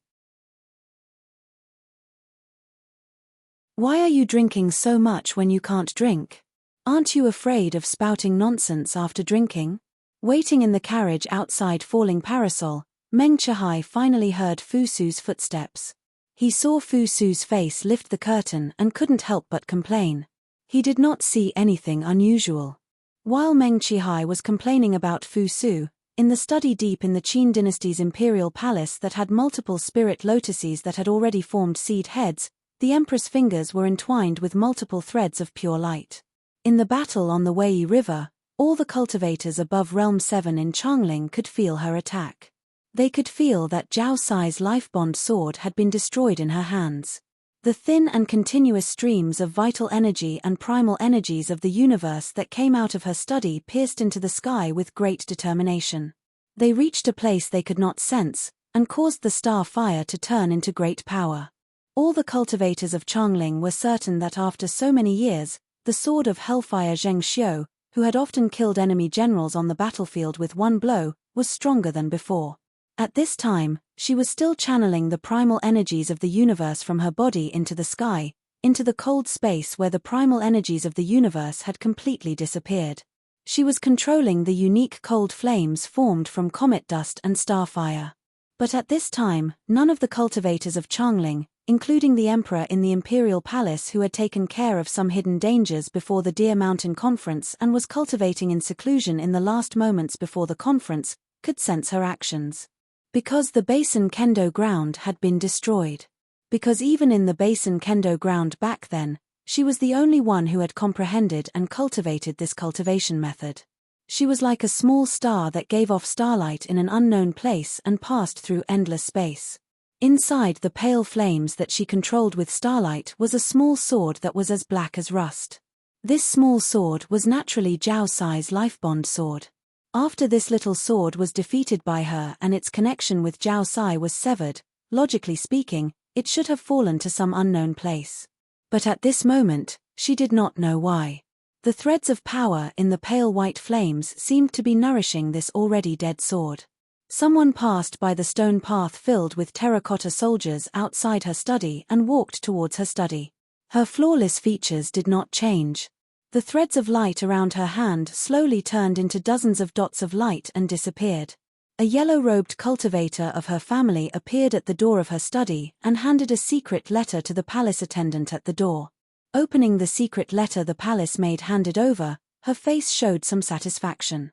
Speaker 1: Why are you drinking so much when you can't drink? Aren't you afraid of spouting nonsense after drinking? Waiting in the carriage outside Falling Parasol, Meng Chihai finally heard Fu Su's footsteps. He saw Fu Su's face lift the curtain and couldn't help but complain. He did not see anything unusual. While Meng Chihai was complaining about Fu Su, in the study deep in the Qin dynasty's imperial palace that had multiple spirit lotuses that had already formed seed heads, the empress' fingers were entwined with multiple threads of pure light. In the battle on the Wei River, all the cultivators above Realm 7 in Changling could feel her attack. They could feel that Zhao Sai's life-bond sword had been destroyed in her hands. The thin and continuous streams of vital energy and primal energies of the universe that came out of her study pierced into the sky with great determination. They reached a place they could not sense, and caused the star fire to turn into great power. All the cultivators of Changling were certain that after so many years, the sword of Hellfire Zheng Xiu, who had often killed enemy generals on the battlefield with one blow, was stronger than before. At this time, she was still channeling the primal energies of the universe from her body into the sky, into the cold space where the primal energies of the universe had completely disappeared. She was controlling the unique cold flames formed from comet dust and starfire. But at this time, none of the cultivators of Changling, including the emperor in the imperial palace who had taken care of some hidden dangers before the Deer Mountain Conference and was cultivating in seclusion in the last moments before the conference, could sense her actions. Because the Basin Kendo ground had been destroyed. Because even in the Basin Kendo ground back then, she was the only one who had comprehended and cultivated this cultivation method. She was like a small star that gave off starlight in an unknown place and passed through endless space. Inside the pale flames that she controlled with starlight was a small sword that was as black as rust. This small sword was naturally Zhao Sai's lifebond sword. After this little sword was defeated by her and its connection with Zhao Sai was severed, logically speaking, it should have fallen to some unknown place. But at this moment, she did not know why. The threads of power in the pale white flames seemed to be nourishing this already dead sword. Someone passed by the stone path filled with terracotta soldiers outside her study and walked towards her study. Her flawless features did not change. The threads of light around her hand slowly turned into dozens of dots of light and disappeared. A yellow-robed cultivator of her family appeared at the door of her study and handed a secret letter to the palace attendant at the door. Opening the secret letter the palace maid handed over, her face showed some satisfaction.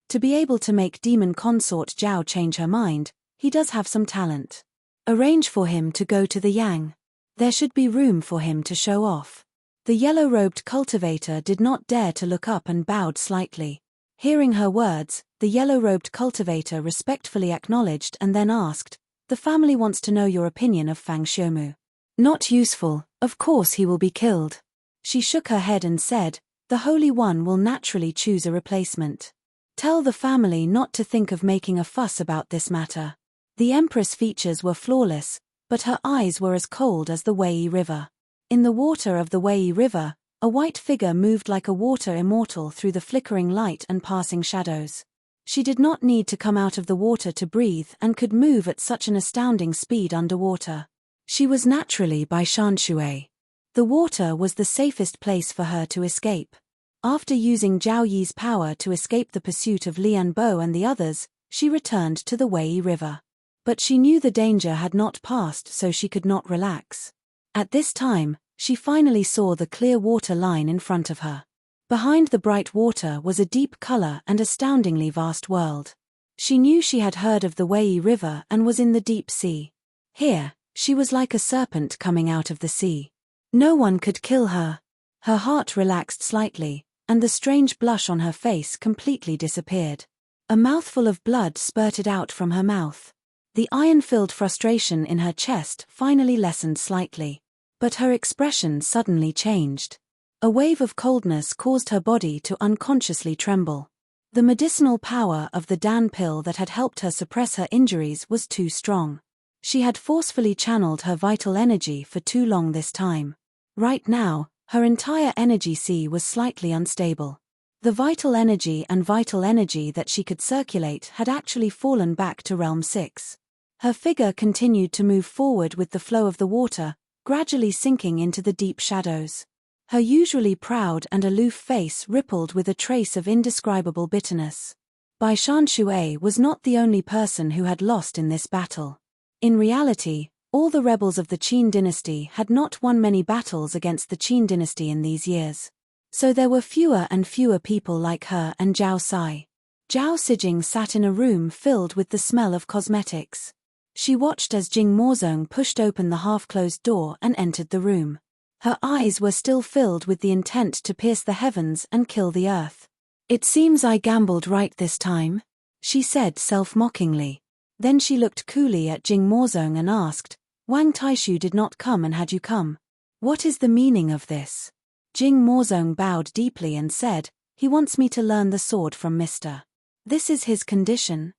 Speaker 1: To be able to make demon consort Zhao change her mind, he does have some talent. Arrange for him to go to the Yang. There should be room for him to show off. The yellow-robed cultivator did not dare to look up and bowed slightly. Hearing her words, the yellow-robed cultivator respectfully acknowledged and then asked, "The family wants to know your opinion of Fang Xiumu." "Not useful, of course he will be killed." She shook her head and said, "The Holy One will naturally choose a replacement. Tell the family not to think of making a fuss about this matter." The Empress' features were flawless, but her eyes were as cold as the Wei River. In the water of the Wei River, a white figure moved like a water immortal through the flickering light and passing shadows. She did not need to come out of the water to breathe and could move at such an astounding speed underwater. She was naturally by Shanshui. The water was the safest place for her to escape. After using Zhao Yi's power to escape the pursuit of Lian Bo and the others, she returned to the Wei River. But she knew the danger had not passed, so she could not relax. At this time, she finally saw the clear water line in front of her. Behind the bright water was a deep color and astoundingly vast world. She knew she had heard of the Wei River and was in the deep sea. Here, she was like a serpent coming out of the sea. No one could kill her. Her heart relaxed slightly, and the strange blush on her face completely disappeared. A mouthful of blood spurted out from her mouth. The iron-filled frustration in her chest finally lessened slightly. But her expression suddenly changed. A wave of coldness caused her body to unconsciously tremble. The medicinal power of the Dan pill that had helped her suppress her injuries was too strong. She had forcefully channeled her vital energy for too long this time. Right now, her entire energy sea was slightly unstable. The vital energy that she could circulate had actually fallen back to Realm 6. Her figure continued to move forward with the flow of the water, gradually sinking into the deep shadows. Her usually proud and aloof face rippled with a trace of indescribable bitterness. Bai Shanshui was not the only person who had lost in this battle. In reality, all the rebels of the Qin dynasty had not won many battles against the Qin dynasty in these years. So there were fewer and fewer people like her and Zhao Sai. Zhao Sijing sat in a room filled with the smell of cosmetics. She watched as Jing Mozong pushed open the half-closed door and entered the room. Her eyes were still filled with the intent to pierce the heavens and kill the earth. "It seems I gambled right this time," she said self-mockingly. Then she looked coolly at Jing Mozong and asked, "Wang Taishu did not come, and had you come? What is the meaning of this?" Jing Mozong bowed deeply and said, "He wants me to learn the sword from Mr. This is his condition."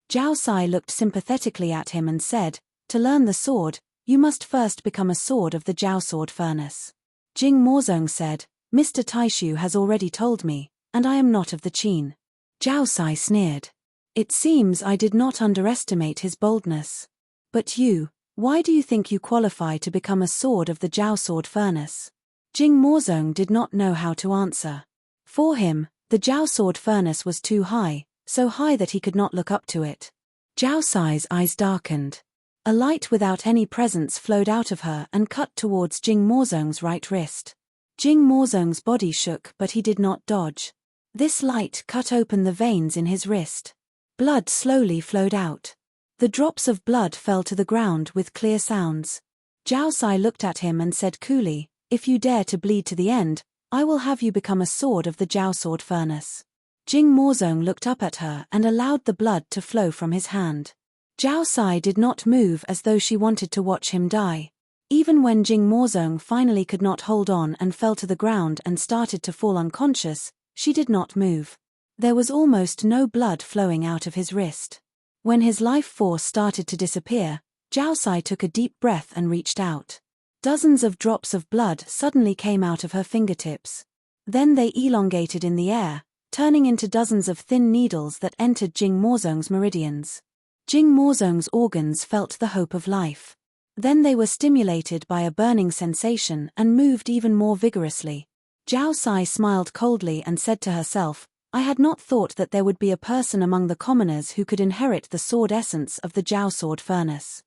Speaker 1: Zhao Sai looked sympathetically at him and said, "To learn the sword, you must first become a sword of the Zhao sword furnace." Jing Mozong said, "Mr. Taishu has already told me, and I am not of the Qin." Zhao Sai sneered. "It seems I did not underestimate his boldness. But you, why do you think you qualify to become a sword of the Zhao sword furnace?" Jing Mozong did not know how to answer. For him, the Zhao sword furnace was too high, so high that he could not look up to it. Zhao Sai's eyes darkened. A light without any presence flowed out of her and cut towards Jing Mozong's right wrist. Jing Mozong's body shook, but he did not dodge. This light cut open the veins in his wrist. Blood slowly flowed out. The drops of blood fell to the ground with clear sounds. Zhao Sai looked at him and said coolly, "If you dare to bleed to the end, I will have you become a sword of the Zhao sword furnace." Jing Mozong looked up at her and allowed the blood to flow from his hand. Zhao Sai did not move as though she wanted to watch him die. Even when Jing Mozong finally could not hold on and fell to the ground and started to fall unconscious, she did not move. There was almost no blood flowing out of his wrist. When his life force started to disappear, Zhao Sai took a deep breath and reached out. Dozens of drops of blood suddenly came out of her fingertips. Then they elongated in the air, turning into dozens of thin needles that entered Jing Mozong's meridians. Jing Mozong's organs felt the hope of life. Then they were stimulated by a burning sensation and moved even more vigorously. Zhao Sai smiled coldly and said to herself, "I had not thought that there would be a person among the commoners who could inherit the sword essence of the Zhao sword furnace."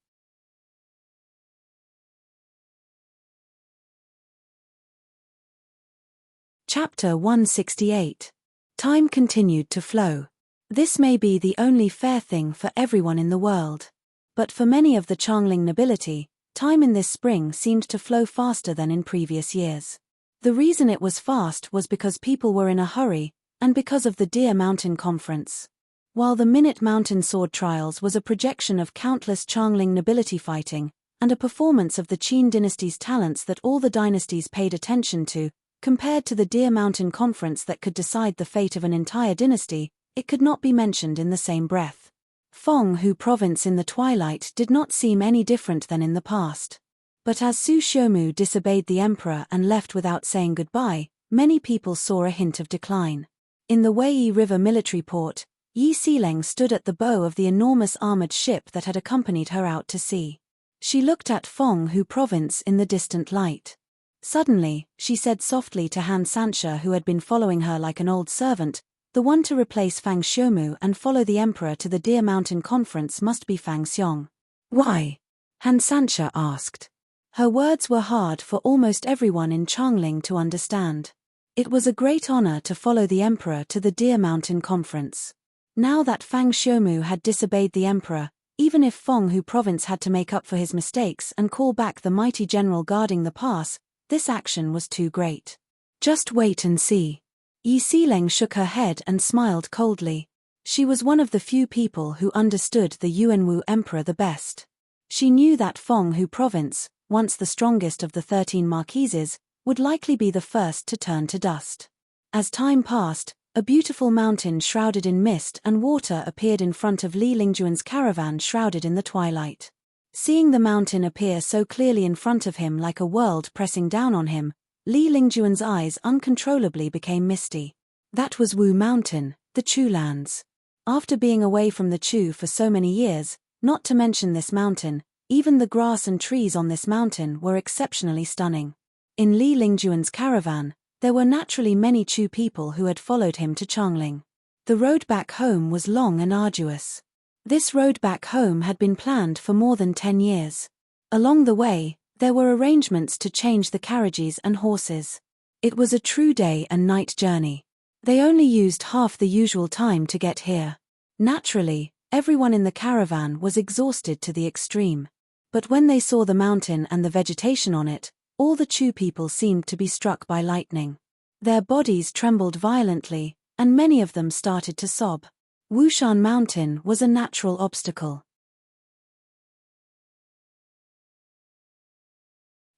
Speaker 1: Chapter 168. Time continued to flow. This may be the only fair thing for everyone in the world. But for many of the Changling nobility, time in this spring seemed to flow faster than in previous years. The reason it was fast was because people were in a hurry, and because of the Deer Mountain Conference. While the Minute Mountain Sword Trials was a projection of countless Changling nobility fighting, and a performance of the Qin dynasty's talents that all the dynasties paid attention to, compared to the Deer Mountain Conference that could decide the fate of an entire dynasty, it could not be mentioned in the same breath. Fenghu Province in the twilight did not seem any different than in the past. But as Su Xiaomu disobeyed the emperor and left without saying goodbye, many people saw a hint of decline. In the Weiyi River military port, Yi Xileng stood at the bow of the enormous armored ship that had accompanied her out to sea. She looked at Fenghu Province in the distant light. Suddenly, she said softly to Han Sanxia, who had been following her like an old servant, "The one to replace Fang Xiaomu and follow the emperor to the Deer Mountain Conference must be Fang Xiong." "Why?" Han Sanxia asked. Her words were hard for almost everyone in Changling to understand. It was a great honor to follow the emperor to the Deer Mountain Conference. Now that Fang Xiaomu had disobeyed the emperor, even if Fenghu Province had to make up for his mistakes and call back the mighty general guarding the pass, this action was too great. "Just wait and see." Yi Xileng shook her head and smiled coldly. She was one of the few people who understood the Yuanwu emperor the best. She knew that Fenghu Province, once the strongest of the 13 marquises, would likely be the first to turn to dust. As time passed, a beautiful mountain shrouded in mist and water appeared in front of Li Lingjuan's caravan shrouded in the twilight. Seeing the mountain appear so clearly in front of him like a world pressing down on him, Li Lingjuan's eyes uncontrollably became misty. That was Wu Mountain, the Chu lands. After being away from the Chu for so many years, not to mention this mountain, even the grass and trees on this mountain were exceptionally stunning. In Li Lingjuan's caravan, there were naturally many Chu people who had followed him to Changling. The road back home was long and arduous. This road back home had been planned for more than 10 years. Along the way, there were arrangements to change the carriages and horses. It was a true day and night journey. They only used half the usual time to get here. Naturally, everyone in the caravan was exhausted to the extreme. But when they saw the mountain and the vegetation on it, all the Chu people seemed to be struck by lightning. Their bodies trembled violently, and many of them started to sob. Wushan Mountain was a natural obstacle.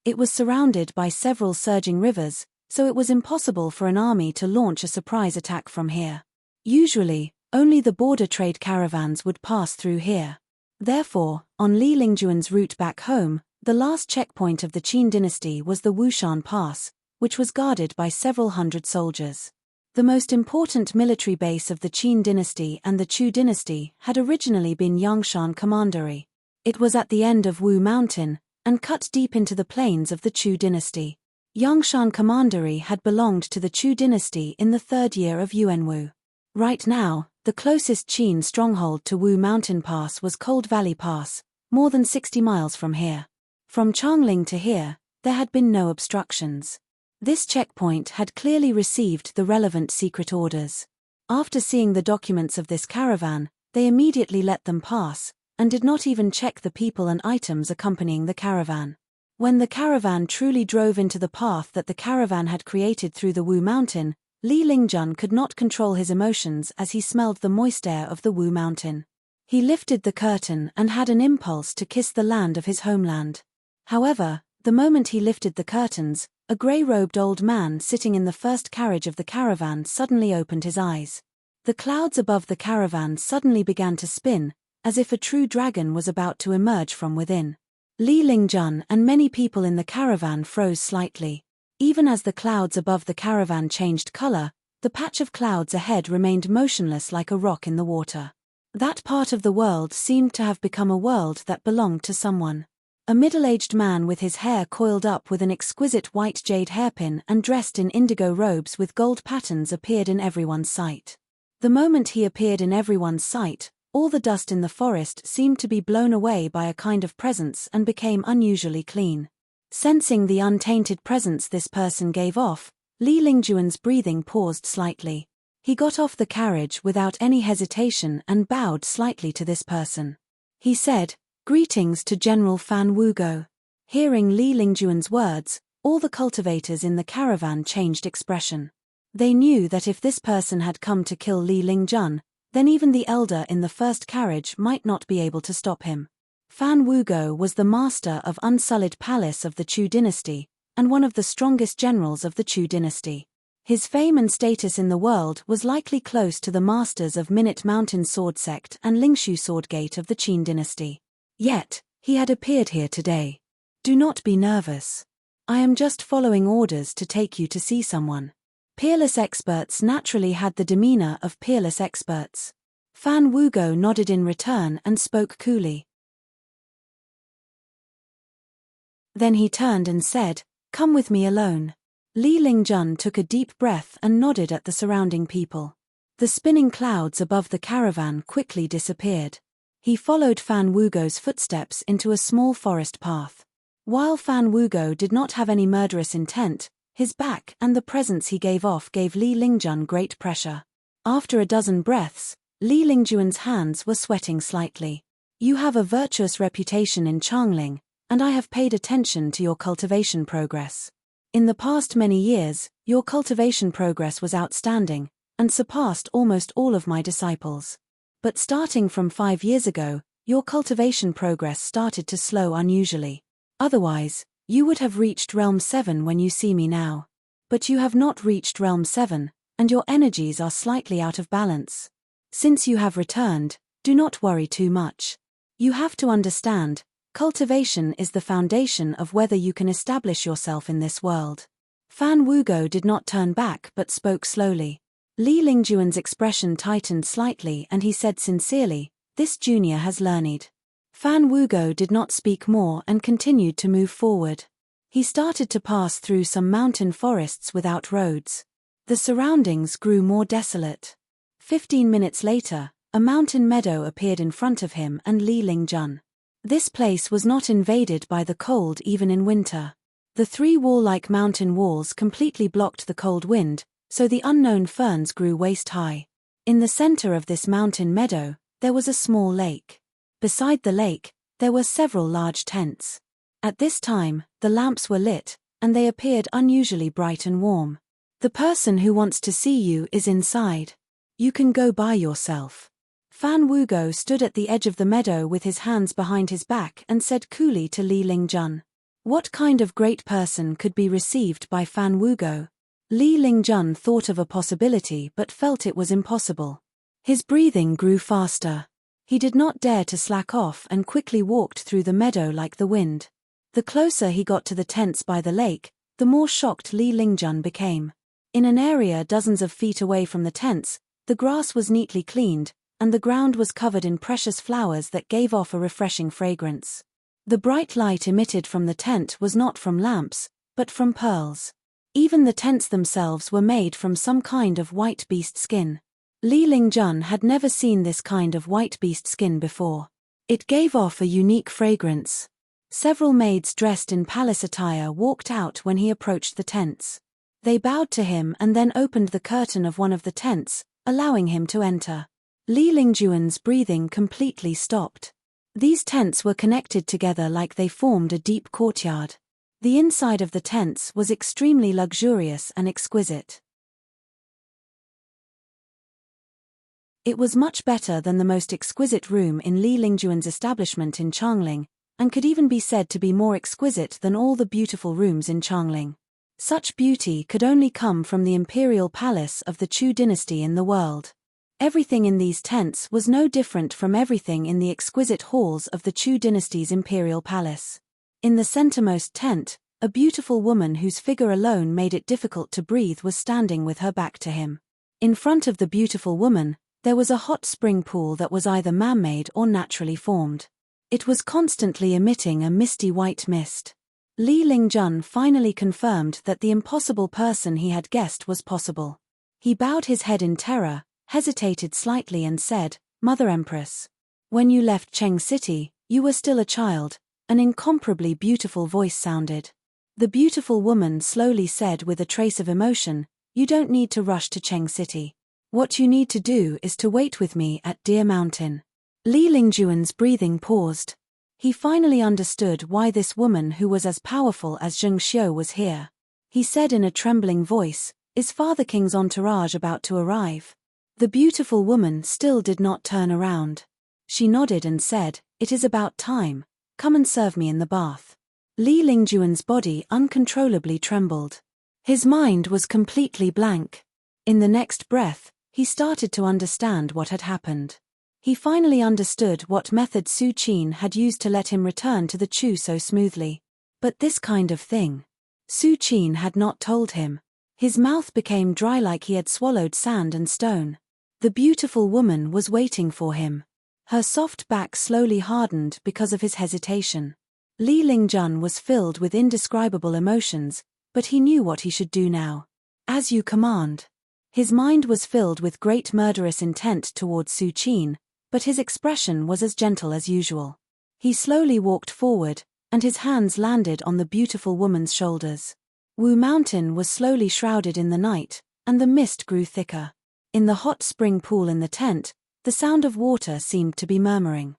Speaker 1: It was surrounded by several surging rivers, so it was impossible for an army to launch a surprise attack from here. Usually, only the border trade caravans would pass through here. Therefore, on Li Lingjuan's route back home, the last checkpoint of the Qin dynasty was the Wushan Pass, which was guarded by several hundred soldiers. The most important military base of the Qin dynasty and the Chu dynasty had originally been Yangshan Commandery. It was at the end of Wu Mountain, and cut deep into the plains of the Chu dynasty. Yangshan Commandery had belonged to the Chu dynasty in the 3rd year of Yuanwu. Right now, the closest Qin stronghold to Wu Mountain Pass was Cold Valley Pass, more than 60 miles from here. From Changling to here, there had been no obstructions. This checkpoint had clearly received the relevant secret orders. After seeing the documents of this caravan, they immediately let them pass, and did not even check the people and items accompanying the caravan. When the caravan truly drove into the path that the caravan had created through the Wu Mountain, Li Lingjun could not control his emotions as he smelled the moist air of the Wu Mountain. He lifted the curtain and had an impulse to kiss the land of his homeland. However, The moment he lifted the curtains, a grey-robed old man sitting in the first carriage of the caravan suddenly opened his eyes. The clouds above the caravan suddenly began to spin, as if a true dragon was about to emerge from within. Li Lingjun and many people in the caravan froze slightly. Even as the clouds above the caravan changed color, the patch of clouds ahead remained motionless like a rock in the water. That part of the world seemed to have become a world that belonged to someone. A middle-aged man with his hair coiled up with an exquisite white jade hairpin and dressed in indigo robes with gold patterns appeared in everyone's sight. The moment he appeared in everyone's sight, all the dust in the forest seemed to be blown away by a kind of presence and became unusually clean. Sensing the untainted presence this person gave off, Li Lingjuan's breathing paused slightly. He got off the carriage without any hesitation and bowed slightly to this person. He said, "Greetings to General Fan Wugo." Hearing Li Lingjuan's words, all the cultivators in the caravan changed expression. They knew that if this person had come to kill Li Lingjun, then even the elder in the first carriage might not be able to stop him. Fan Wugo was the master of Unsullied Palace of the Chu dynasty, and one of the strongest generals of the Chu dynasty. His fame and status in the world was likely close to the masters of Minute Mountain Sword Sect and Lingshu Swordgate of the Qin dynasty. Yet, he had appeared here today. Do not be nervous. I am just following orders to take you to see someone. Peerless experts naturally had the demeanor of peerless experts. Fan Wugo nodded in return and spoke coolly. Then he turned and said, "Come with me alone." Li Lingjun took a deep breath and nodded at the surrounding people. The spinning clouds above the caravan quickly disappeared. He followed Fan Wugo's footsteps into a small forest path. While Fan Wugo did not have any murderous intent, his back and the presence he gave off gave Li Lingjun great pressure. After a dozen breaths, Li Lingjuan's hands were sweating slightly. "You have a virtuous reputation in Changling, and I have paid attention to your cultivation progress. In the past many years, your cultivation progress was outstanding, and surpassed almost all of my disciples. But starting from 5 years ago, your cultivation progress started to slow unusually. Otherwise, you would have reached Realm 7 when you see me now. But you have not reached Realm 7, and your energies are slightly out of balance. Since you have returned, do not worry too much. You have to understand, cultivation is the foundation of whether you can establish yourself in this world." Fan Wugo did not turn back but spoke slowly. Li Lingjuan's expression tightened slightly and he said sincerely, "This junior has learned." Fan Wugo did not speak more and continued to move forward. He started to pass through some mountain forests without roads. The surroundings grew more desolate. 15 minutes later, a mountain meadow appeared in front of him and Li Lingjun. This place was not invaded by the cold even in winter. The 3 wall-like mountain walls completely blocked the cold wind, so the unknown ferns grew waist-high. In the center of this mountain meadow, there was a small lake. Beside the lake, there were several large tents. At this time, the lamps were lit, and they appeared unusually bright and warm. "The person who wants to see you is inside. You can go by yourself." Fan Wugo stood at the edge of the meadow with his hands behind his back and said coolly to Li Lingjun. What kind of great person could be received by Fan Wugo? Li Lingjun thought of a possibility but felt it was impossible. His breathing grew faster. He did not dare to slack off and quickly walked through the meadow like the wind. The closer he got to the tents by the lake, the more shocked Li Lingjun became. In an area dozens of feet away from the tents, the grass was neatly cleaned, and the ground was covered in precious flowers that gave off a refreshing fragrance. The bright light emitted from the tent was not from lamps, but from pearls. Even the tents themselves were made from some kind of white beast skin. Li Lingjun had never seen this kind of white beast skin before. It gave off a unique fragrance. Several maids dressed in palace attire walked out when he approached the tents. They bowed to him and then opened the curtain of one of the tents, allowing him to enter. Li Lingjuan's breathing completely stopped. These tents were connected together like they formed a deep courtyard. The inside of the tents was extremely luxurious and exquisite. It was much better than the most exquisite room in Li Lingjuan's establishment in Changling, and could even be said to be more exquisite than all the beautiful rooms in Changling. Such beauty could only come from the imperial palace of the Chu dynasty in the world. Everything in these tents was no different from everything in the exquisite halls of the Chu dynasty's imperial palace. In the centermost tent, a beautiful woman whose figure alone made it difficult to breathe was standing with her back to him. In front of the beautiful woman, there was a hot spring pool that was either man-made or naturally formed. It was constantly emitting a misty white mist. Li Lingjun finally confirmed that the impossible person he had guessed was possible. He bowed his head in terror, hesitated slightly and said, "Mother Empress. When you left Cheng City, you were still a child," an incomparably beautiful voice sounded. The beautiful woman slowly said with a trace of emotion, "You don't need to rush to Cheng City. What you need to do is to wait with me at Deer Mountain." Li Lingjuan's breathing paused. He finally understood why this woman who was as powerful as Zheng Xiu was here. He said in a trembling voice, "Is Father King's entourage about to arrive?" The beautiful woman still did not turn around. She nodded and said, "It is about time. Come and serve me in the bath." Li Lingjuan's body uncontrollably trembled. His mind was completely blank. In the next breath, he started to understand what had happened. He finally understood what method Su Qin had used to let him return to the Chu so smoothly. But this kind of thing, Su Qin had not told him. His mouth became dry like he had swallowed sand and stone. The beautiful woman was waiting for him. Her soft back slowly hardened because of his hesitation. Li Lingjun was filled with indescribable emotions, but he knew what he should do now. "As you command." His mind was filled with great murderous intent towards Su Qin, but his expression was as gentle as usual. He slowly walked forward, and his hands landed on the beautiful woman's shoulders. Wu Mountain was slowly shrouded in the night, and the mist grew thicker. In the hot spring pool in the tent, the sound of water seemed to be murmuring.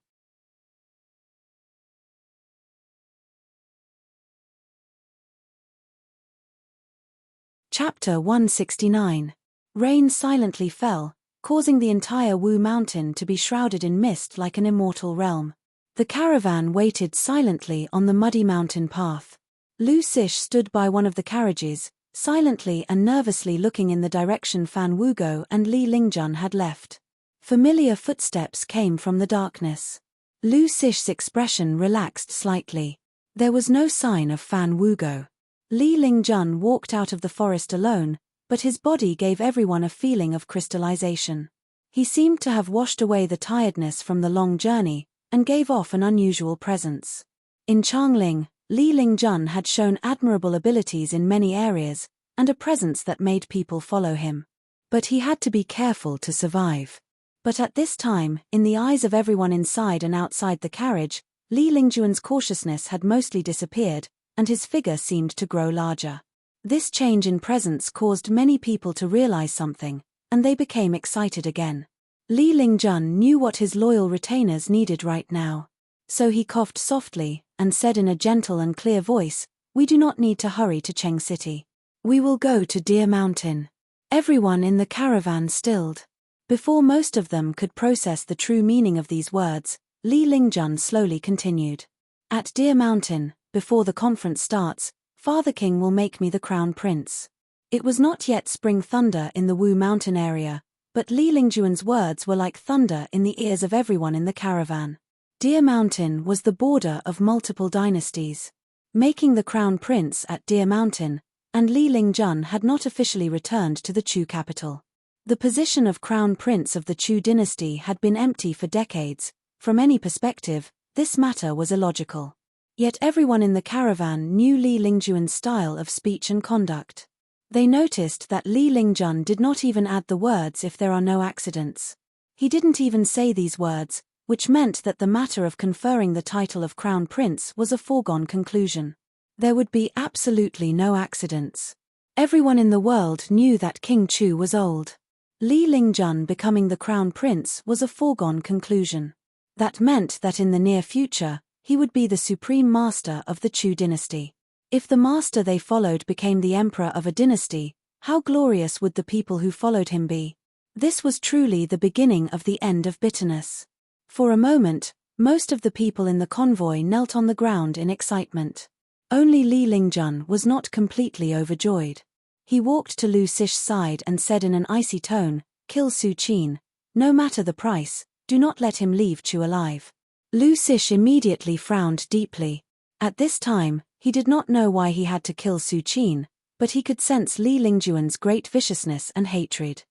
Speaker 1: Chapter 169. Rain silently fell, causing the entire Wu Mountain to be shrouded in mist like an immortal realm. The caravan waited silently on the muddy mountain path. Lu Sish stood by one of the carriages, silently and nervously looking in the direction Fan Wugo and Li Lingjun had left. Familiar footsteps came from the darkness. Lu Sish's expression relaxed slightly. There was no sign of Fan Wugo. Li Lingjun walked out of the forest alone, but his body gave everyone a feeling of crystallization. He seemed to have washed away the tiredness from the long journey, and gave off an unusual presence. In Changling, Li Lingjun had shown admirable abilities in many areas, and a presence that made people follow him. But he had to be careful to survive. But at this time, in the eyes of everyone inside and outside the carriage, Li Lingjuan's cautiousness had mostly disappeared, and his figure seemed to grow larger. This change in presence caused many people to realize something, and they became excited again. Li Lingjun knew what his loyal retainers needed right now. So he coughed softly, and said in a gentle and clear voice, "We do not need to hurry to Cheng City. We will go to Deer Mountain." Everyone in the caravan stilled. Before most of them could process the true meaning of these words, Li Lingjun slowly continued. "At Deer Mountain, before the conference starts, Father King will make me the crown prince." It was not yet spring thunder in the Wu Mountain area, but Li Lingjuan's words were like thunder in the ears of everyone in the caravan. Deer Mountain was the border of multiple dynasties. Making the crown prince at Deer Mountain, and Li Lingjun had not officially returned to the Chu capital. The position of crown prince of the Chu dynasty had been empty for decades. From any perspective, this matter was illogical. Yet everyone in the caravan knew Li Lingjuan's style of speech and conduct. They noticed that Li Lingjun did not even add the words "if there are no accidents." He didn't even say these words, which meant that the matter of conferring the title of crown prince was a foregone conclusion. There would be absolutely no accidents. Everyone in the world knew that King Chu was old. Li Lingjun becoming the crown prince was a foregone conclusion. That meant that in the near future, he would be the supreme master of the Chu dynasty. If the master they followed became the emperor of a dynasty, how glorious would the people who followed him be? This was truly the beginning of the end of bitterness. For a moment, Most of the people in the convoy knelt on the ground in excitement. Only Li Lingjun was not completely overjoyed. He walked to Lu Xix's side and said in an icy tone, "Kill Su Qin. No matter the price, do not let him leave Chu alive." Lu Xix immediately frowned deeply. At this time, he did not know why he had to kill Su Qin, but he could sense Li Lingjuan's great viciousness and hatred.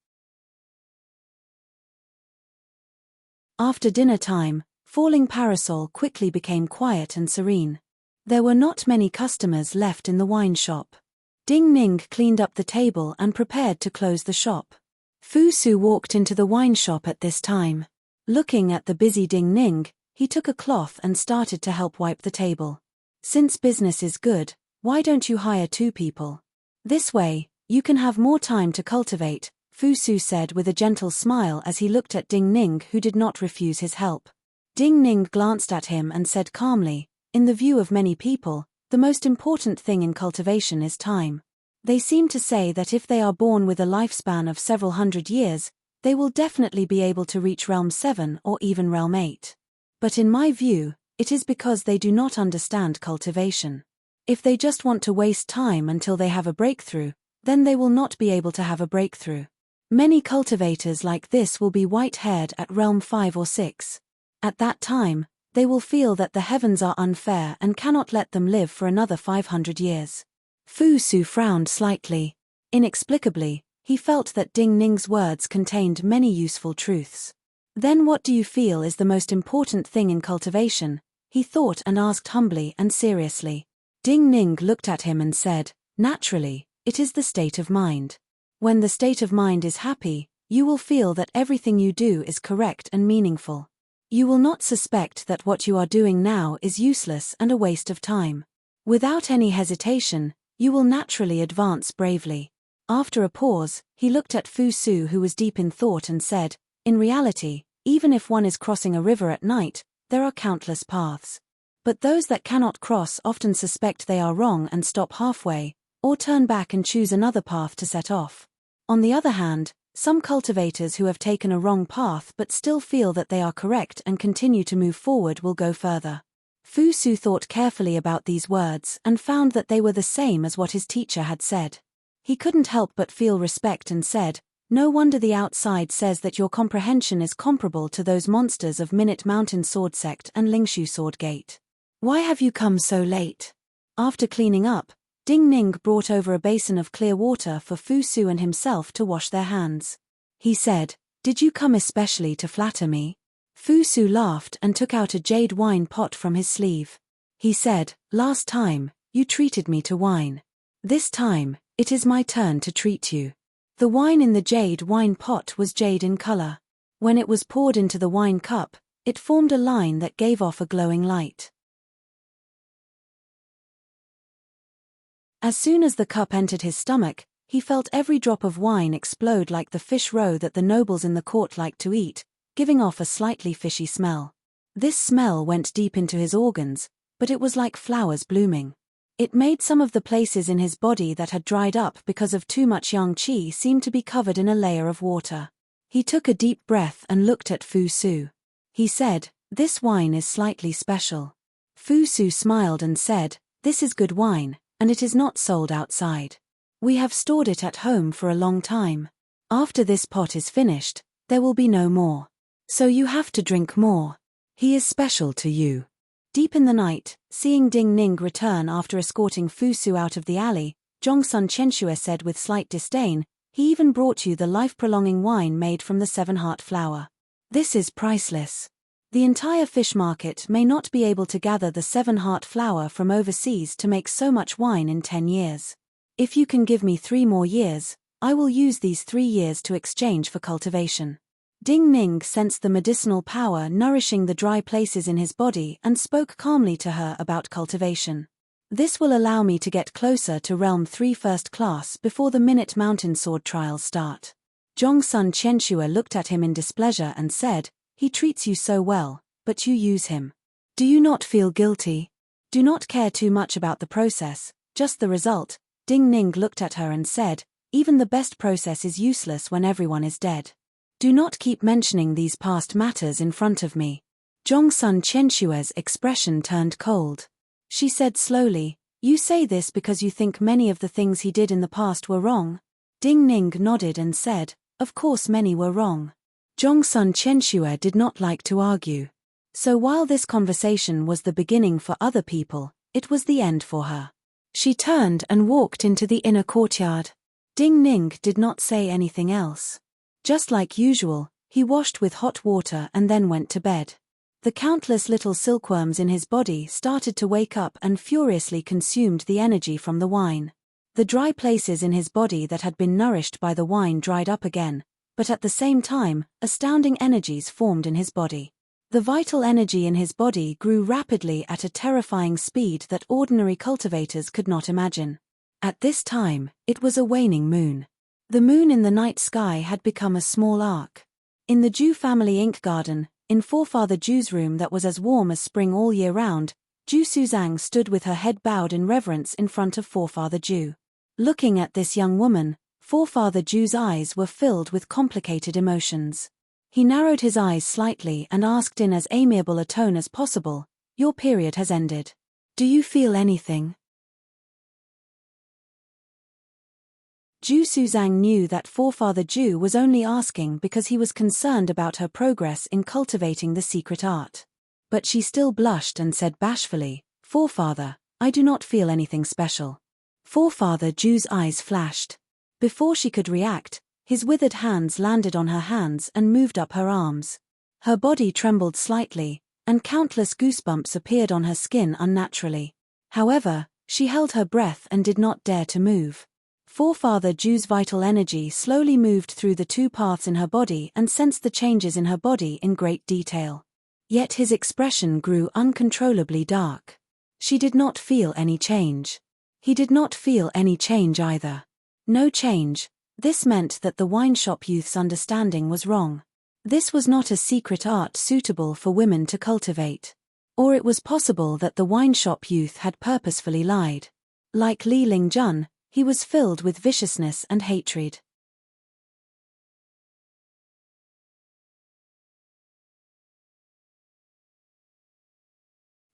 Speaker 1: After dinner time, Falling Parasol quickly became quiet and serene. There were not many customers left in the wine shop. Ding Ning cleaned up the table and prepared to close the shop. Fu Su walked into the wine shop at this time. Looking at the busy Ding Ning, he took a cloth and started to help wipe the table. "Since business is good, why don't you hire 2 people? This way, you can have more time to cultivate," Fu Su said with a gentle smile as he looked at Ding Ning, who did not refuse his help. Ding Ning glanced at him and said calmly, "In the view of many people, the most important thing in cultivation is time. They seem to say that if they are born with a lifespan of several hundred years, they will definitely be able to reach Realm 7 or even Realm 8. But in my view, it is because they do not understand cultivation. If they just want to waste time until they have a breakthrough, then they will not be able to have a breakthrough. Many cultivators like this will be white-haired at Realm 5 or 6. At that time, they will feel that the heavens are unfair and cannot let them live for another 500 years. Fu Su frowned slightly. Inexplicably, he felt that Ding Ning's words contained many useful truths. "Then what do you feel is the most important thing in cultivation?" he thought and asked humbly and seriously. Ding Ning looked at him and said, "Naturally, it is the state of mind. When the state of mind is happy, you will feel that everything you do is correct and meaningful. You will not suspect that what you are doing now is useless and a waste of time. Without any hesitation, you will naturally advance bravely." After a pause, he looked at Fu Su, who was deep in thought, and said, "In reality, even if one is crossing a river at night, there are countless paths. But those that cannot cross often suspect they are wrong and stop halfway, or turn back and choose another path to set off. On the other hand, some cultivators who have taken a wrong path but still feel that they are correct and continue to move forward will go further." Fu Su thought carefully about these words and found that they were the same as what his teacher had said. He couldn't help but feel respect and said, "No wonder the outside says that your comprehension is comparable to those monsters of Minute Mountain Sword Sect and Lingshu Sword Gate. Why have you come so late?" After cleaning up, Ding Ning brought over a basin of clear water for Fu Su and himself to wash their hands. He said, "Did you come especially to flatter me?" Fu Su laughed and took out a jade wine pot from his sleeve. He said, "Last time, you treated me to wine. This time, it is my turn to treat you." The wine in the jade wine pot was jade in color. When it was poured into the wine cup, it formed a line that gave off a glowing light. As soon as the cup entered his stomach, he felt every drop of wine explode like the fish roe that the nobles in the court liked to eat, giving off a slightly fishy smell. This smell went deep into his organs, but it was like flowers blooming. It made some of the places in his body that had dried up because of too much yang qi seem to be covered in a layer of water. He took a deep breath and looked at Fu Su. He said, "This wine is slightly special." Fu Su smiled and said, "This is good wine, and it is not sold outside. We have stored it at home for a long time. After this pot is finished, there will be no more. So you have to drink more. He is special to you." Deep in the night, seeing Ding Ning return after escorting Fu Su out of the alley, Zhongsun Qianxue said with slight disdain, "He even brought you the life-prolonging wine made from the seven-heart flower. This is priceless. The entire fish market may not be able to gather the seven-heart flower from overseas to make so much wine in 10 years. If you can give me 3 more years, I will use these 3 years to exchange for cultivation." Ding Ning sensed the medicinal power nourishing the dry places in his body and spoke calmly to her about cultivation. "This will allow me to get closer to Realm 3 First Class before the Minute Mountain Sword trials start." Zhongsun Qianxue looked at him in displeasure and said, "He treats you so well, but you use him. Do you not feel guilty? Do not care too much about the process, just the result." Ding Ning looked at her and said, "Even the best process is useless when everyone is dead. Do not keep mentioning these past matters in front of me." Zhongsun Qianshue's expression turned cold. She said slowly, "You say this because you think many of the things he did in the past were wrong?" Ding Ning nodded and said, "Of course many were wrong." Zhongsun Qianshue did not like to argue. So while this conversation was the beginning for other people, it was the end for her. She turned and walked into the inner courtyard. Ding Ning did not say anything else. Just like usual, he washed with hot water and then went to bed. The countless little silkworms in his body started to wake up and furiously consumed the energy from the wine. The dry places in his body that had been nourished by the wine dried up again, but at the same time, astounding energies formed in his body. The vital energy in his body grew rapidly at a terrifying speed that ordinary cultivators could not imagine. At this time, it was a waning moon. The moon in the night sky had become a small arc. In the Ju family ink garden, in Forefather Ju's room that was as warm as spring all year round, Ju Suzang stood with her head bowed in reverence in front of Forefather Ju. Looking at this young woman, Forefather Ju's eyes were filled with complicated emotions. He narrowed his eyes slightly and asked in as amiable a tone as possible, "Your period has ended. Do you feel anything?" Ju Suzang knew that Forefather Ju was only asking because he was concerned about her progress in cultivating the secret art. But she still blushed and said bashfully, "Forefather, I do not feel anything special." Forefather Ju's eyes flashed. Before she could react, his withered hands landed on her hands and moved up her arms. Her body trembled slightly, and countless goosebumps appeared on her skin unnaturally. However, she held her breath and did not dare to move. Forefather Ju's vital energy slowly moved through the two paths in her body and sensed the changes in her body in great detail. Yet his expression grew uncontrollably dark. She did not feel any change. He did not feel any change either. No change. This meant that the wine shop youth's understanding was wrong. This was not a secret art suitable for women to cultivate. Or it was possible that the wine shop youth had purposefully lied. Like Li Lingjun, he was filled with viciousness and hatred.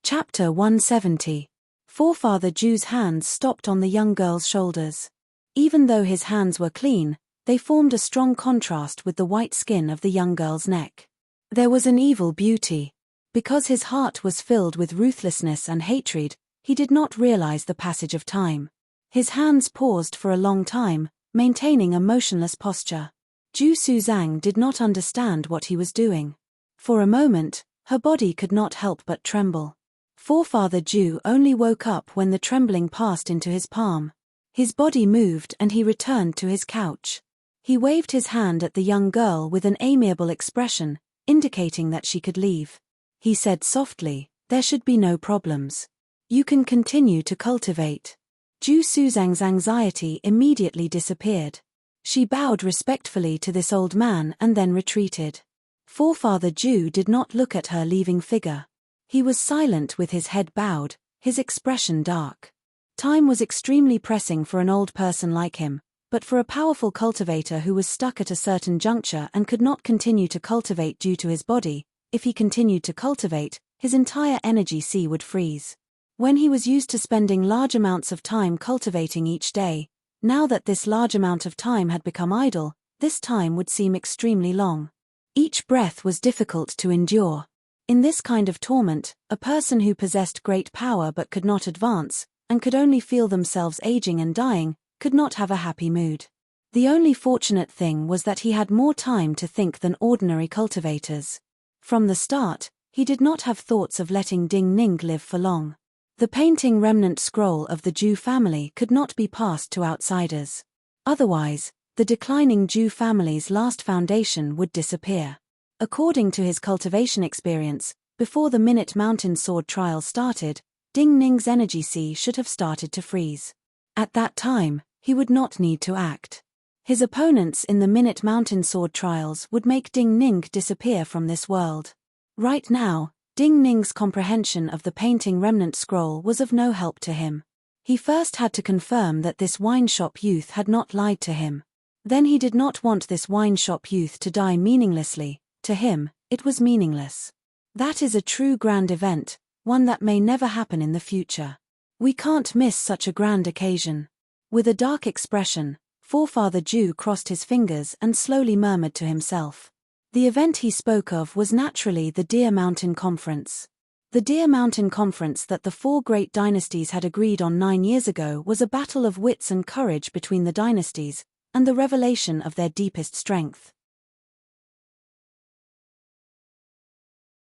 Speaker 1: Chapter 170. Forefather Ju's hands stopped on the young girl's shoulders. Even though his hands were clean, they formed a strong contrast with the white skin of the young girl's neck. There was an evil beauty. Because his heart was filled with ruthlessness and hatred, he did not realize the passage of time. His hands paused for a long time, maintaining a motionless posture. Ju Suzang did not understand what he was doing. For a moment, her body could not help but tremble. Forefather Ju only woke up when the trembling passed into his palm. His body moved and he returned to his couch. He waved his hand at the young girl with an amiable expression, indicating that she could leave. He said softly, "There should be no problems. You can continue to cultivate." Ju Suzang's anxiety immediately disappeared. She bowed respectfully to this old man and then retreated. Forefather Ju did not look at her leaving figure. He was silent with his head bowed, his expression dark. Time was extremely pressing for an old person like him, but for a powerful cultivator who was stuck at a certain juncture and could not continue to cultivate due to his body, if he continued to cultivate, his entire energy sea would freeze. When he was used to spending large amounts of time cultivating each day, now that this large amount of time had become idle, this time would seem extremely long. Each breath was difficult to endure. In this kind of torment, a person who possessed great power but could not advance, and could only feel themselves aging and dying, could not have a happy mood. The only fortunate thing was that he had more time to think than ordinary cultivators. From the start, he did not have thoughts of letting Ding Ning live for long. The painting remnant scroll of the Ju family could not be passed to outsiders. Otherwise, the declining Ju family's last foundation would disappear. According to his cultivation experience, before the Minute Mountain Sword trial started, Ding Ning's energy sea should have started to freeze. At that time, he would not need to act. His opponents in the Minute Mountain Sword trials would make Ding Ning disappear from this world. Right now, Ding Ning's comprehension of the painting remnant scroll was of no help to him. He first had to confirm that this wine shop youth had not lied to him. Then he did not want this wine shop youth to die meaninglessly. To him, it was meaningless. That is a true grand event, one that may never happen in the future. We can't miss such a grand occasion. With a dark expression, Forefather Jew crossed his fingers and slowly murmured to himself. The event he spoke of was naturally the Deer Mountain Conference. The Deer Mountain Conference that the 4 great dynasties had agreed on 9 years ago was a battle of wits and courage between the dynasties, and the revelation of their deepest strength.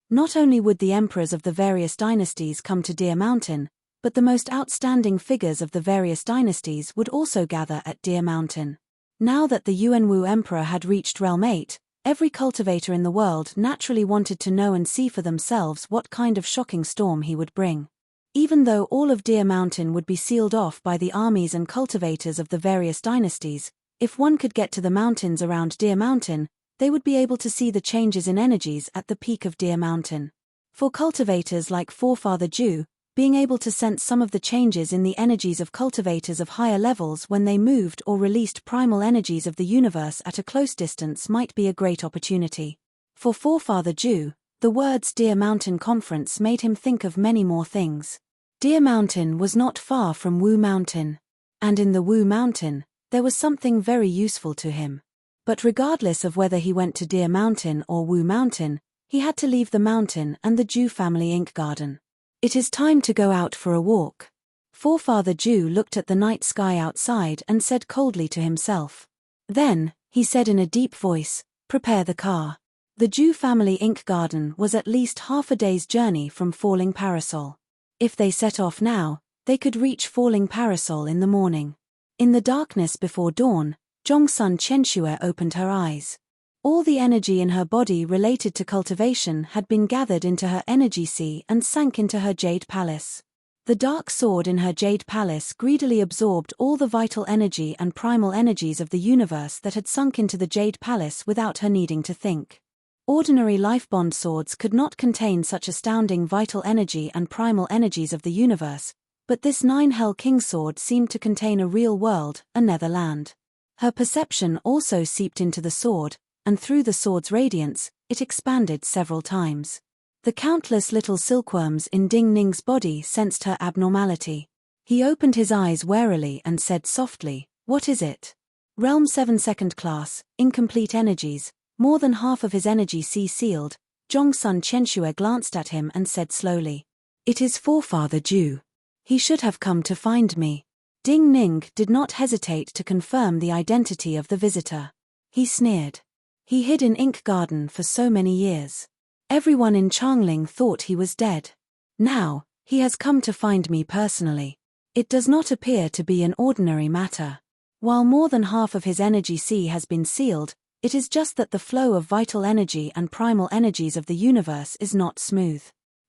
Speaker 1: Not only would the emperors of the various dynasties come to Deer Mountain, but the most outstanding figures of the various dynasties would also gather at Deer Mountain. Now that the Yuanwu emperor had reached Realm 8, every cultivator in the world naturally wanted to know and see for themselves what kind of shocking storm he would bring. Even though all of Deer Mountain would be sealed off by the armies and cultivators of the various dynasties, if one could get to the mountains around Deer Mountain, they would be able to see the changes in energies at the peak of Deer Mountain. For cultivators like Forefather Jew, being able to sense some of the changes in the energies of cultivators of higher levels when they moved or released primal energies of the universe at a close distance might be a great opportunity. For Forefather Jew, the words Deer Mountain Conference made him think of many more things. Deer Mountain was not far from Wu Mountain. And in the Wu Mountain, there was something very useful to him. But regardless of whether he went to Deer Mountain or Wu Mountain, he had to leave the mountain and the Jew family ink garden. It is time to go out for a walk. Forefather Jew looked at the night sky outside and said coldly to himself. Then, he said in a deep voice, "Prepare the car." The Jew family ink garden was at least half a day's journey from Falling Parasol. If they set off now, they could reach Falling Parasol in the morning. In the darkness before dawn, Zhongsun Qianxue opened her eyes. All the energy in her body related to cultivation had been gathered into her energy sea and sank into her jade palace. The dark sword in her jade palace greedily absorbed all the vital energy and primal energies of the universe that had sunk into the jade palace without her needing to think. Ordinary life-bond swords could not contain such astounding vital energy and primal energies of the universe, but this 9 King sword seemed to contain a real world, a netherland. Her perception also seeped into the sword, and through the sword's radiance, it expanded several times. The countless little silkworms in Ding Ning's body sensed her abnormality. He opened his eyes warily and said softly, "What is it?" Realm 7 second class, incomplete energies, more than half of his energy sea sealed. Zhongsun Qianxue glanced at him and said slowly, "It is Forefather Jew. He should have come to find me." Ding Ning did not hesitate to confirm the identity of the visitor. He sneered. He hid in Ink Garden for so many years. Everyone in Changling thought he was dead. Now, he has come to find me personally. It does not appear to be an ordinary matter. While more than half of his energy sea has been sealed, it is just that the flow of vital energy and primal energies of the universe is not smooth.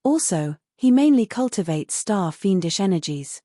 Speaker 1: Also, he mainly cultivates star fiendish energies.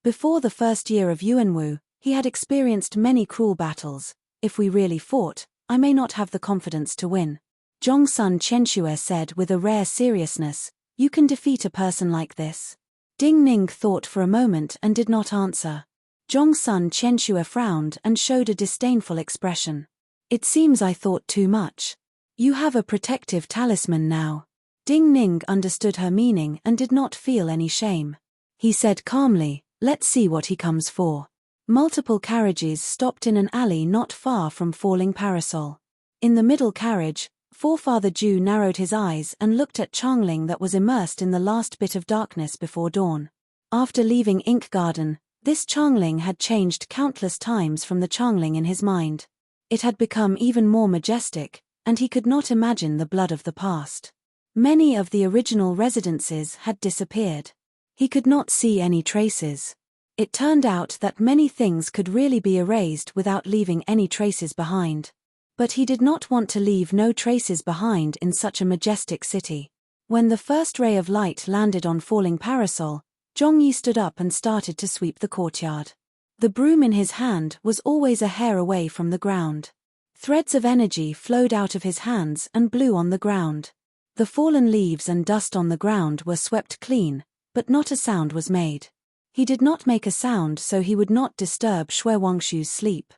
Speaker 1: Before the first year of Yuanwu, he had experienced many cruel battles. If we really fought, I may not have the confidence to win. Zhongsun Qianxue said with a rare seriousness, "You can defeat a person like this?" Ding Ning thought for a moment and did not answer. Zhongsun Qianxue frowned and showed a disdainful expression. "It seems I thought too much. You have a protective talisman now." Ding Ning understood her meaning and did not feel any shame. He said calmly, "Let's see what he comes for." Multiple carriages stopped in an alley not far from Falling Parasol. In the middle carriage, Forefather Jew narrowed his eyes and looked at Changling that was immersed in the last bit of darkness before dawn. After leaving Ink Garden, this Changling had changed countless times from the Changling in his mind. It had become even more majestic, and he could not imagine the blood of the past. Many of the original residences had disappeared. He could not see any traces. It turned out that many things could really be erased without leaving any traces behind. But he did not want to leave no traces behind in such a majestic city. When the first ray of light landed on Falling Parasol, Zhongyi stood up and started to sweep the courtyard. The broom in his hand was always a hair away from the ground. Threads of energy flowed out of his hands and blew on the ground. The fallen leaves and dust on the ground were swept clean, but not a sound was made. He did not make a sound so he would not disturb Shui Wangshu's sleep.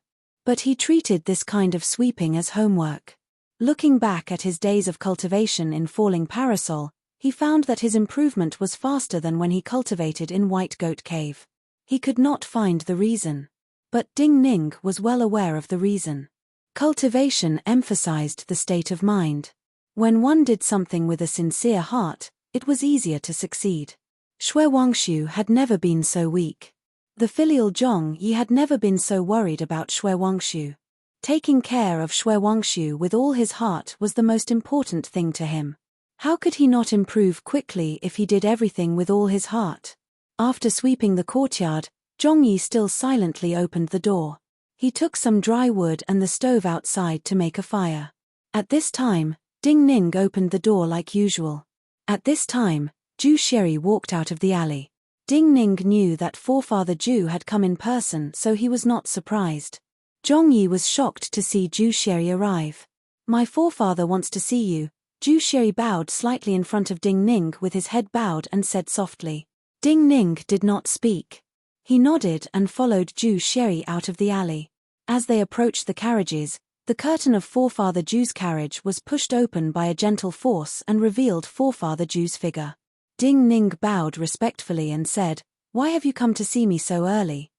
Speaker 1: But he treated this kind of sweeping as homework. Looking back at his days of cultivation in Falling Parasol, he found that his improvement was faster than when he cultivated in White Goat Cave. He could not find the reason. But Ding Ning was well aware of the reason. Cultivation emphasized the state of mind. When one did something with a sincere heart, it was easier to succeed. Xue Wangshu had never been so weak. The filial Zhong Yi had never been so worried about Xue Wangshu. Taking care of Xue Wangshu with all his heart was the most important thing to him. How could he not improve quickly if he did everything with all his heart? After sweeping the courtyard, Zhong Yi still silently opened the door. He took some dry wood and the stove outside to make a fire. At this time, Ding Ning opened the door like usual. At this time, Zhu Sherry walked out of the alley. Ding Ning knew that forefather Zhu had come in person, so he was not surprised. Zhong Yi was shocked to see Zhu Sherry arrive. "My forefather wants to see you." Zhu Sherry bowed slightly in front of Ding Ning with his head bowed and said softly. Ding Ning did not speak. He nodded and followed Zhu Sherry out of the alley. As they approached the carriages, the curtain of forefather Zhu's carriage was pushed open by a gentle force and revealed forefather Zhu's figure. Ding Ning bowed respectfully and said, "Why have you come to see me so early?"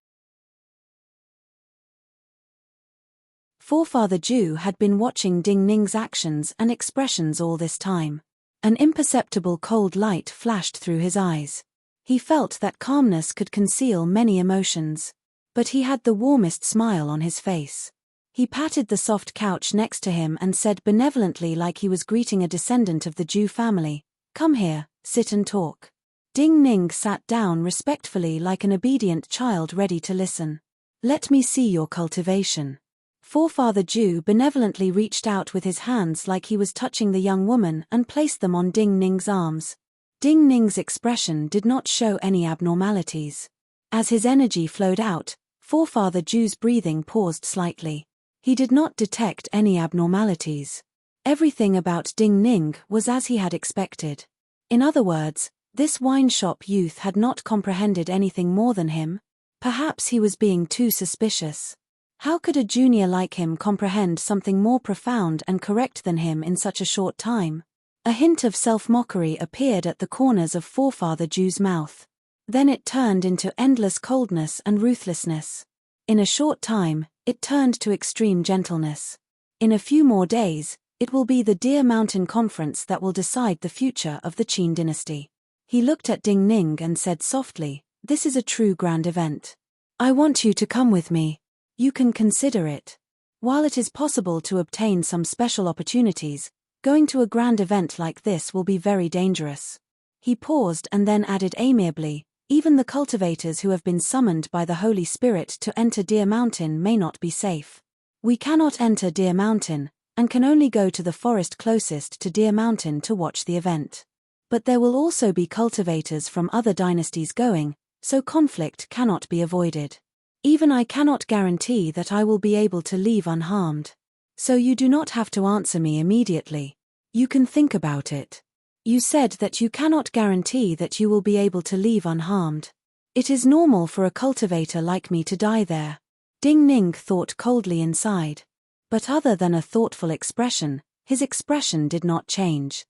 Speaker 1: Forefather Zhu had been watching Ding Ning's actions and expressions all this time. An imperceptible cold light flashed through his eyes. He felt that calmness could conceal many emotions. But he had the warmest smile on his face. He patted the soft couch next to him and said benevolently, like he was greeting a descendant of the Zhu family, "Come here, sit and talk." Ding Ning sat down respectfully like an obedient child ready to listen. "Let me see your cultivation." Forefather Zhu benevolently reached out with his hands like he was touching the young woman and placed them on Ding Ning's arms. Ding Ning's expression did not show any abnormalities. As his energy flowed out, forefather Zhu's breathing paused slightly. He did not detect any abnormalities. Everything about Ding Ning was as he had expected. In other words, this wine shop youth had not comprehended anything more than him. Perhaps he was being too suspicious. How could a junior like him comprehend something more profound and correct than him in such a short time? A hint of self-mockery appeared at the corners of forefather Zhu's mouth. Then it turned into endless coldness and ruthlessness. In a short time, it turned to extreme gentleness. In a few more days, it will be the Deer Mountain Conference that will decide the future of the Qin dynasty. He looked at Ding Ning and said softly, "This is a true grand event. I want you to come with me. You can consider it. While it is possible to obtain some special opportunities, going to a grand event like this will be very dangerous." He paused and then added amiably, "Even the cultivators who have been summoned by the Holy Spirit to enter Deer Mountain may not be safe. We cannot enter Deer Mountain, and can only go to the forest closest to Deer Mountain to watch the event. But there will also be cultivators from other dynasties going, so conflict cannot be avoided. Even I cannot guarantee that I will be able to leave unharmed. So you do not have to answer me immediately. You can think about it. You said that you cannot guarantee that you will be able to leave unharmed. It is normal for a cultivator like me to die there." Ding Ning thought coldly inside. But other than a thoughtful expression, his expression did not change.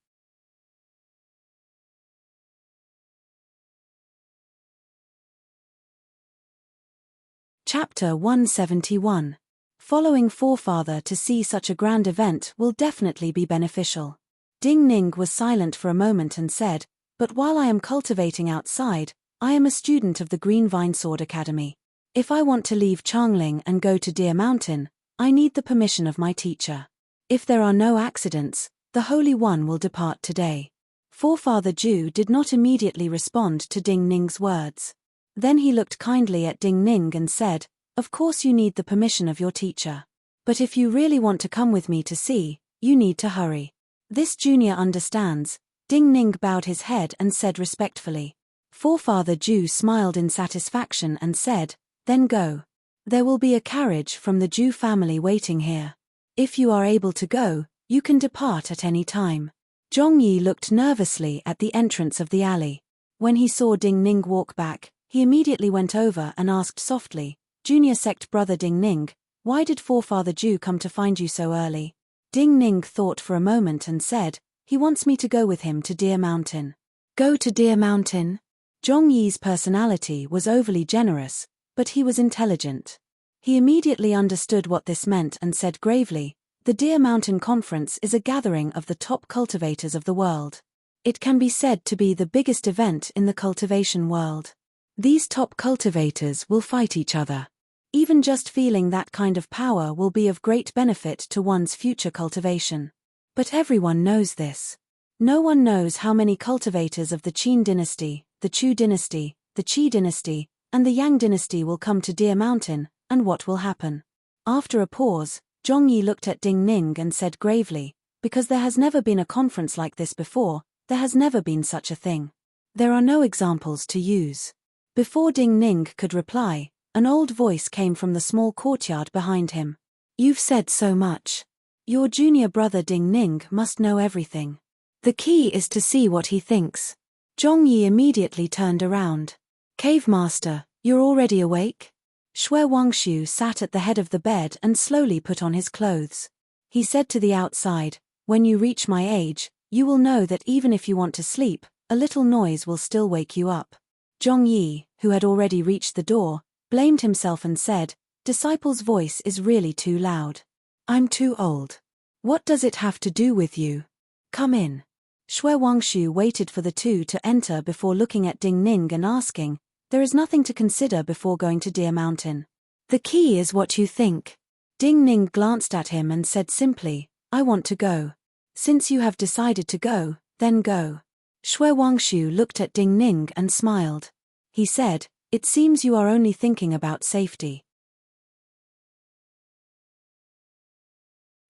Speaker 1: Chapter 171. Following forefather to see such a grand event will definitely be beneficial. Ding Ning was silent for a moment and said, "But while I am cultivating outside, I am a student of the Green Vine Sword Academy. If I want to leave Changling and go to Deer Mountain, I need the permission of my teacher. If there are no accidents, the Holy One will depart today." Forefather Zhu did not immediately respond to Ding Ning's words. Then he looked kindly at Ding Ning and said, "Of course you need the permission of your teacher. But if you really want to come with me to see, you need to hurry." "This junior understands." Ding Ning bowed his head and said respectfully. Forefather Zhu smiled in satisfaction and said, "Then go. There will be a carriage from the Zhu family waiting here. If you are able to go, you can depart at any time." Zhong Yi looked nervously at the entrance of the alley. When he saw Ding Ning walk back, he immediately went over and asked softly, "Junior sect brother Ding Ning, why did forefather Zhu come to find you so early?" Ding Ning thought for a moment and said, "He wants me to go with him to Deer Mountain." Go to Deer Mountain? Zhong Yi's personality was overly generous, but he was intelligent. He immediately understood what this meant and said gravely, "The Deer Mountain Conference is a gathering of the top cultivators of the world. It can be said to be the biggest event in the cultivation world. These top cultivators will fight each other. Even just feeling that kind of power will be of great benefit to one's future cultivation. But everyone knows this. No one knows how many cultivators of the Qin dynasty, the Chu dynasty, the Qi dynasty, and the Yang dynasty will come to Deer Mountain, and what will happen." After a pause, Zhong Yi looked at Ding Ning and said gravely, "Because there has never been a conference like this before, there has never been such a thing. There are no examples to use." Before Ding Ning could reply, an old voice came from the small courtyard behind him. "You've said so much. Your junior brother Ding Ning must know everything. The key is to see what he thinks." Zhong Yi immediately turned around. "Cave Master, you're already awake?" Shui Wangshu sat at the head of the bed and slowly put on his clothes. He said to the outside, "When you reach my age, you will know that even if you want to sleep, a little noise will still wake you up." Zhong Yi, who had already reached the door, blamed himself and said, "Disciple's voice is really too loud. I'm too old. What does it have to do with you? Come in." Shui Wangshu waited for the two to enter before looking at Ding Ning and asking, "There is nothing to consider before going to Deer Mountain. The key is what you think." Ding Ning glanced at him and said simply, "I want to go." "Since you have decided to go, then go." Shui Wangshu looked at Ding Ning and smiled. He said, "It seems you are only thinking about safety."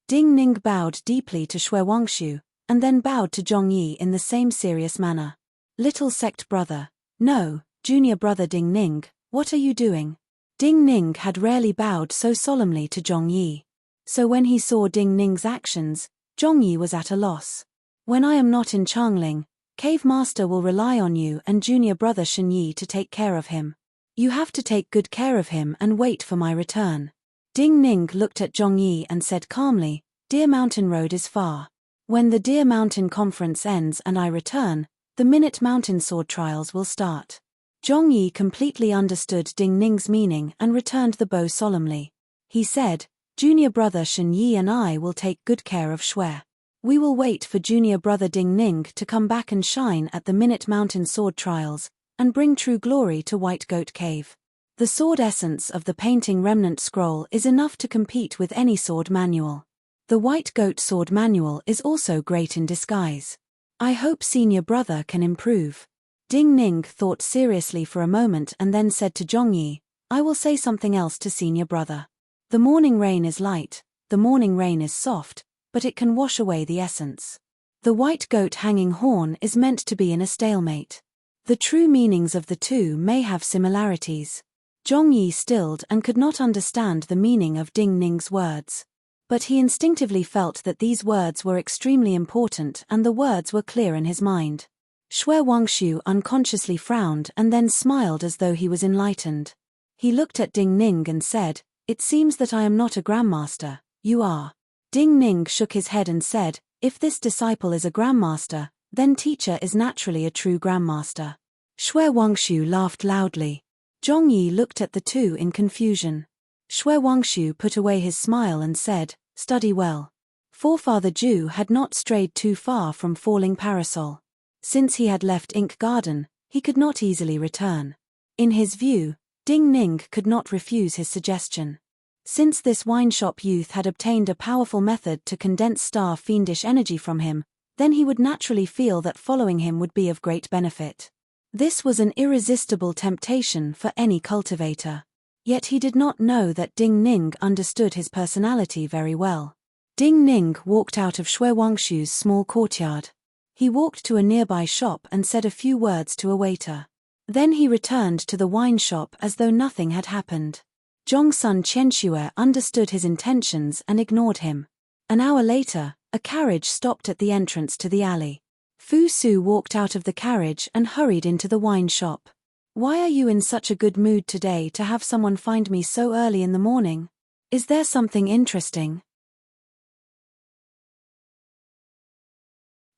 Speaker 1: Ding Ning bowed deeply to Shui Wangshu, and then bowed to Zhong Yi in the same serious manner. "Little sect brother." "No, junior brother Ding Ning, what are you doing?" Ding Ning had rarely bowed so solemnly to Zhong Yi. So when he saw Ding Ning's actions, Zhong Yi was at a loss. "When I am not in Changling, Cave Master will rely on you and junior brother Shen Yi to take care of him. You have to take good care of him and wait for my return." Ding Ning looked at Zhong Yi and said calmly, "Deer Mountain Road is far. When the Deer Mountain Conference ends and I return, the minute mountain sword trials will start." Zhong Yi completely understood Ding Ning's meaning and returned the bow solemnly. He said, "Junior brother Shen Yi and I will take good care of Shui. We will wait for junior brother Ding Ning to come back and shine at the minute mountain sword trials, and bring true glory to White Goat Cave. The sword essence of the painting remnant scroll is enough to compete with any sword manual. The White Goat sword manual is also great in disguise. I hope senior brother can improve." Ding Ning thought seriously for a moment and then said to Zhong Yi, "I will say something else to senior brother. The morning rain is light, the morning rain is soft, but it can wash away the essence. The white goat hanging horn is meant to be in a stalemate. The true meanings of the two may have similarities." Zhong Yi stilled and could not understand the meaning of Ding Ning's words. But he instinctively felt that these words were extremely important and the words were clear in his mind. Shui Wangshu unconsciously frowned and then smiled as though he was enlightened. He looked at Ding Ning and said, "It seems that I am not a grandmaster, you are." Ding Ning shook his head and said, "If this disciple is a grandmaster, then teacher is naturally a true grandmaster." Shui Wangshu laughed loudly. Zhong Yi looked at the two in confusion. Shui Wangshu put away his smile and said, "Study well." Forefather Zhu had not strayed too far from Falling Parasol. Since he had left Ink Garden, he could not easily return. In his view, Ding Ning could not refuse his suggestion. Since this wine shop youth had obtained a powerful method to condense star fiendish energy from him, then he would naturally feel that following him would be of great benefit. This was an irresistible temptation for any cultivator. Yet he did not know that Ding Ning understood his personality very well. Ding Ning walked out of Shui Wangshu's small courtyard. He walked to a nearby shop and said a few words to a waiter. Then he returned to the wine shop as though nothing had happened. Zhongsun Qianxue understood his intentions and ignored him. An hour later, a carriage stopped at the entrance to the alley. Fu Su walked out of the carriage and hurried into the wine shop. "Why are you in such a good mood today to have someone find me so early in the morning? Is there something interesting?"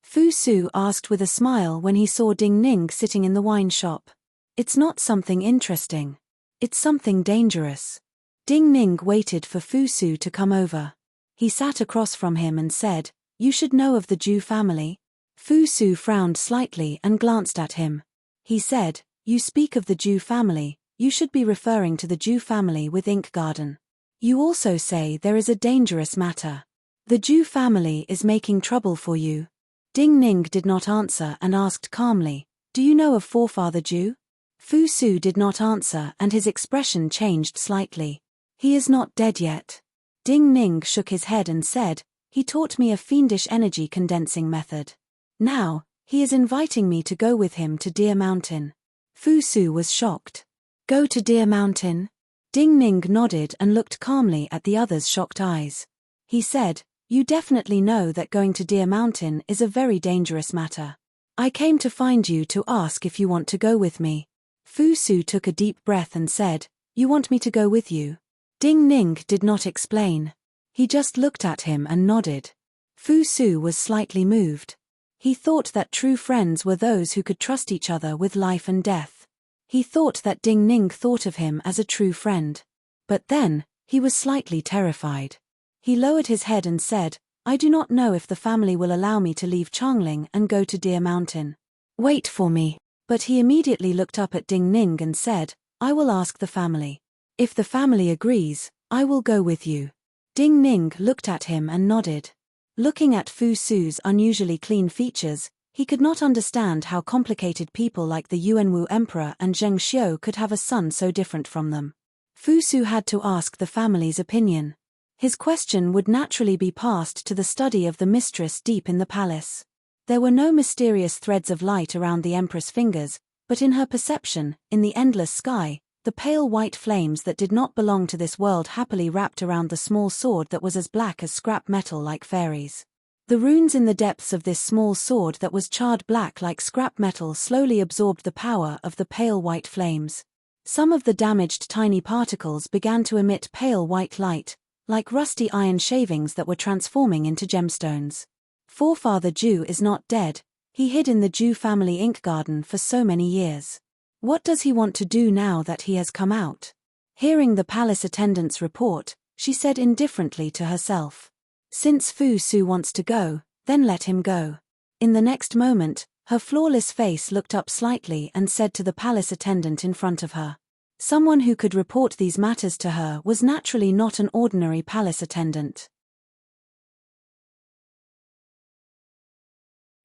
Speaker 1: Fu Su asked with a smile when he saw Ding Ning sitting in the wine shop. It's not something interesting. It's something dangerous. Ding Ning waited for Fu Su to come over. He sat across from him and said, "You should know of the Zhu family." Fu Su frowned slightly and glanced at him. He said, "You speak of the Zhu family, you should be referring to the Zhu family with Ink Garden. You also say there is a dangerous matter. The Zhu family is making trouble for you." Ding Ning did not answer and asked calmly, "Do you know of forefather Zhu?" Fu Su did not answer and his expression changed slightly. "He is not dead yet." Ding Ning shook his head and said, "He taught me a fiendish energy condensing method. Now, he is inviting me to go with him to Deer Mountain." Fu Su was shocked. "Go to Deer Mountain?" Ding Ning nodded and looked calmly at the other's shocked eyes. He said, "You definitely know that going to Deer Mountain is a very dangerous matter. I came to find you to ask if you want to go with me." Fu Su took a deep breath and said, "You want me to go with you?" Ding Ning did not explain. He just looked at him and nodded. Fu Su was slightly moved. He thought that true friends were those who could trust each other with life and death. He thought that Ding Ning thought of him as a true friend. But then, he was slightly terrified. He lowered his head and said, "I do not know if the family will allow me to leave Changling and go to Deer Mountain. Wait for me." But he immediately looked up at Ding Ning and said, "I will ask the family. If the family agrees, I will go with you." Ding Ning looked at him and nodded. Looking at Fu Su's unusually clean features, he could not understand how complicated people like the Yuanwu Emperor and Zheng Xiu could have a son so different from them. Fu Su had to ask the family's opinion. His question would naturally be passed to the study of the mistress deep in the palace. There were no mysterious threads of light around the Empress' fingers, but in her perception, in the endless sky, the pale white flames that did not belong to this world happily wrapped around the small sword that was as black as scrap metal like fairies. The runes in the depths of this small sword that was charred black like scrap metal slowly absorbed the power of the pale white flames. Some of the damaged tiny particles began to emit pale white light, like rusty iron shavings that were transforming into gemstones. Forefather Zhu is not dead. He hid in the Zhu family ink garden for so many years. What does he want to do now that he has come out? Hearing the palace attendant's report, she said indifferently to herself, "Since Fu Su wants to go, then let him go." In the next moment, her flawless face looked up slightly and said to the palace attendant in front of her. Someone who could report these matters to her was naturally not an ordinary palace attendant.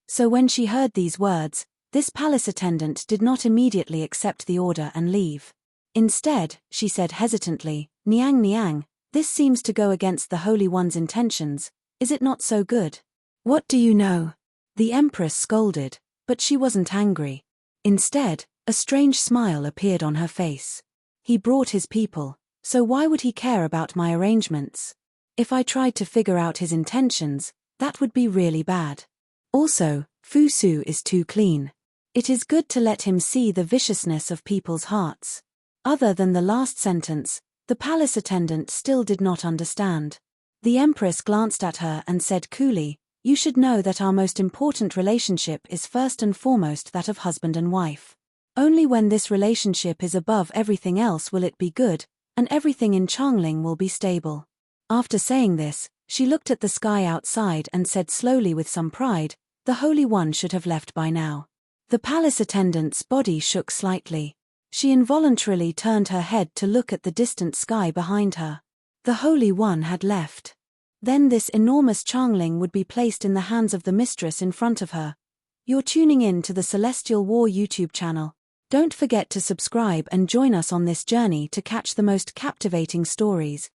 Speaker 1: So when she heard these words, this palace attendant did not immediately accept the order and leave. Instead, she said hesitantly, "Niang Niang, this seems to go against the Holy One's intentions, is it not so good?" "What do you know?" The Empress scolded, but she wasn't angry. Instead, a strange smile appeared on her face. "He brought his people, so why would he care about my arrangements? If I tried to figure out his intentions, that would be really bad. Also, Fu Su is too clean. It is good to let him see the viciousness of people's hearts." Other than the last sentence, the palace attendant still did not understand. The Empress glanced at her and said coolly, "You should know that our most important relationship is first and foremost that of husband and wife. Only when this relationship is above everything else will it be good, and everything in Changling will be stable." After saying this, she looked at the sky outside and said slowly with some pride, "The Holy One should have left by now." The palace attendant's body shook slightly. She involuntarily turned her head to look at the distant sky behind her. The Holy One had left. Then this enormous Changling would be placed in the hands of the mistress in front of her. You're tuning in to the Celestial War YouTube channel. Don't forget to subscribe and join us on this journey to catch the most captivating stories.